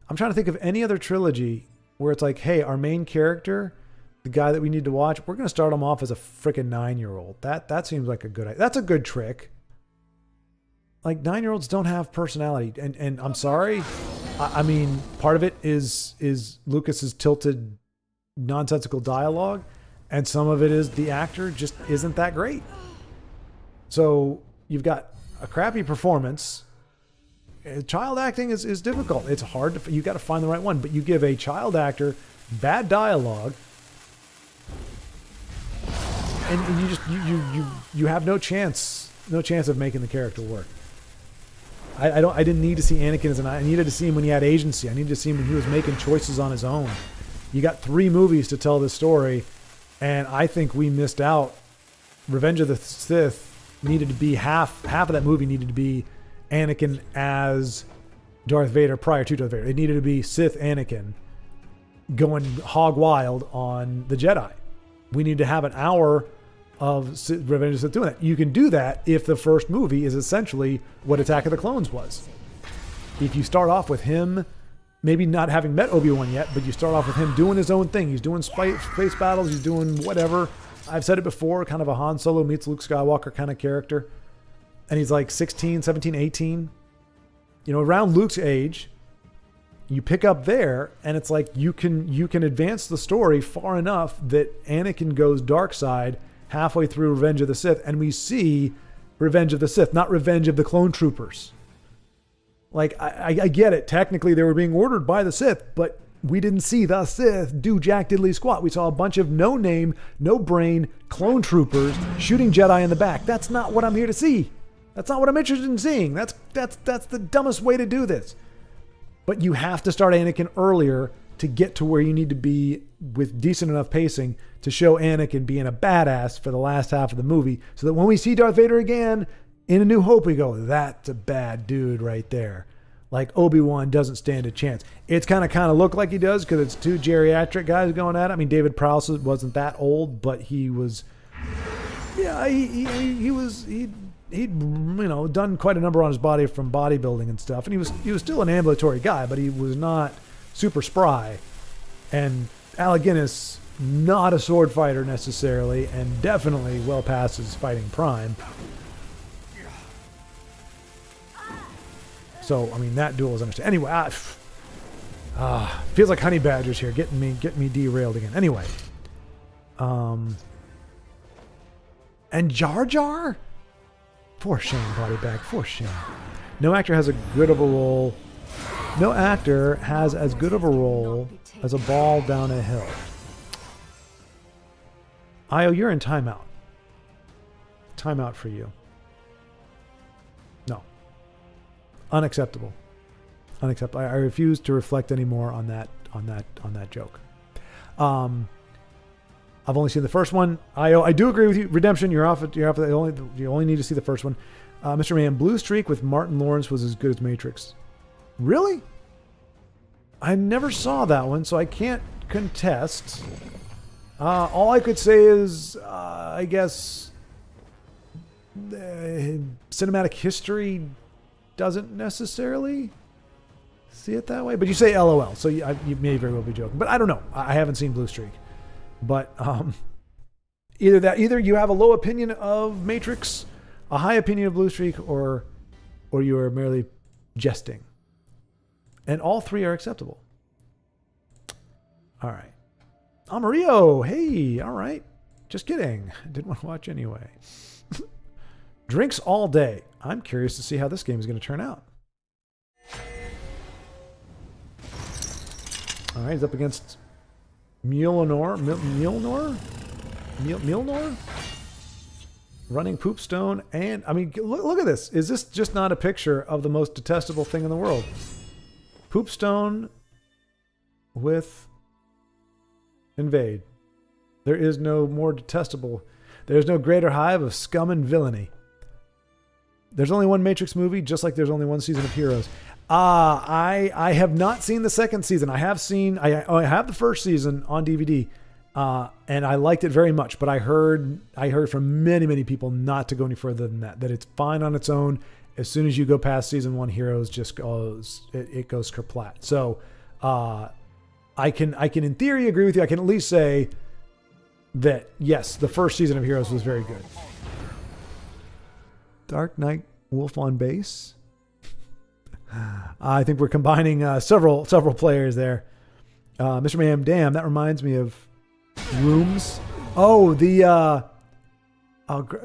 Speaker 1: I'm trying to think of any other trilogy where it's like, hey, our main character, the guy that we need to watch, we're gonna start him off as a freaking 9-year-old. That seems like a good idea. That's a good trick. Like, 9-year-olds don't have personality, and I'm sorry. I mean, part of it is Lucas's tilted, nonsensical dialogue, and some of it is the actor just isn't that great. So you've got a crappy performance. Child acting is difficult. It's hard you got to find the right one. But you give a child actor bad dialogue, and you have no chance of making the character work. I didn't need to see Anakin as I needed to see him when he had agency. I needed to see him when he was making choices on his own. You got 3 movies to tell this story, and I think we missed out. Revenge of the Sith needed to be half of that movie needed to be Anakin as Darth Vader prior to Darth Vader. It needed to be Sith Anakin going hog wild on the Jedi. We need to have an hour of Revenge of the Sith doing that. You can do that if the first movie is essentially what Attack of the Clones was. If you start off with him maybe not having met Obi-Wan yet, but you start off with him doing his own thing. He's doing space battles. He's doing whatever. I've said it before, kind of a Han Solo meets Luke Skywalker kind of character. And he's like 16, 17, 18. You know, around Luke's age, you pick up there, and it's like you can advance the story far enough that Anakin goes dark side halfway through Revenge of the Sith, and we see Revenge of the Sith, not Revenge of the Clone Troopers. Like, I get it. Technically, they were being ordered by the Sith, but we didn't see the Sith do jack diddly squat. We saw a bunch of no-name, no-brain clone troopers shooting Jedi in the back. That's not what I'm here to see. That's not what I'm interested in seeing. That's the dumbest way to do this. But you have to start Anakin earlier to get to where you need to be with decent enough pacing to show Anakin being a badass for the last half of the movie, so that when we see Darth Vader again in A New Hope, we go, that's a bad dude right there. Like, Obi-Wan doesn't stand a chance. It's kind of look like he does because it's 2 geriatric guys going at it. I mean, David Prowse wasn't that old, but he was, yeah, he'd done quite a number on his body from bodybuilding and stuff, and he was still an ambulatory guy, but he was not super spry. And Alec Guinness, not a sword fighter necessarily, and definitely well past his fighting prime. So, I mean, that duel was understood. Anyway, feels like honey badgers here, getting me derailed again. Anyway, and Jar Jar, for shame, body bag, for shame. No actor has as good of a role as a ball down a hill. Io, you're in timeout. Timeout for you. No. Unacceptable. Unacceptable. I refuse to reflect anymore on that joke. I've only seen the first one. I do agree with you. Redemption, you're off. You only need to see the first one. Mr. Man, Blue Streak with Martin Lawrence was as good as Matrix. Really? I never saw that one, so I can't contest. All I could say is, I guess, cinematic history doesn't necessarily see it that way. But you say LOL, so you may very well be joking. But I don't know. I haven't seen Blue Streak. But either you have a low opinion of Matrix, a high opinion of Blue Streak, or you are merely jesting. And all 3 are acceptable. All right. Amarillo, hey, all right. Just kidding. Didn't want to watch anyway. Drinks all day. I'm curious to see how this game is going to turn out. All right, he's up against Mjolnir? Running Poopstone, and I mean, look at this. Is this just not a picture of the most detestable thing in the world? Poopstone with Invade. There is no more detestable. There's no greater hive of scum and villainy. There's only one Matrix movie, just like there's only one season of Heroes. I have not seen the second season. I have the first season on DVD, and I liked it very much. But I heard from many people not to go any further than that. That it's fine on its own. As soon as you go past season 1, Heroes just goes kerplat. So I can in theory agree with you. I can at least say that yes, the first season of Heroes was very good. Dark Knight Wolf on base. I think we're combining several players there. Mr. Mayhem, damn, that reminds me of Rooms. Oh,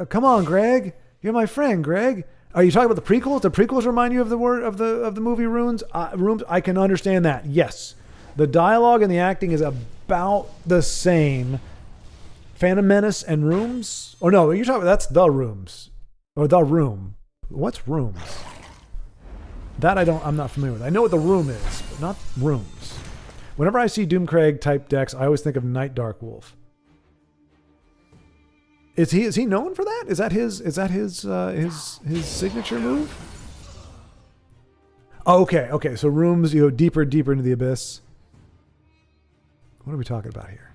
Speaker 1: come on, Greg. You're my friend, Greg. Are you talking about the prequels? The prequels remind you of the movie Rooms? Rooms. I can understand that. Yes, The dialogue and the acting is about the same. Phantom Menace and Rooms? Oh no, you're talking. That's The Rooms, or The Room. What's Rooms? That I'm not familiar with. I know what The Room is, but not Rooms. Whenever I see Doomcrag type decks, I always think of Night Dark Wolf. Is he known for that? Is that his signature move? Oh, okay. So Rooms, you go deeper into the abyss. What are we talking about here?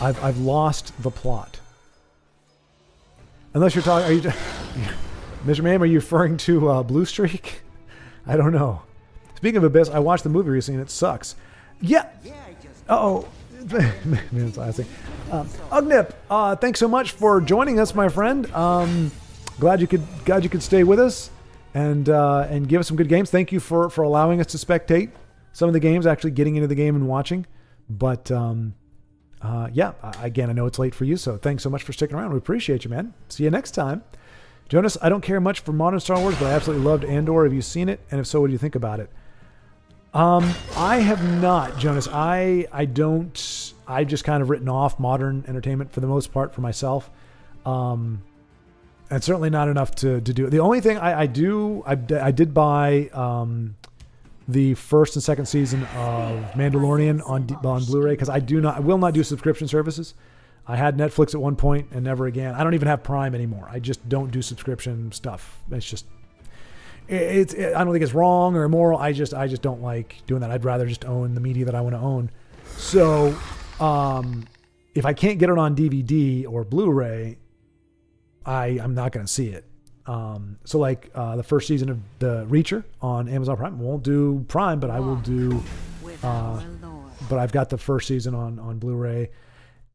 Speaker 1: I've lost the plot. Unless you're talking, are you, Mr. Ma'am? Are you referring to Blue Streak? I don't know. Speaking of Abyss, I watched the movie recently and it sucks. Yeah. Uh-oh. Ugnip, thanks so much for joining us, my friend. Glad you could stay with us and give us some good games. Thank you for allowing us to spectate some of the games, actually getting into the game and watching. But yeah, again, I know it's late for you, so thanks so much for sticking around. We appreciate you, man. See you next time. Jonas, I don't care much for modern Star Wars, but I absolutely loved Andor. Have you seen it? And if so, what do you think about it? I have not, Jonas. I've just kind of written off modern entertainment for the most part for myself. And certainly not enough to do it. The only thing I did buy the first and second season of Mandalorian on Blu-ray because I will not do subscription services. I had Netflix at one point and never again. I don't even have Prime anymore. I just don't do subscription stuff. It's just I don't think it's wrong or immoral. I just don't like doing that. I'd rather just own the media that I want to own. So if I can't get it on DVD or Blu-ray, I'm not going to see it. So like the first season of The Reacher on Amazon Prime, won't do Prime, but I will do. But I've got the first season on Blu-ray.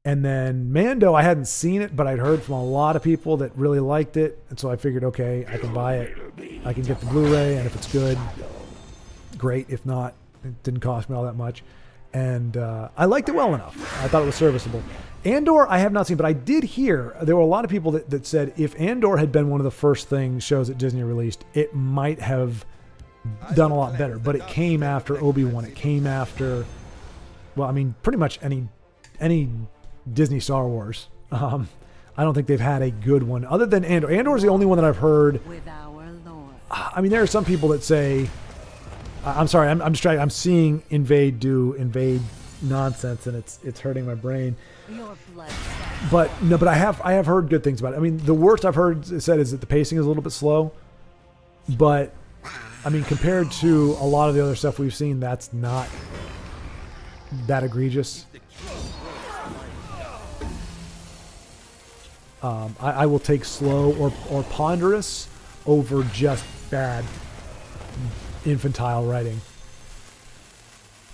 Speaker 1: And then Mando, I hadn't seen it, but I'd heard from a lot of people that really liked it. And so I figured, okay, I can buy it. I can get the Blu-ray, and if it's good, great. If not, it didn't cost me all that much. And I liked it well enough. I thought it was serviceable. Andor, I have not seen, but I did hear, there were a lot of people that said if Andor had been one of the first shows that Disney released, it might have done a lot better. But it came after Obi-Wan. It came after, well, I mean, pretty much any Disney Star Wars. I don't think they've had a good one other than Andor. Andor is the only one that I've heard. I mean, there are some people that say, I'm sorry, I'm distracted. I'm seeing Invade nonsense, and it's hurting my brain. But I have heard good things about it. I mean, the worst I've heard said is that the pacing is a little bit slow. But I mean, compared to a lot of the other stuff we've seen, that's not that egregious. I will take slow or ponderous over just bad infantile writing.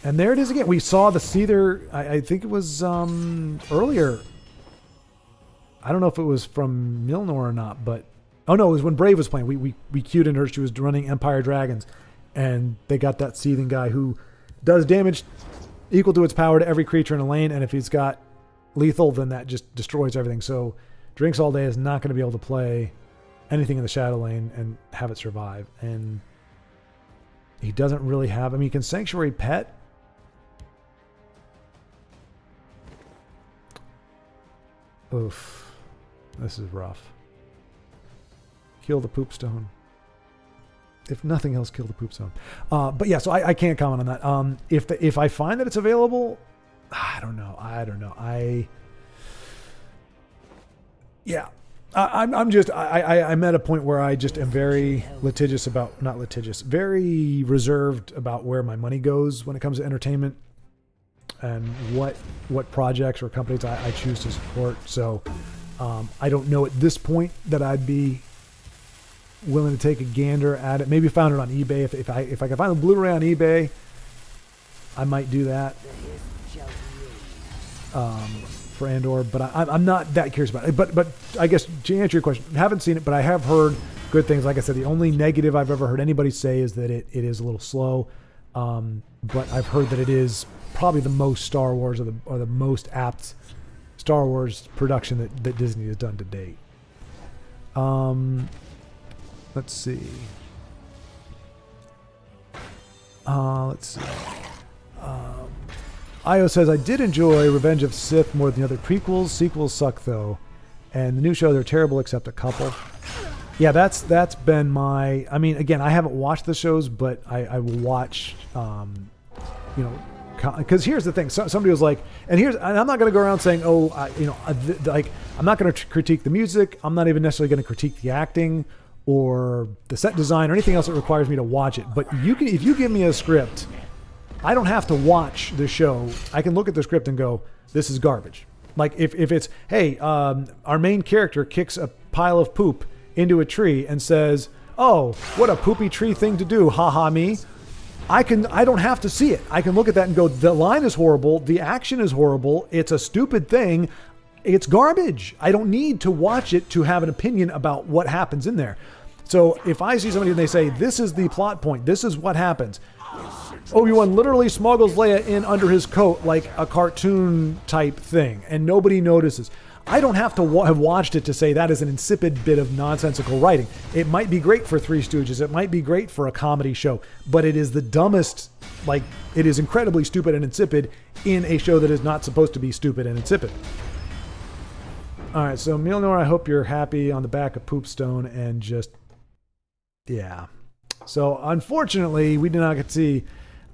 Speaker 1: And there it is again. We saw the Seether, I think it was earlier. I don't know if it was from Milnor or not, but oh no, it was when Brave was playing. We queued in her. She was running Empire Dragons, and they got that seething guy who does damage equal to its power to every creature in a lane, and if he's got lethal, then that just destroys everything. So Drinks All Day is not going to be able to play anything in the Shadow Lane and have it survive. And he doesn't really have, I mean, he can Sanctuary Pet. Oof. This is rough. Kill the Poop Stone. If nothing else, kill the Poop Stone. But yeah, so I can't comment on that. If I find that it's available, I don't know. I'm at a point where I just am very very reserved about where my money goes when it comes to entertainment and what projects or companies I choose to support. So I don't know at this point that I'd be willing to take a gander at it. Maybe found it on eBay. If I can find a Blu-ray on eBay, I might do that. For Andor, but I'm not that curious about it. But I guess to answer your question, I haven't seen it, but I have heard good things. Like I said, the only negative I've ever heard anybody say is that it is a little slow. But I've heard that it is probably the most Star Wars or the most apt Star Wars production that Disney has done to date. Let's see. Let's see. Io says, I did enjoy Revenge of Sith more than the other prequels. Sequels suck, though. And the new show, they're terrible except a couple. Yeah, that's been my... I mean, again, I haven't watched the shows, but I will watch, because here's the thing. Somebody was like... And I'm not going to go around saying, I'm not going to critique the music. I'm not even necessarily going to critique the acting or the set design or anything else that requires me to watch it. But if you give me a script... I don't have to watch the show. I can look at the script and go, this is garbage. Like if it's, hey, our main character kicks a pile of poop into a tree and says, oh, what a poopy tree thing to do. Ha ha me. I don't have to see it. I can look at that and go, the line is horrible. The action is horrible. It's a stupid thing. It's garbage. I don't need to watch it to have an opinion about what happens in there. So if I see somebody and they say, this is the plot point, this is what happens. Obi-Wan literally smuggles Leia in under his coat like a cartoon type thing, and nobody notices. I don't have to have watched it to say that is an insipid bit of nonsensical writing. It might be great for Three Stooges. It might be great for a comedy show, but it is the dumbest, it is incredibly stupid and insipid in a show that is not supposed to be stupid and insipid. All right, so Mjolnir, I hope you're happy on the back of Poopstone and just, yeah. So unfortunately, we did not get to see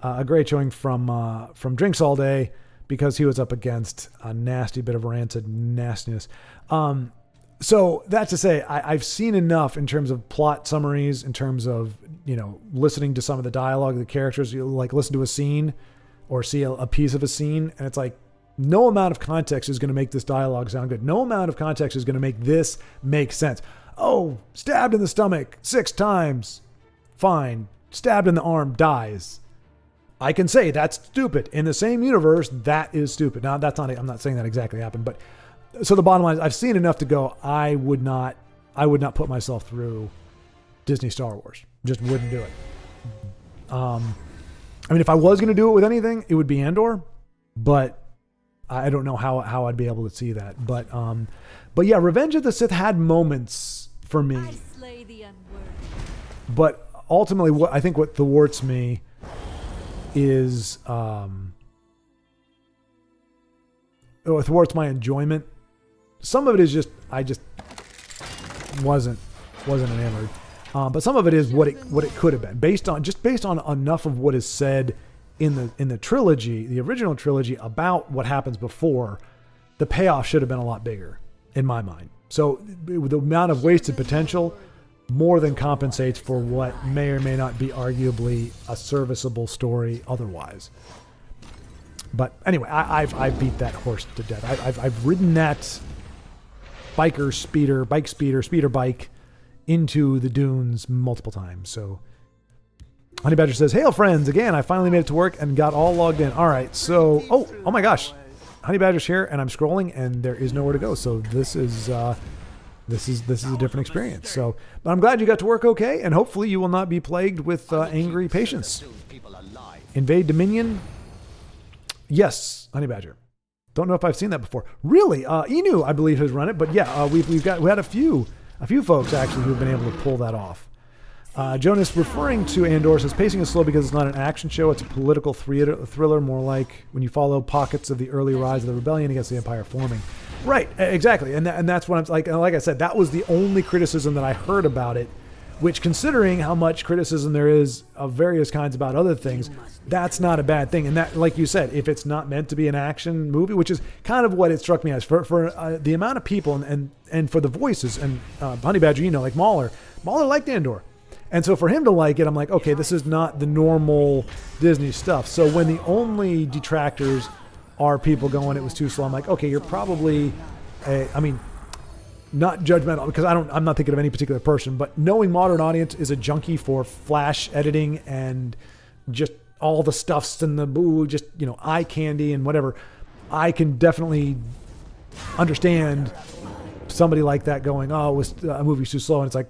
Speaker 1: a great showing from Drinks All Day because he was up against a nasty bit of rancid nastiness. So that's to say, I've seen enough in terms of plot summaries, in terms of, listening to some of the dialogue of the characters. You listen to a scene or see a piece of a scene, and it's like, no amount of context is going to make this dialogue sound good. No amount of context is going to make this make sense. Oh, stabbed in the stomach 6 times. Fine. Stabbed in the arm, dies. I can say that's stupid. In the same universe, that is stupid. Now, I'm not saying that exactly happened, but so the bottom line is I've seen enough to go, I would not put myself through Disney Star Wars. Just wouldn't do it. If I was going to do it with anything, it would be Andor, but I don't know how I'd be able to see that. But yeah, Revenge of the Sith had moments for me.
Speaker 2: I slay the unworthy.
Speaker 1: But ultimately, what thwarts me is thwarts my enjoyment. Some of it is just I just wasn't enamored, but some of it is what it could have been based on enough of what is said in the trilogy, the original trilogy, about what happens before. The payoff should have been a lot bigger in my mind. So the amount of wasted potential more than compensates for what may or may not be arguably a serviceable story otherwise. But anyway, I've beat that horse to death. I've ridden that speeder bike into the dunes multiple times. So Honey Badger says, "Hail friends, again, I finally made it to work and got all logged in." All right, so, oh my gosh. Honey Badger's here and I'm scrolling and there is nowhere to go. So this is a different experience. So, but I'm glad you got to work okay, and hopefully you will not be plagued with angry patients. Invade Dominion. Yes, Honey Badger. Don't know if I've seen that before. Really, Inu, I believe, has run it, but yeah, we had a few folks actually who've been able to pull that off. Jonas, referring to Andor, says pacing is slow because it's not an action show. It's a political thriller, more like when you follow pockets of the early rise of the rebellion against the Empire forming. Right, exactly, and that's what I'm like. And like I said, that was the only criticism that I heard about it. Which, considering how much criticism there is of various kinds about other things, that's not a bad thing. And that, like you said, if it's not meant to be an action movie, which is kind of what it struck me as for the amount of people and for the voices and Honey Badger, like Mahler liked Andor. And so for him to like it, I'm like, okay, this is not the normal Disney stuff. So when the only detractors are people going, it was too slow, I'm like, okay, you're probably, not judgmental, because I'm not thinking of any particular person, but knowing modern audience is a junkie for flash editing and just all the stuffs and the eye candy and whatever, I can definitely understand somebody like that going, oh, was a movie too slow? And it's like,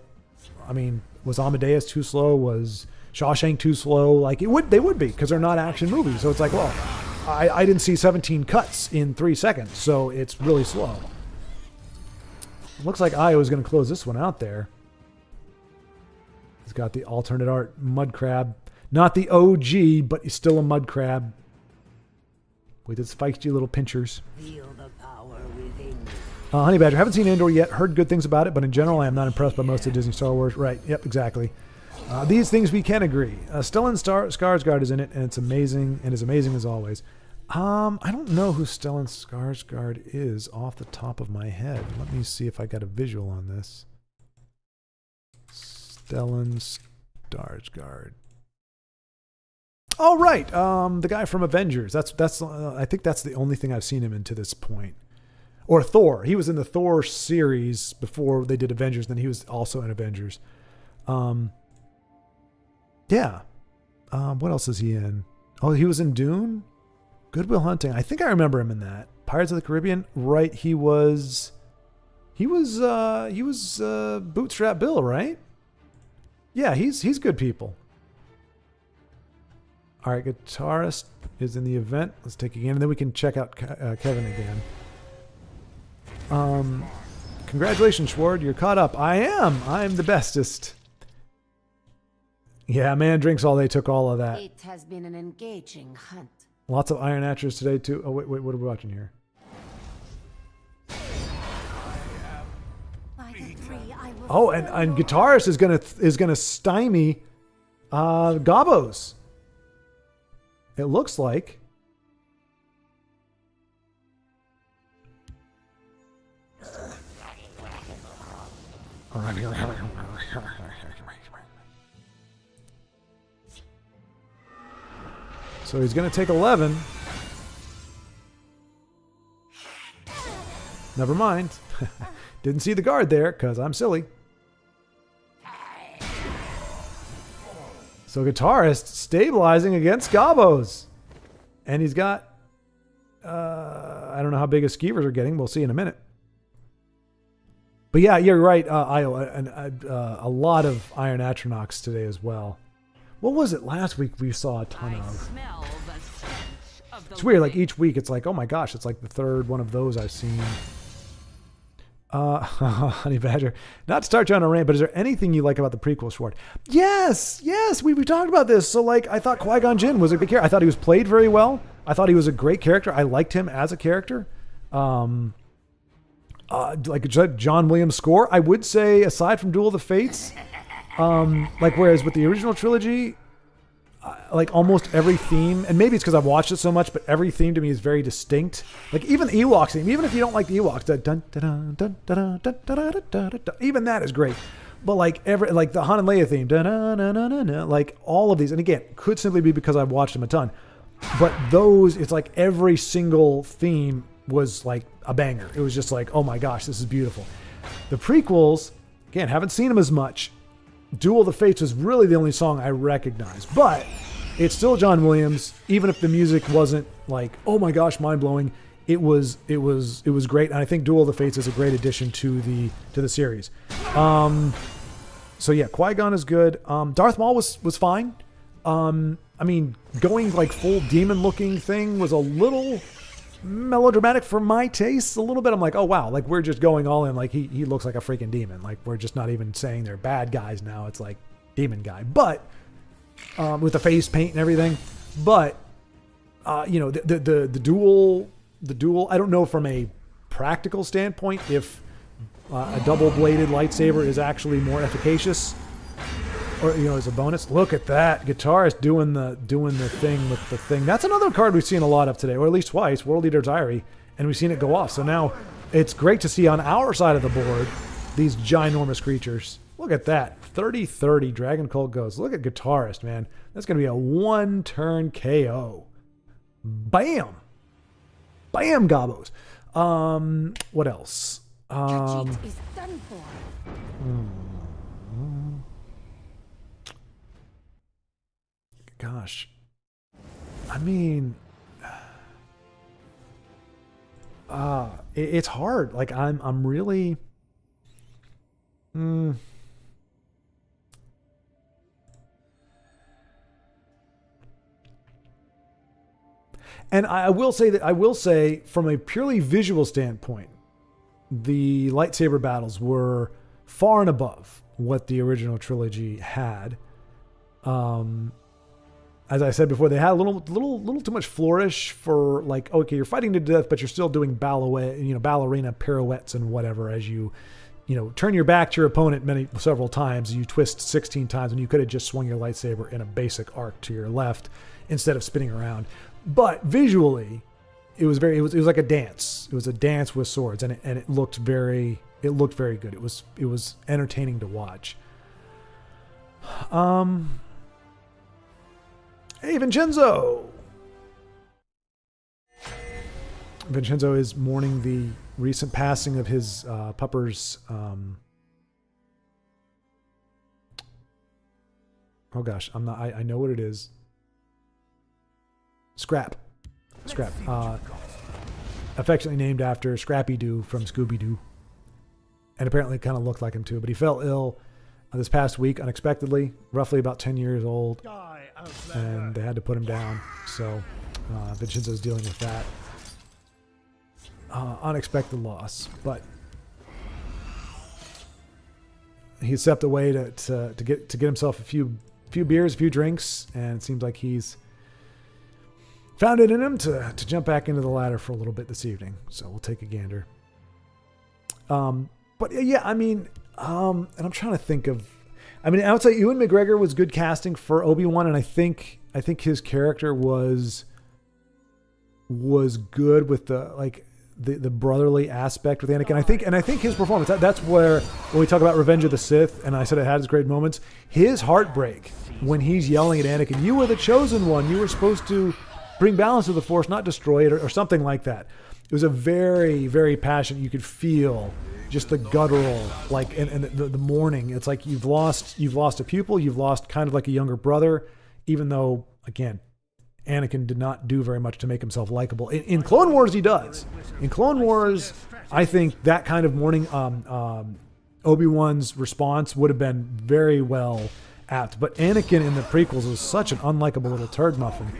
Speaker 1: was Amadeus too slow? Was Shawshank too slow? Like they would be, because they're not action movies. So it's like, well, I didn't see 17 cuts in 3 seconds, so it's really slow. Looks like Io is going to close this one out there. He's got the alternate art mud crab. Not the OG, but he's still a mud crab with his feisty little pinchers.
Speaker 7: Feel the power within you.
Speaker 1: Honey Badger, haven't seen Andor yet. Heard good things about it, but in general, I am not impressed by most of Disney Star Wars. Right? Yep, exactly. These things we can agree. Stellan Skarsgård is in it, and it's amazing, and is amazing as always. I don't know who Stellan Skarsgård is off the top of my head. Let me see if I got a visual on this. Stellan Skarsgård. Oh, right. The guy from Avengers. That's. I think that's the only thing I've seen him in to this point. Or Thor. He was in the Thor series before they did Avengers. Then he was also in Avengers. Yeah. What else is he in? Oh, he was in Dune. Good Will Hunting. I think I remember him in that. Pirates of the Caribbean. Right. He was Bootstrap Bill, right? Yeah, he's good people. All right, guitarist is in the event. Let's take it again, and then we can check out Kevin again. Congratulations, Schward. You're caught up. I am. I'm the bestest. Yeah, man drinks all day took all of that.
Speaker 2: It has been an engaging hunt.
Speaker 1: Lots of Iron Actors today, too. Oh, wait, what are we watching here?
Speaker 7: By the tree, I will
Speaker 1: Oh, and guitarist is gonna stymie Gobos. It looks like. So he's going to take 11. Never mind. Didn't see the guard there because I'm silly. So guitarist stabilizing against Gobos. And he's got, I don't know how big his skeevers are getting. We'll see in a minute. But yeah, you're right, Io. A lot of Iron Atronachs today as well. What was it last week we saw a ton of?
Speaker 2: Smell the stench of the
Speaker 1: It's weird, like each week it's like, oh my gosh, it's like the third one of those I've seen. Honey Badger. Not to start you on a rant, but is there anything you like about the prequel, Schwart? Yes, we talked about this. So like, I thought Qui-Gon Jinn was a good character. I thought he was played very well. I thought he was a great character. I liked him as a character. Like John Williams' score, I would say, aside from Duel of the Fates, like whereas with the original trilogy, like almost every theme, and maybe it's because I've watched it so much, but every theme to me is very distinct. Like even the Ewoks theme, even if you don't like the Ewoks, even that is great. But like the Han and Leia theme, like all of these, and again, could simply be because I've watched them a ton. But those, it's like every single theme was like a banger. It was just like, oh my gosh, this is beautiful. The prequels, again, haven't seen them as much. Duel of the Fates was really the only song I recognized, but it's still John Williams. Even if the music wasn't like, oh my gosh, mind blowing, it was great. And I think Duel of the Fates is a great addition to the series. So yeah, Qui-Gon is good. Darth Maul was fine. I mean, going like full demon looking thing was a little melodramatic for my taste. A little bit. I'm like, oh wow, like we're just going all in. Like he looks like a freaking demon. Like we're just not even saying they're bad guys now. It's like demon guy, but with the face paint and everything. But you know, the duel. I don't know from a practical standpoint if a double-bladed lightsaber is actually more efficacious, or you know, as a bonus. Look at that guitarist doing the thing with the thing. That's another card we've seen a lot of today, or at least twice. World Eater Diary, and we've seen it go off. So now it's great to see on our side of the board these ginormous creatures. Look at that 30-30 Dragon Cult Ghost. Look at guitarist, man. That's gonna be a one-turn KO. Bam. Bam, Gobos. What else?
Speaker 2: Your cheat is done for.
Speaker 1: Gosh. I mean, it's hard. Like I'm really. And I will say from a purely visual standpoint, the lightsaber battles were far and above what the original trilogy had. as I said before, they had a little too much flourish for like, okay, you're fighting to death, but you're still doing ballerina pirouettes and whatever as you turn your back to your opponent several times. You twist 16 times when you could have just swung your lightsaber in a basic arc to your left instead of spinning around. But visually, it was like a dance. It was a dance with swords, and it looked very good. It was entertaining to watch. Hey, Vincenzo! Vincenzo is mourning the recent passing of his pupper's... oh gosh, I know what it is. Scrap. Affectionately named after Scrappy-Doo from Scooby-Doo. And apparently kind of looked like him too. But he fell ill this past week unexpectedly, roughly about 10 years old. And they had to put him down. So Vincenzo's dealing with that. Unexpected loss. But he stepped away to get himself a few beers, a few drinks. And it seems like he's found it in him to jump back into the ladder for a little bit this evening. So we'll take a gander. But yeah, I mean, and I'm trying to think of, I would say Ewan McGregor was good casting for Obi-Wan, and I think his character was good with the brotherly aspect with Anakin. I think his performance, that's where when we talk about Revenge of the Sith, and I said it had its great moments, his heartbreak when he's yelling at Anakin, "You were the chosen one. You were supposed to bring balance to the Force, not destroy it," or something like that. It was a very, very passionate. You could feel just the guttural, and the mourning. It's like you've lost a pupil. You've lost kind of like a younger brother, even though, again, Anakin did not do very much to make himself likable. In Clone Wars, he does. In Clone Wars, I think that kind of mourning, Obi-Wan's response would have been very well apt. But Anakin in the prequels was such an unlikable little turd muffin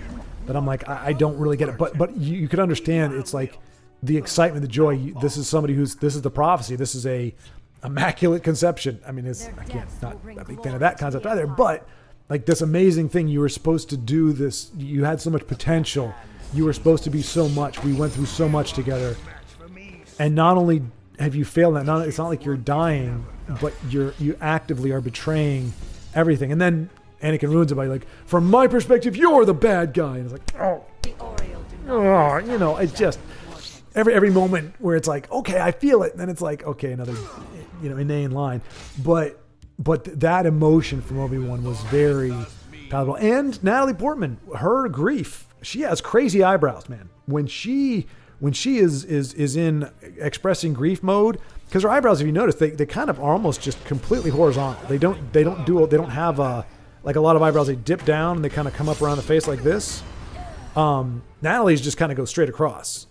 Speaker 1: that I'm like, I don't really get it. But you could understand. It's like the excitement, the joy. This is somebody this is the prophecy. This is a immaculate conception. I mean, it's, again, not a big fan of that concept either, but like this amazing thing, you were supposed to do this. You had so much potential. You were supposed to be so much. We went through so much together. And not only have you failed that, it's not like you're dying, but you actively are betraying everything. And then Anakin ruins it by like, from my perspective, you're the bad guy. And it's like, it's just every moment where it's like, okay, I feel it. And then it's like, okay, another, inane line. But that emotion from Obi-Wan was very palatable. And Natalie Portman, her grief, she has crazy eyebrows, man. When she is in expressing grief mode, because her eyebrows, if you notice, they kind of are almost just completely horizontal. They don't have like a lot of eyebrows. They dip down and they kind of come up around the face like this. Natalie's just kind of go straight across.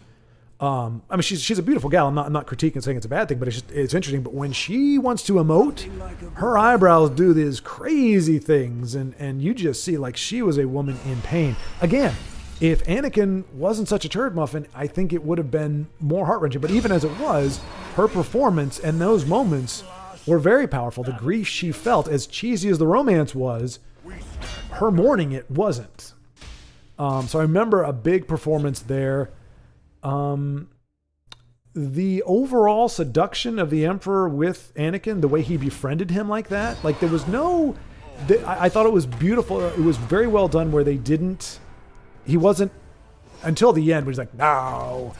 Speaker 1: She's a beautiful gal. I'm not critiquing saying it's a bad thing, but it's interesting. But when she wants to emote, her eyebrows do these crazy things, and you just see like she was a woman in pain. Again, if Anakin wasn't such a turd muffin, I think it would have been more heart-wrenching. But even as it was, her performance and those moments were very powerful. The grief she felt, as cheesy as the romance was, her mourning it wasn't. So I remember a big performance there. The overall seduction of the Emperor with Anakin, the way he befriended him like that, like there was no, I thought it was beautiful. It was very well done where he wasn't until the end, where he's like, no.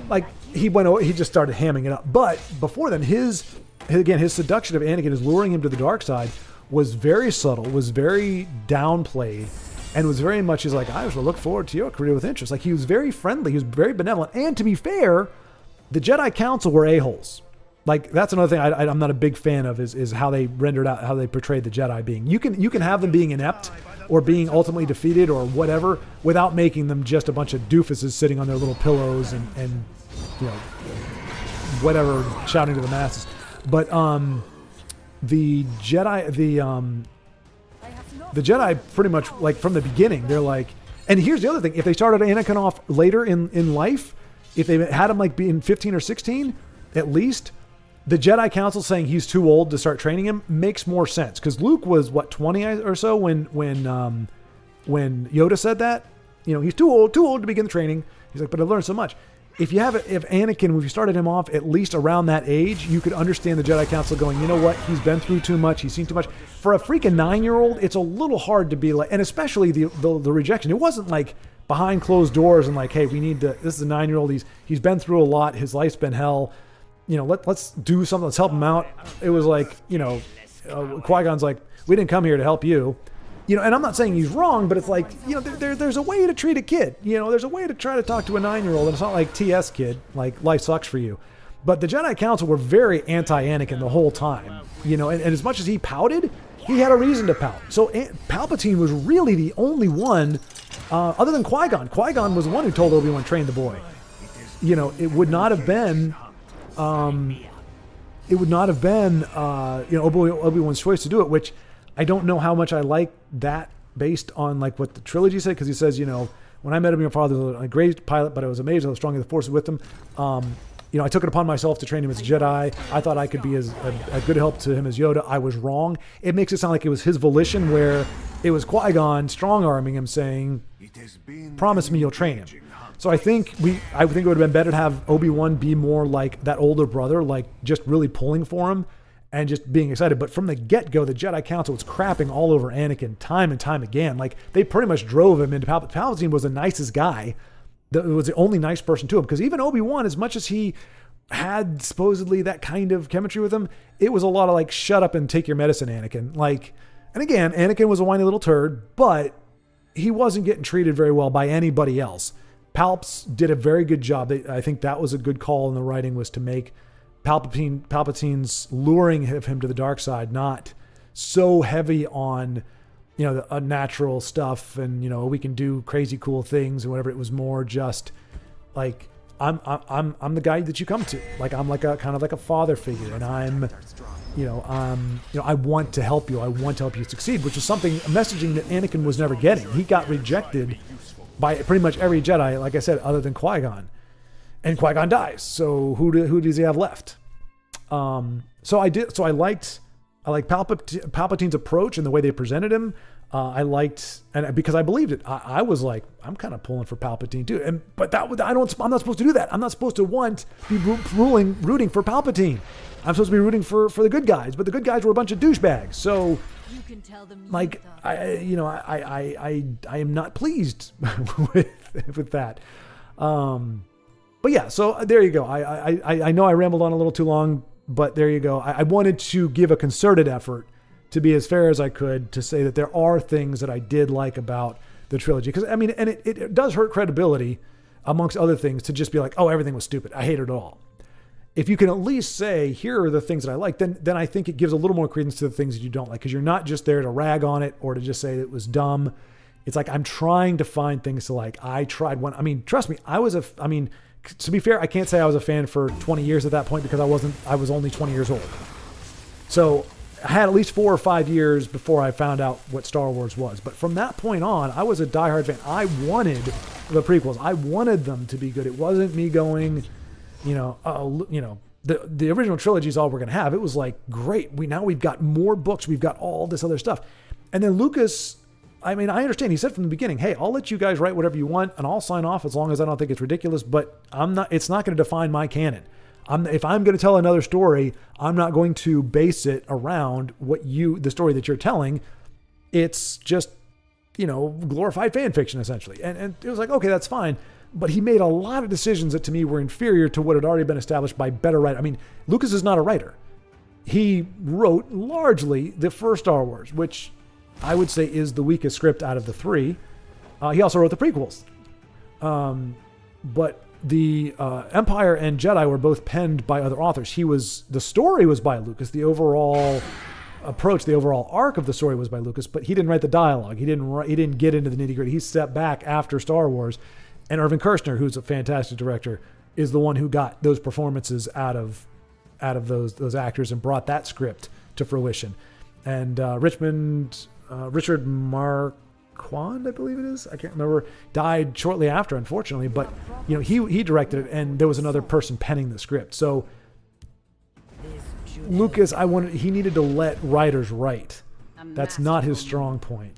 Speaker 1: Like he just started hamming it up. But before then, his seduction of Anakin, his luring him to the dark side was very subtle, was very downplayed. And was very much, he's like, I shall look forward to your career with interest. Like, he was very friendly. He was very benevolent. And to be fair, the Jedi Council were a-holes. Like, that's another thing I'm not a big fan of is how they rendered out, how they portrayed the Jedi being. You can have them being inept or being ultimately defeated or whatever without making them just a bunch of doofuses sitting on their little pillows and whatever, shouting to the masses. But the Jedi pretty much, like, from the beginning, they're like, and here's the other thing, if they started Anakin off later in life, if they had him like being 15 or 16, at least, the Jedi Council saying he's too old to start training him makes more sense because Luke was what 20 or so when Yoda said that. You know, he's too old to begin the training. He's like, but I've learned so much. If Anakin, if you started him off at least around that age, you could understand the Jedi Council going, you know what, he's been through too much, he's seen too much. For a freaking 9-year-old, it's a little hard to be like, and especially the rejection. It wasn't like behind closed doors and like, hey, we need to. This is a 9-year-old. He's been through a lot. His life's been hell. You know, let's do something. Let's help him out. It was like, you know, Qui-Gon's like, we didn't come here to help you. You know, and I'm not saying he's wrong, but it's like, you know, there's a way to treat a kid. You know, there's a way to try to talk to a 9-year-old, and it's not like TS kid, like life sucks for you. But the Jedi Council were very anti-Anakin the whole time. You know, and as much as he pouted, he had a reason to pout. So Palpatine was really the only one, other than Qui-Gon. Qui-Gon was the one who told Obi-Wan, train the boy. You know, it would not have been, you know, Obi-Wan's choice to do it, which I don't know how much I like that based on like what the trilogy said, because he says, you know, when I met him, your father was a great pilot, but I was amazed how strong the force was with him. You know, I took it upon myself to train him as a Jedi. I thought I could be as a good help to him as Yoda. I was wrong. It makes it sound like it was his volition, where it was Qui-Gon strong-arming him, saying, promise me you'll train him. So I think it would have been better to have Obi-Wan be more like that older brother, like just really pulling for him and just being excited. But from the get-go, the Jedi Council was crapping all over Anakin time and time again. Like, they pretty much drove him into Palpatine. Palpatine was the nicest guy. That was the only nice person to him. Because even Obi-Wan, as much as he had supposedly that kind of chemistry with him, it was a lot of like, shut up and take your medicine, Anakin. Like, and again, Anakin was a whiny little turd, but he wasn't getting treated very well by anybody else. Palps did a very good job. I think that was a good call in the writing, was to make Palpatine's luring of him to the dark side not so heavy on, you know, the unnatural stuff and, you know, we can do crazy cool things and whatever. It was more just like, I'm the guy that you come to. Like, I'm like a kind of like a father figure, and I want to help you. I want to help you succeed, which is something, a messaging that Anakin was never getting. He got rejected by pretty much every Jedi, like I said, other than Qui-Gon. And Qui-Gon dies. So who does he have left? So I liked Palpatine's approach and the way they presented him. I liked, and because I believed it, I was like, I'm kind of pulling for Palpatine too. I'm not supposed to do that. I'm not supposed to be rooting for Palpatine. I'm supposed to be rooting for the good guys, but the good guys were a bunch of douchebags. So,
Speaker 2: You can tell them
Speaker 1: like, I am not pleased with that. But yeah, so there you go. I know I rambled on a little too long, but there you go. I wanted to give a concerted effort to be as fair as I could, to say that there are things that I did like about the trilogy. Because, I mean, and it does hurt credibility, amongst other things, to just be like, oh, everything was stupid, I hate it all. If you can at least say, here are the things that I like, then I think it gives a little more credence to the things that you don't like, because you're not just there to rag on it or to just say it was dumb. It's like, I'm trying to find things to like. I tried one. I mean, trust me, to be fair, I can't say I was a fan for 20 years at that point, because I was only 20 years old. So I had at least 4 or 5 years before I found out what Star Wars was. But from that point on, I was a diehard fan. I wanted the prequels. I wanted them to be good. It wasn't me going, the original trilogy is all we're going to have. It was like, great. We've got more books. We've got all this other stuff. And then Lucas, I mean, I understand. He said from the beginning, hey, I'll let you guys write whatever you want and I'll sign off as long as I don't think it's ridiculous, but it's not going to define my canon. If I'm going to tell another story, I'm not going to base it around the story that you're telling. It's just, glorified fan fiction essentially. And it was like, okay, that's fine. But he made a lot of decisions that to me were inferior to what had already been established by better writers. I mean, Lucas is not a writer. He wrote largely the first Star Wars, which I would say is the weakest script out of the three. He also wrote the prequels. But the Empire and Jedi were both penned by other authors. The story was by Lucas. The overall approach, the overall arc of the story was by Lucas, but he didn't write the dialogue. He didn't get into the nitty-gritty. He stepped back after Star Wars. And Irvin Kershner, who's a fantastic director, is the one who got those performances out of those actors and brought that script to fruition. And Richard Marquand, I believe it is, I can't remember, died shortly after, unfortunately. But he directed it, and there was another person penning the script. So Lucas, he needed to let writers write.
Speaker 2: A
Speaker 1: That's not his
Speaker 2: masterful
Speaker 1: strong point.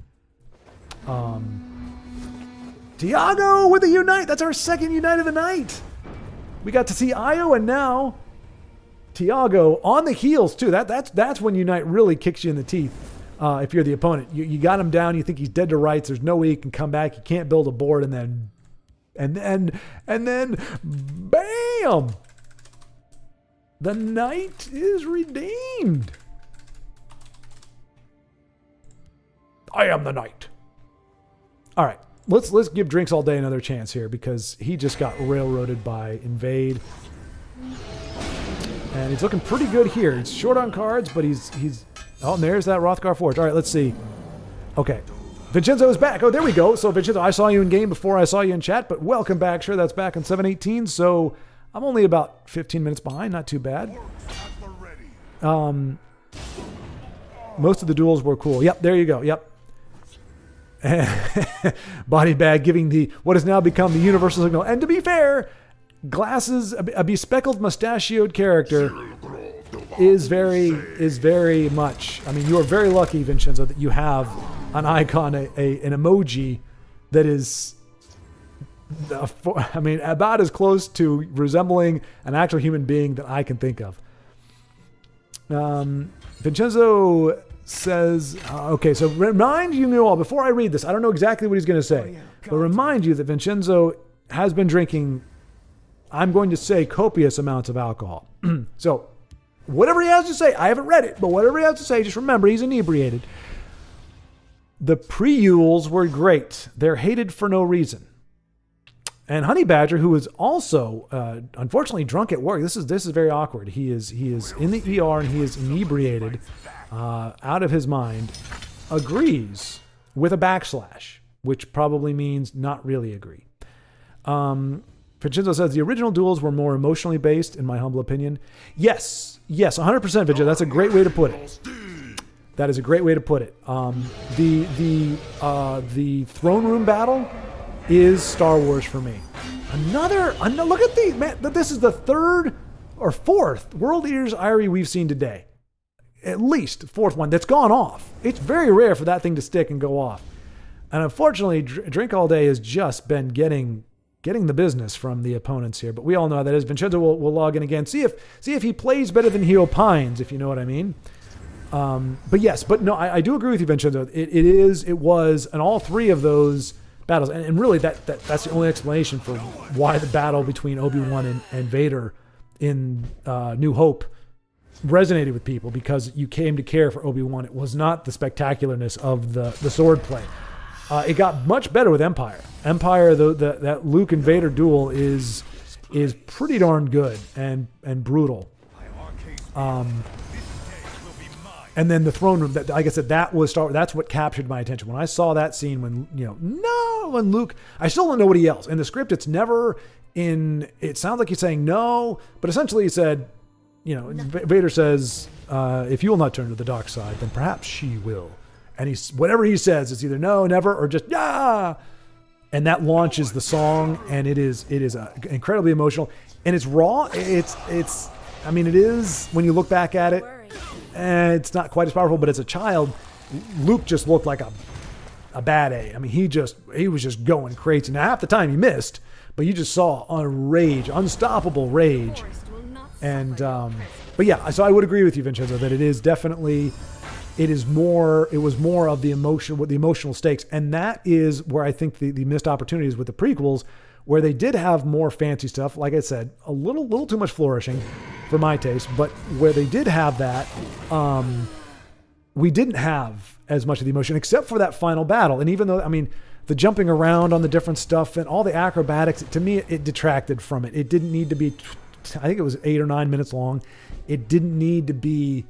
Speaker 1: Tiago with a unite. That's our second unite of the night. We got to see Io, and now Tiago on the heels too. That's when unite really kicks you in the teeth. If you're the opponent, you got him down. You think he's dead to rights. There's no way he can come back. You can't build a board, and then, bam! The knight is redeemed. I am the knight. All right, let's give Drinks All Day another chance here because he just got railroaded by Invade, and he's looking pretty good here. He's short on cards, but he's oh, and there's that Rothgar Forge. All right, let's see. Okay, Vincenzo is back. Oh, there we go. So Vincenzo, I saw you in game before I saw you in chat, but welcome back. Sure, that's back in 718. So I'm only about 15 minutes behind. Not too bad. Most of the duels were cool. Yep, there you go. Yep. Body bag giving what has now become the universal signal. And to be fair, glasses, a bespeckled mustachioed character is very much. I mean, you are very lucky, Vincenzo, that you have an icon, an emoji that is, about as close to resembling an actual human being that I can think of. Vincenzo says, okay, so remind you all, before I read this, I don't know exactly what he's going to say, but remind you that Vincenzo has been drinking, I'm going to say, copious amounts of alcohol. So, whatever he has to say, I haven't read it, but whatever he has to say, just remember he's inebriated. The pre-Yules were great. They're hated for no reason. And Honey Badger, who is also unfortunately drunk at work, this is very awkward. He is in the ER and he is inebriated, out of his mind, agrees with a backslash, which probably means not really agree. Vincenzo says the original duels were more emotionally based, in my humble opinion. Yes, 100%, Vincenzo. That's a great way to put it. That is a great way to put it. The throne room battle is Star Wars for me. Another look at these, man. This is the third or fourth World Eaters Irie we've seen today. At least fourth one that's gone off. It's very rare for that thing to stick and go off. And unfortunately, Drink All Day has just been getting the business from the opponents here. But we all know that as Vincenzo will log in again. See if he plays better than he opines, if you know what I mean. But no, I do agree with you, Vincenzo. It was, and all three of those battles, and really that's the only explanation for why the battle between Obi-Wan and Vader in New Hope resonated with people, because you came to care for Obi-Wan. It was not the spectacularness of the sword play. It got much better with Empire. Empire, that Luke and Vader duel is pretty darn good and brutal. And then the throne room, like I said, that's what captured my attention. When I saw that scene when Luke, I still don't know what he yells. In the script, it sounds like he's saying no, but essentially he said, Vader says, if you will not turn to the dark side, then perhaps she will. And whatever he says, it's either no, never, or just, yeah. And that launches the song, and it is incredibly emotional. And it's raw. It is, when you look back at it, it's not quite as powerful, but as a child, Luke just looked like a bad A. I mean, he was just going crazy. Now, half the time he missed, but you just saw unstoppable rage. And, but yeah, so I would agree with you, Vincenzo, that it was more of the emotion, with the emotional stakes. And that is where I think the missed opportunities with the prequels, where they did have more fancy stuff. Like I said, a little too much flourishing for my taste, but where they did have that, we didn't have as much of the emotion, except for that final battle. And even though, the jumping around on the different stuff and all the acrobatics, to me, it detracted from it. It didn't need to be, I think it was 8 or 9 minutes long. It didn't need to be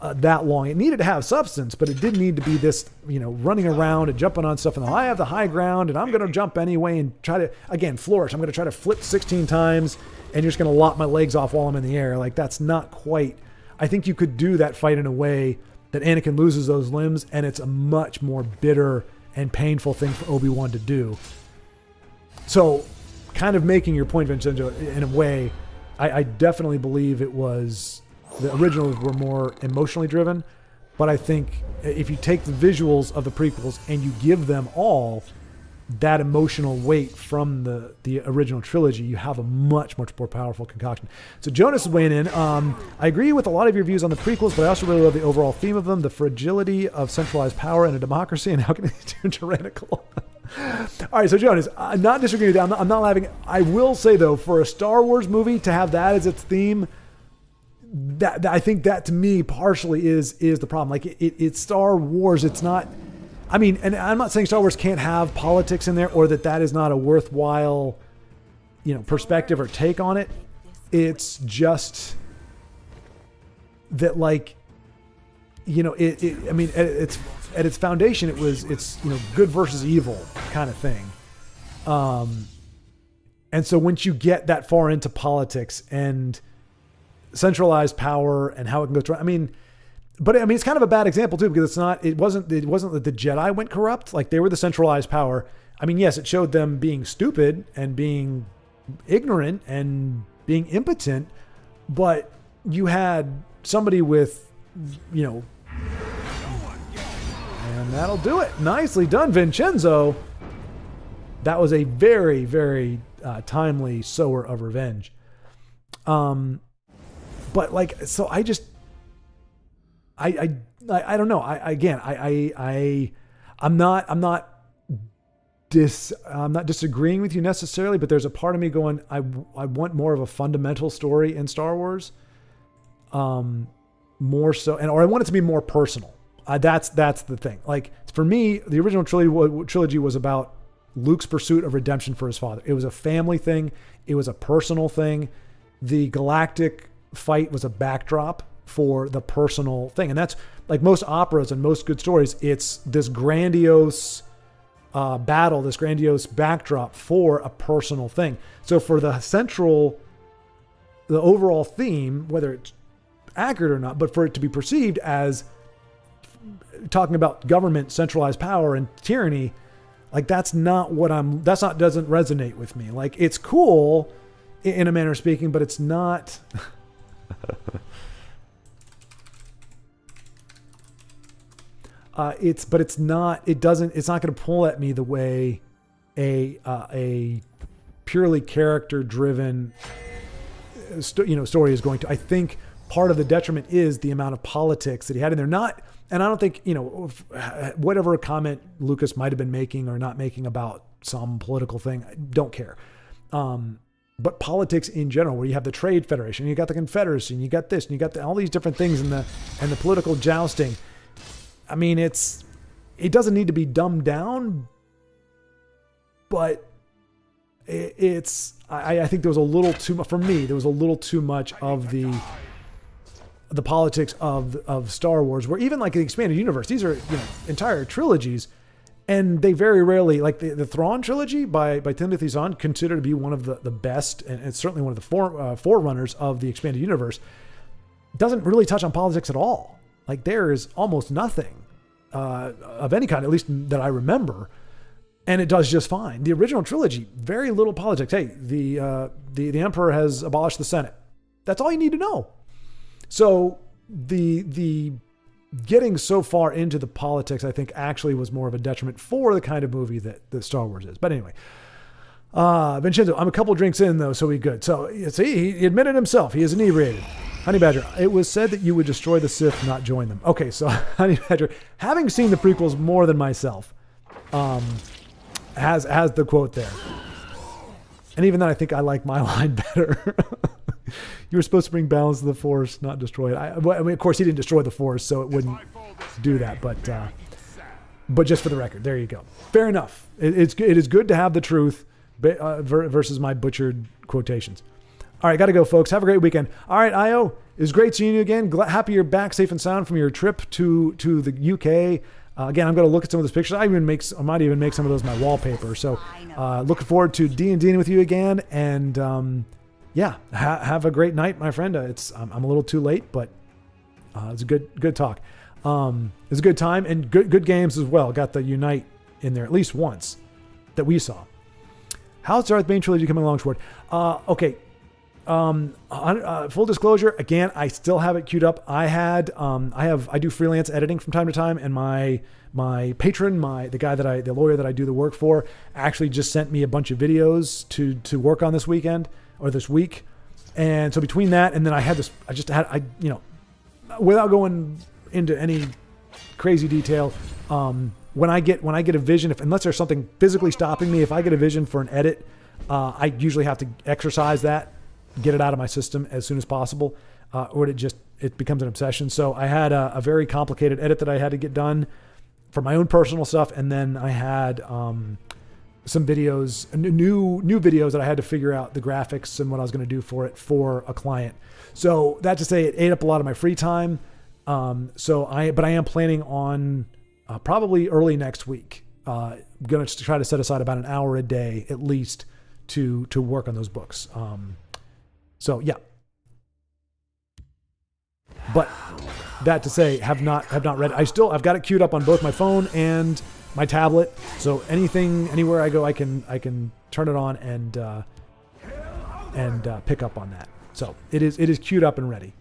Speaker 1: that long. It needed to have substance, but it didn't need to be this, running around and jumping on stuff. And I have the high ground and I'm going to jump anyway and try to, again, flourish. I'm going to try to flip 16 times and you're just going to lop my legs off while I'm in the air. Like, that's not quite, I think you could do that fight in a way that Anakin loses those limbs, and it's a much more bitter and painful thing for Obi-Wan to do. So, kind of making your point, Vincenzo, in a way, I definitely believe it was The originals were more emotionally driven, but I think if you take the visuals of the prequels and you give them all that emotional weight from the original trilogy, you have a much, much more powerful concoction. So Jonas is weighing in. I agree with a lot of your views on the prequels, but I also really love the overall theme of them, the fragility of centralized power in a democracy, and how can it be tyrannical. All right, so Jonas, I'm not disagreeing with you. I'm not laughing. I will say, though, for a Star Wars movie to have that as its theme, that I think that to me partially is the problem. Like it's Star Wars. It's not. I mean, and I'm not saying Star Wars can't have politics in there, or that is not a worthwhile, perspective or take on it. It's just that, like, I mean, it's at its foundation, it's good versus evil kind of thing. And so once you get that far into politics and centralized power and how it can go through, but it's kind of a bad example too, because it wasn't that the Jedi went corrupt. Like, they were the centralized power. I mean, yes, it showed them being stupid and being ignorant and being impotent, but you had somebody with, and that'll do it. Nicely done, Vincenzo. That was a very, very timely sower of revenge. But like, so I don't know. I'm not disagreeing with you necessarily, but there's a part of me going, I want more of a fundamental story in Star Wars. More so, or I want it to be more personal. That's the thing. Like, for me, the original trilogy was about Luke's pursuit of redemption for his father. It was a family thing. It was a personal thing. The galactic fight was a backdrop for the personal thing. And that's like most operas and most good stories. It's this grandiose battle, this grandiose backdrop for a personal thing. So for the overall theme, whether it's accurate or not, but for it to be perceived as talking about government, centralized power, and tyranny, like doesn't resonate with me. Like, it's cool in a manner of speaking, but it's not. It's not going to pull at me the way a purely character driven story is going to. I think part of the detriment is the amount of politics that he had in there. And I don't think, whatever comment Lucas might have been making or not making about some political thing, I don't care. But politics in general, where you have the Trade Federation, you got the Confederacy, and you got this, and you got all these different things and the political jousting. I mean, it doesn't need to be dumbed down, but I think there was a little too much, for me, there was a little too much of the politics of Star Wars, where even like the expanded universe, these are, entire trilogies, and they very rarely, like the Thrawn trilogy by Timothy Zahn, considered to be one of the best, and it's certainly one of the forerunners of the expanded universe, doesn't really touch on politics at all. Like, there is almost nothing of any kind, at least that I remember, and it does just fine. The original trilogy, very little politics. Hey, the Emperor has abolished the Senate. That's all you need to know. So the getting so far into the politics, I think, actually was more of a detriment for the kind of movie that Star Wars is. But anyway, Vincenzo, I'm a couple drinks in though, so we good. So see, he admitted himself he is inebriated. Honey Badger, it was said that you would destroy the Sith, not join them. Okay, so Honey Badger, having seen the prequels more than myself, has the quote there. And even then, I think I like my line better. You were supposed to bring balance to the Force, not destroy it. I mean, of course, he didn't destroy the Force, so it wouldn't do that. But just for the record, there you go. Fair enough. It is good to have the truth versus my butchered quotations. All right, got to go, folks. Have a great weekend. All right, Io, it was great seeing you again. Happy you're back safe and sound from your trip to the UK. Again, I'm going to look at some of those pictures. I might even make some of those my wallpaper. So looking forward to D&Ding with you again. And yeah, have a great night, my friend. I'm a little too late, but it's a good talk. It's a good time and good games as well. Got the Unite in there at least once that we saw. How's Darth Bane trilogy coming along, Schwartz? Okay. Full disclosure, again, I still have it queued up. I do freelance editing from time to time, and my patron, the lawyer that I do the work for, actually just sent me a bunch of videos to work on this weekend or this week. And so between that and then without going into any crazy detail, when I get a vision, unless there's something physically stopping me, if I get a vision for an edit, I usually have to exercise that, get it out of my system as soon as possible, or it becomes an obsession. So I had a very complicated edit that I had to get done for my own personal stuff, and then I had some videos, new videos that I had to figure out the graphics and what I was going to do for it for a client. So that to say, it ate up a lot of my free time. But I am planning on probably early next week, going to try to set aside about an hour a day at least to work on those books. So yeah. But that to say, have not read it. I've got it queued up on both my phone and my tablet. So anywhere I go, I can turn it on and pick up on that. So it is queued up and ready.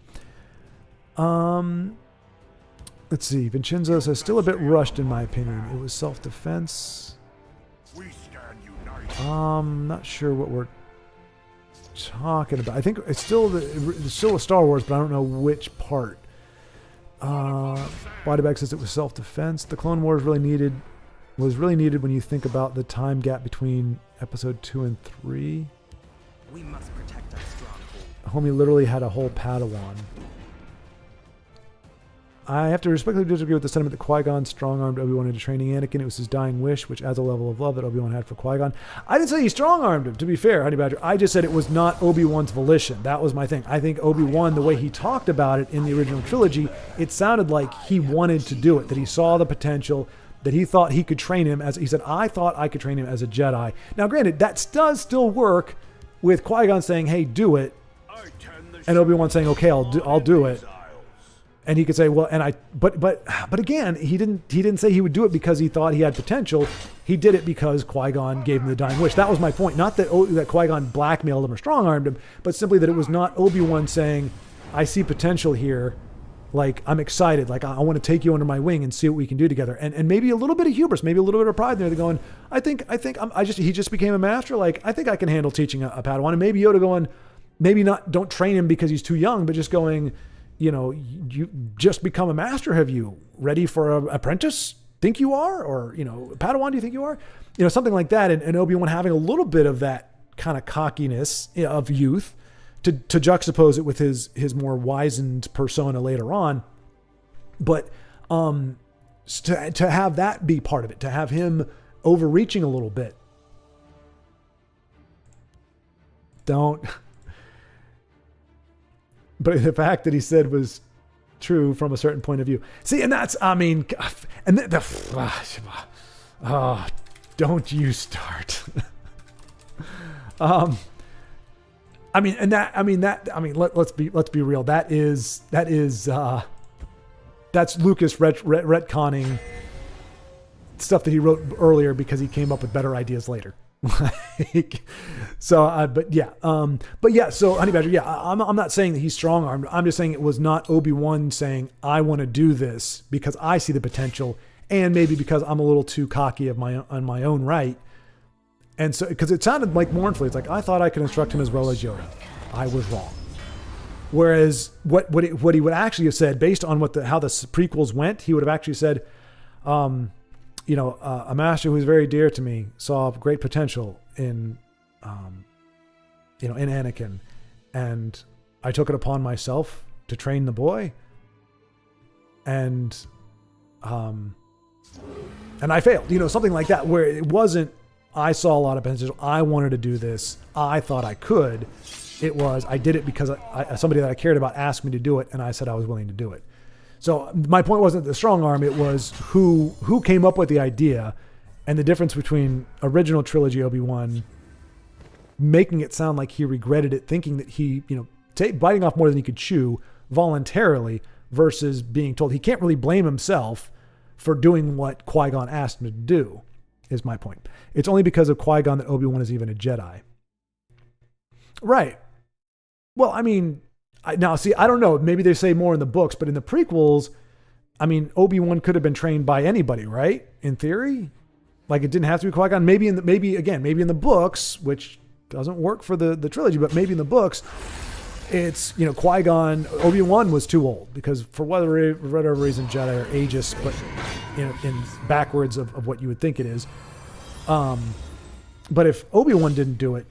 Speaker 1: Let's see. Vincenzo says still a bit rushed in my opinion. It was self-defense. Not sure what we're talking about. I think it's still a Star Wars, but I don't know which part. Bodybag says it was self-defense. The Clone Wars was really needed when you think about the time gap between episode 2 and 3.
Speaker 6: We must protect our stronghold.
Speaker 1: Homie literally had a whole Padawan. I have to respectfully disagree with the sentiment that Qui-Gon strong-armed Obi-Wan into training Anakin. It was his dying wish, which adds a level of love that Obi-Wan had for Qui-Gon. I didn't say he strong-armed him, to be fair, Honey Badger. I just said it was not Obi-Wan's volition. That was my thing. I think Obi-Wan, the way he talked about it in the original trilogy, it sounded like he wanted to do it, that he saw the potential, that he thought he could train him as, he said, I thought I could train him as a Jedi. Now, granted, that does still work with Qui-Gon saying, hey, do it, and Obi-Wan saying, okay, I'll do it. And he could say, well, but again, he didn't say he would do it because he thought he had potential. He did it because Qui-Gon gave him the dying wish. That was my point. Not that Qui-Gon blackmailed him or strong-armed him, but simply that it was not Obi-Wan saying, I see potential here. Like, I'm excited. Like, I want to take you under my wing and see what we can do together. And maybe a little bit of hubris, maybe a little bit of pride there. They're going, he just became a master. Like, I think I can handle teaching a Padawan. And maybe Yoda going, maybe not, don't train him because he's too young, but just going, you just become a master. Have you ready for an apprentice? Think you are? Or, Padawan, do you think you are? Something like that. And Obi-Wan having a little bit of that kind of cockiness of youth to juxtapose it with his more wizened persona later on. But to have that be part of it, to have him overreaching a little bit. But the fact that he said was true from a certain point of view. See, and that's, don't you start. Let's be real. That's Lucas retconning stuff that he wrote earlier because he came up with better ideas later. So Honey Badger, I'm not saying that he's strong-armed. I'm just saying it was not Obi-Wan saying, I want to do this because I see the potential, and maybe because I'm a little too cocky on my own right. And so, because it sounded like mournfully, it's like, I thought I could instruct him as well as Yoda. I was wrong. Whereas what he would actually have said, based on how the prequels went, he would have actually said, a master who is very dear to me saw great potential in Anakin, and I took it upon myself to train the boy, and I failed, something like that, where it wasn't, I saw a lot of potential, I wanted to do this, I thought I could. It was, I did it because somebody that I cared about asked me to do it, and I said I was willing to do it. So my point wasn't the strong arm, it was who came up with the idea, and the difference between original trilogy Obi-Wan making it sound like he regretted it, thinking that he, biting off more than he could chew voluntarily, versus being told he can't really blame himself for doing what Qui-Gon asked him to do, is my point. It's only because of Qui-Gon that Obi-Wan is even a Jedi. Right. Well, I mean, now see, I don't know. Maybe they say more in the books, but in the prequels, I mean, Obi-Wan could have been trained by anybody, right? In theory, like it didn't have to be Qui-Gon. Maybe in the books, which doesn't work for the trilogy, but maybe in the books, it's, Qui-Gon, Obi-Wan was too old because for whatever reason, Jedi are ageist, but in backwards of what you would think it is. But if Obi-Wan didn't do it,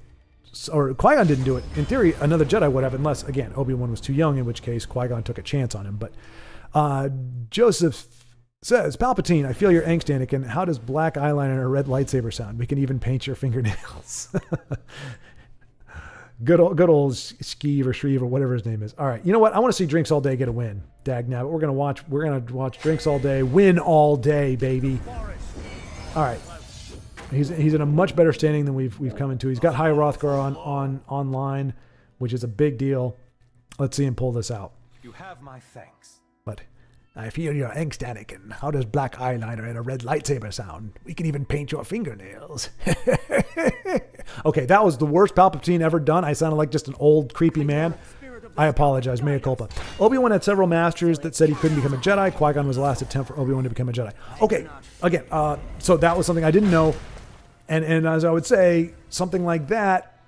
Speaker 1: or Qui-Gon didn't do it, in theory, another Jedi would have, unless, again, Obi-Wan was too young, in which case Qui-Gon took a chance on him. But Joseph says, Palpatine, I feel your angst, Anakin. How does black eyeliner and a red lightsaber sound? We can even paint your fingernails. Good old Skeeve or Shreve or whatever his name is. All right, you know what? I want to see Drinks All Day get a win. Dagnabbit. We're gonna watch Drinks All Day win all day, baby. All right. He's in a much better standing than we've come into. He's got High Rothgar on online, which is a big deal. Let's see him pull this out.
Speaker 3: You have my thanks.
Speaker 1: But I feel your angst, Anakin. How does black eyeliner and a red lightsaber sound? We can even paint your fingernails. Okay, that was the worst Palpatine ever done. I sounded like just an old, creepy man. I apologize. Mea culpa. Obi-Wan had several masters that said he couldn't become a Jedi. Qui-Gon was the last attempt for Obi-Wan to become a Jedi. Okay, again, so that was something I didn't know. And as I would say, something like that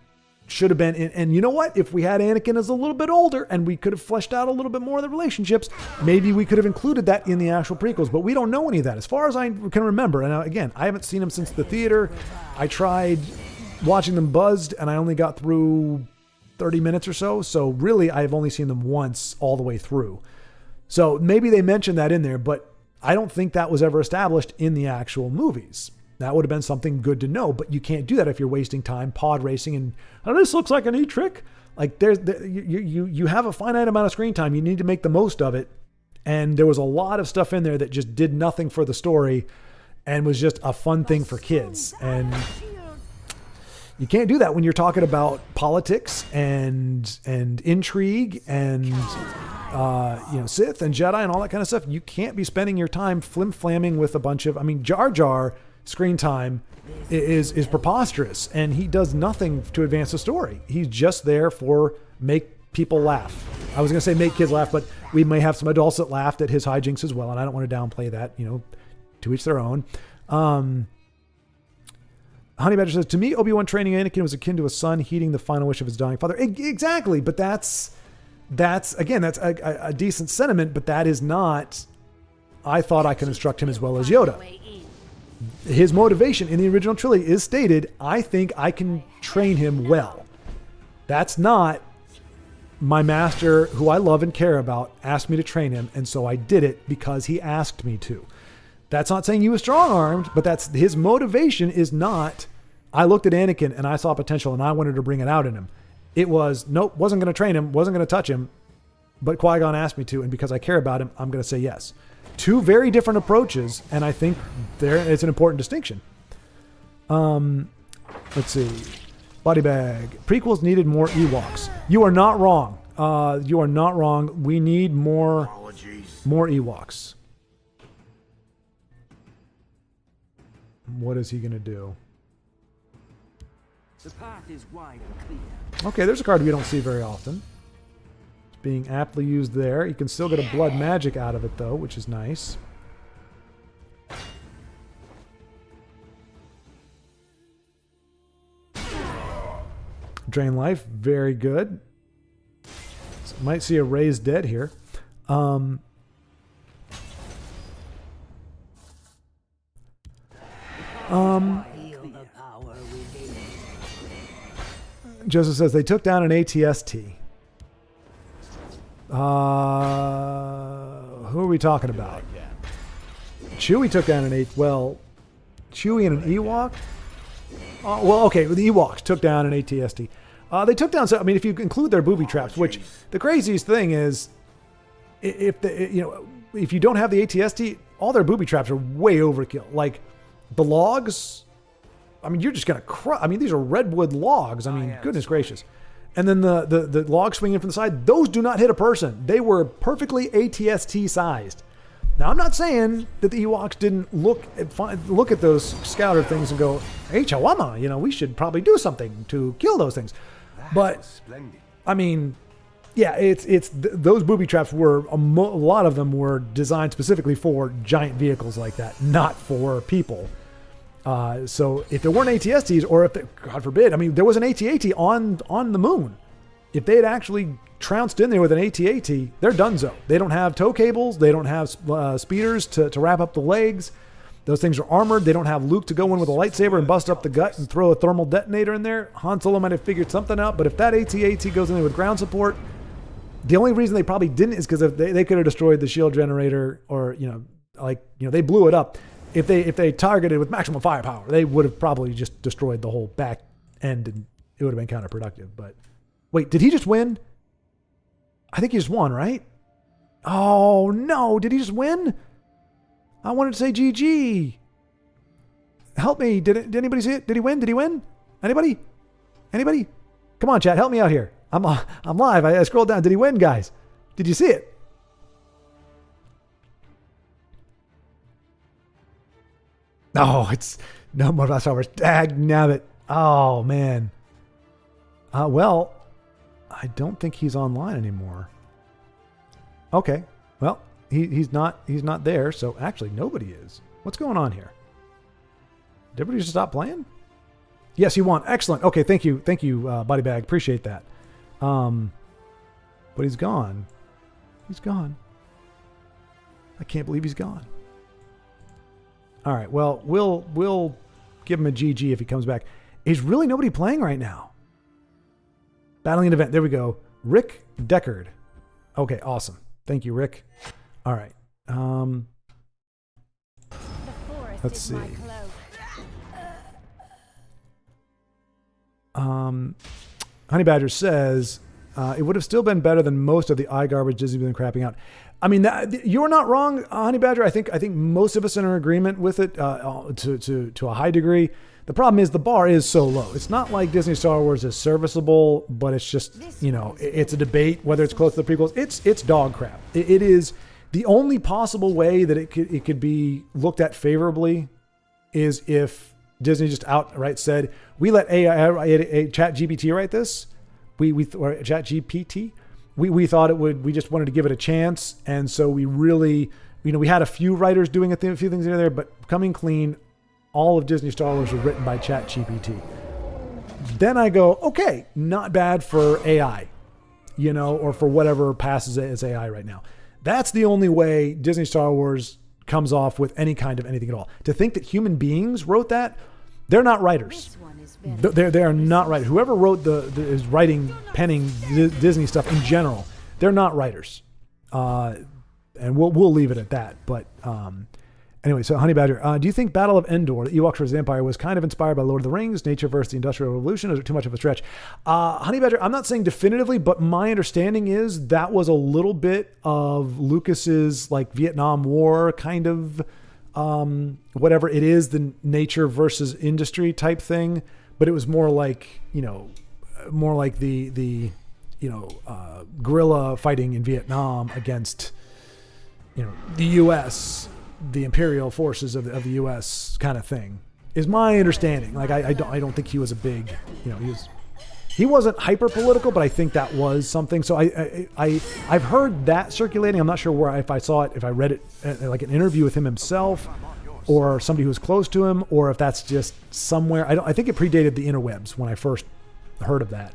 Speaker 1: should have been, and you know what? If we had Anakin as a little bit older and we could have fleshed out a little bit more of the relationships, maybe we could have included that in the actual prequels, but we don't know any of that. As far as I can remember, and again, I haven't seen them since the theater. I tried watching them buzzed, and I only got through 30 minutes or so, so really I've only seen them once all the way through. So maybe they mentioned that in there, but I don't think that was ever established in the actual movies. That would have been something good to know, but you can't do that if you're wasting time pod racing and, oh, this looks like a neat trick. Like you have a finite amount of screen time. You need to make the most of it. And there was a lot of stuff in there that just did nothing for the story and was just a fun thing for kids. And you can't do that when you're talking about politics and intrigue and Sith and Jedi and all that kind of stuff. You can't be spending your time flim-flamming with a bunch of, Jar Jar screen time is preposterous, and he does nothing to advance the story. He's just there for make people laugh. I was going to say make kids laugh, but we may have some adults that laughed at his hijinks as well, and I don't want to downplay that, to each their own. Honey Badger says, to me, Obi-Wan training Anakin was akin to a son heeding the final wish of his dying father. Exactly, but that's a decent sentiment, but that is not, I thought I could instruct him as well as Yoda. His motivation in the original trilogy is stated, I think I can train him well. That's not my master, who I love and care about, asked me to train him, and so I did it because he asked me to. That's not saying he was strong-armed, but that's his motivation is not, I looked at Anakin and I saw potential and I wanted to bring it out in him. It was, nope, wasn't going to train him, wasn't going to touch him, but Qui-Gon asked me to, and because I care about him, I'm going to say yes. Two very different approaches, and I think it's an important distinction. Let's see. Body bag. Prequels needed more Ewoks. You are not wrong. You are not wrong. We need more Ewoks. What is he going to do?
Speaker 6: The path is wide and clear.
Speaker 1: Okay, there's a card we don't see very often. It's being aptly used there. You can still get a blood magic out of it, though, which is nice. Drain life, very good. So might see a raised dead here. Joseph says they took down an ATST. Who are we talking about? Chewie took down Chewie and an Ewok? Okay, the Ewoks took down an ATST. They took down, if you include their booby traps, which the craziest thing is, if you don't have the ATST, all their booby traps are way overkill. Like the logs, you're just gonna crush. These are redwood logs. Goodness gracious. And then the log swinging from the side, those do not hit a person. They were perfectly ATST sized. Now, I'm not saying that the Ewoks didn't look at those scouter things and go, hey, Chawama, we should probably do something to kill those things. But, Yeah, those booby traps were a lot of them were designed specifically for giant vehicles like that, not for people. So if there weren't ATSTs, or if God forbid, I mean, there was an AT-AT on the moon. If they had actually trounced in there with an AT-AT, they're donezo. They don't have tow cables. They don't have speeders to wrap up the legs. Those things are armored. They don't have Luke to go in with a lightsaber and bust up the gut and throw a thermal detonator in there. Han Solo might have figured something out, but if that AT-AT goes in there with ground support, the only reason they probably didn't is because if they could have destroyed the shield generator, or they blew it up. If they targeted with maximum firepower, they would have probably just destroyed the whole back end, and it would have been counterproductive. But wait, did he just win? I think he just won, right? Oh no, did he just win? I wanted to say GG. Help me. Did anybody see it? Did he win? Did he win? Anybody? Come on, chat. Help me out here. I'm live. I scrolled down. Did he win, guys? Did you see it? No, it's no more last hours. Dag nabbit. Oh man. Well, I don't think he's online anymore. Okay. Well, he's not there. So actually, nobody is. What's going on here? Did everybody just stop playing? Yes, he won. Excellent. Okay, thank you, Body Bag. Appreciate that. But he's gone. He's gone. I can't believe he's gone. All right. Well, we'll give him a GG if he comes back. Is really nobody playing right now? Battling an event. There we go. Rick Deckard. Okay, awesome. Thank you, Rick. All right. Let's see. Honey Badger says it would have still been better than most of the iGarbage Disney's been crapping out. I mean, you're not wrong, Honey Badger. I think most of us are in agreement with it to a high degree. The problem is the bar is so low. It's not like Disney Star Wars is serviceable, but it's just, it's a debate whether it's close to the prequels. It's dog crap. It is the only possible way that it could be looked at favorably is if Disney just outright said, we let AI Chat GPT write this. Or Chat GPT. We thought it would. We just wanted to give it a chance, and so we really, we had a few writers doing a few things in there, but coming clean, all of Disney Star Wars was written by Chat GPT. Then I go, okay, not bad for AI, or for whatever passes as AI right now. That's the only way Disney Star Wars comes off with any kind of anything at all. To think that human beings wrote that, they're not writers. They are not writers. Whoever wrote is penning Disney stuff in general, they're not writers. And we'll leave it at that. But anyway, so Honey Badger, do you think Battle of Endor, the Ewoks vs. Empire, was kind of inspired by Lord of the Rings, nature versus the Industrial Revolution? Or is it too much of a stretch? Honey Badger, I'm not saying definitively, but my understanding is that was a little bit of Lucas's like Vietnam War kind of whatever it is, the nature versus industry type thing. But it was more like, the guerrilla fighting in Vietnam against, the U.S., the imperial forces of the U.S. kind of thing, is my understanding. Like, I don't think he was a big, he wasn't hyper political, but I think that was something. So I've heard that circulating. I'm not sure if I saw it, if I read it, like an interview with him himself, or somebody who was close to him, or if that's just somewhere. I think it predated the interwebs when I first heard of that.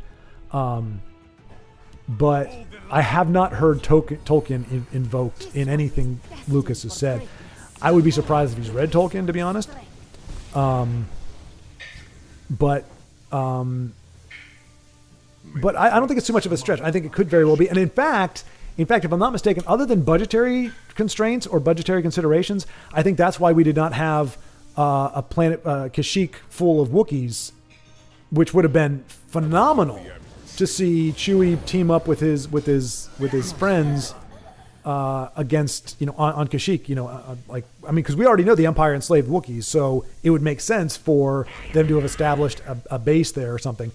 Speaker 1: But I have not heard Tolkien invoked in anything Lucas has said. I would be surprised if he's read Tolkien, to be honest. But I don't think it's too much of a stretch. I think it could very well be. And in fact, if I'm not mistaken, other than budgetary constraints or budgetary considerations, I think that's why we did not have a planet Kashyyyk full of Wookiees, which would have been phenomenal to see Chewie team up with his friends against on Kashyyyk. Because we already know the Empire enslaved Wookiees, so it would make sense for them to have established a base there or something.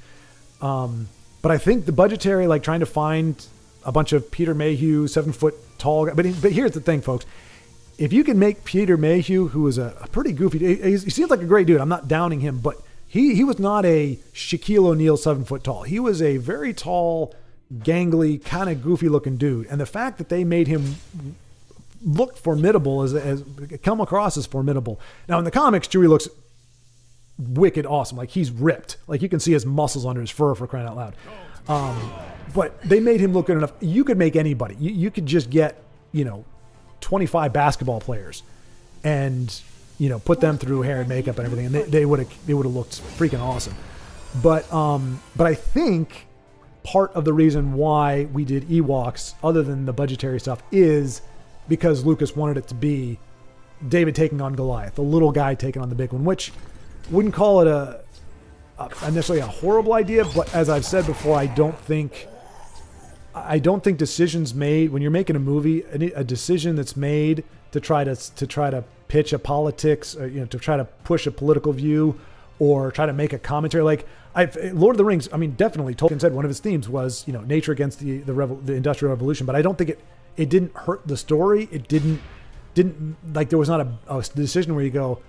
Speaker 1: But I think the budgetary, like trying to find a bunch of Peter Mayhew, 7-foot tall guy. But here's the thing, folks. If you can make Peter Mayhew, who is a pretty goofy, he seems like a great dude. I'm not downing him, but he was not a Shaquille O'Neal 7 foot tall. He was a very tall gangly, kind of goofy looking dude. And the fact that they made him look formidable, as come across as formidable. Now in the comics, Chewie looks wicked awesome. Like he's ripped. Like you can see his muscles under his fur, for crying out loud. But they made him look good enough. You could make anybody. You could just get, 25 basketball players and, put them through hair and makeup and everything. And they would have looked freaking awesome. But I think part of the reason why we did Ewoks, other than the budgetary stuff, is because Lucas wanted it to be David taking on Goliath, the little guy taking on the big one, which wouldn't call it a necessarily a horrible idea, but as I've said before, I don't think decisions made when you're making a movie, a decision that's made to try to pitch a politics, to try to push a political view, or try to make a commentary. Like Lord of the Rings, I mean, definitely Tolkien said one of his themes was nature against the Industrial Revolution, but I don't think it didn't hurt the story. It didn't like there was not a decision where you go,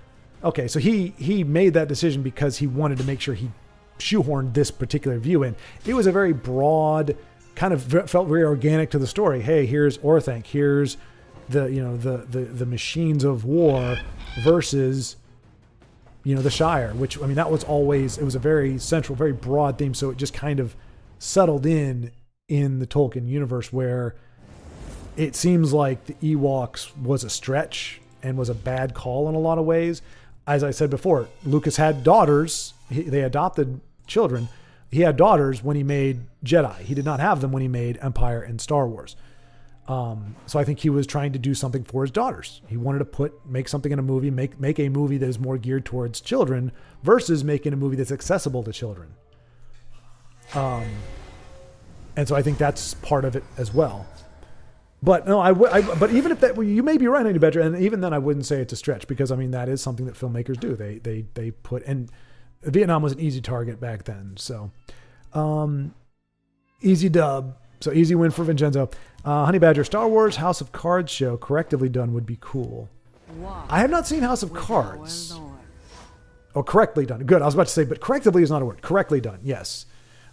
Speaker 1: okay, so he made that decision because he wanted to make sure he shoehorned this particular view in. It was a very broad, kind of felt very organic to the story. Hey, here's Orthanc, here's the machines of war versus the Shire, which, I mean, that was always, it was a very central, very broad theme. So it just kind of settled in the Tolkien universe, where it seems like the Ewoks was a stretch and was a bad call in a lot of ways. As I said before, Lucas had daughters. They adopted children. He had daughters when he made Jedi. He did not have them when he made Empire and Star Wars. So I think he was trying to do something for his daughters. He wanted to make something in a movie, make a movie that is more geared towards children versus making a movie that's accessible to children. And so I think that's part of it as well. But no, but even if that, you may be right, Honey Badger, and even then I wouldn't say it's a stretch, because I mean, that is something that filmmakers do. They put, and Vietnam was an easy target back then. So, easy dub. So easy win for Vincenzo. Honey Badger, Star Wars House of Cards show, correctively done, would be cool. I have not seen House of Cards. Oh, correctly done. Good. I was about to say, but correctively is not a word. Correctly done. Yes.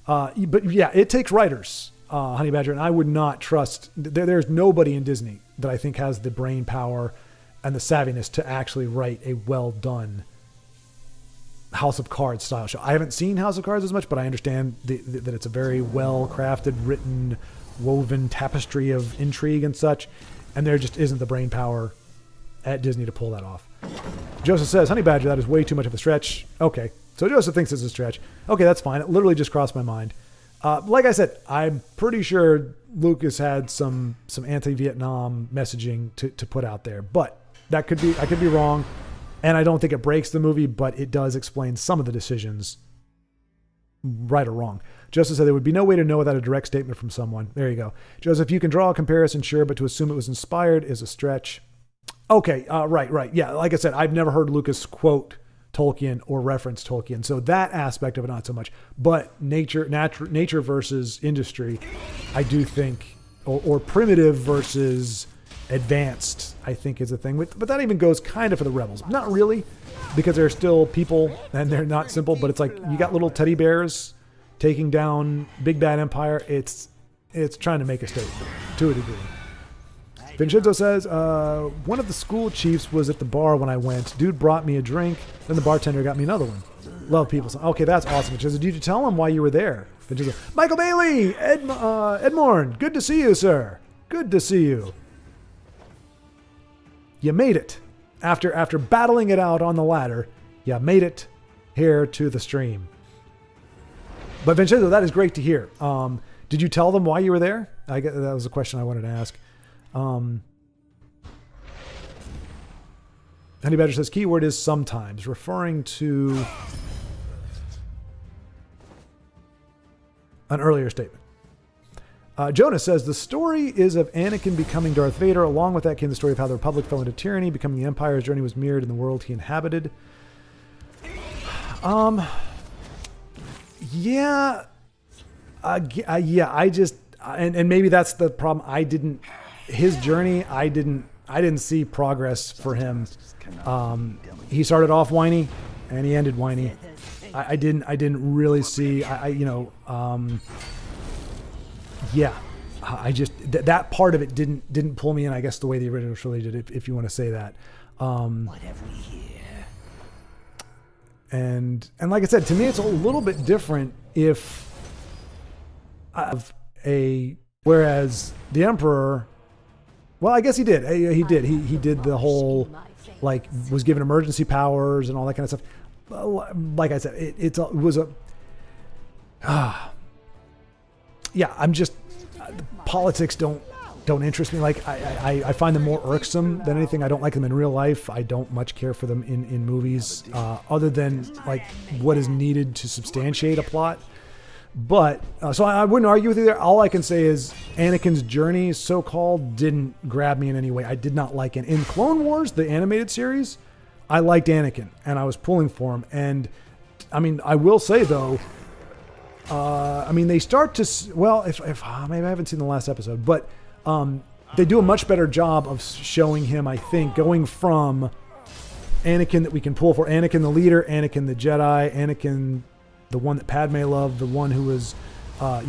Speaker 1: But yeah, it takes writers, Honey Badger, and I would not trust, there's nobody in Disney that I think has the brain power and the savviness to actually write a well done House of Cards style show. I haven't seen House of Cards as much, but I understand that it's a very well crafted, written, woven tapestry of intrigue and such, and there just isn't the brain power at Disney to pull that off. Joseph says, Honey Badger, that is way too much of a stretch. Okay, so Joseph thinks it's a stretch. Okay, that's fine. It literally just crossed my mind. Like I said, I'm pretty sure Lucas had some anti-Vietnam messaging to put out there, but I could be wrong. And I don't think it breaks the movie, but it does explain some of the decisions, right or wrong. Joseph said there would be no way to know without a direct statement from someone. There you go. Joseph, you can draw a comparison, sure, but to assume it was inspired is a stretch. Okay, right. Yeah, like I said, I've never heard Lucas quote Tolkien or reference Tolkien, so that aspect of it, not so much. But nature versus industry, I do think, or primitive versus advanced, I think, is a thing. But that even goes kind of for the rebels. Not really, because they're still people and they're not simple, but it's like you got little teddy bears taking down big bad empire. It's trying to make a statement to a degree. Vincenzo says, one of the school chiefs was at the bar when I went. Dude brought me a drink, then the bartender got me another one. Love people. Okay, that's awesome. Vincenzo, did you tell him why you were there? Vincenzo, Michael Bailey, Edmorn, good to see you, sir. Good to see you. You made it. After battling it out on the ladder, you made it here to the stream. But Vincenzo, that is great to hear. Did you tell them why you were there? I guess that was a question I wanted to ask. Honey Badger says, keyword is sometimes, referring to an earlier statement. Jonas says, the story is of Anakin becoming Darth Vader. Along with that came the story of how the Republic fell into tyranny, becoming the Empire's journey was mirrored in the world he inhabited. Yeah, I just, and maybe that's the problem. His journey, I didn't see progress for him. He started off whiny and he ended whiny. I didn't really see, yeah, I just that part of it didn't pull me in. I guess the way the original trilogy did, if you want to say that.
Speaker 3: What have we here?
Speaker 1: And like I said, to me, it's a little bit different if whereas the Emperor, well, I guess he did. He did the whole, like, was given emergency powers and all that kind of stuff. Like I said, it was a, yeah, I'm just, politics don't interest me. Like, I find them more irksome than anything. I don't like them in real life. I don't much care for them in movies, other than like what is needed to substantiate a plot. But so I wouldn't argue with you there. All I can say is Anakin's journey, so-called, didn't grab me in any way. I did not like it. In Clone Wars, the animated series, I liked Anakin and I was pulling for him. And I mean, I will say though, I mean, they start to, well, if maybe I haven't seen the last episode, but they do a much better job of showing him, I think, going from Anakin that we can pull for, Anakin the leader, Anakin the Jedi, Anakin the one that Padme loved, the one who was, a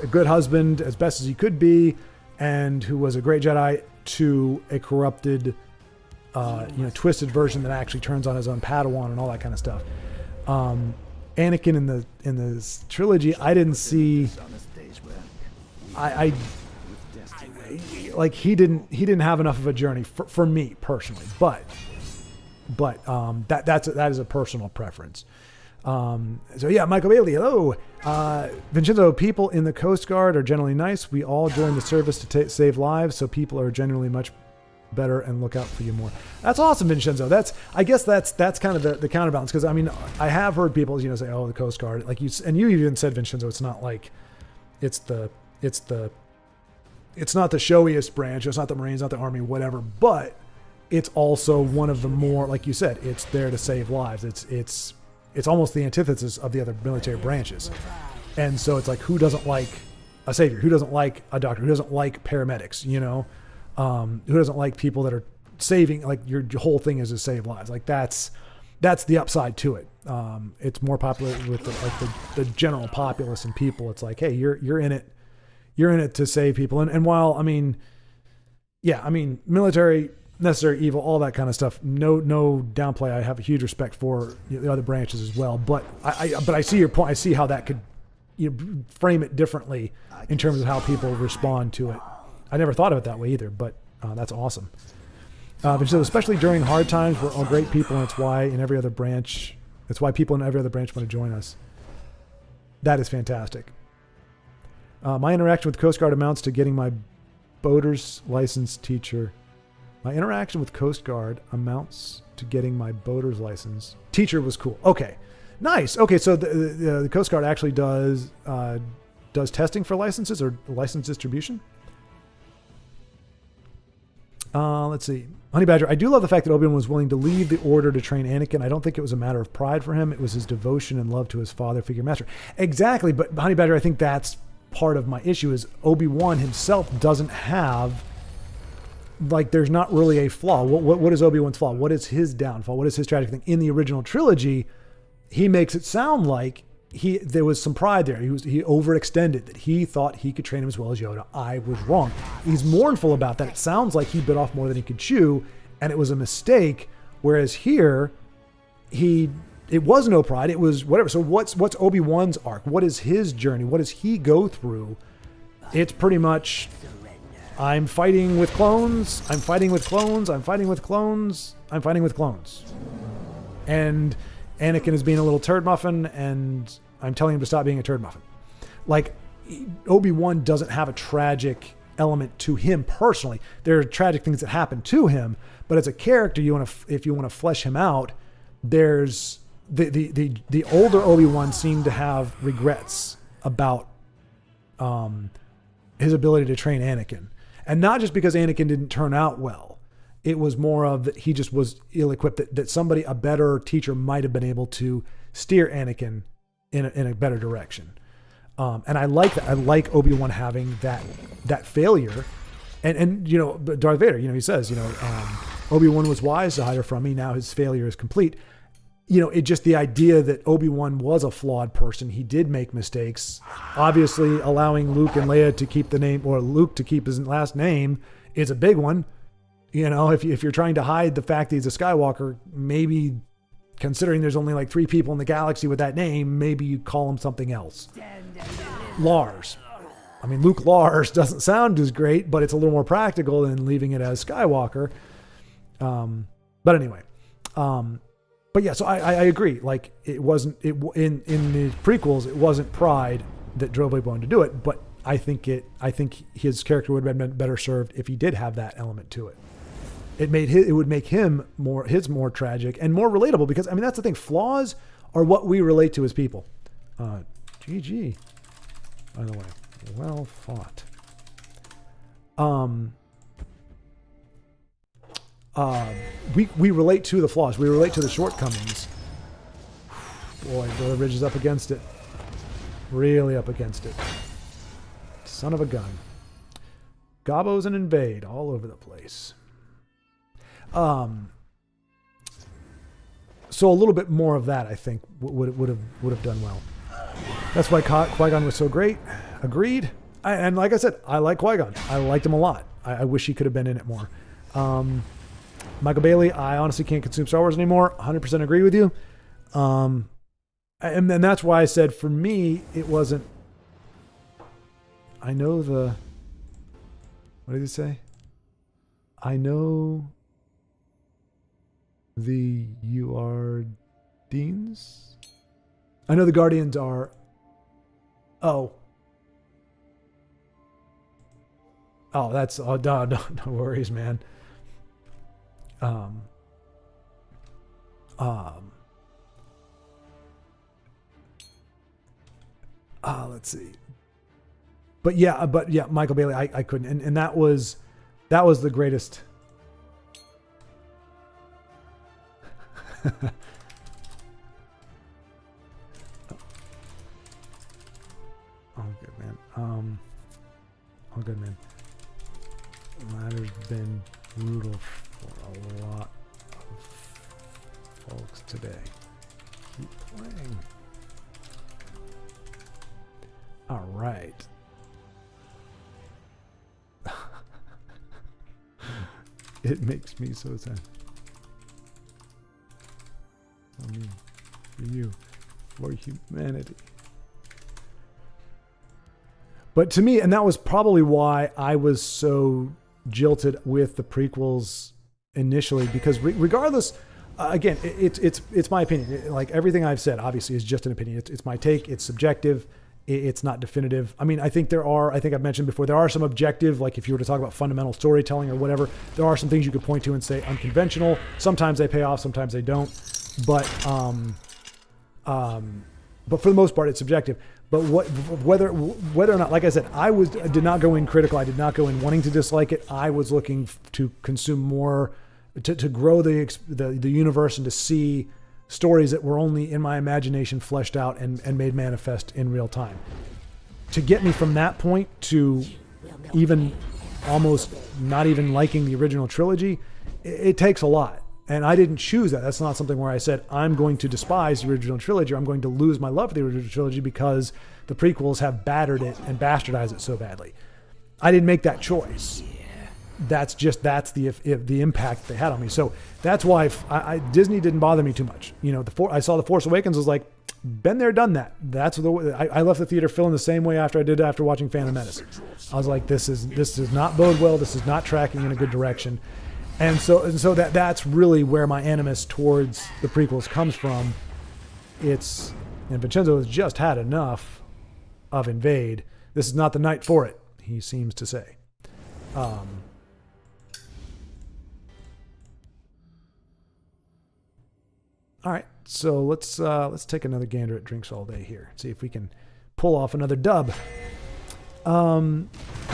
Speaker 1: good husband as best as he could be, and who was a great Jedi, to a corrupted, twisted version that actually turns on his own Padawan and all that kind of stuff. Anakin in the trilogy, I didn't see. I like he didn't have enough of a journey for me personally, but that is a personal preference. So yeah, Michael Bailey, hello. Vincenzo, people in the Coast Guard are generally nice. We all join the service to save lives, so people are generally much better and look out for you more. That's awesome, Vincenzo. I guess that's kind of the counterbalance, because I mean, I have heard people, say, oh, the Coast Guard, like you even said, Vincenzo, it's not like it's not the showiest branch, it's not the Marines, not the Army, whatever, but it's also one of the more, like you said, it's there to save lives. It's almost the antithesis of the other military branches. And so it's like, who doesn't like a savior? Who doesn't like a doctor? Who doesn't like paramedics? Who doesn't like people that are saving, like your whole thing is to save lives. Like that's the upside to it. It's more popular with the general populace and people. It's like, hey, you're in it to save people. And while, military, necessary evil, all that kind of stuff. No downplay. I have a huge respect for the other branches as well. But I see your point. I see how that could frame it differently in terms of how people respond to it. I never thought of it that way either, but that's awesome. So especially during hard times, we're all great people, and it's why people in every other branch want to join us. That is fantastic. My interaction with Coast Guard amounts to getting my boater's license teacher. My interaction with Coast Guard amounts to getting my boater's license. Teacher was cool. Okay, nice. Okay, so the Coast Guard actually does testing for licenses or license distribution. Let's see. Honey Badger, I do love the fact that Obi-Wan was willing to leave the order to train Anakin. I don't think it was a matter of pride for him. It was his devotion and love to his father figure master. Exactly, but Honey Badger, I think that's part of my issue is Obi-Wan himself doesn't have, like, there's not really a flaw. What is Obi-Wan's flaw? What is his downfall? What is his tragic thing? In the original trilogy, he makes it sound like there was some pride there. He overextended, that he thought he could train him as well as Yoda. I was wrong. He's mournful about that. It sounds like he bit off more than he could chew, and it was a mistake. Whereas here, it was no pride. It was whatever. So what's Obi-Wan's arc? What is his journey? What does he go through? It's pretty much, I'm fighting with clones. I'm fighting with clones. I'm fighting with clones. I'm fighting with clones. And Anakin is being a little turd muffin, and I'm telling him to stop being a turd muffin. Like, Obi-Wan doesn't have a tragic element to him personally. There are tragic things that happen to him, but as a character, if you want to flesh him out, there's the older Obi-Wan seemed to have regrets about his ability to train Anakin, and not just because Anakin didn't turn out well. It was more of that he just was ill-equipped, that somebody, a better teacher, might have been able to steer Anakin in a better direction. And I like that. I like Obi-Wan having that failure. And Darth Vader, he says, Obi-Wan was wise to hide her from me. Now his failure is complete. it just the idea that Obi-Wan was a flawed person. He did make mistakes. Obviously, allowing Luke and Leia to keep the name, or Luke to keep his last name, is a big one. If you're trying to hide the fact that he's a Skywalker, maybe considering there's only like 3 people in the galaxy with that name, maybe you call him something else. Lars. I mean, Luke Lars doesn't sound as great, but it's a little more practical than leaving it as Skywalker. But anyway, but yeah, so I agree. Like it wasn't in the prequels, it wasn't pride that drove Obi-Wan to do it, but I think his character would have been better served if he did have that element to it. It would make him more tragic and more relatable, because I mean that's the thing. Flaws are what we relate to as people. GG. By the way, well fought. We relate to the flaws. We relate to the shortcomings. Boy, Brother Ridge is up against it. Really up against it. Son of a gun. Gobos and invade all over the place. So a little bit more of that, I think, would have done well. That's why Qui-Gon was so great. Agreed. And like I said, I like Qui-Gon. I liked him a lot. I wish he could have been in it more. Michael Bailey, I honestly can't consume Star Wars anymore. 100% agree with you. And that's why I said for me, it wasn't. I know the. What did he say? I know the Uardines. I know the Guardians are. Oh, that's no worries, man. Let's see. But yeah, Michael Bailey, I couldn't, and that was the greatest. Oh, good man. Oh, good man. That has been brutal for a lot of folks today. Keep playing. All right. It makes me so sad. For me, for you, for humanity. But to me, and that was probably why I was so jilted with the prequels initially, because regardless, again, it's my opinion. Like everything I've said, obviously, is just an opinion. It's my take. It's subjective. It's not definitive. I mean, I think I've mentioned before, there are some objective, like if you were to talk about fundamental storytelling or whatever, there are some things you could point to and say unconventional. Sometimes they pay off, sometimes they don't. But for the most part, it's subjective. But whether or not, like I said, I did not go in critical. I did not go in wanting to dislike it. I was looking to consume more, to grow the universe and to see stories that were only in my imagination fleshed out and made manifest in real time. To get me from that point to even almost not even liking the original trilogy, it takes a lot. And I didn't choose that. That's not something where I said, I'm going to despise the original trilogy, or I'm going to lose my love for the original trilogy because the prequels have battered it and bastardized it so badly. I didn't make that choice. That's the impact they had on me. So that's why Disney didn't bother me too much. I saw The Force Awakens, was like, been there, done that. That's the way I left the theater feeling the same way after watching Phantom Menace. I was like, this does not bode well. This is not tracking in a good direction. And so that's really where my animus towards the prequels comes from. And Vincenzo has just had enough of Invade. This is not the night for it, he seems to say. All right, so let's take another gander at Drinks All Day here. See if we can pull off another dub. But I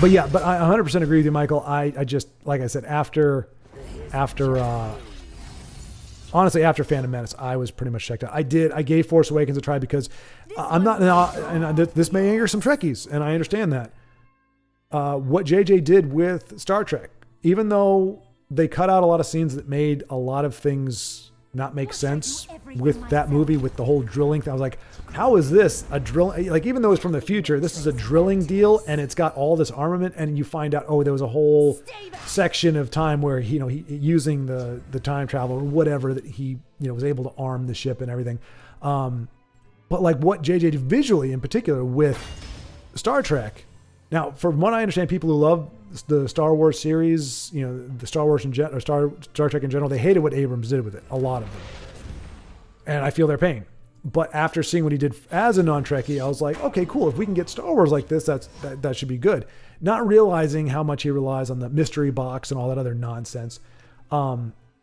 Speaker 1: 100% agree with you, Michael. I just, like I said, after Phantom Menace, I was pretty much checked out. I gave Force Awakens a try because I'm not, and this may anger some Trekkies, and I understand that. What JJ did with Star Trek, even though they cut out a lot of scenes that made a lot of things not make sense with that movie, with the whole drilling thing. I was like, how is this a drill? Like, even though it's from the future, this is a drilling deal, and it's got all this armament, and you find out, oh, there was a whole section of time where he using the time travel or whatever, that he was able to arm the ship and everything. But like what JJ did visually in particular with Star Trek. Now, from what I understand, people who love the Star Wars series, the Star Wars or Star Trek in general, they hated what Abrams did with it. A lot of them, and I feel their pain. But after seeing what he did as a non-Trekkie, I was like, okay, cool. If we can get Star Wars like this, that should be good. Not realizing how much he relies on the mystery box and all that other nonsense.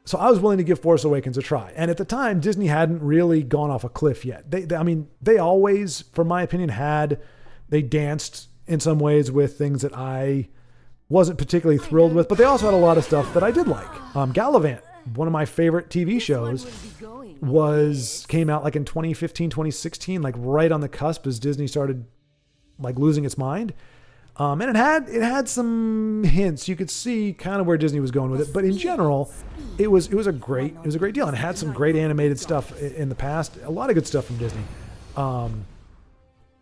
Speaker 1: So I was willing to give Force Awakens a try. And at the time, Disney hadn't really gone off a cliff yet. They always, from my opinion, they danced in some ways with things that I wasn't particularly thrilled with, but they also had a lot of stuff that I did like. Gallivant, one of my favorite TV shows, came out like in 2015, 2016, like right on the cusp as Disney started like losing its mind. And it had some hints. You could see kind of where Disney was going with it, but in general, it was a great deal, and it had some great animated stuff in the past. A lot of good stuff from Disney.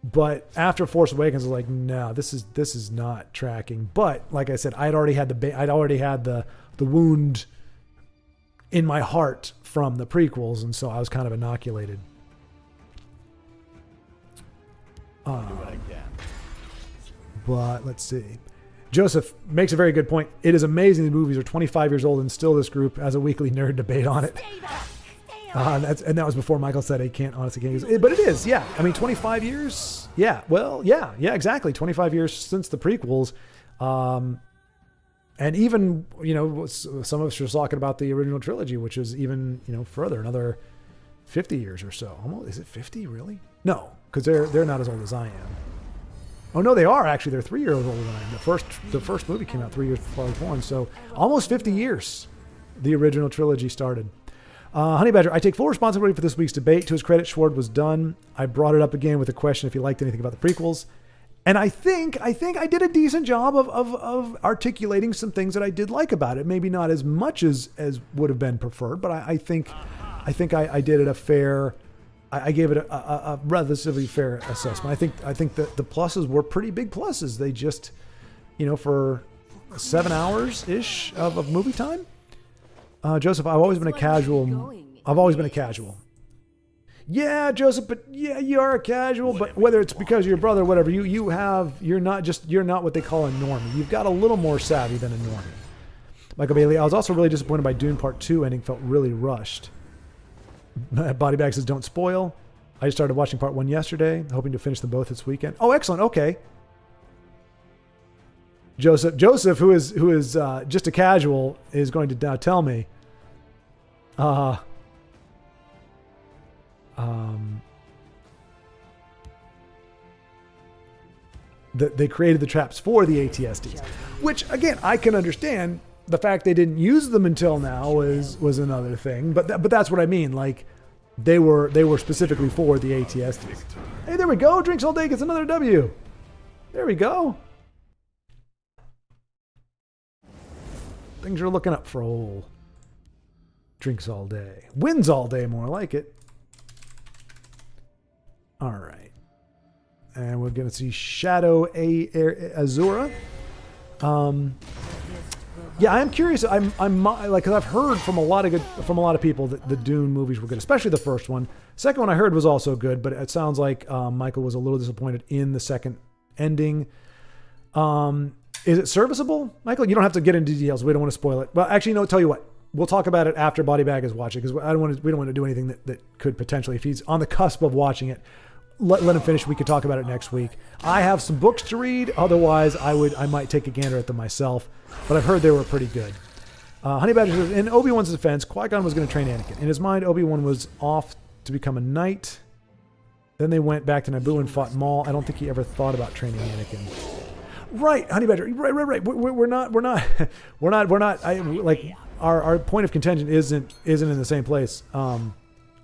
Speaker 1: But after Force Awakens, I was like, no, this is not tracking. But like I said, I'd already had the wound in my heart from the prequels, and so I was kind of inoculated.
Speaker 4: Do what I can.
Speaker 1: But let's see. Joseph makes a very good point. It is amazing the movies are 25 years old and still this group has a weekly nerd debate on it. And that was before Michael said he can't honestly. But it is, yeah. I mean, 25 years. Yeah. Well, yeah, exactly. 25 years since the prequels. And even, some of us are talking about the original trilogy, which is even, further, another 50 years or so. Almost, is it 50 really? No, because they're not as old as I am. Oh no, they are actually. They're 3 years older than I am. The first movie came out 3 years before I was born, so almost 50 years the original trilogy started. Honey Badger, I take full responsibility for this week's debate. To his credit, Schwartz was done. I brought it up again with a question if he liked anything about the prequels, and I think I did a decent job of articulating some things that I did like about it. Maybe not as much as would have been preferred, but I think I did it a fair. I gave it a relatively fair assessment. I think that the pluses were pretty big pluses. They just, for 7 hours ish of movie time. Joseph, I've always been a casual. Yeah, Joseph, but yeah, you are a casual. But whether it's because of your brother, or whatever, you're not what they call a normie. You've got a little more savvy than a normie. Michael Bailey, I was also really disappointed by Dune Part 2 ending. Felt really rushed. Bodybag says, don't spoil. I just started watching Part 1 yesterday, hoping to finish them both this weekend. Oh, excellent. Okay. Joseph, who is just a casual, is going to now tell me that they created the traps for the ATSDs, which again, I can understand. The fact they didn't use them until now was another thing, but that's what I mean. Like they were specifically for the ATSDs. Hey, there we go. Drinks All Day gets another W. There we go. Things are looking up for old Drinks All Day. Wins All Day, more like it. All right, and we're gonna see Shadow Azura. Yeah, I'm curious. I'm like, cause I've heard from a lot of people that the Dune movies were good, especially the first one. Second one I heard was also good, but it sounds like Michael was a little disappointed in the second ending. Is it serviceable, Michael? You don't have to get into details. We don't want to spoil it. Well, actually, no. Tell you what, we'll talk about it after Bodybag has watched it, because we don't want to do anything that could potentially, if he's on the cusp of watching it, let him finish. We could talk about it next week. I have some books to read. Otherwise, I might take a gander at them myself. But I've heard they were pretty good. Honey Badger says, in Obi-Wan's defense, Qui-Gon was going to train Anakin. In his mind, Obi-Wan was off to become a knight. Then they went back to Naboo and fought Maul. I don't think he ever thought about training Anakin. Right, Honey Badger. Right. We're not. Our point of contention isn't in the same place. I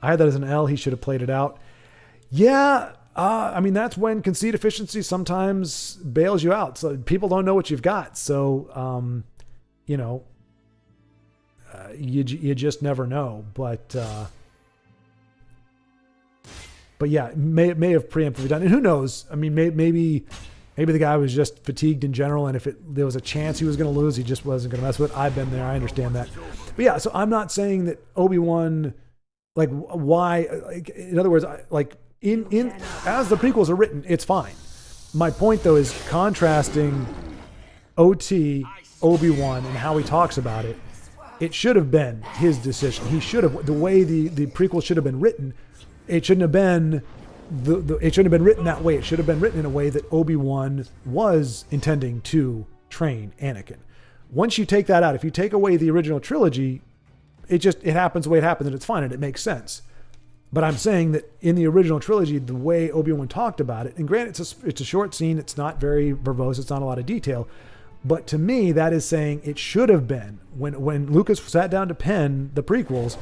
Speaker 1: had that as an L. He should have played it out. Yeah. I mean, that's when conceit efficiency sometimes bails you out. So people don't know what you've got. So, you just never know. But But yeah, may have preemptively done. And who knows? I mean, maybe the guy was just fatigued in general, and if there was a chance he was going to lose, he just wasn't going to mess with it. I've been there. I understand that. But yeah, so I'm not saying that Obi-Wan, like, why, like, in other words, like, in as the prequels are written, it's fine. My point, though, is contrasting OT, Obi-Wan, and how he talks about it. It should have been his decision. He should have, the way the prequel should have been written, it shouldn't have been it shouldn't have been written that way. It should have been written in a way that Obi-Wan was intending to train Anakin. Once you take that out, if you take away the original trilogy, it happens the way it happens, and it's fine, and it makes sense. But I'm saying that in the original trilogy, the way Obi-Wan talked about it, and granted, it's a short scene, it's not very verbose, it's not a lot of detail, but to me, that is saying it should have been, when Lucas sat down to pen the prequels,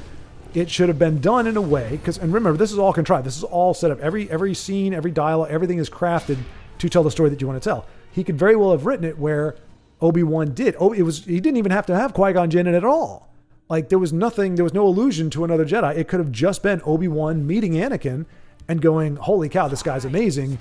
Speaker 1: it should have been done in a way, and remember, this is all contrived, this is all set up, every scene, every dialogue, everything is crafted to tell the story that you want to tell. He could very well have written it where Obi-Wan did. He didn't even have to have Qui-Gon Jinn in it at all. Like, there was no allusion to another Jedi. It could have just been Obi-Wan meeting Anakin and going, holy cow, this guy's amazing.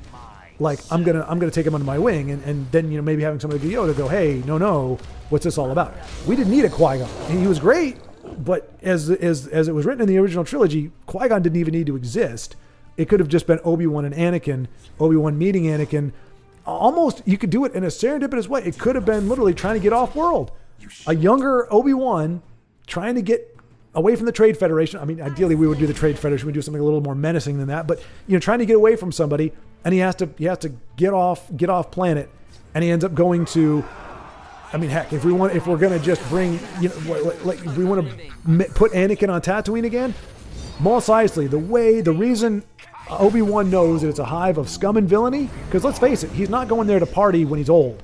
Speaker 1: Like, I'm gonna take him under my wing, and then, you know, maybe having somebody like Yoda go, hey, no, what's this all about? We didn't need a Qui-Gon. He was great, but as it was written in the original trilogy, Qui-Gon didn't even need to exist. It could have just been Obi-Wan and Anakin, Obi-Wan meeting Anakin. Almost, you could do it in a serendipitous way. It could have been literally trying to get off world. A younger Obi-Wan trying to get away from the Trade Federation. I mean, ideally we would do the Trade Federation. We'd do something a little more menacing than that. But, you know, trying to get away from somebody, and he has to get off planet, and he ends up going to. I mean, heck, if we're gonna just bring, you know, like we want to put Anakin on Tatooine again, Mos Eisley, the reason Obi-Wan knows that it's a hive of scum and villainy, because let's face it, he's not going there to party when he's old.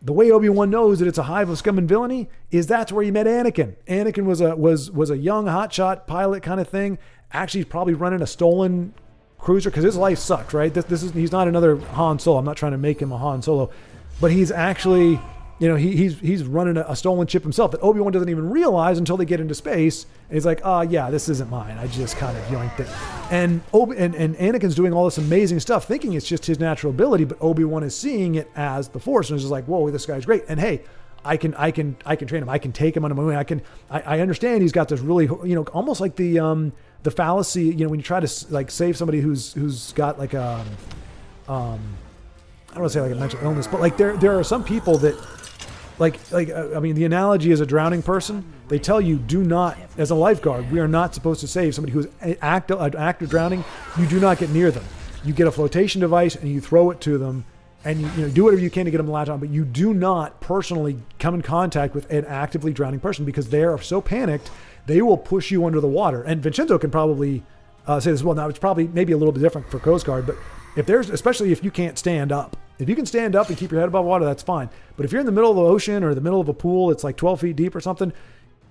Speaker 1: The way Obi-Wan knows that it's a hive of scum and villainy is that's where he met Anakin. Anakin was a young hotshot pilot kind of thing. Actually, he's probably running a stolen cruiser because his life sucks, right? He's not another Han Solo. I'm not trying to make him a Han Solo, but he's actually, you know, he's running a stolen ship himself that Obi-Wan doesn't even realize until they get into space. And he's like, yeah, this isn't mine. I just kind of yoinked it. And Anakin's doing all this amazing stuff, thinking it's just his natural ability, but Obi-Wan is seeing it as the Force, and is just like, whoa, this guy's great. And hey, I can train him. I can take him under my wing. I understand he's got this really, you know, almost like the fallacy, you know, when you try to like save somebody who's got like I don't want to say like a mental illness, but like there are some people that I mean, the analogy is a drowning person. They tell you, do not, as a lifeguard, we are not supposed to save somebody who's active drowning. You do not get near them. You get a flotation device and you throw it to them, and you know, do whatever you can to get them to latch on, but you do not personally come in contact with an actively drowning person, because they are so panicked, they will push you under the water. And Vincenzo can probably say this well. Now, it's probably maybe a little bit different for Coast Guard, but especially if you can't stand up. If you can stand up and keep your head above water, that's fine. But if you're in the middle of the ocean or the middle of a pool, it's like 12 feet deep or something,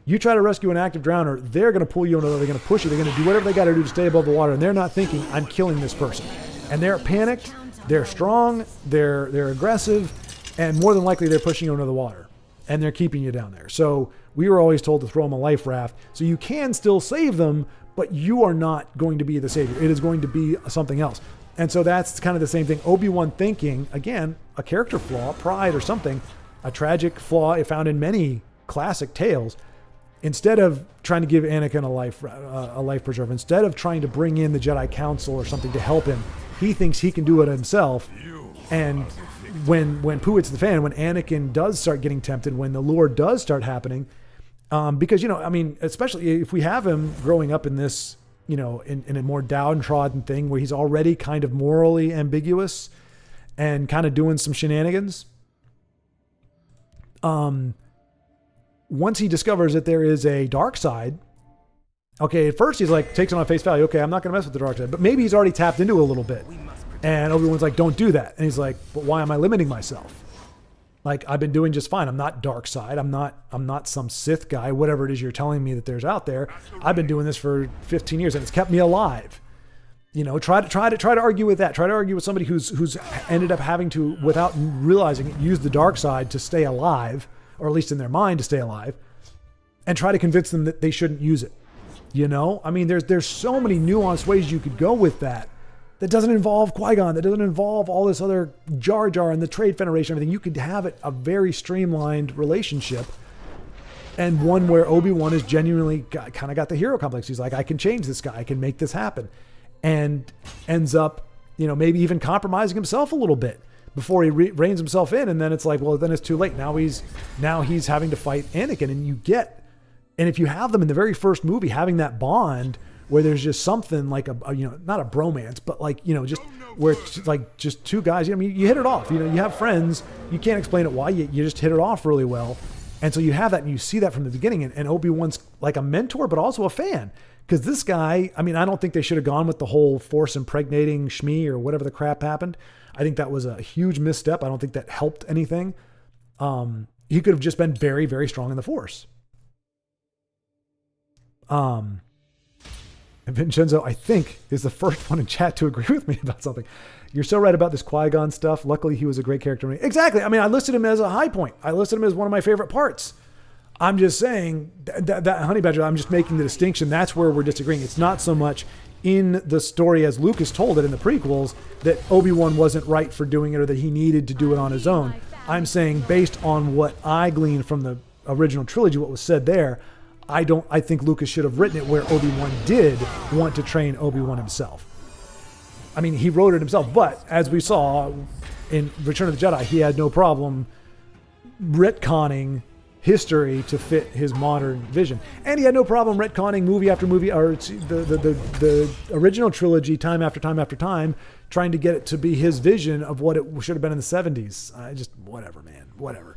Speaker 1: you try to rescue an active drowner, they're going to pull you under, they're going to push you, they're going to do whatever they got to do to stay above the water, and they're not thinking, I'm killing this person. And they're panicked, they're strong, they're aggressive, and more than likely they're pushing you under the water, and they're keeping you down there. So we were always told to throw them a life raft. So you can still save them, but you are not going to be the savior. It is going to be something else. And so that's kind of the same thing. Obi-Wan thinking, again, a character flaw, pride or something, a tragic flaw found in many classic tales. Instead of trying to give Anakin a life preserver, instead of trying to bring in the Jedi Council or something to help him, he thinks he can do it himself. And when poo hits the fan, when Anakin does start getting tempted, when the lure does start happening, because, you know, I mean, especially if we have him growing up in this, you know, in a more downtrodden thing where he's already kind of morally ambiguous and kind of doing some shenanigans. Once he discovers that there is a dark side, okay, at first he's like, takes it on face value. Okay, I'm not going to mess with the dark side, but maybe he's already tapped into it a little bit. And Obi-Wan's like, don't do that. And he's like, but why am I limiting myself? Like, I've been doing just fine. I'm not dark side. I'm not some Sith guy, whatever it is you're telling me that there's out there. I've been doing this for 15 years and it's kept me alive. You know, try to argue with that. Try to argue with somebody who's ended up having to, without realizing it, use the dark side to stay alive, or at least in their mind to stay alive, and try to convince them that they shouldn't use it. You know, I mean, there's so many nuanced ways you could go with that. that doesn't involve Qui-Gon, that doesn't involve all this other Jar Jar and the Trade Federation, everything. You could have it a very streamlined relationship, and one where Obi-Wan is genuinely kind of got the hero complex. He's like, I can change this guy, I can make this happen, and ends up, maybe even compromising himself a little bit before he reins himself in, and then it's like, well, then it's too late. Now he's having to fight Anakin, and if you have them in the very first movie, having that bond where there's just something like not a bromance, but just where it's like just two guys, you hit it off, you have friends, you can't explain it why, you just hit it off really well. And so you have that, and you see that from the beginning, and Obi-Wan's like a mentor, but also a fan. Because this guy, I don't think they should have gone with the whole Force impregnating Shmi or whatever the crap happened. I think that was a huge misstep. I don't think that helped anything. He could have just been very, very strong in the Force. And Vincenzo, I think, is the first one in chat to agree with me about something. You're so right about this Qui-Gon stuff. Luckily, he was a great character. Exactly. I listed him as a high point. I listed him as one of my favorite parts. I'm just saying that Honey Badger, I'm just making the distinction. That's where we're disagreeing. It's not so much in the story as Lucas told it in the prequels that Obi-Wan wasn't right for doing it or that he needed to do it on his own. I'm saying based on what I gleaned from the original trilogy, what was said there, I think Lucas should have written it where Obi-Wan did want to train Obi-Wan himself. He wrote it himself, but as we saw in Return of the Jedi, he had no problem retconning history to fit his modern vision. And he had no problem retconning movie after movie, or the original trilogy time after time after time, trying to get it to be his vision of what it should have been in the 70s. Whatever, man. Whatever.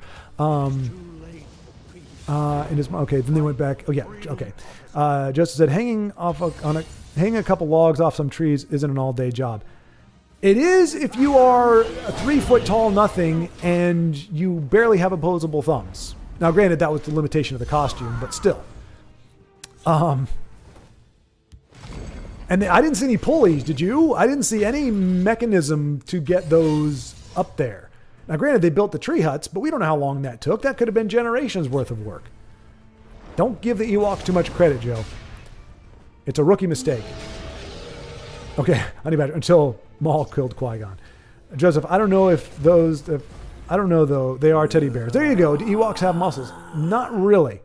Speaker 1: Okay, then they went back. Oh, yeah, okay. Justice said, hanging a couple logs off some trees isn't an all-day job. It is if you are a 3 foot tall nothing and you barely have opposable thumbs. Now, granted, that was the limitation of the costume, but still. And I didn't see any pulleys, did you? I didn't see any mechanism to get those up there. Now, granted, they built the tree huts, but we don't know how long that took. That could have been generations worth of work. Don't give the Ewoks too much credit, Joe. It's a rookie mistake. Okay, Honey Badger, until Maul killed Qui-Gon. Joseph, I don't know though, they are teddy bears. There you go. Do Ewoks have muscles? Not really.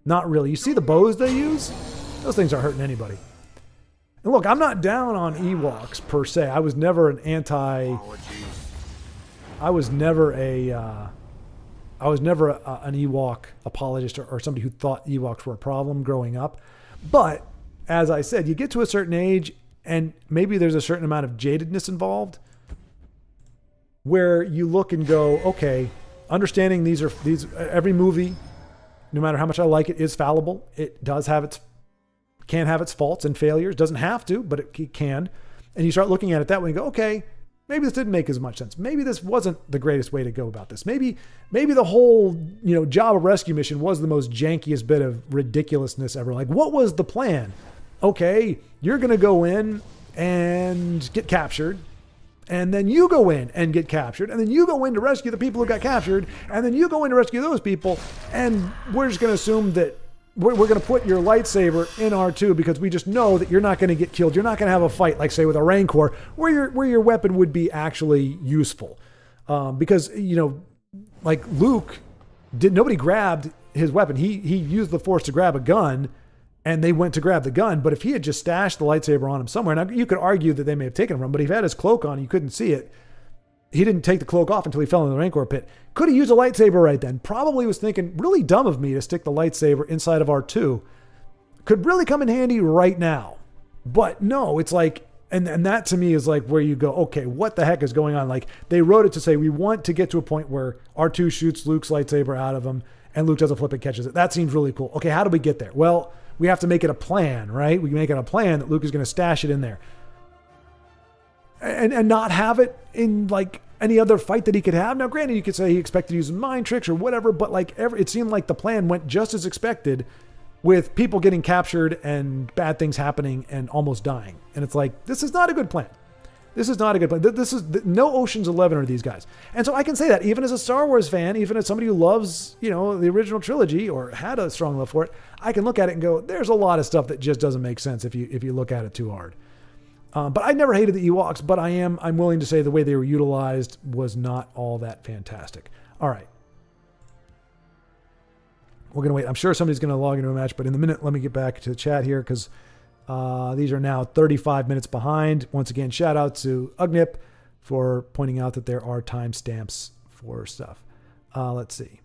Speaker 1: Not really. You see the bows they use? Those things aren't hurting anybody. And look, I'm not down on Ewoks per se. I was never an Ewok apologist or somebody who thought Ewoks were a problem growing up. But as I said, you get to a certain age and maybe there's a certain amount of jadedness involved where you look and go, okay, understanding these every movie, no matter how much I like it, is fallible. It can have its faults and failures. Doesn't have to, but it can. And you start looking at it that way and go, okay, maybe this didn't make as much sense. Maybe this wasn't the greatest way to go about this. Maybe the whole, Jabba rescue mission was the most jankiest bit of ridiculousness ever. Like, what was the plan? Okay, you're going to go in and get captured. And then you go in and get captured. And then you go in to rescue the people who got captured. And then you go in to rescue those people. And we're just going to assume that we're going to put your lightsaber in R2 because we just know that you're not going to get killed. You're not going to have a fight, like say with a Rancor, where your weapon would be actually useful. Because, like Luke, nobody grabbed his weapon. He used the Force to grab a gun, and they went to grab the gun. But if he had just stashed the lightsaber on him somewhere, now you could argue that they may have taken it from him, but if he had his cloak on, you couldn't see it. He didn't take the cloak off until he fell in the Rancor pit. Could he use a lightsaber right then? Probably was thinking, really dumb of me to stick the lightsaber inside of R2. Could really come in handy right now. But no, it's like, and that to me is like where you go, okay, what the heck is going on? Like they wrote it to say, we want to get to a point where R2 shoots Luke's lightsaber out of him and Luke does a flip and catches it. That seems really cool. Okay, how do we get there? Well, we have to make it a plan, right? We make it a plan that Luke is going to stash it in there. And not have it in like any other fight that he could have. Now, granted, you could say he expected to use mind tricks or whatever, but like it seemed like the plan went just as expected with people getting captured and bad things happening and almost dying. And it's like, this is not a good plan. This is not a good plan. This is no Ocean's 11 are these guys. And so I can say that even as a Star Wars fan, even as somebody who loves, the original trilogy or had a strong love for it, I can look at it and go, there's a lot of stuff that just doesn't make sense if you look at it too hard. But I never hated the Ewoks, but I'm willing to say the way they were utilized was not all that fantastic. All right. We're going to wait. I'm sure somebody's going to log into a match, but in a minute, let me get back to the chat here because these are now 35 minutes behind. Once again, shout out to Ugnip for pointing out that there are timestamps for stuff. Let's see.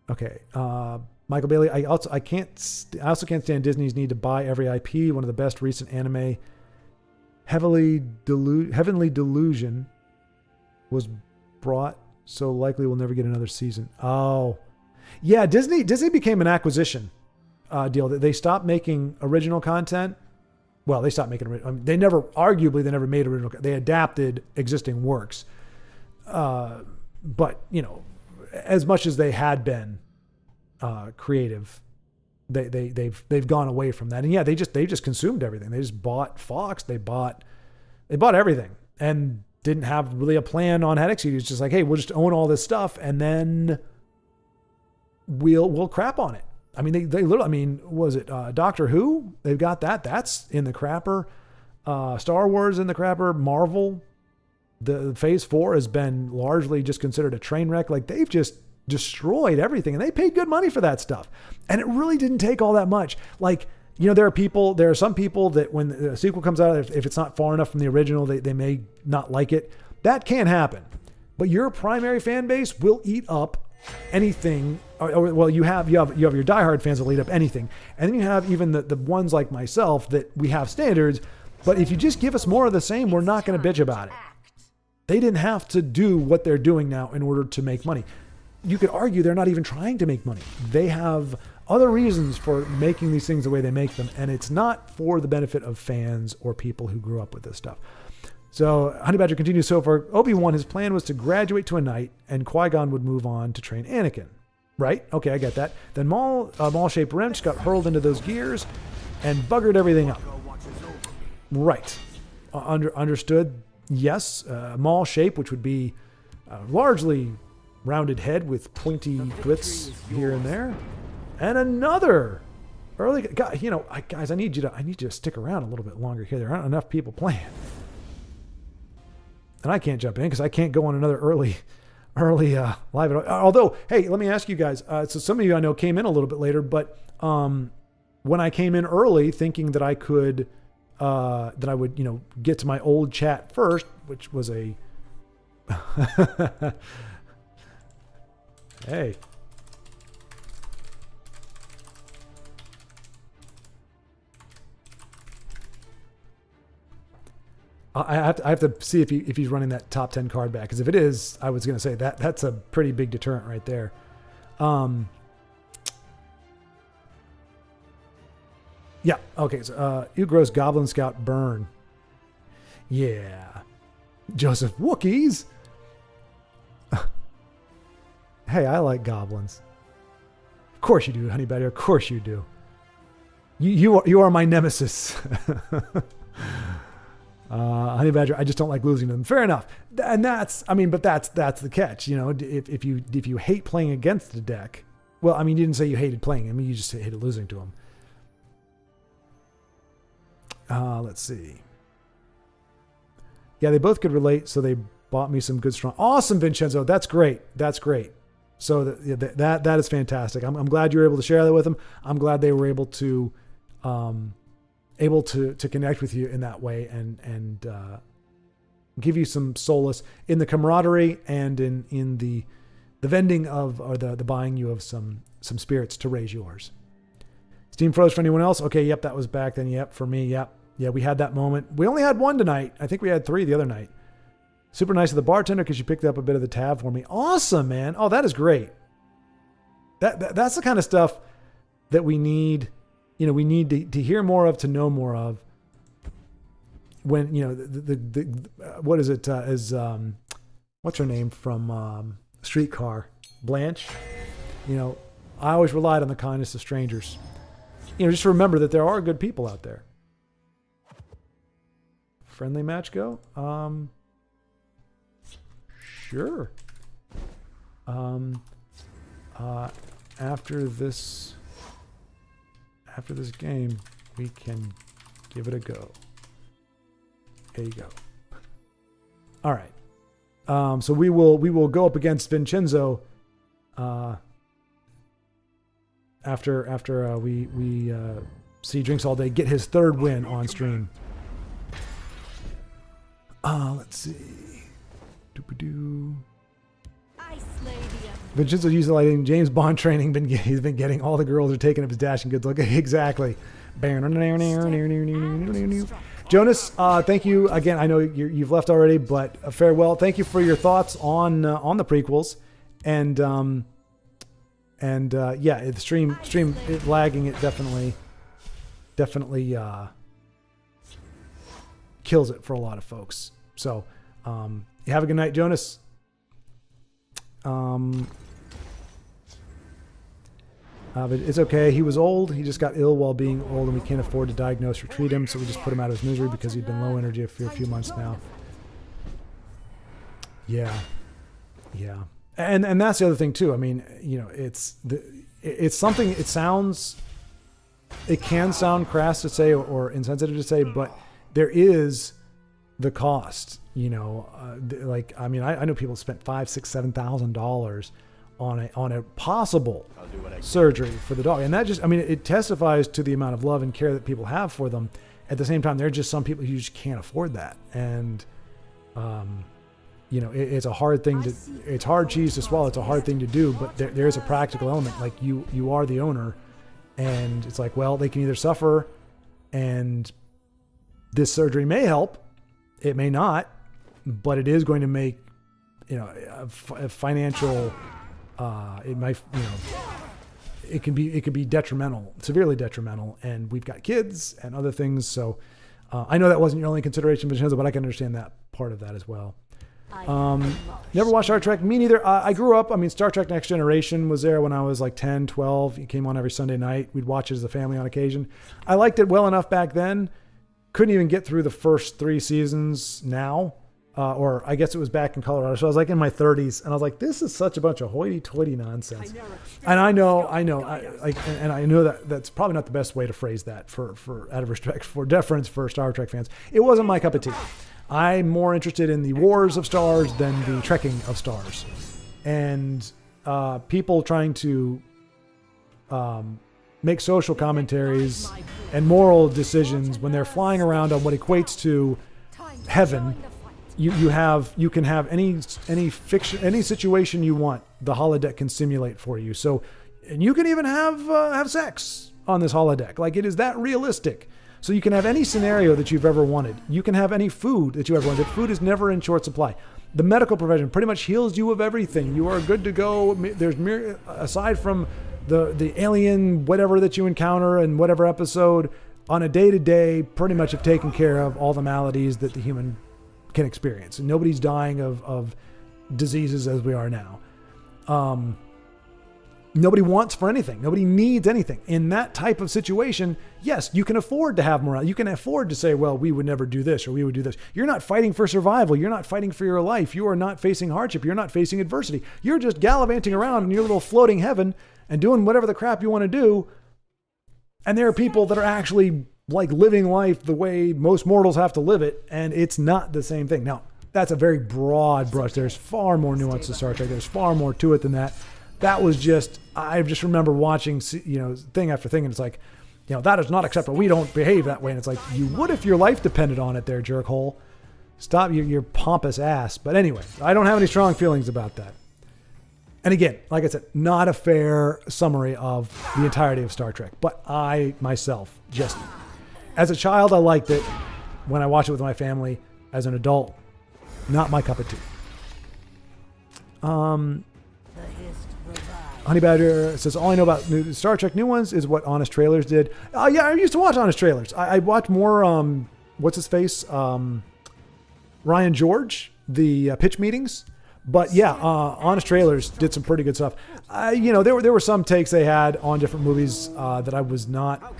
Speaker 1: Okay. Michael Bailey. I also can't stand Disney's need to buy every IP. One of the best recent anime, Heavenly Delusion, was brought, so likely we'll never get another season. Oh, yeah. Disney became an acquisition deal. They stopped making original content. Well, they stopped making original. They never made original. They adapted existing works. But as much as they had been creative, they've gone away from that. And yeah, they just consumed everything. They just bought Fox. They bought everything and didn't have really a plan on how to execute. It's just like, hey, we'll just own all this stuff and then we'll crap on it. I mean, they literally, was it Doctor Who? They've got that. That's in the crapper. Star Wars in the crapper. Marvel, the Phase 4 has been largely just considered a train wreck. Like, they've just destroyed everything, and they paid good money for that stuff. And it really didn't take all that much. Like, there are some people that when the sequel comes out, if it's not far enough from the original, they may not like it. That can happen. But your primary fan base will eat up anything. Well, you have your diehard fans that will eat up anything. And then you have even the ones like myself that we have standards. But if you just give us more of the same, we're not going to bitch about it. They didn't have to do what they're doing now in order to make money. You could argue they're not even trying to make money. They have other reasons for making these things the way they make them, and it's not for the benefit of fans or people who grew up with this stuff. So Honey Badger continues, so for Obi-Wan, his plan was to graduate to a knight, and Qui-Gon would move on to train Anakin. Right? Okay, I get that. Then Maul-shaped wrench got hurled into those gears and buggered everything up. Right. Understood. Yes. Maul shape, which would be largely rounded head with pointy bits here and there. And another early guys, I need you to stick around a little bit longer here. There aren't enough people playing. And I can't jump in because I can't go on another early live. Although, hey, let me ask you guys. So some of you I know came in a little bit later, but when I came in early, thinking that I could, that I would, get to my old chat first, which was a, hey. I have to see if he's running that top 10 card back, because if it is, I was going to say that's a pretty big deterrent right there. Yeah. Okay. So Ugro's Goblin Scout burn. Yeah. Joseph Wookiees. Hey, I like goblins. Of course you do, Honey Badger. Of course you do. You are my nemesis. Honey Badger, I just don't like losing to them. Fair enough. And that's the catch. If you hate playing against the deck, well, you didn't say you hated playing. You just hated losing to them. Let's see. Yeah, they both could relate, so they bought me some good strong. Awesome, Vincenzo. That's great. So that is fantastic. I'm glad you were able to share that with them. I'm glad they were able to connect with you in that way and give you some solace in the camaraderie and in the vending of, or the buying you of some spirits to raise yours. Steam froze for anyone else? Okay, yep, that was back then. Yep, for me, yep. Yeah, we had that moment. We only had one tonight. I think we had 3 the other night. Super nice of the bartender because she picked up a bit of the tab for me. Awesome, man. Oh, that is great. That's the kind of stuff that we need. We need to hear more of, to know more of. When, what is it? What's her name from Streetcar? Blanche. I always relied on the kindness of strangers. Just remember that there are good people out there. Friendly match go? Sure. after this game, we can give it a go. There you go. All right. So we will go up against Vincenzo after we see Drinks All Day get his third win on stream. Let's see. Doop-a-doo.
Speaker 7: I slay the
Speaker 1: Vincenzo utilizing James Bond training. He's been getting all the girls are taking up his dashing goods. Look, exactly. Jonas, thank you again. I know you've left already, but farewell. Thank you for your thoughts on the prequels, and yeah, the stream it lagging. It definitely kills it for a lot of folks. So you have a good night, Jonas. But it's okay. He was old. He just got ill while being old, and we can't afford to diagnose or treat him, so we just put him out of his misery because he'd been low energy for a few months now. Yeah. And that's the other thing too. I mean, it's something. It can sound crass to say or insensitive to say, but there is the cost. I know people spent $5,000, $6,000, $7,000 on a possible surgery for the dog, and that it testifies to the amount of love and care that people have for them. At the same time, there are just some people who just can't afford that, and it's a hard thing to. It's hard cheese to swallow. It's a hard thing to do, but there is a practical element. Like you are the owner, and it's like, well, they can either suffer, and this surgery may help, it may not, but it is going to make a financial. It might, it can be detrimental, severely detrimental, and we've got kids and other things. So I know that wasn't your only consideration, Vincenzo, but I can understand that part of that as well. Never watched Star Trek. Me neither. I grew up, Star Trek Next Generation was there when I was like 10, 12. It came on every Sunday night. We'd watch it as a family on occasion. I liked it well enough back then. Couldn't even get through the first 3 seasons now. Or I guess it was back in Colorado. So I was like in my 30s, and I was like, this is such a bunch of hoity-toity nonsense. And I know that's probably not the best way to phrase that for out of respect for deference for Star Trek fans. It wasn't my cup of tea. I'm more interested in the wars of stars than the trekking of stars. And people trying to make social commentaries and moral decisions when they're flying around on what equates to heaven. You can have any fiction, any situation you want. The holodeck can simulate for you. So, and you can even have sex on this holodeck. Like, it is that realistic. So you can have any scenario that you've ever wanted. You can have any food that you ever wanted. Food is never in short supply. The medical profession pretty much heals you of everything. You are good to go. There's aside from the alien whatever that you encounter in whatever episode, on a day-to-day, pretty much have taken care of all the maladies that the human can experience. And nobody's dying of diseases as we are now. Nobody wants for anything. Nobody needs anything. In that type of situation, yes, you can afford to have morale. You can afford to say, well, we would never do this or we would do this. You're not fighting for survival. You're not fighting for your life. You are not facing hardship. You're not facing adversity. You're just gallivanting around in your little floating heaven and doing whatever the crap you want to do. And there are people that are actually like living life the way most mortals have to live it, and it's not the same thing. Now, that's a very broad brush. There's far more nuance to Star Trek. There's far more to it than that. That was just, I just remember watching, thing after thing, and it's like, that is not acceptable. We don't behave that way. And it's like, you would if your life depended on it there, jerkhole. Stop your pompous ass. But anyway, I don't have any strong feelings about that. And again, like I said, not a fair summary of the entirety of Star Trek. But I, myself, just, as a child, I liked it. When I watched it with my family, as an adult, not my cup of tea. Honey Badger says, all I know about new Star Trek new ones is what Honest Trailers did. Yeah, I used to watch Honest Trailers. I watched more, what's his face? Ryan George, the pitch meetings. But yeah, Honest Trailers did some pretty good stuff. There were some takes they had on different movies that I was not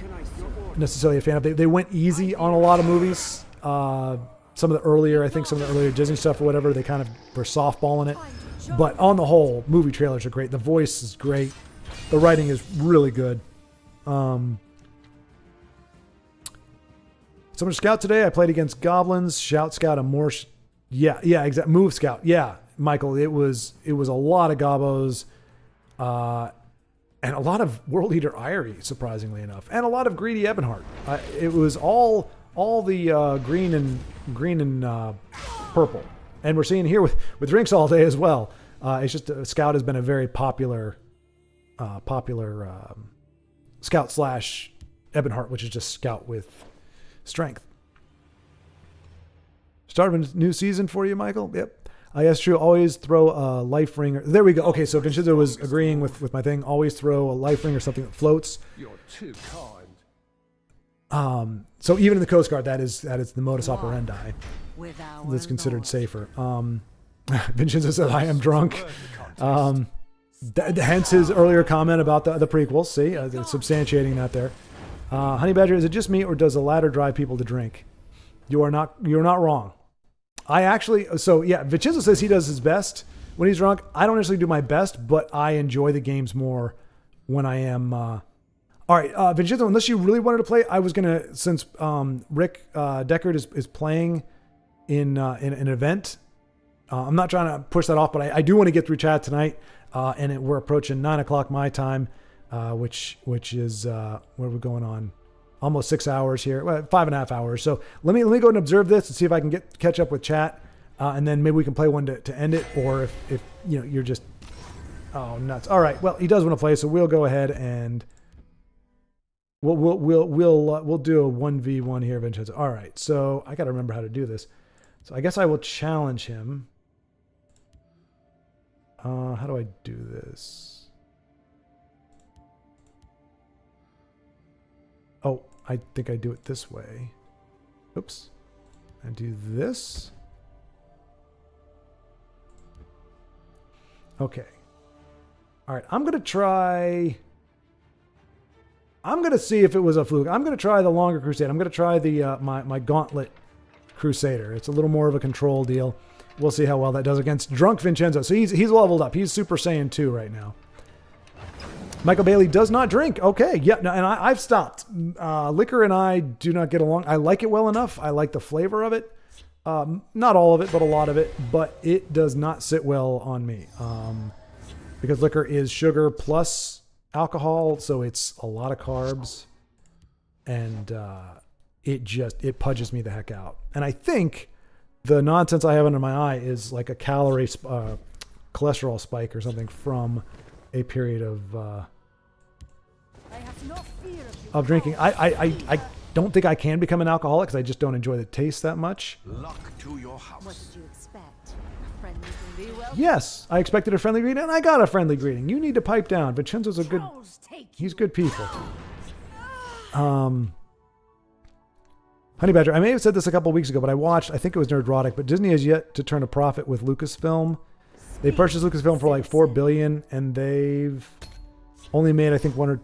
Speaker 1: necessarily a fan of. They went easy on a lot of movies. Some of the earlier Disney stuff or whatever, they kind of were softballing it. But on the whole, movie trailers are great. The voice is great. The writing is really good. Summer Scout today. I played against Goblins. Shout Scout and more. Yeah, exactly. Move Scout. Yeah, Michael. It was a lot of gobos, and a lot of World Eater Irie, surprisingly enough, and a lot of greedy Ebonheart. It was all the green and purple, and we're seeing here with drinks all day as well. It's just Scout has been a very popular Scout slash Ebonheart, which is just Scout with strength. Start of a new season for you, Michael? Yep. Yes, true. Always throw a life ring. There we go. Okay, so Vincenzo was agreeing with my thing. Always throw a life ring or something that floats.
Speaker 4: You're too kind.
Speaker 1: So even in the Coast Guard, that is the modus operandi.
Speaker 2: With our
Speaker 1: That's considered
Speaker 2: Lord.
Speaker 1: safer. Vincenzo said, I am drunk. Hence his earlier comment about the prequels. See, substantiating that there. Honey Badger, is it just me or does the ladder drive people to drink? You're not wrong. I actually, so yeah, Vincenzo says he does his best when he's drunk. I don't necessarily do my best, but I enjoy the games more when I am. All right, Vincenzo, unless you really wanted to play, I was gonna, since Rick Deckard is playing in an event. I'm not trying to push that off, but I do want to get through chat tonight, and we're approaching 9:00 my time, which is where we're going on. Almost 6 hours here, well, 5.5 hours. So let me go ahead and observe this and see if I can catch up with chat, and then maybe we can play one to end it. Or if you're just nuts. All right, well, he does want to play, so we'll go ahead and we'll do a 1v1 here, Vincenzo. All right, so I got to remember how to do this. So I guess I will challenge him. How do I do this? Oh, I think I do it this way. Oops. I do this. Okay. All right, I'm going to see if it was a fluke. I'm going to try the longer crusade. I'm going to try the my gauntlet crusader. It's a little more of a control deal. We'll see how well that does against drunk Vincenzo. So he's leveled up. He's Super Saiyan 2 right now. Michael Bailey does not drink. Okay, yeah, no, and I've stopped. Liquor and I do not get along. I like it well enough. I like the flavor of it. Not all of it, but a lot of it. But it does not sit well on me. Because liquor is sugar plus alcohol, so it's a lot of carbs. And it pudges me the heck out. And I think the nonsense I have under my eye is like a calorie cholesterol spike or something from a period of
Speaker 7: I have no fear
Speaker 1: of drinking. I don't think I can become an alcoholic because I just don't enjoy the taste that much.
Speaker 4: Luck to your
Speaker 7: What
Speaker 4: house.
Speaker 7: did you expect? A friendly greeting? Well,
Speaker 1: Yes, I expected a friendly greeting, and I got a friendly greeting. You need to pipe down. Vincenzo's a good.
Speaker 7: trolls take
Speaker 1: He's good people. Honey Badger, I may have said this a couple weeks ago, but I think it was Nerdrotic, but Disney has yet to turn a profit with Lucasfilm. They purchased Lucasfilm for like $4 billion, and they've only made, I think, 1 or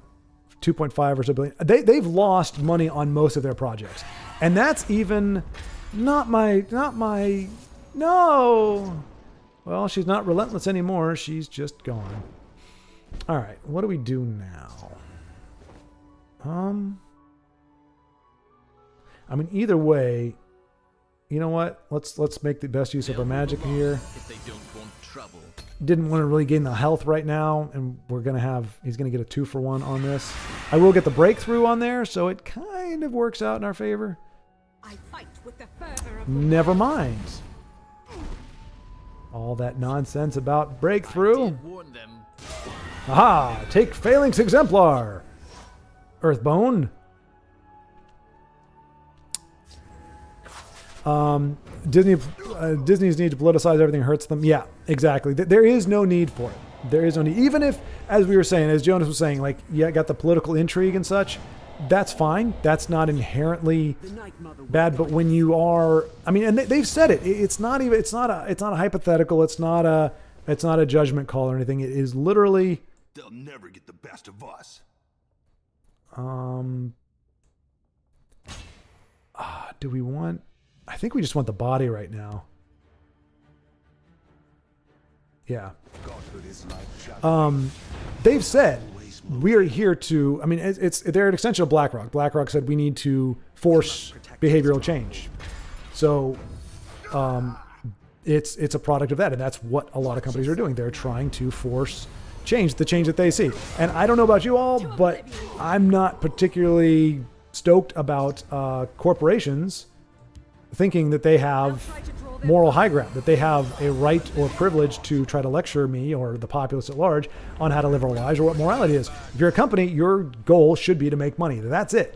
Speaker 1: 2.5 or so billion. They've lost money on most of their projects, and that's even not my. No. Well, she's not relentless anymore. She's just gone. All right, what do we do now? I mean, either way, you know what? Let's make the best use of our magic here.
Speaker 3: If they don't want trouble.
Speaker 1: Didn't want to really gain the health right now, and he's gonna get a 2-for-1 on this. I will get the breakthrough on there, so it kind of works out in our favor.
Speaker 7: I fight with the fervor of the
Speaker 1: Never mind. All that nonsense about breakthrough.
Speaker 3: Warn them.
Speaker 1: Aha! Take Phalanx Exemplar. Earthbone. Disney's need to politicize everything hurts them. Yeah, exactly. There is no need for it. There is no need. Even if, as we were saying, as Jonas was saying, like, yeah, got the political intrigue and such, that's fine. That's not inherently
Speaker 5: The Night Mother will
Speaker 1: bad. But
Speaker 5: guide
Speaker 1: when you are, I mean, and they've said it. It's not a hypothetical. It's not a judgment call or anything. It is literally.
Speaker 4: They'll never get the best of us.
Speaker 1: Do we want? I think we just want the body right now. Yeah.
Speaker 4: Godhood is like
Speaker 1: They've said we are here to. I mean, they're an extension of BlackRock. BlackRock said we need to force behavioral change. So, it's a product of that, and that's what a lot of companies are doing. They're trying to force change, the change that they see. And I don't know about you all, but I'm not particularly stoked about corporations thinking that they have moral high ground, that they have a right or privilege to try to lecture me or the populace at large on how to live our lives or what morality is. If you're a company, your goal should be to make money. That's it.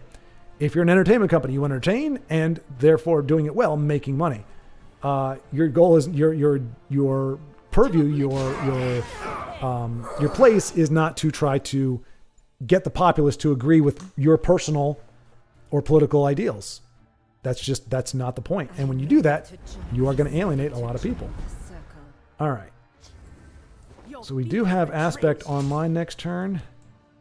Speaker 1: If you're an entertainment company, you entertain and therefore doing it well, making money. Your goal is your purview, your place is not to try to get the populace to agree with your personal or political ideals. That's not the point. And when you do that, you are going to alienate a lot of people. All right. So we do have aspect online next turn.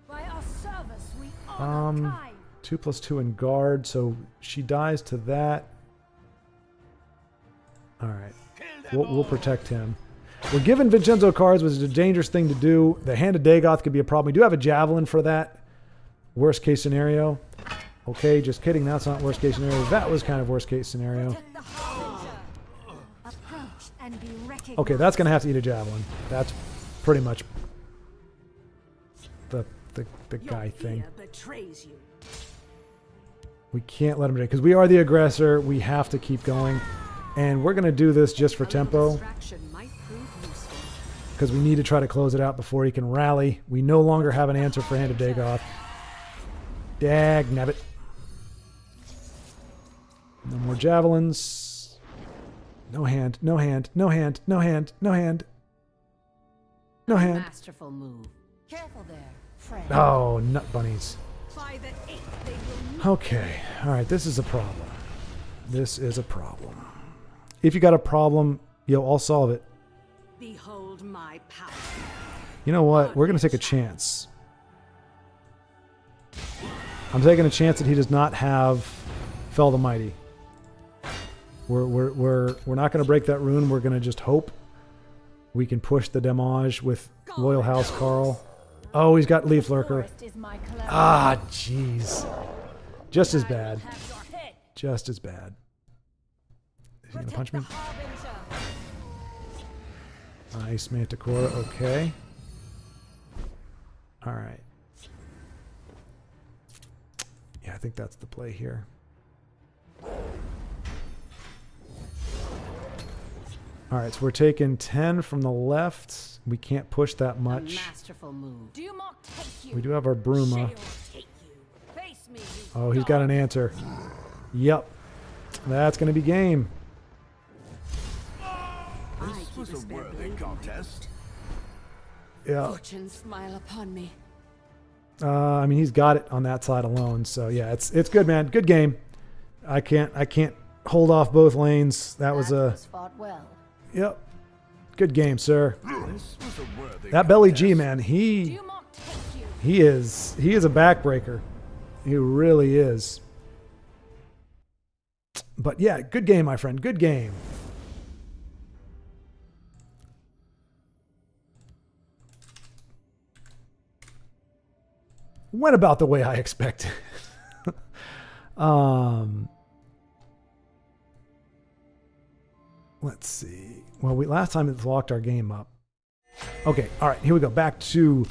Speaker 7: By our service, we honor kind.
Speaker 1: 2+2 in guard, so she dies to that. All right. We'll protect him. We're giving Vincenzo cards, which is a dangerous thing to do. The Hand of Dagoth could be a problem. We do have a Javelin for that. Worst case scenario. Okay, just kidding. That's not worst case scenario. That was kind of worst case scenario. Okay, that's going to have to eat a Javelin. That's pretty much the guy thing. We can't let him do it because we are the aggressor. We have to keep going. And we're going to do this just for tempo because we need to try to close it out before he can rally. We no longer have an answer for Hand of Dagoth. Dag nabbit. No more javelins. No hand, no hand, no hand, no hand, no hand. No hand.
Speaker 2: Masterful move. Careful there, friend.
Speaker 1: Oh, nut bunnies. Okay. All right, this is a problem. This is a problem. If you got a problem, I'll solve it.
Speaker 7: Behold my power.
Speaker 1: You know what? We're going to take a chance. I'm taking a chance that he does not have Fell the Mighty. We're not going to break that rune. We're going to just hope we can push the damage with Loyal House Carl. Oh, he's got Leaf Lurker. Ah, jeez. Just as bad. Just as bad. Is he going to punch me? Nice, Manticore. Okay. All right. Yeah, I think that's the play here. All right, so we're taking 10 from the left. We can't push that much.
Speaker 2: Masterful move.
Speaker 1: We do have our Bruma. Oh, he's got an answer. Yep. That's going to be game.
Speaker 4: This was a worthy contest.
Speaker 1: Yeah.
Speaker 2: Fortune smile upon me.
Speaker 1: I mean, he's got it on that side alone. So yeah, it's good, man. Good game. I can't hold off both lanes. That was a
Speaker 2: fought well.
Speaker 1: Yep. Good game, sir.
Speaker 4: This was a worthy
Speaker 1: That Belly
Speaker 4: contest.
Speaker 1: G, man, he is a backbreaker. He really is. But yeah, good game, my friend. Good game. Went about the way I expected. Let's see. Well, last time it locked our game up. Okay, all right, here we go. Back to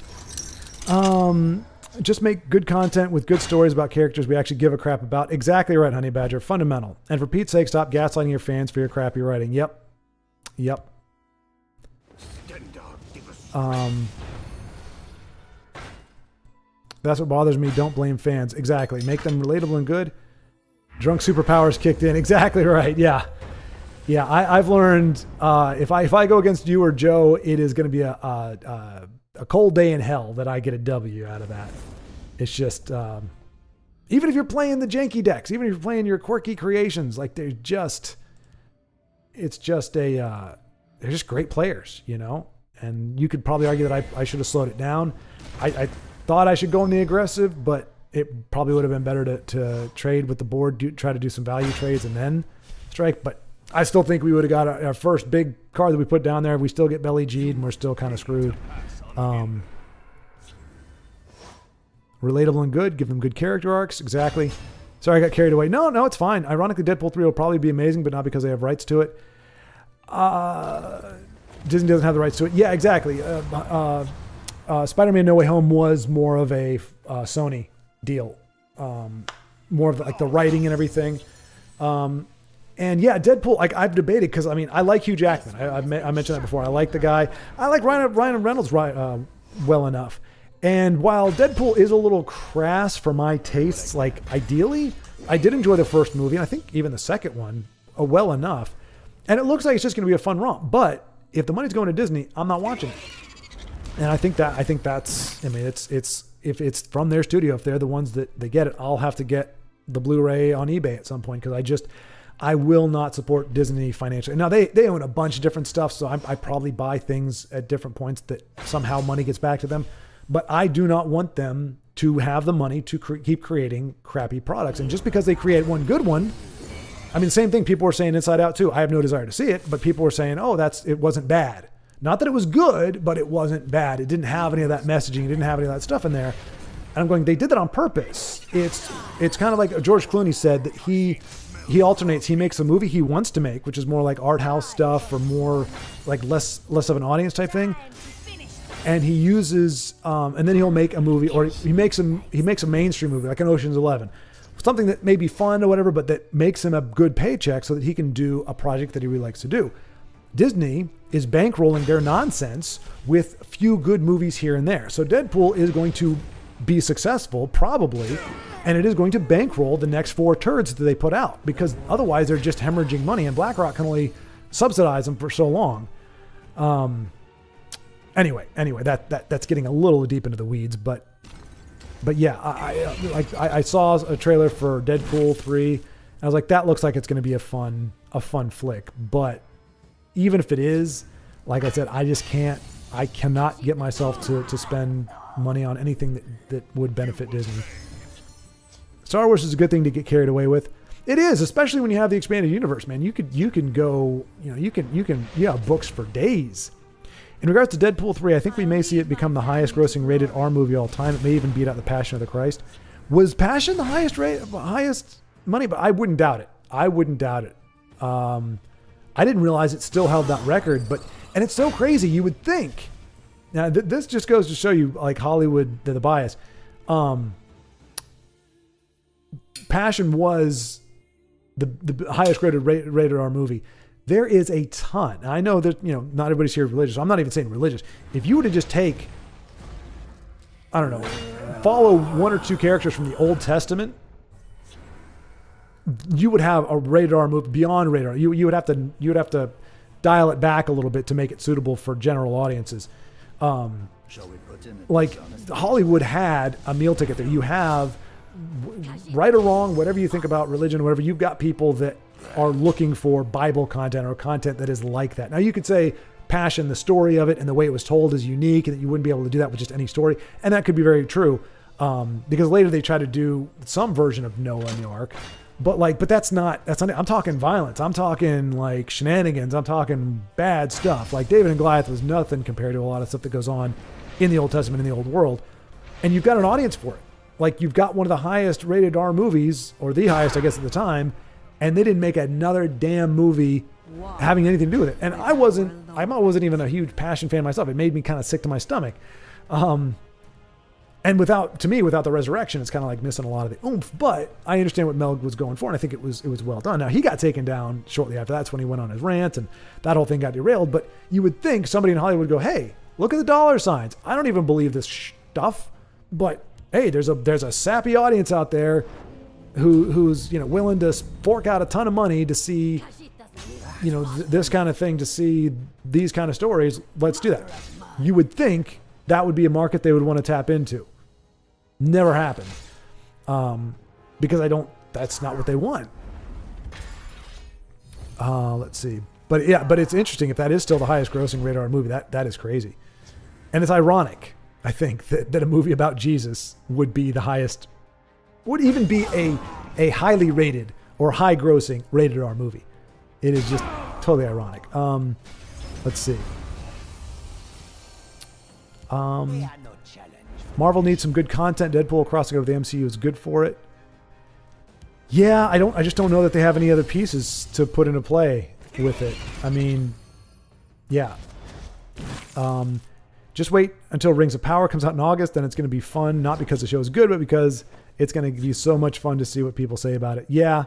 Speaker 1: just make good content with good stories about characters we actually give a crap about. Exactly right, Honey Badger. Fundamental. And for Pete's sake, stop gaslighting your fans for your crappy writing. Yep. That's what bothers me. Don't blame fans. Exactly. Make them relatable and good. Drunk superpowers kicked in. Exactly right. Yeah. I've learned if I go against you or Joe, it is going to be a cold day in hell that I get a W out of that. It's just even if you're playing the janky decks, even if you're playing your quirky creations, like they're just great players, you know. And you could probably argue that I should have slowed it down. I thought I should go in the aggressive, but it probably would have been better to trade with the board, try to do some value trades and then strike. But I still think we would have got our first big card that we put down there. We still get Belly G'd, and we're still kind of screwed. Relatable and good. Give them good character arcs. Exactly. Sorry, I got carried away. No, it's fine. Ironically, Deadpool 3 will probably be amazing, but not because they have rights to it. Disney doesn't have the rights to it. Yeah, exactly. Spider-Man No Way Home was more of a Sony deal. More of like the writing and everything. And yeah, Deadpool, like I've debated because I mean, I like Hugh Jackman. I mentioned that before. I like the guy. I like Ryan Reynolds well enough. And while Deadpool is a little crass for my tastes, like ideally, I did enjoy the first movie, and I think even the second one well enough. And it looks like it's just going to be a fun romp. But if the money's going to Disney, I'm not watching it. And I think that's. I mean, it's if it's from their studio, if they're the ones that they get it, I'll have to get the Blu-ray on eBay at some point because I will not support Disney financially. Now they own a bunch of different stuff, so I probably buy things at different points that somehow money gets back to them. But I do not want them to have the money to keep creating crappy products. And just because they create one good one, I mean, same thing people were saying Inside Out too. I have no desire to see it, but people were saying, oh, it wasn't bad. Not that it was good, but it wasn't bad. It didn't have any of that messaging. It didn't have any of that stuff in there. And I'm going, they did that on purpose. It's kind of like George Clooney said that he alternates. He makes a movie he wants to make, which is more like art house stuff or more like less of an audience type thing. And he uses, and then he'll make a movie, or he makes a mainstream movie like an Ocean's 11, something that may be fun or whatever, but that makes him a good paycheck so that he can do a project that he really likes to do. Disney is bankrolling their nonsense with a few good movies here and there. So Deadpool is going to be successful, probably, and it is going to bankroll the next 4 turds that they put out because otherwise they're just hemorrhaging money, and BlackRock can only subsidize them for so long. Anyway, that's getting a little deep into the weeds, but yeah, I saw a trailer for Deadpool 3, and I was like, that looks like it's going to be a fun flick. But even if it is, like I said, I cannot get myself to spend money on anything that would benefit Disney. Star Wars is a good thing to get carried away with. It is, especially when you have the expanded universe, man. You can go, you have books for days. In regards to Deadpool 3, I think we may see it become the highest grossing rated R movie of all time. It may even beat out The Passion of the Christ. Was Passion the highest money? But I wouldn't doubt it. I didn't realize it still held that record, and it's so crazy. You would think. Now, this just goes to show you, like Hollywood, the bias. Passion was the highest rated R movie. There is a ton. I know that, not everybody's here religious. I'm not even saying religious. If you were to just take, I don't know, follow 1 or 2 characters from the Old Testament, you would have a rated R movie beyond rated R. You would have to dial it back a little bit to make it suitable for general audiences. Like Hollywood had a meal ticket there. You have, right or wrong, whatever you think about religion, whatever, you've got people that are looking for Bible content or content that is like that. Now you could say Passion, the story of it and the way it was told is unique and that you wouldn't be able to do that with just any story. And that could be very true. Because later they try to do some version of Noah in the Ark, but that's not, I'm talking violence. I'm talking like shenanigans. I'm talking bad stuff. Like David and Goliath was nothing compared to a lot of stuff that goes on in the Old Testament, in the old world. And you've got an audience for it. Like you've got one of the highest rated R movies, or the highest, I guess, at the time. And they didn't make another damn movie having anything to do with it. And I wasn't even a huge Passion fan myself. It made me kind of sick to my stomach. And without the resurrection, it's kind of like missing a lot of the oomph. But I understand what Mel was going for, and I think it was well done. Now, he got taken down shortly after. That's when he went on his rant, and that whole thing got derailed. But you would think somebody in Hollywood would go, hey, look at the dollar signs. I don't even believe this stuff. But, hey, there's a sappy audience out there who's willing to fork out a ton of money to see this kind of thing, to see these kind of stories. Let's do that. You would think that would be a market they would want to tap into. Never happened, because that's not what they want. Let's see, but it's interesting if that is still the highest grossing rated R movie. That is crazy, and it's ironic. I think that a movie about Jesus would be the highest. Would even be a highly rated or high grossing rated R movie. It is just totally ironic. Let's see. Marvel needs some good content. Deadpool crossing over the MCU is good for it. Yeah, I just don't know that they have any other pieces to put into play with it. I mean, yeah. Just wait until Rings of Power comes out in August, then it's going to be fun. Not because the show is good, but because it's going to be so much fun to see what people say about it. Yeah.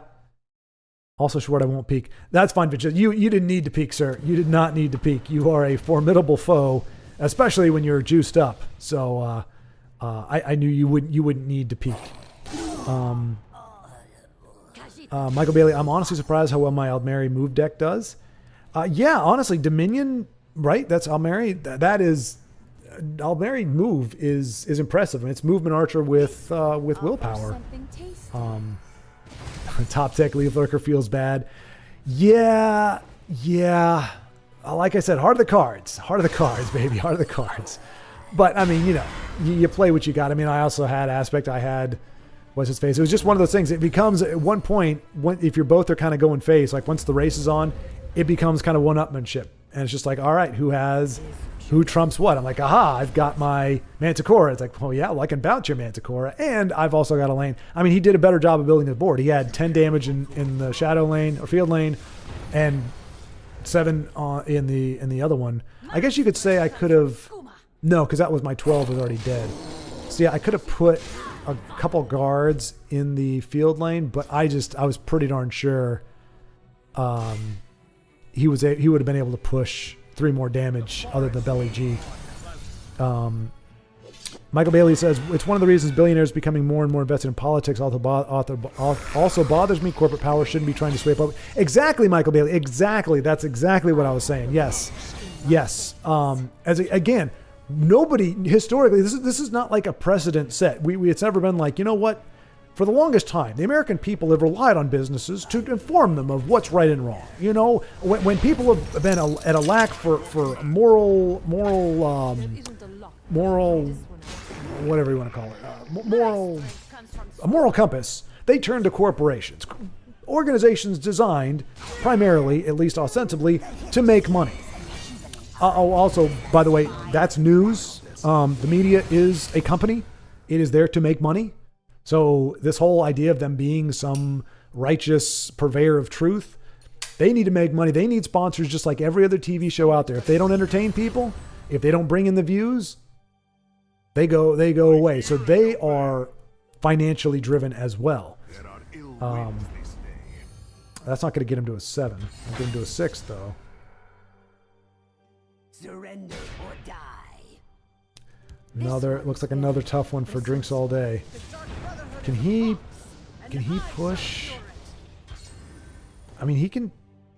Speaker 1: Also short, I won't peek. That's fine, Vince. You didn't need to peek, sir. You did not need to peek. You are a formidable foe, especially when you're juiced up. So I knew you wouldn't need to peek. Michael Bailey, I'm honestly surprised how well my Aldmeri move deck does. Yeah, honestly, Dominion, right? That's Aldmeri. That is Aldmeri move is impressive. I mean, it's movement archer with willpower. Top tech Leaf Lurker feels bad. Yeah. Like I said, heart of the cards, baby, heart of the cards. But I mean, you play what you got. I mean, I also had Aspect. I had what's his face. It was just one of those things. It becomes at one point if you're both are kind of going face, like once the race is on, it becomes kind of one-upmanship, and it's just like, all right, who trumps what? I'm like, aha, I've got my Manticore. It's like, well, yeah, well, I can bounce your Manticore, and I've also got a lane. I mean, he did a better job of building the board. He had 10 damage in the shadow lane or field lane, and 7 in the other one. I guess you could say I could have. No, because that was my 12 was already dead. So yeah, I could have put a couple guards in the field lane, but I was pretty darn sure he would have been able to push 3 more damage other than Belly G. Michael Bailey says, it's one of the reasons billionaires becoming more and more invested in politics also bothers me. Corporate power shouldn't be trying to sweep up. Exactly, Michael Bailey. Exactly. That's exactly what I was saying. Yes. Again, nobody historically, this is not like a precedent set. It's never been like, you know what? For the longest time, the American people have relied on businesses to inform them of what's right and wrong. When people have been at a lack for moral, whatever you want to call it, a moral compass, they turn to corporations, organizations designed primarily, at least ostensibly, to make money. Also, by the way, that's news. The media is a company. It is there to make money. So this whole idea of them being some righteous purveyor of truth, they need to make money. They need sponsors just like every other TV show out there. If they don't entertain people, if they don't bring in the views, they go away. So they are financially driven as well. That's not going to get him to a 7. I'll get him to a 6 though.
Speaker 2: Surrender or die.
Speaker 1: Looks like another tough one for Drinks All Day. Can he push? I mean, he can.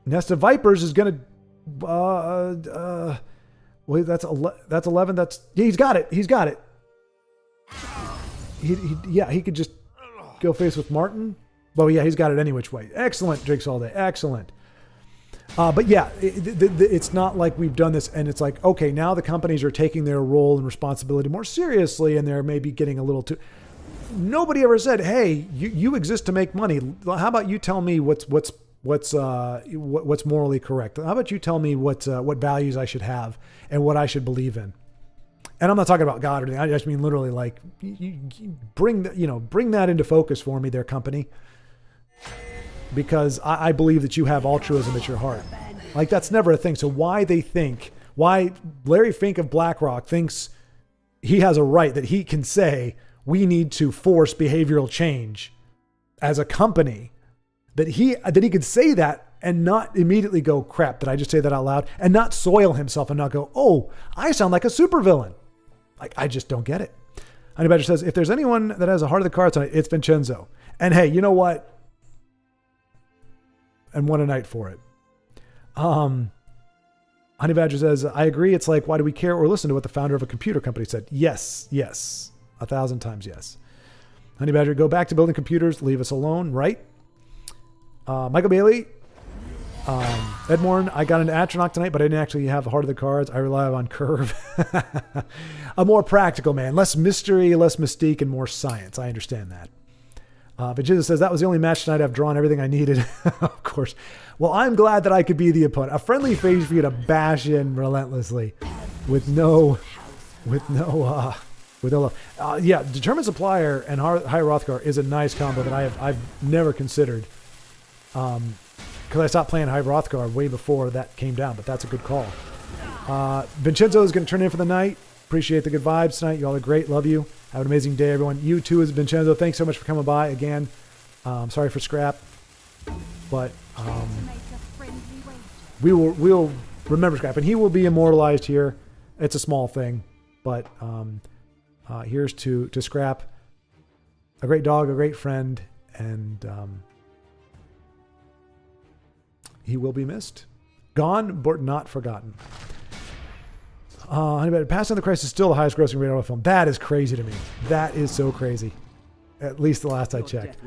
Speaker 1: Nest of Vipers is going to. Wait, that's 11. He's got it. He could just go face with Martin. Well, yeah, he's got it any which way. Excellent, Drinks All Day. Excellent. But yeah, it's not like we've done this and it's like, okay, now the companies are taking their role and responsibility more seriously and they're maybe getting a little too... Nobody ever said, hey, you exist to make money. How about you tell me what's morally correct? How about you tell me what values I should have and what I should believe in? And I'm not talking about God or anything. I just mean literally like, you bring that into focus for me, their company. Because I believe that you have altruism at your heart. Like, that's never a thing. So why Larry Fink of BlackRock thinks he has a right that he can say, we need to force behavioral change as a company, that he could say that and not immediately go, crap, did I just say that out loud? And not soil himself and not go, oh, I sound like a supervillain. Like, I just don't get it. Honey Badger says, if there's anyone that has a heart of the cards tonight, it's Vincenzo. And hey, you know what? And won a night for it. Honey Badger says, I agree. It's like, why do we care or listen to what the founder of a computer company said? Yes. 1,000 times yes. Honey Badger, go back to building computers. Leave us alone, right? Michael Bailey. Edmorn, I got into Atronach tonight, but I didn't actually have the heart of the cards. I rely on Curve. A more practical man. Less mystery, less mystique, and more science. I understand that. Vincenzo says, that was the only match tonight I've drawn everything I needed. Of course. Well, I'm glad that I could be the opponent. A friendly face for you to bash in relentlessly with no love. Yeah, Determined Supplier and High Rothgar is a nice combo that I've never considered. Because I stopped playing High Rothgar way before that came down, but that's a good call. Vincenzo is going to turn in for the night. Appreciate the good vibes tonight. You all are great. Love you. Have an amazing day, everyone. You too, is Vincenzo. Thanks so much for coming by again. Sorry for Scrap, but we'll remember Scrap, and he will be immortalized here. It's a small thing, but here's to Scrap, a great dog, a great friend, and he will be missed. Gone, but not forgotten. Pass on the Christ is still the highest grossing rated film. That is crazy to me. That is so crazy. At least the last I checked.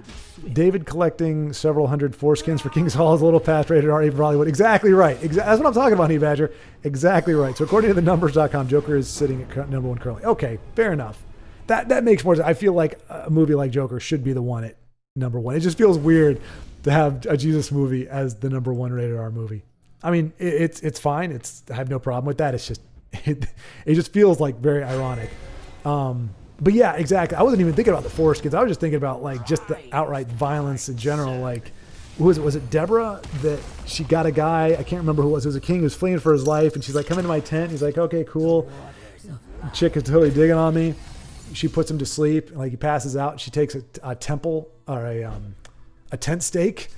Speaker 1: David collecting several hundred foreskins for King's Hall is a little past rated R, even Hollywood. Exactly right. That's what I'm talking about, Badger. Exactly right. So according to the numbers.com, Joker is sitting at number 1 currently. Okay, fair enough. That makes more sense. I feel like a movie like Joker should be the one at number 1. It just feels weird to have a Jesus movie as the number 1 rated R movie. I mean, it's fine. I have no problem with that. It's just it just feels like very ironic. But yeah, exactly. I wasn't even thinking about the foreskins. I was just thinking about like just the outright violence in general. Like, who was it? Was it Deborah that she got a guy? I can't remember who it was. It was a king who was fleeing for his life, and she's like, "Come into my tent." He's like, "Okay, cool." Chick is totally digging on me. She puts him to sleep. Like he passes out. She takes a temple or a tent stake,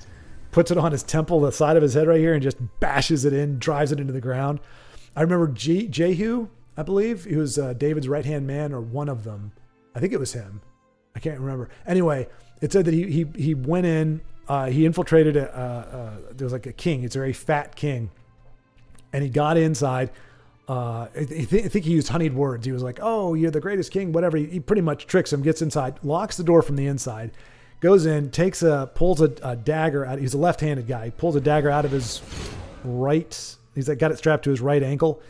Speaker 1: puts it on his temple, the side of his head right here, and just bashes it in, drives it into the ground. I remember Jehu, I believe. He was David's right-hand man or one of them. I think it was him. I can't remember. Anyway, it said that he went in, he infiltrated there was like a king. It's a very fat king. And he got inside. I think he used honeyed words. He was like, "Oh, you're the greatest king," whatever. He pretty much tricks him, gets inside, locks the door from the inside, goes in, pulls a dagger out. He's a left-handed guy. He pulls a dagger out of his right. He's like got it strapped to his right ankle.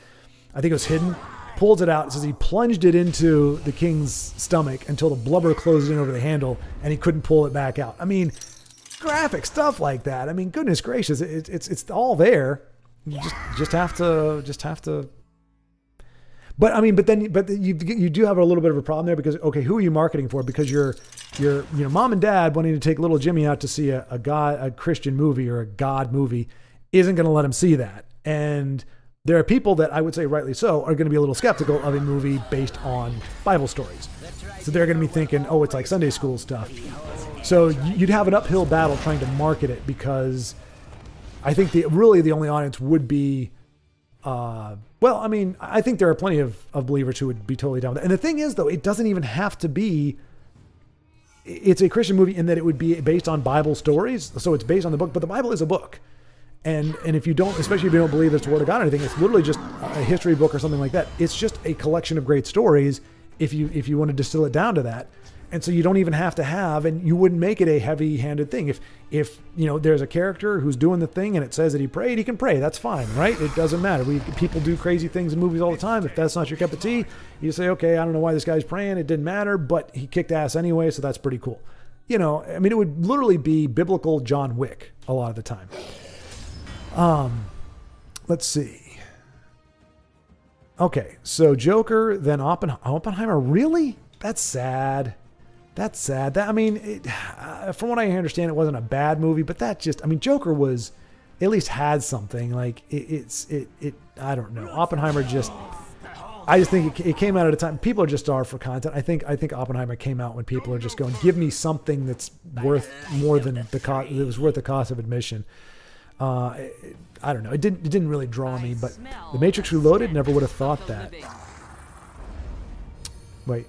Speaker 1: I think it was hidden. Pulls it out. It says he plunged it into the king's stomach until the blubber closed in over the handle and he couldn't pull it back out. I mean, graphic stuff like that. I mean, goodness gracious, it's all there. You just have to. But I mean, but you do have a little bit of a problem there because okay, who are you marketing for? Because your mom and dad wanting to take little Jimmy out to see a Christian movie or a God movie isn't going to let him see that. And there are people that I would say rightly so are going to be a little skeptical of a movie based on Bible stories. So they're going to be thinking, oh, it's like Sunday school stuff. So you'd have an uphill battle trying to market it because I think the only audience would be, I think there are plenty of believers who would be totally down with it. And the thing is, though, it doesn't even have to be, it's a Christian movie in that it would be based on Bible stories. So it's based on the book, but the Bible is a book. And if you don't, especially if you don't believe it's the Word of God or anything, it's literally just a history book or something like that. It's just a collection of great stories if you want to distill it down to that. And so you don't even have to have, and you wouldn't make it a heavy-handed thing. If there's a character who's doing the thing and it says that he prayed, he can pray. That's fine, right? It doesn't matter. People do crazy things in movies all the time. If that's not your cup of tea, you say, okay, I don't know why this guy's praying. It didn't matter, but he kicked ass anyway, so that's pretty cool. It would literally be biblical John Wick a lot of the time. Let's see. Okay, so Joker, then Oppenheimer. Really? That's sad. From what I understand, it wasn't a bad movie, but Joker was, at least had something. Like I don't know. Oppenheimer I just think it came out at a time. People are just starved for content. I think Oppenheimer came out when people are just going, give me something that's worth more than the cost. It was worth the cost of admission. I don't know. It didn't really draw me, but The Matrix Reloaded, never would have thought that. Wait.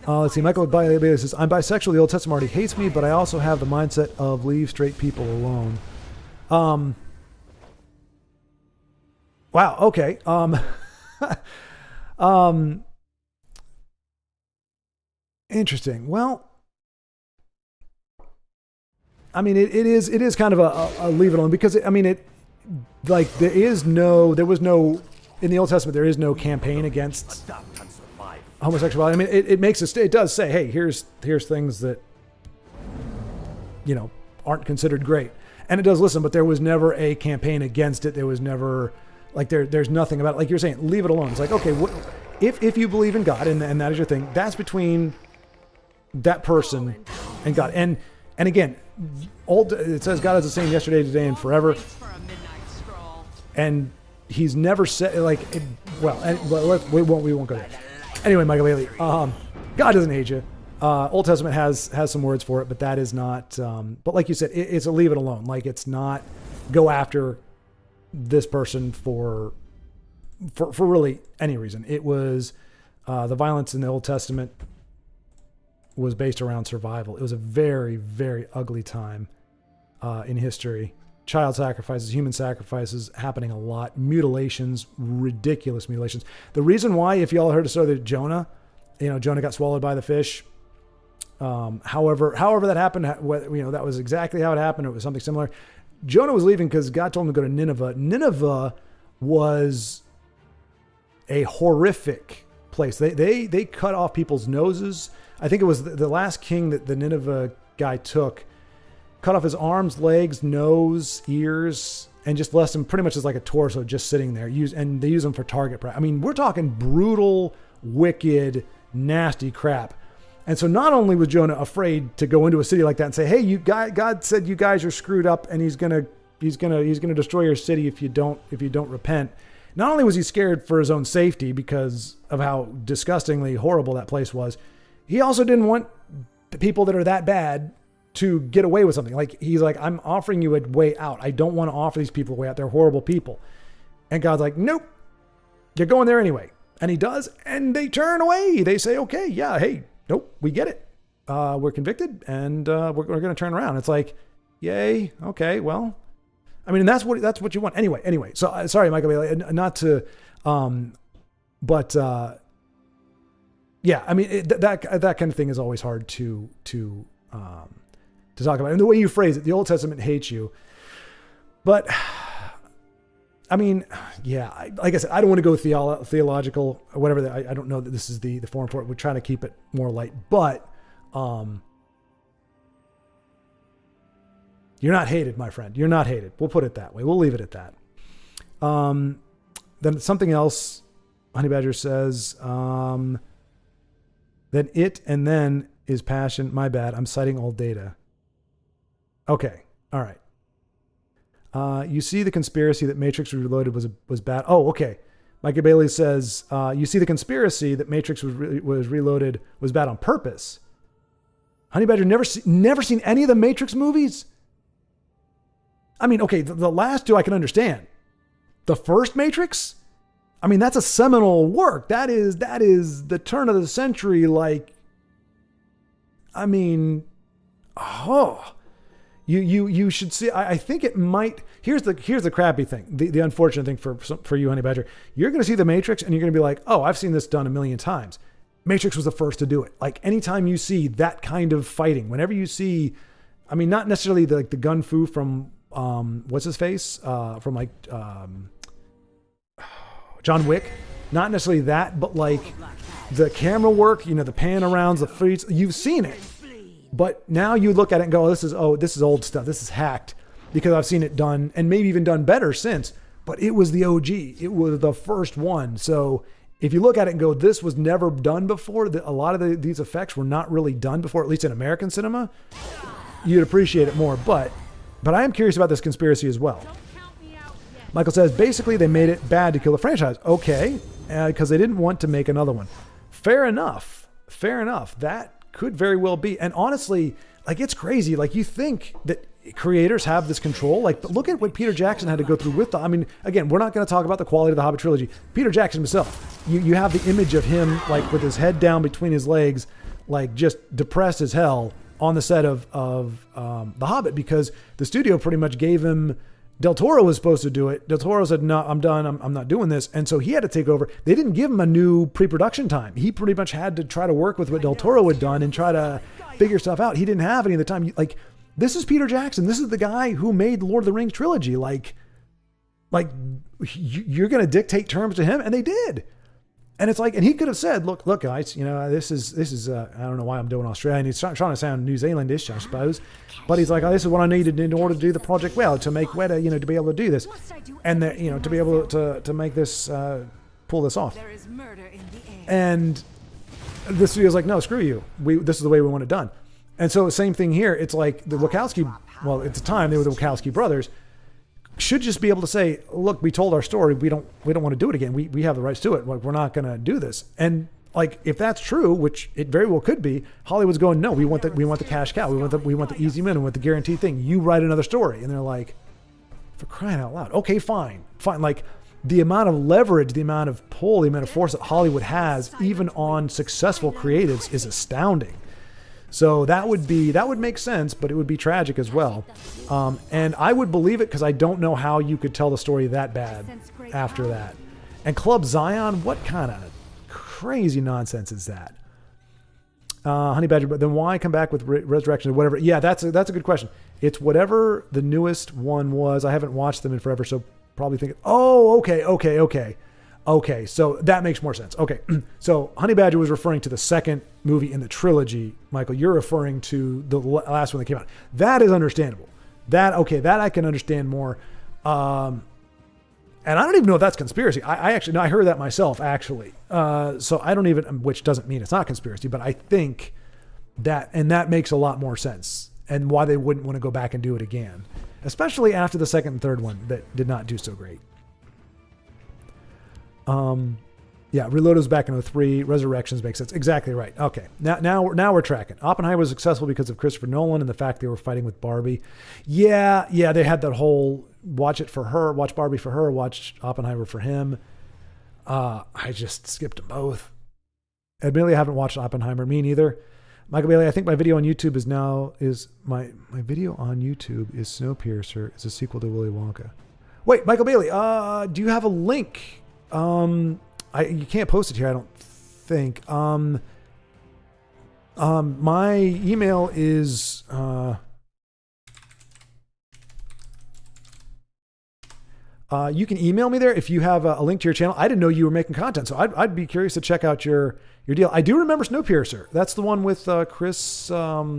Speaker 1: Let's see. Michael Bailey says, I'm bisexual. The Old Testament already hates me, but I also have the mindset of leave straight people alone. Wow. Okay. Interesting. Well, I mean, it is kind of a leave it alone because there was no, in the Old Testament, there is no campaign against homosexuality. I mean, it makes it does say, hey, here's things that, aren't considered great. And it does listen, but there was never a campaign against it. There was never, like, there's nothing about it. Like you're saying, leave it alone. It's like, okay, if you believe in God and that is your thing, that's between that person and God. And again, it says God is the same yesterday, today, and forever. And he's never said, like, we won't go there. Anyway, Michael Bailey, God doesn't hate you. Old Testament has some words for it, but that is not, but like you said, it's a leave it alone. Like, it's not go after this person for really any reason. It was, the violence in the Old Testament was based around survival. It was a very, very ugly time, in history. Child sacrifices, human sacrifices happening a lot, mutilations, ridiculous mutilations. The reason why, if y'all heard the story of Jonah, Jonah got swallowed by the fish. However that happened, that was exactly how it happened. It was something similar. Jonah was leaving because God told him to go to Nineveh. Nineveh was a horrific place. They cut off people's noses. I think it was the last king that the Nineveh guy took, cut off his arms, legs, nose, ears, and just left him pretty much as like a torso just sitting there. And they use them for target practice. I mean, we're talking brutal, wicked, nasty crap. And so not only was Jonah afraid to go into a city like that and say, hey, God said you guys are screwed up and he's gonna destroy your city if you don't repent. Not only was he scared for his own safety because of how disgustingly horrible that place was, he also didn't want the people that are that bad to get away with something. Like, he's like, I'm offering you a way out. I don't want to offer these people a way out. They're horrible people. And God's like, nope, you're going there anyway. And he does, and they turn away. They say, okay, yeah, hey, nope, we get it. We're convicted, and we're going to turn around. It's like, yay, okay, well, I mean, that's what you want. Anyway. So sorry, Michael Bailey, not to, but yeah, I mean, that kind of thing is always hard to talk about. And the way you phrase it, the Old Testament hates you, but I mean, yeah, like I said, I don't want to go theological or whatever. I don't know that this is the forum for it. We're trying to keep it more light, but you're not hated, my friend. You're not hated. We'll put it that way. We'll leave it at that. Then something else, Honey Badger says, then it and then is passion. My bad. I'm citing old data. Okay. All right. You see the conspiracy that Matrix Reloaded was bad. Oh, okay. Michael Bailey says, you see the conspiracy that Matrix was Reloaded was bad on purpose. Honey Badger, never seen any of the Matrix movies? I mean, okay, the last two I can understand. The first Matrix? I mean, that's a seminal work. That is the turn of the century. Like, I mean, you should see. I think it might. Here's the crappy thing. The unfortunate thing for you, Honey Badger. You're going to see the Matrix and you're going to be like, oh, I've seen this done a million times. Matrix was the first to do it. Like, anytime you see that kind of fighting, whenever you see, I mean, not necessarily the gun fu from what's his face from like John Wick, not necessarily that, but like the camera work, the pan arounds, the freeze, you've seen it. But now you look at it and go, this is old stuff. This is hacked, because I've seen it done and maybe even done better since, but it was the OG. It was the first one. So if you look at it and go, this was never done before, a lot of these effects were not really done before, at least in American cinema, you'd appreciate it more. But I am curious about this conspiracy as well. Michael says, basically they made it bad to kill the franchise. Okay, because they didn't want to make another one. Fair enough. That could very well be. And honestly, like, it's crazy. Like, you think that creators have this control. Like, but look at what Peter Jackson had to go through with I mean, again, we're not going to talk about the quality of the Hobbit trilogy. Peter Jackson himself, you have the image of him, like, with his head down between his legs, like, just depressed as hell on the set of The Hobbit, because the studio pretty much gave him, Del Toro was supposed to do it. Del Toro said, no, I'm done. I'm not doing this. And so he had to take over. They didn't give him a new pre-production time. He pretty much had to try to work with what Del Toro had done and try to figure stuff out. He didn't have any of the time. Like, this is Peter Jackson. This is the guy who made Lord of the Rings trilogy. Like you're going to dictate terms to him. And they did. And it's like, and he could have said, look, guys, this is, I don't know why I'm doing Australian. He's trying to sound New Zealandish, I suppose. But he's like, this is what I needed in order to do the project well, to make Weta, to be able to do this. And, to be able to make this, pull this off.
Speaker 7: There is murder in the air.
Speaker 1: And the studio's like, no, screw you. This is the way we want it done. And so same thing here. It's like the Wachowski, well, at the time they were the Wachowski brothers, should just be able to say, look, we told our story. We don't want to do it again. We have the rights to it. Like, we're not going to do this. And like, if that's true, which it very well could be, Hollywood's going, no, we want the cash cow. We want the easy win. We want the guaranteed thing. You write another story. And they're like, for crying out loud. Okay, fine. Like, the amount of leverage, the amount of pull, the amount of force that Hollywood has, even on successful creatives, is astounding. So that would make sense, but it would be tragic as well. And I would believe it because I don't know how you could tell the story that bad after that. And Club Zion, what kind of crazy nonsense is that? Honey Badger, but then why come back with Resurrection or whatever? Yeah, that's a good question. It's whatever the newest one was. I haven't watched them in forever, so probably think, oh, okay, so that makes more sense. Okay, so Honey Badger was referring to the second movie in the trilogy. Michael, you're referring to the last one that came out. That is understandable. That I can understand more. And I don't even know if that's conspiracy. I actually, no, I heard that myself, actually. So I don't even, which doesn't mean it's not conspiracy, but I think that makes a lot more sense, and why they wouldn't want to go back and do it again, especially after the second and third one that did not do so great. Yeah, Reloaded was back in 2003. Resurrections makes sense. Exactly right. Okay, now we're tracking. Oppenheimer was successful because of Christopher Nolan and the fact they were fighting with Barbie. Yeah, they had that whole watch Barbie for her, watch Oppenheimer for him. I just skipped them both. Admittedly, I haven't watched Oppenheimer. Me neither. Michael Bailey, I think my video on YouTube is my video on YouTube is Snowpiercer. It's a sequel to Willy Wonka. Wait, Michael Bailey, do you have a link? You can't post it here, I don't think. My email is you can email me there if you have a link to your channel. I didn't know you were making content, so I'd be curious to check out your deal. I do remember Snowpiercer. That's the one with Chris, not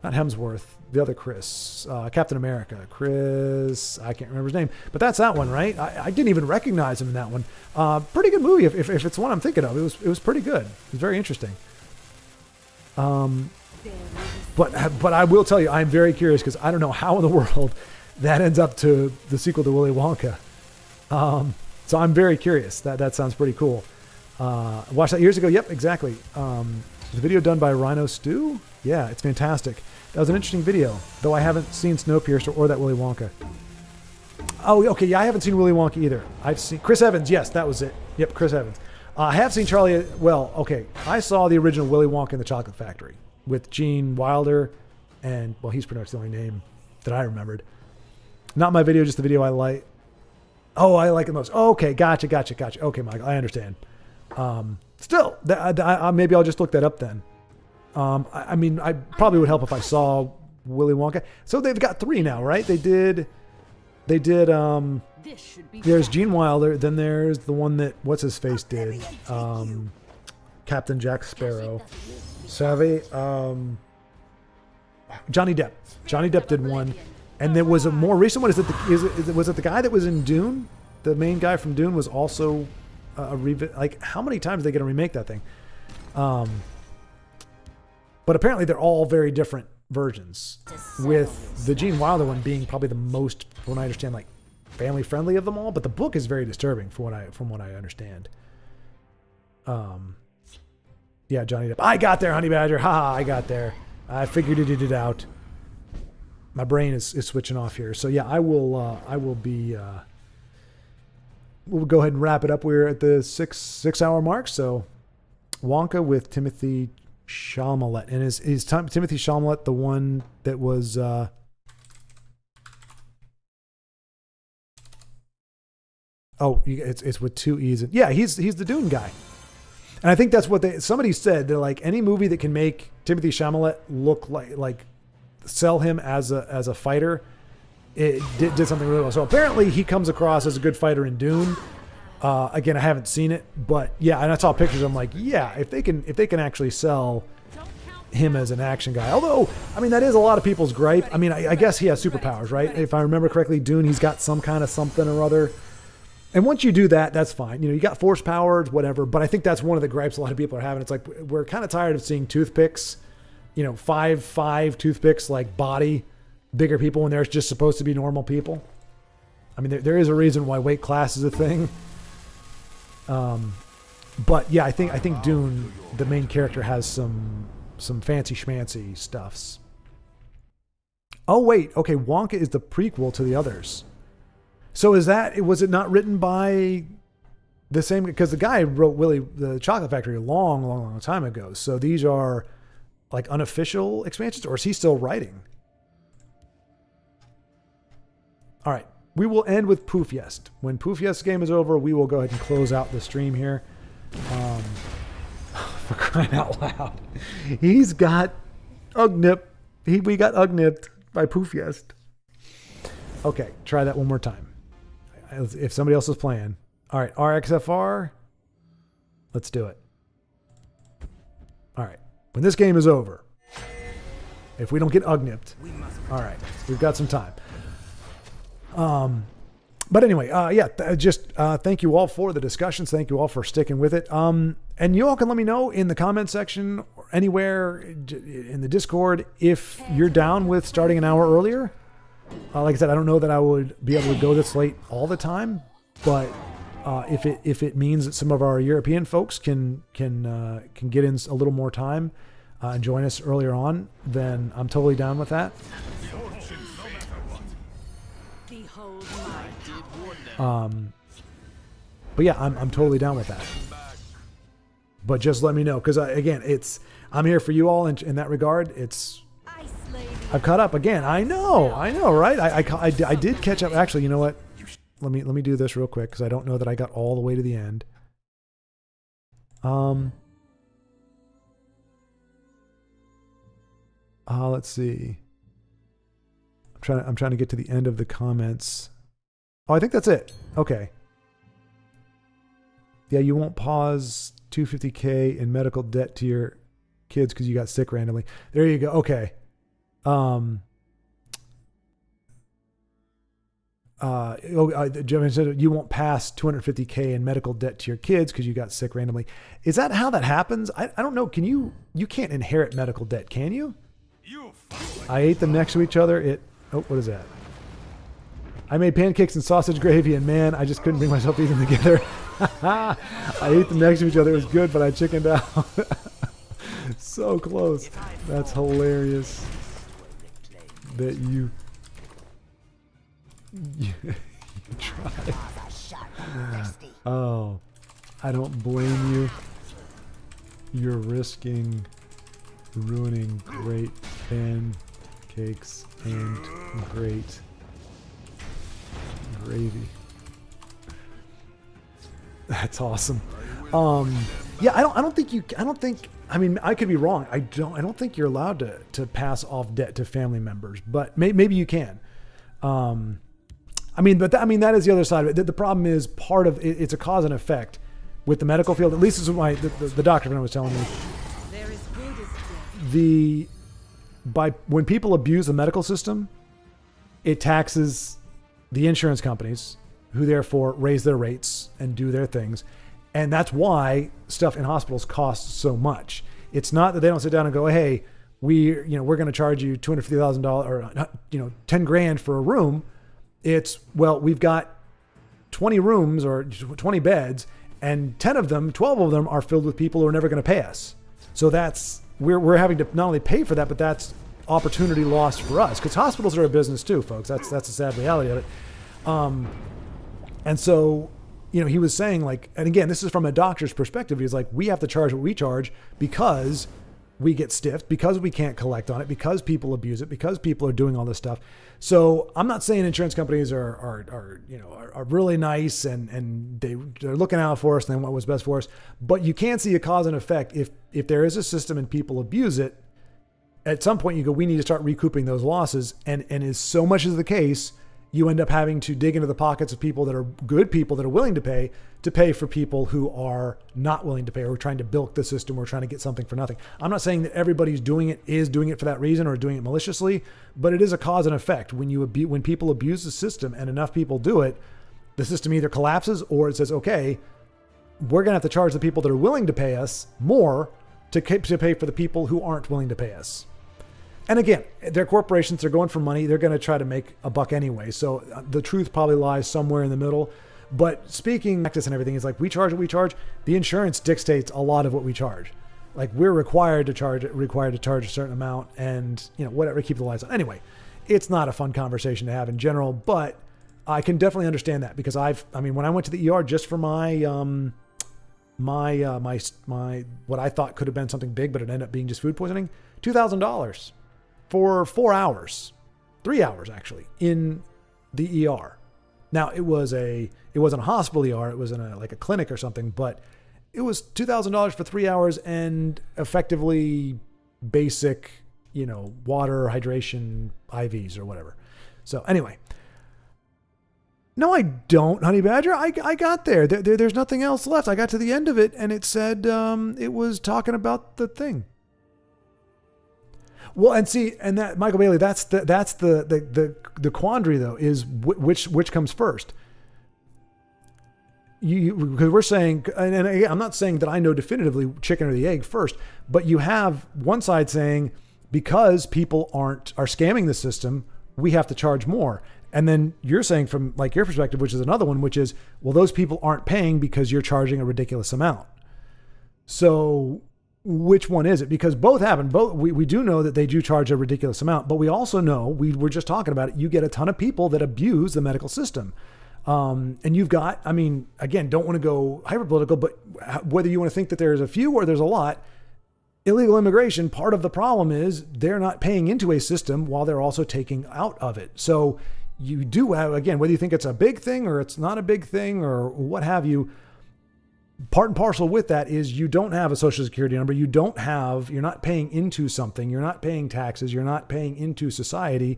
Speaker 1: Hemsworth, the other Chris, Captain America. Chris, I can't remember his name, but that's that one, right? I didn't even recognize him in that one. Pretty good movie if it's one I'm thinking of. It was pretty good. It was very interesting. But I will tell you, I'm very curious because I don't know how in the world that ends up to the sequel to Willy Wonka. So I'm very curious. That sounds pretty cool. Watched that years ago. Yep, exactly. The video done by Rhino Stew. Yeah, it's fantastic. That was an interesting video, though I haven't seen Snowpiercer or that Willy Wonka. Oh, okay. Yeah, I haven't seen Willy Wonka either. I've seen Chris Evans. Yes, that was it. Yep, Chris Evans. I have seen Charlie. Well, okay. I saw the original Willy Wonka and the Chocolate Factory with Gene Wilder, and well, he's pretty much the only name that I remembered. Not my video, just the video I like. Oh, I like it most. Oh, okay, gotcha. Okay, Michael, I understand. Still, maybe I'll just look that up then. I mean, I probably would help if I saw Willy Wonka. So they've got 3 now, right? They did, there's Gene Wilder, then there's the one that, what's his face did? Captain Jack Sparrow. Savvy, Johnny Depp. Johnny Depp did one. And there was a more recent one. Was it the guy that was in Dune? The main guy from Dune was also like, how many times are they going to remake that thing? But apparently they're all very different versions, with the Gene Wilder one being probably the most, from what I understand, like family friendly of them all. But the book is very disturbing from what I understand. Yeah, Johnny Depp. I got there, Honey Badger. I got there. I figured it out. My brain is switching off here. So yeah, I will be. We'll go ahead and wrap it up. We're at the 6 hour mark. So Wonka with Timothy Chalamet, and is Timothy Chalamet the one that was it's with 2 E's. Yeah, he's the Dune guy. And I think that's what somebody said. They're like, any movie that can make Timothy Chalamet look like sell him as a fighter, it did something really well. So apparently he comes across as a good fighter in Dune. Again, I haven't seen it, but yeah, and I saw pictures. I'm like, yeah, if they can actually sell him as an action guy. Although, I mean, that is a lot of people's gripe. I mean, I guess he has superpowers, right? If I remember correctly, Dune, he's got some kind of something or other. And once you do that, that's fine. You got force powers, whatever. But I think that's one of the gripes a lot of people are having. It's like, we're kind of tired of seeing toothpicks, 5'5" toothpicks, like body bigger people when they're just supposed to be normal people. I mean, there is a reason why weight class is a thing. But yeah, I think Dune, the main character, has some fancy schmancy stuffs. Oh wait, okay, Wonka is the prequel to the others. So was it not written by the same? Because the guy wrote Willy the Chocolate Factory a long time ago. So these are like unofficial expansions, or is he still writing? All right, we will end with Poofyest. When Poofyest's game is over, we will go ahead and close out the stream here. For crying out loud, he's got Ugnip. We got Ugnipped by Poofyest. Okay, try that one more time. If somebody else is playing. All right, RXFR. Let's do it. All right, when this game is over, if we don't get Ugnipped, all right, we've got some time. But anyway, thank you all for the discussions. Thank you all for sticking with it. And you all can let me know in the comment section or anywhere in the Discord if you're down with starting an hour earlier. Like I said, I don't know that I would be able to go this late all the time, but if it means that some of our European folks can get in a little more time and join us earlier on, then I'm totally down with that. But yeah, I'm totally down with that. But just let me know, because again, I'm here for you all in that regard. I've caught up again. I know, right? I did catch up. Actually, you know what? Let me do this real quick, because I don't know that I got all the way to the end. Let's see. I'm trying to get to the end of the comments. Oh, I think that's it. Okay. Yeah, you won't pause $250K in medical debt to your kids because you got sick randomly. There you go. Okay. Jim said you won't pass $250K in medical debt to your kids because you got sick randomly. Is that how that happens? I don't know. You can't inherit medical debt, can you? I ate them next to each other. What is that? I made pancakes and sausage gravy, and man, I just couldn't bring myself to eat them together. I ate them next to each other. It was good, but I chickened out. So close. That's hilarious. That you tried. Oh, I don't blame you. You're risking ruining great pancakes and great gravy. That's awesome. Yeah, I mean, I could be wrong. I don't think you're allowed to pass off debt to family members, but maybe you can. That is the other side of it. The problem is part of it, it's a cause and effect with the medical field. At least this is what the doctor friend was telling me. When people abuse the medical system, it taxes the insurance companies, who therefore raise their rates and do their things. And that's why stuff in hospitals costs so much. It's not that they don't sit down and go, hey, we're going to charge you $250,000 or, 10 grand for a room. It's, well, we've got 20 rooms or 20 beds, and 12 of them are filled with people who are never going to pay us. So we're having to not only pay for that, but that's opportunity lost for us, because hospitals are a business too, folks. That's a sad reality of it. And so, he was saying, like, and again, this is from a doctor's perspective. He's like, we have to charge what we charge because we get stiffed, because we can't collect on it, because people abuse it, because people are doing all this stuff. So I'm not saying insurance companies are really nice and they're looking out for us and what was best for us, but you can see a cause and effect. If there is a system and people abuse it, at some point you go, we need to start recouping those losses. And as so much is the case, you end up having to dig into the pockets of people that are good people that are willing to pay for people who are not willing to pay, or trying to bilk the system, or trying to get something for nothing. I'm not saying that everybody's doing it for that reason or doing it maliciously, but it is a cause and effect. When people abuse the system and enough people do it, the system either collapses or it says, okay, we're going to have to charge the people that are willing to pay us more to pay for the people who aren't willing to pay us. And again, they're corporations, they're going for money, they're going to try to make a buck anyway. So the truth probably lies somewhere in the middle. But speaking practice and everything is like, we charge what we charge. The insurance dictates a lot of what we charge. Like, we're required to charge a certain amount, and whatever, keep the lights on. Anyway, it's not a fun conversation to have in general, but I can definitely understand that, because when I went to the ER just for my what I thought could have been something big, but it ended up being just food poisoning, $2,000 for 4 hours, 3 hours actually, in the ER. Now it wasn't a hospital ER, it was in a clinic or something, but it was $2,000 for 3 hours and effectively basic, water, hydration, IVs or whatever. So anyway, no, I don't, Honey Badger. I got there. There's nothing else left. I got to the end of it and it said it was talking about the thing. Well, and see, and that, Michael Bailey, that's the quandary though, is which comes first. Because we're saying, and again, I'm not saying that I know definitively chicken or the egg first, but you have one side saying, because people are scamming the system, we have to charge more. And then you're saying from like your perspective, which is another one, which is, well, those people aren't paying because you're charging a ridiculous amount. So which one is it? Because both happen. We do know that they do charge a ridiculous amount, but we also know, we were just talking about it, you get a ton of people that abuse the medical system. And you've got, again, don't want to go hyper political, but whether you want to think that there's a few or there's a lot, illegal immigration, part of the problem is they're not paying into a system while they're also taking out of it. So you do have, again, whether you think it's a big thing or it's not a big thing or what have you, part and parcel with that is you don't have a social security number. You're not paying into something. You're not paying taxes. You're not paying into society.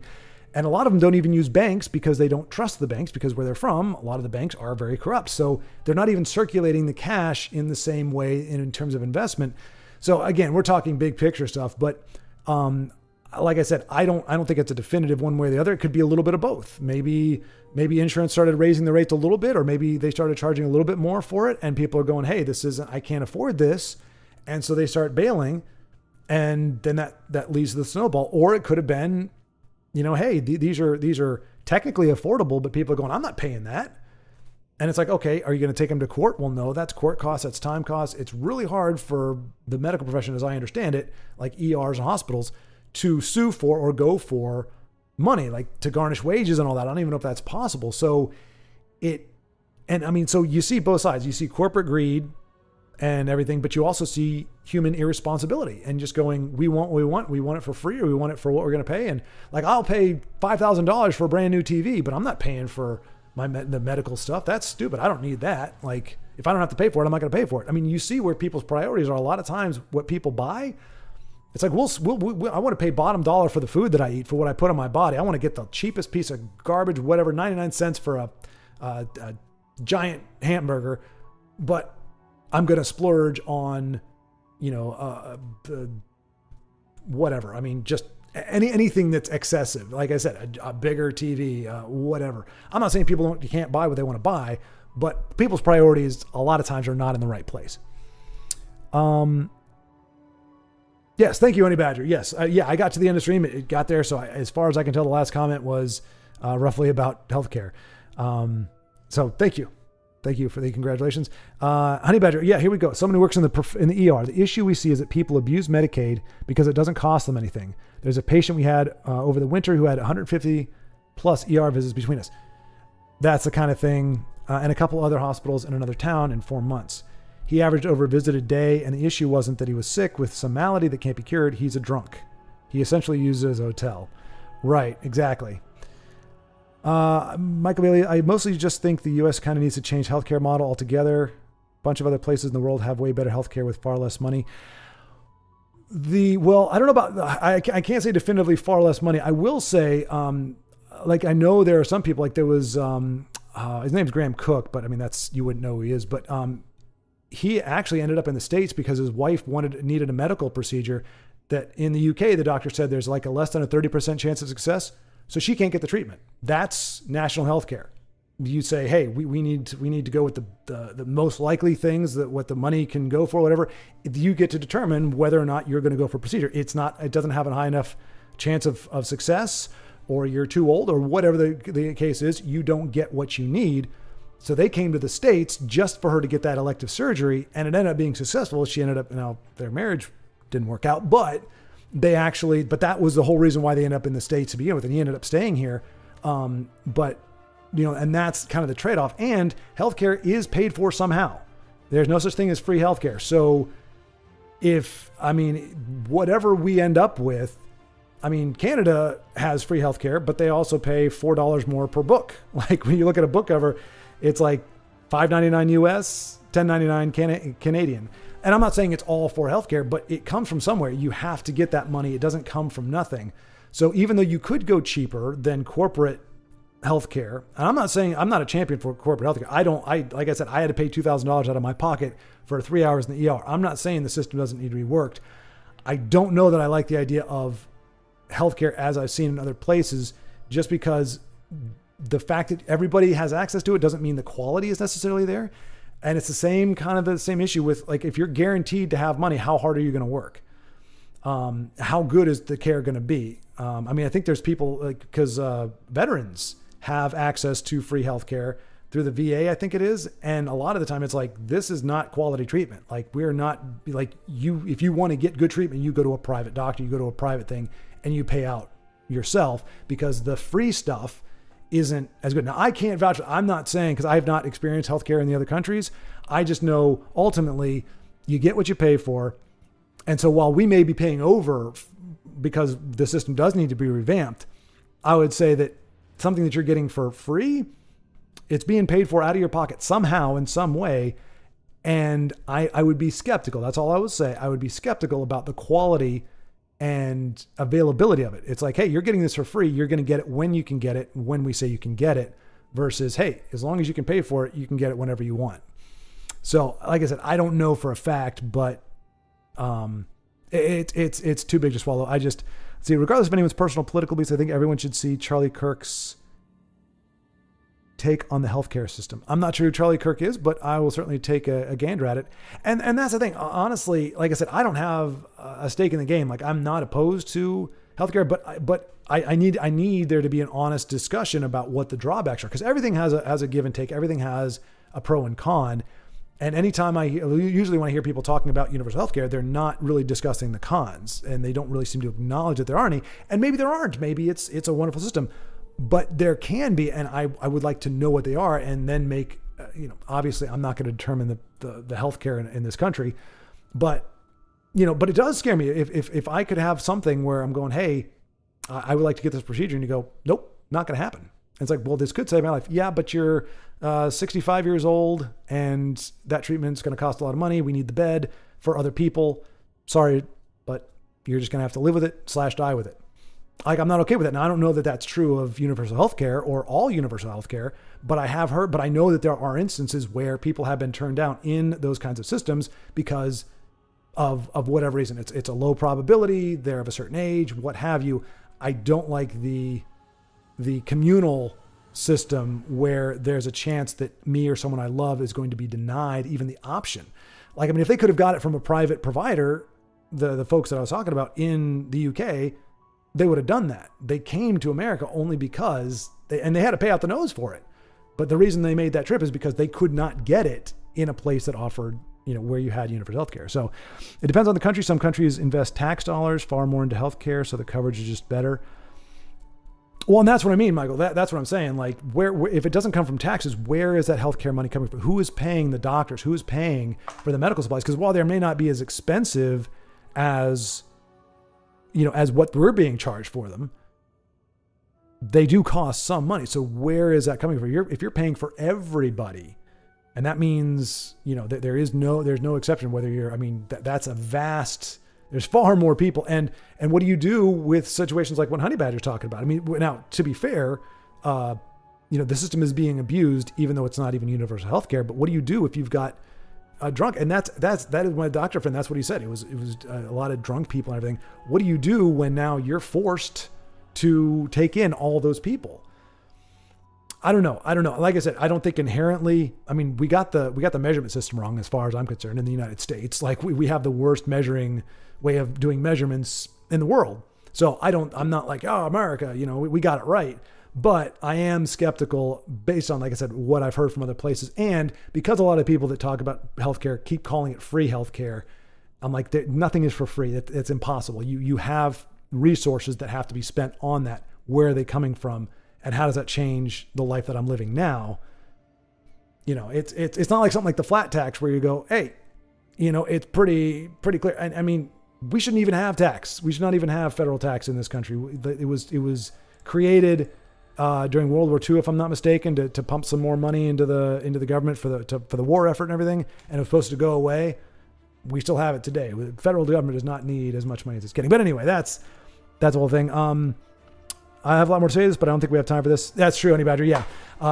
Speaker 1: And a lot of them don't even use banks because they don't trust the banks, because where they're from, a lot of the banks are very corrupt. So they're not even circulating the cash in the same way in terms of investment. So again, we're talking big picture stuff, but like I said, I don't think it's a definitive one way or the other. It could be a little bit of both. Maybe insurance started raising the rates a little bit, or maybe they started charging a little bit more for it, and people are going, hey, I can't afford this. And so they start bailing, and then that leads to the snowball. Or it could have been, hey, these are technically affordable, but people are going, I'm not paying that. And it's like, okay, are you going to take them to court? Well, no, that's court costs, that's time costs. It's really hard for the medical profession, as I understand it, like ERs and hospitals, to sue for or go for money, like to garnish wages and all that. I don't even know if that's possible. So so you see both sides. You see corporate greed and everything, but you also see human irresponsibility and just going, we want what we want it for free, or we want it for what we're going to pay. And like, I'll pay $5,000 for a brand new TV, but I'm not paying for the medical stuff. That's stupid. I don't need that. Like, if I don't have to pay for it, I'm not going to pay for it. You see where people's priorities are. A lot of times what people buy, it's like, I want to pay bottom dollar for the food that I eat, for what I put on my body. I want to get the cheapest piece of garbage, whatever, 99 cents for a giant hamburger, but I'm going to splurge on, whatever. Just anything that's excessive. Like I said, a bigger TV, whatever. I'm not saying you can't buy what they want to buy, but people's priorities a lot of times are not in the right place. Yes, thank you, Honey Badger. Yes, I got to the end of the stream. It got there. So as far as I can tell, the last comment was roughly about healthcare. So thank you. Thank you for the congratulations. Honey Badger, yeah, here we go. Someone who works in the ER. The issue we see is that people abuse Medicaid because it doesn't cost them anything. There's a patient we had over the winter who had 150 plus ER visits between us. That's the kind of thing. And a couple other hospitals in another town in 4 months. He averaged over a visit a day, and the issue wasn't that he was sick with some malady that can't be cured. He's a drunk. He essentially uses a hotel. Right, exactly. Michael Bailey, I mostly just think the U.S. kind of needs to change healthcare model altogether. A bunch of other places in the world have way better healthcare with far less money. I don't know about, I can't say definitively far less money. I will say, like I know there are some people, like there was his name's Graham Cook, but I mean you wouldn't know who he is, but he actually ended up in the States because his wife needed a medical procedure that in the UK the doctor said there's like a less than a 30% chance of success, so she can't get the treatment. That's national health care. You say, hey, we need to go with the most likely things, that what the money can go for, whatever. You get to determine whether or not you're going to go for procedure. It doesn't have a high enough chance of success, or you're too old, or whatever the case is. You don't get what you need. So they came to the States just for her to get that elective surgery, and it ended up being successful. She ended up, now their marriage didn't work out, but that was the whole reason why they ended up in the States to begin with, and he ended up staying here. But and that's kind of the trade-off. And healthcare is paid for somehow. There's no such thing as free healthcare. So whatever we end up with, Canada has free healthcare, but they also pay $4 more per book. Like when you look at a book cover, it's like $5.99 US, $10.99 Canadian. And I'm not saying it's all for healthcare, but it comes from somewhere. You have to get that money. It doesn't come from nothing. So even though you could go cheaper than corporate healthcare, and I'm not saying I'm not a champion for corporate healthcare. Like I said, I had to pay $2,000 out of my pocket for 3 hours in the ER. I'm not saying the system doesn't need to be worked. I don't know that I like the idea of healthcare as I've seen in other places, just because the fact that everybody has access to it doesn't mean the quality is necessarily there. And it's the same issue with, like, if you're guaranteed to have money, how hard are you going to work? How good is the care going to be? I think there's people, like, because veterans have access to free healthcare through the VA, I think it is. And a lot of the time it's like, this is not quality treatment. Like, we're not, like, if you want to get good treatment, you go to a private doctor, you go to a private thing, and you pay out yourself, because the free stuff isn't as good. Now, I can't vouch. I'm not saying, because I have not experienced healthcare in the other countries. I just know ultimately you get what you pay for. And so while we may be paying over because the system does need to be revamped, I would say that something that you're getting for free, it's being paid for out of your pocket somehow, in some way. And I would be skeptical. That's all I would say. I would be skeptical about the quality and availability of it. It's like, hey, you're getting this for free. You're going to get it when you can get it, when we say you can get it, versus, hey, as long as you can pay for it, you can get it whenever you want. So like I said, I don't know for a fact, but it's too big to swallow. I just see, regardless of anyone's personal political beliefs, I think everyone should see Charlie Kirk's take on the healthcare system. I'm not sure who Charlie Kirk is, but I will certainly take a gander at it. And that's the thing. Honestly, like I said, I don't have a stake in the game. Like, I'm not opposed to healthcare, but I need there to be an honest discussion about what the drawbacks are, because everything has a give and take. Everything has a pro and con. And anytime usually when I hear people talking about universal healthcare, they're not really discussing the cons, and they don't really seem to acknowledge that there are any. And maybe there aren't. Maybe it's a wonderful system, but there can be. And I would like to know what they are, and then make, obviously I'm not going to determine the healthcare in this country, but it does scare me. If I could have something where I'm going, hey, I would like to get this procedure, and you go, nope, not going to happen. It's like, well, this could save my life. Yeah, but you're 65 years old, and that treatment's going to cost a lot of money. We need the bed for other people. Sorry, but you're just going to have to live with it / die with it. Like, I'm not okay with that. Now, I don't know that that's true of universal healthcare or all universal healthcare, but I know that there are instances where people have been turned down in those kinds of systems because of whatever reason. It's a low probability, they're of a certain age, what have you. I don't like the communal system where there's a chance that me or someone I love is going to be denied even the option. Like, if they could have got it from a private provider, the folks that I was talking about in the UK, they would have done that. They came to America only because they had to pay out the nose for it. But the reason they made that trip is because they could not get it in a place that offered, where you had universal healthcare. So it depends on the country. Some countries invest tax dollars far more into healthcare, so the coverage is just better. Well, and that's what I mean, Michael. That's what I'm saying. Like, where if it doesn't come from taxes, where is that healthcare money coming from? Who is paying the doctors? Who is paying for the medical supplies? Because while they may not be as expensive as what we're being charged for them, they do cost some money. So where is that coming from? If you're paying for everybody, and that means there's no exception whether you're. That's a vast There's far more people. And what do you do with situations like what Honey Badger's talking about? I mean, now, to be fair, the system is being abused, even though it's not even universal health care. But what do you do if you've got a drunk? And that is my doctor friend. That's what he said. It was a lot of drunk people and everything. What do you do when now you're forced to take in all those people? I don't know. Like I said, I don't think inherently, I mean, we got the measurement system wrong as far as I'm concerned in the United States. Like we have the worst measuring way of doing measurements in the world. So I'm not like, oh, America, we got it right. But I am skeptical based on, like I said, what I've heard from other places. And because a lot of people that talk about healthcare keep calling it free healthcare, I'm like, nothing is for free. It's impossible. You have resources that have to be spent on that. Where are they coming from? And how does that change the life that I'm living now? It's not like something like the flat tax where you go, hey, it's pretty clear. And I mean, we shouldn't even have tax. We should not even have federal tax in this country. It was created during World War II, if I'm not mistaken, to pump some more money into the government for the war effort and everything. And it was supposed to go away. We still have it today. The federal government does not need as much money as it's getting. But anyway, that's the whole thing. I have a lot more to say this, but I don't think we have time for this. That's true, Honey Badger. Yeah.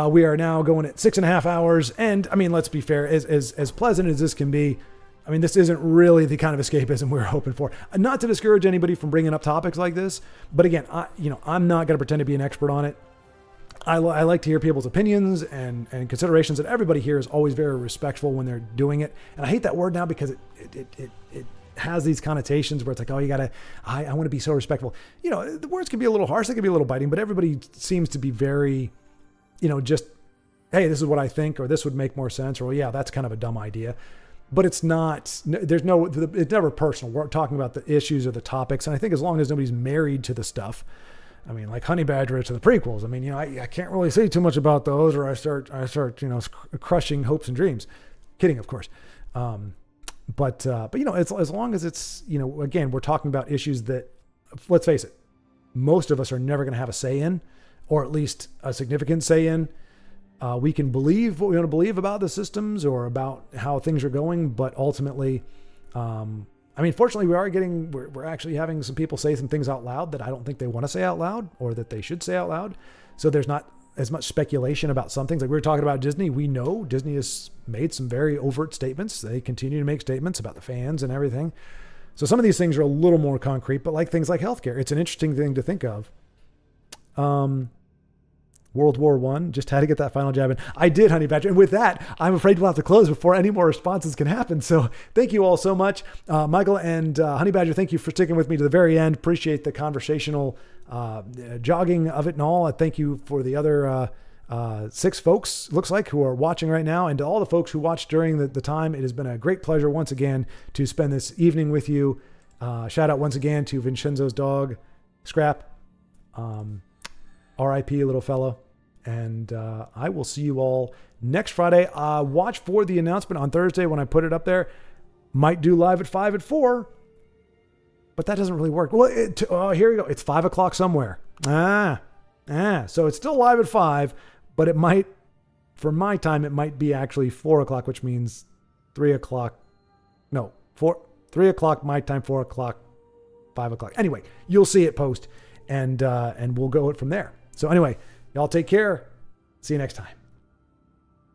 Speaker 1: We are now going at 6.5 hours. And I mean, let's be fair, as pleasant as this can be, I mean, this isn't really the kind of escapism we're hoping for. Not to discourage anybody from bringing up topics like this. But again, I'm not going to pretend to be an expert on it. I like to hear people's opinions and considerations, and everybody here is always very respectful when they're doing it. And I hate that word now because it has these connotations where it's like, oh, I want to be so respectful. The words can be a little harsh, they can be a little biting, but everybody seems to be very, just, hey, this is what I think, or this would make more sense, or well, yeah, that's kind of a dumb idea. But it's not, it's never personal. We're talking about the issues or the topics. And I think as long as nobody's married to the stuff, I mean, like Honey Badger to the prequels. I mean, I can't really say too much about those, or I start, crushing hopes and dreams. Kidding, of course. But it's, as long as it's, again, we're talking about issues that, let's face it, most of us are never going to have a say in, or at least a significant say in. We can believe what we want to believe about the systems or about how things are going, but ultimately, fortunately, we're actually having some people say some things out loud that I don't think they want to say out loud, or that they should say out loud. So there's not as much speculation about some things. Like we were talking about Disney. We know Disney has made some very overt statements. They continue to make statements about the fans and everything. So some of these things are a little more concrete, but like things like healthcare, it's an interesting thing to think of. World War I, just had to get that final jab in. I did, Honey Badger. And with that, I'm afraid we'll have to close before any more responses can happen. So thank you all so much. Michael and Honey Badger, thank you for sticking with me to the very end. Appreciate the conversational jogging of it and all. I thank you for the other 6 folks, looks like, who are watching right now. And to all the folks who watched during the time, it has been a great pleasure once again to spend this evening with you. Shout out once again to Vincenzo's dog, Scrap. R.I.P. little fellow. And I will see you all next Friday. Watch for the announcement on Thursday when I put it up there. Might do live at 5 at 4, but that doesn't really work. Well, here we go. It's 5 o'clock somewhere. So it's still live at 5, but it might, for my time, it might be actually 4 o'clock, which means 3 o'clock. No, 3 o'clock my time, 4 o'clock, 5 o'clock. Anyway, you'll see it post, and we'll go it from there. So anyway, y'all take care. See you next time.